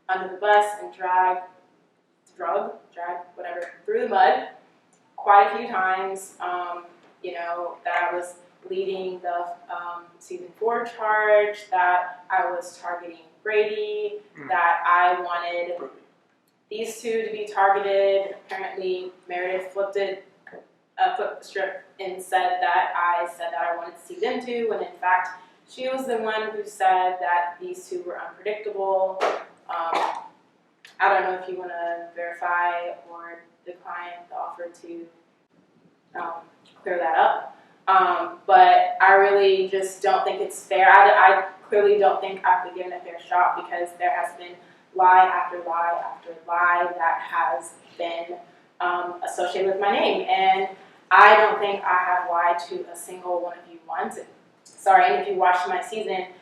under the bus and dragged, through the mud quite a few times. That I was leading the season 4 charge, that I was targeting Brady, that I wanted these two to be targeted. Apparently, Meredith flipped the script and said that I wanted to see them too, when in fact, she was the one who said that these two were unpredictable. I don't know if you want to verify or decline the offer to clear that up. But I really just don't think it's fair. I clearly don't think I've been given a fair shot, because there has been lie after lie after lie that has been associated with my name. And I don't think I have lied to a single one of you once. Sorry, and if you watched my season,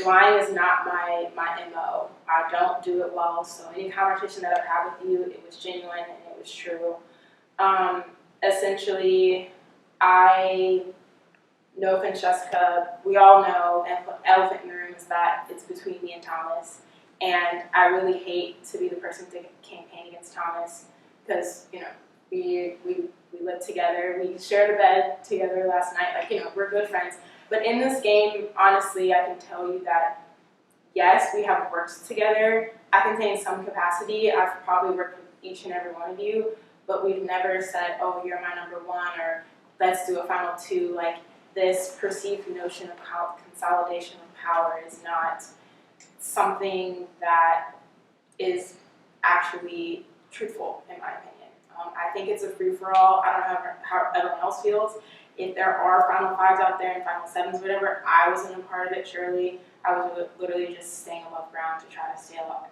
lying is not my MO. I don't do it well, so any conversation that I've had with you, it was genuine and it was true. Essentially, no offense, Jessica, we all know, and the elephant in the room is that it's between me and Thomas, and I really hate to be the person to campaign against Thomas, because, we live together, we shared a bed together last night, we're good friends. But in this game, honestly, I can tell you that, yes, we have worked together. I can say in some capacity, I've probably worked with each and every one of you, but we've never said, oh, you're my number one, or let's do a final two. This perceived notion of how consolidation of power is not something that is actually truthful, in my opinion. I think it's a free-for-all. I don't know how everyone else feels. If there are Final Fives out there and Final Sevens, whatever, I wasn't a part of it, surely. I was literally just staying above ground to try to stay alive.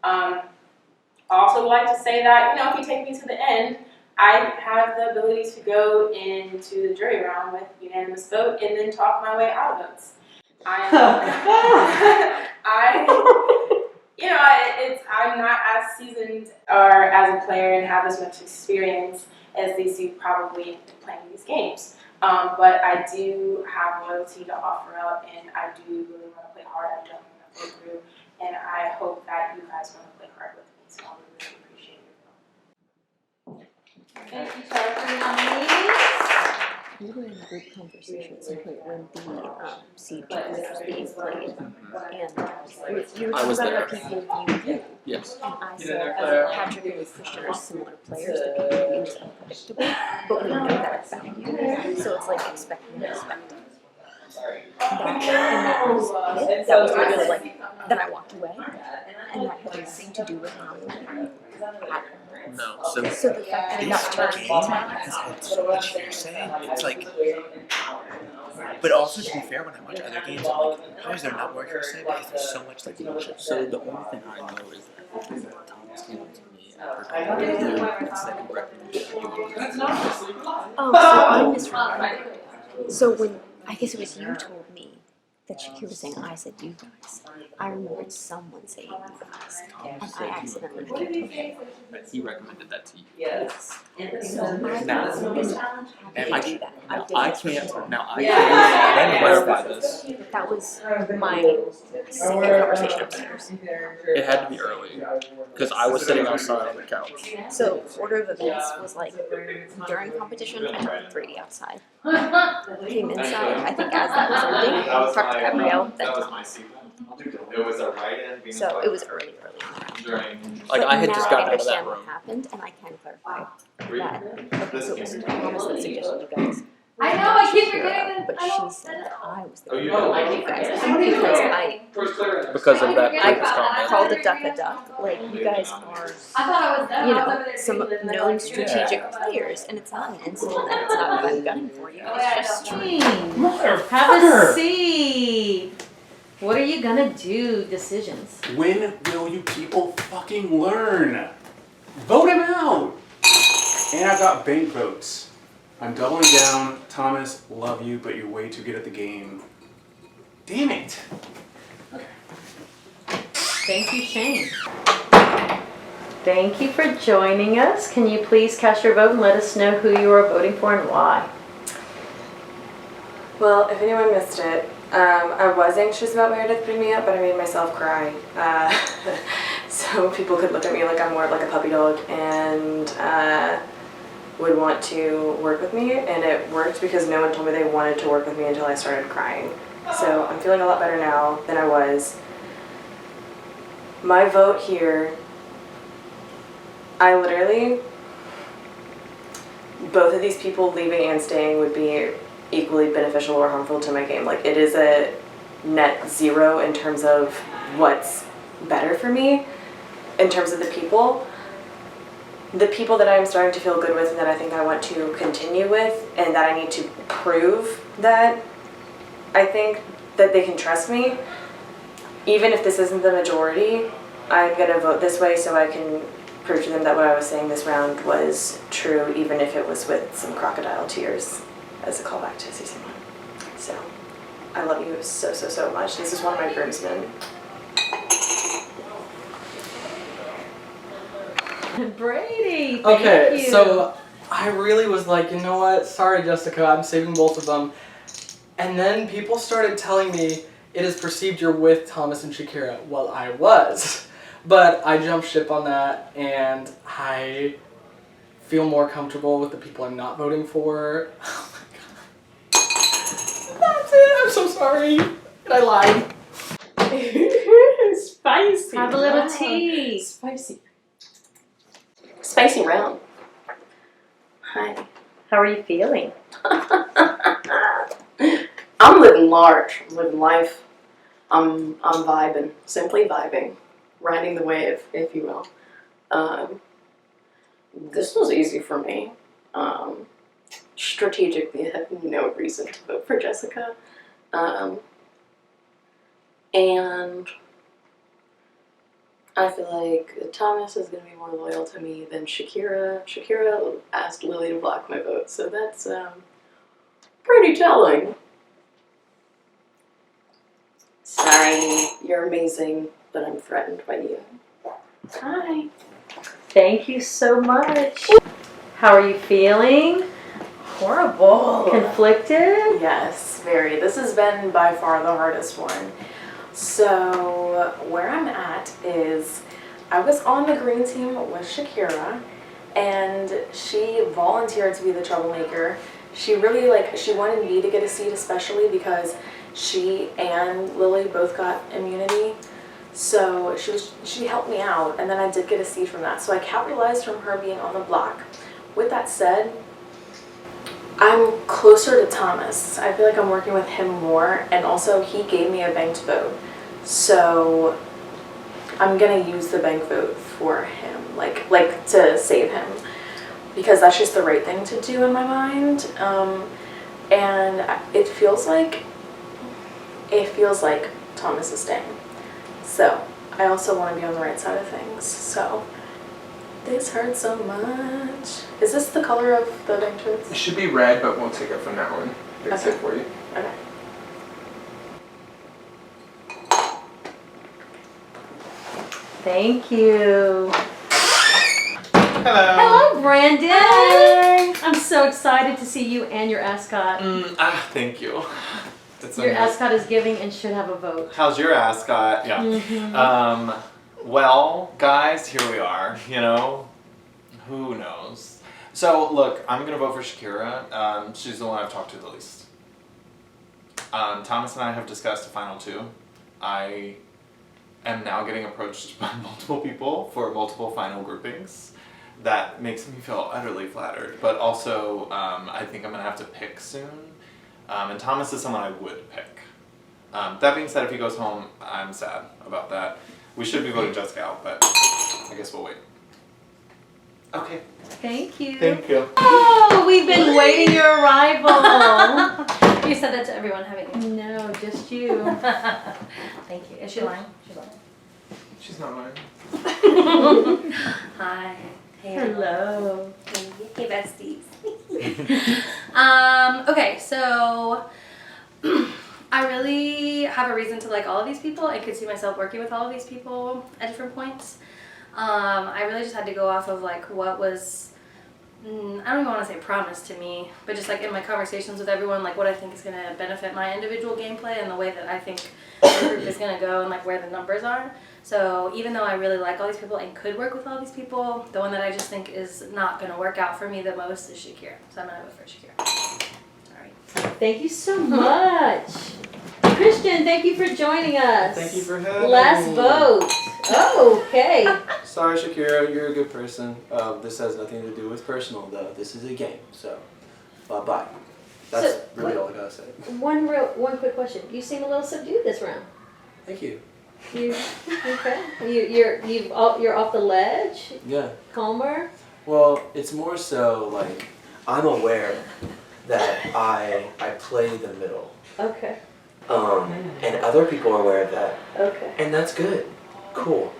I also would like to say that, if you take me to the end, I have the ability to go into the jury round with unanimous vote and then talk my way out of votes. I'm not as seasoned or as a player and have as much experience as these two probably playing these games. But I do have loyalty to offer up, and I do really want to play hard. I don't want to play through, and I hope that you guys want to play hard with me, so I would really appreciate it. Thank you, Sarah, for your nominees. We were in a group conversation at some point when the seed was being played, and you were talking about how people view you. Yes. And I said, as Patrick and Christian are similar players that people view as unpredictable, but we know that about you, so it's like expecting the expected. That was really then I walked away, and that had nothing to do with how No. So the fact that it got turned it's what you're saying. It's But also, to be fair, when I watch other games, I'm like, how is there not more hearsay? Because there's so much like bullshit. So the only thing I know is that Thomas came up to me and said he recommended Oh, so I misremembered. So when, I guess it was you told me that Shakira was saying I said you guys, I remembered someone saying you guys, and I accidentally picked him. But he recommended that to you. Yes. So Now, I can't Yeah. clarify this. That was my second conversation upstairs. It had to be early because I was sitting outside on the couch. So order of events was like during competition, I took Brady outside. Came inside, I think as that was ending, talked to Gabrielle. It was a write-in. So it was early in the round. Like I had just gotten out of that room. What happened, and I can clarify that. Okay, so it was Thomas that suggested you guys. I know, I keep forgetting that. But she said that I was the you one know. that you guys Because of that I previous comment. called a duck. Like you guys are, I thought I was done. you I was know, over there some thinking that known I was doing strategic it. players, and it's not an incident, and it's not that I'm gunning for you. It's just Have a seat. What are you gonna do? Decisions. When will you people fucking learn? Vote him out! And I've got bank votes. I'm doubling down. Thomas, love you, but you're way too good at the game. Damn it! Thank you, Shane. Thank you for joining us. Can you please cast your vote and let us know who you are voting for and why? Well, if anyone missed it, I was anxious about Meredith putting me up, but I made myself cry. So people could look at me like I'm more like a puppy dog and would want to work with me, and it worked because no one told me they wanted to work with me until I started crying. So I'm feeling a lot better now than I was. My vote here, I literally, both of these people leaving and staying would be equally beneficial or harmful to my game. Like, it is a net zero in terms of what's better for me in terms of the people. The people that I'm starting to feel good with and that I think I want to continue with and that I need to prove that I think that they can trust me, even if this isn't the majority, I'm gonna vote this way so I can prove to them that what I was saying this round was true, even if it was with some crocodile tears as a callback to season 1. So, I love you so, so, so much. This is one of my groomsmen. Brady, thank Okay, you. so I really was like, you know what? Sorry, Jessica, I'm saving both of them. And then people started telling me it is perceived you're with Thomas and Shakira. Well, I was. But I jumped ship on that, and I feel more comfortable with the people I'm not voting for. Oh my god. That's it. I'm so sorry. And I lied. Spicy. Have a little tea. Spicy. Spicy round. Hi. How are you feeling? I'm living large. I'm living life. I'm vibing. Simply vibing. Riding the wave, if you will. This was easy for me. Strategically, I have no reason to vote for Jessica. And I feel like Thomas is going to be more loyal to me than Shakira. Shakira asked Lily to block my vote, so that's pretty telling. Sorry, you're amazing, but I'm threatened by you. Hi. Thank you so much. How are you feeling? Horrible. Conflicted? Yes, very. This has been by far the hardest one. So where I'm at is I was on the green team with Shakira, and she volunteered to be the troublemaker. She really she wanted me to get a seat, especially because she and Lily both got immunity. So she helped me out, and then I did get a seat from that. So I capitalized from her being on the block. With that said, I'm closer to Thomas. I feel like I'm working with him more, and also he gave me a banked vote. So I'm gonna use the bank vote for him, like to save him, because that's just the right thing to do in my mind. and it feels like Thomas is staying. So I also want to be on the right side of things. So this hurts so much. Is this the color of the dang shirts? It should be red, but we'll take it from that one. Fix it for you. Okay. Thank you. Hello. Hello, Brandon. Hi. I'm so excited to see you and your ascot. Thank you. That's Your amazing. ascot is giving and should have a vote. How's your ascot? Yeah. Mhm. Well, guys, here we are. You know, who knows? So, look, I'm gonna vote for Shakira. She's the one I've talked to the least. Thomas and I have discussed a final two. I am now getting approached by multiple people for multiple final groupings. That makes me feel utterly flattered, but also I think I'm gonna have to pick soon. And Thomas is someone I would pick. That being said, if he goes home, I'm sad about that. We should be voting Jessica out, but I guess we'll wait. Okay. Thank you. Thank you. Oh, we've been waiting your arrival. You said that to everyone, haven't you? No, just you. Thank you. Is she lying? She's lying. She's not lying. Hi. Hey, Hello. Hey, besties. Okay, so I really have a reason to like all of these people. I could see myself working with all of these people at different points. I really just had to go off of like what was, I don't even want to say promised to me, but just like in my conversations with everyone, like what I think is going to benefit my individual gameplay and the way that I think the group is going to go and like where the numbers are. So even though I really like all these people and could work with all these people, the one that I just think is not going to work out for me the most is Shakira. So I'm going to vote for Shakira. Thank you so much. Christian, thank you for joining us. Thank you for having Last me. vote. Oh, okay. Sorry, Shakira, you're a good person. This has nothing to do with personal, though. This is a game, so bye-bye. That's So, really all I gotta say. One quick question. You seem a little subdued this round. Thank you. You okay? You're off the ledge. Yeah. Calmer. Well, it's more so like I'm aware that I play the middle. Okay. And other people are aware of that. Okay. And that's good. Cool.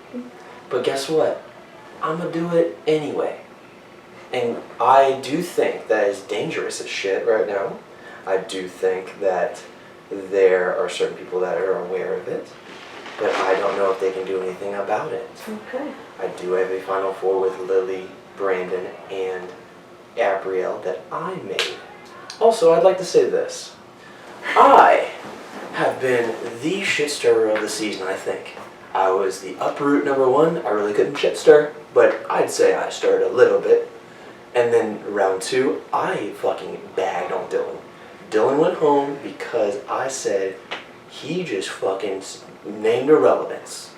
But guess what? I'm gonna do it anyway. And I do think that is dangerous as shit right now. I do think that there are certain people that are aware of it, but I don't know if they can do anything about it. Okay. I do have a Final Four with Lily, Brandon, and Gabrielle that I made. Also, I'd like to say this. I have been the shit stirrer of the season, I think. I was the uproot number one. I really couldn't shit stir, but I'd say I stirred a little bit. And then round two, I fucking bagged on Dylan. Dylan went home because I said he just fucking named irrelevance.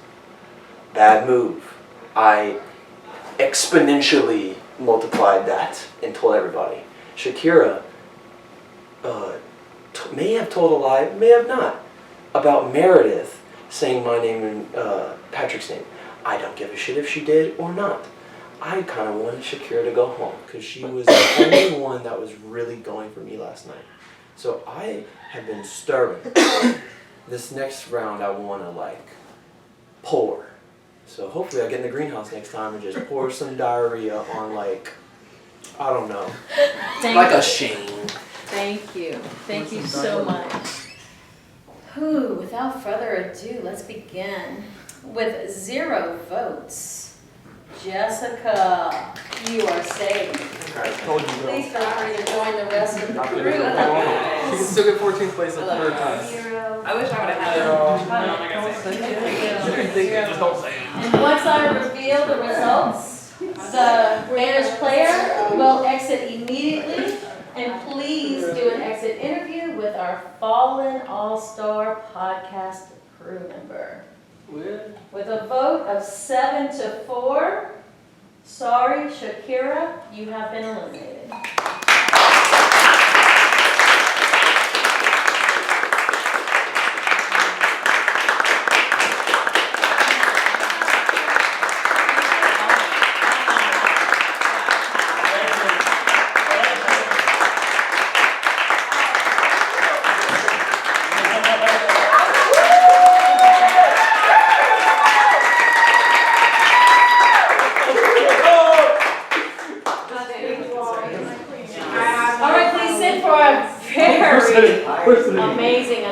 Bad move. I exponentially multiplied that and told everybody. Shakira may have told a lie, may have not, about Meredith saying my name and Patrick's name. I don't give a shit if she did or not. I kind of wanted Shakira to go home because she was the only one that was really going for me last night. So I have been stirring. This next round I want to like pour. So hopefully I get in the greenhouse next time and just pour some diarrhea on like, I don't know, like a Shane. Thank you. Thank you so much. Whew, without further ado, let's begin. With 0 votes, Jessica, you are safe. I told you. Please feel free to join the rest of the crew. She can still get 14th place the third time. I wish I would have had it. Just don't say it. And once I reveal the results, the managed player will exit immediately. And please do an exit interview with our fallen all-star podcast crew member. With a vote of 7-4, sorry, Shakira, you have been eliminated. amazing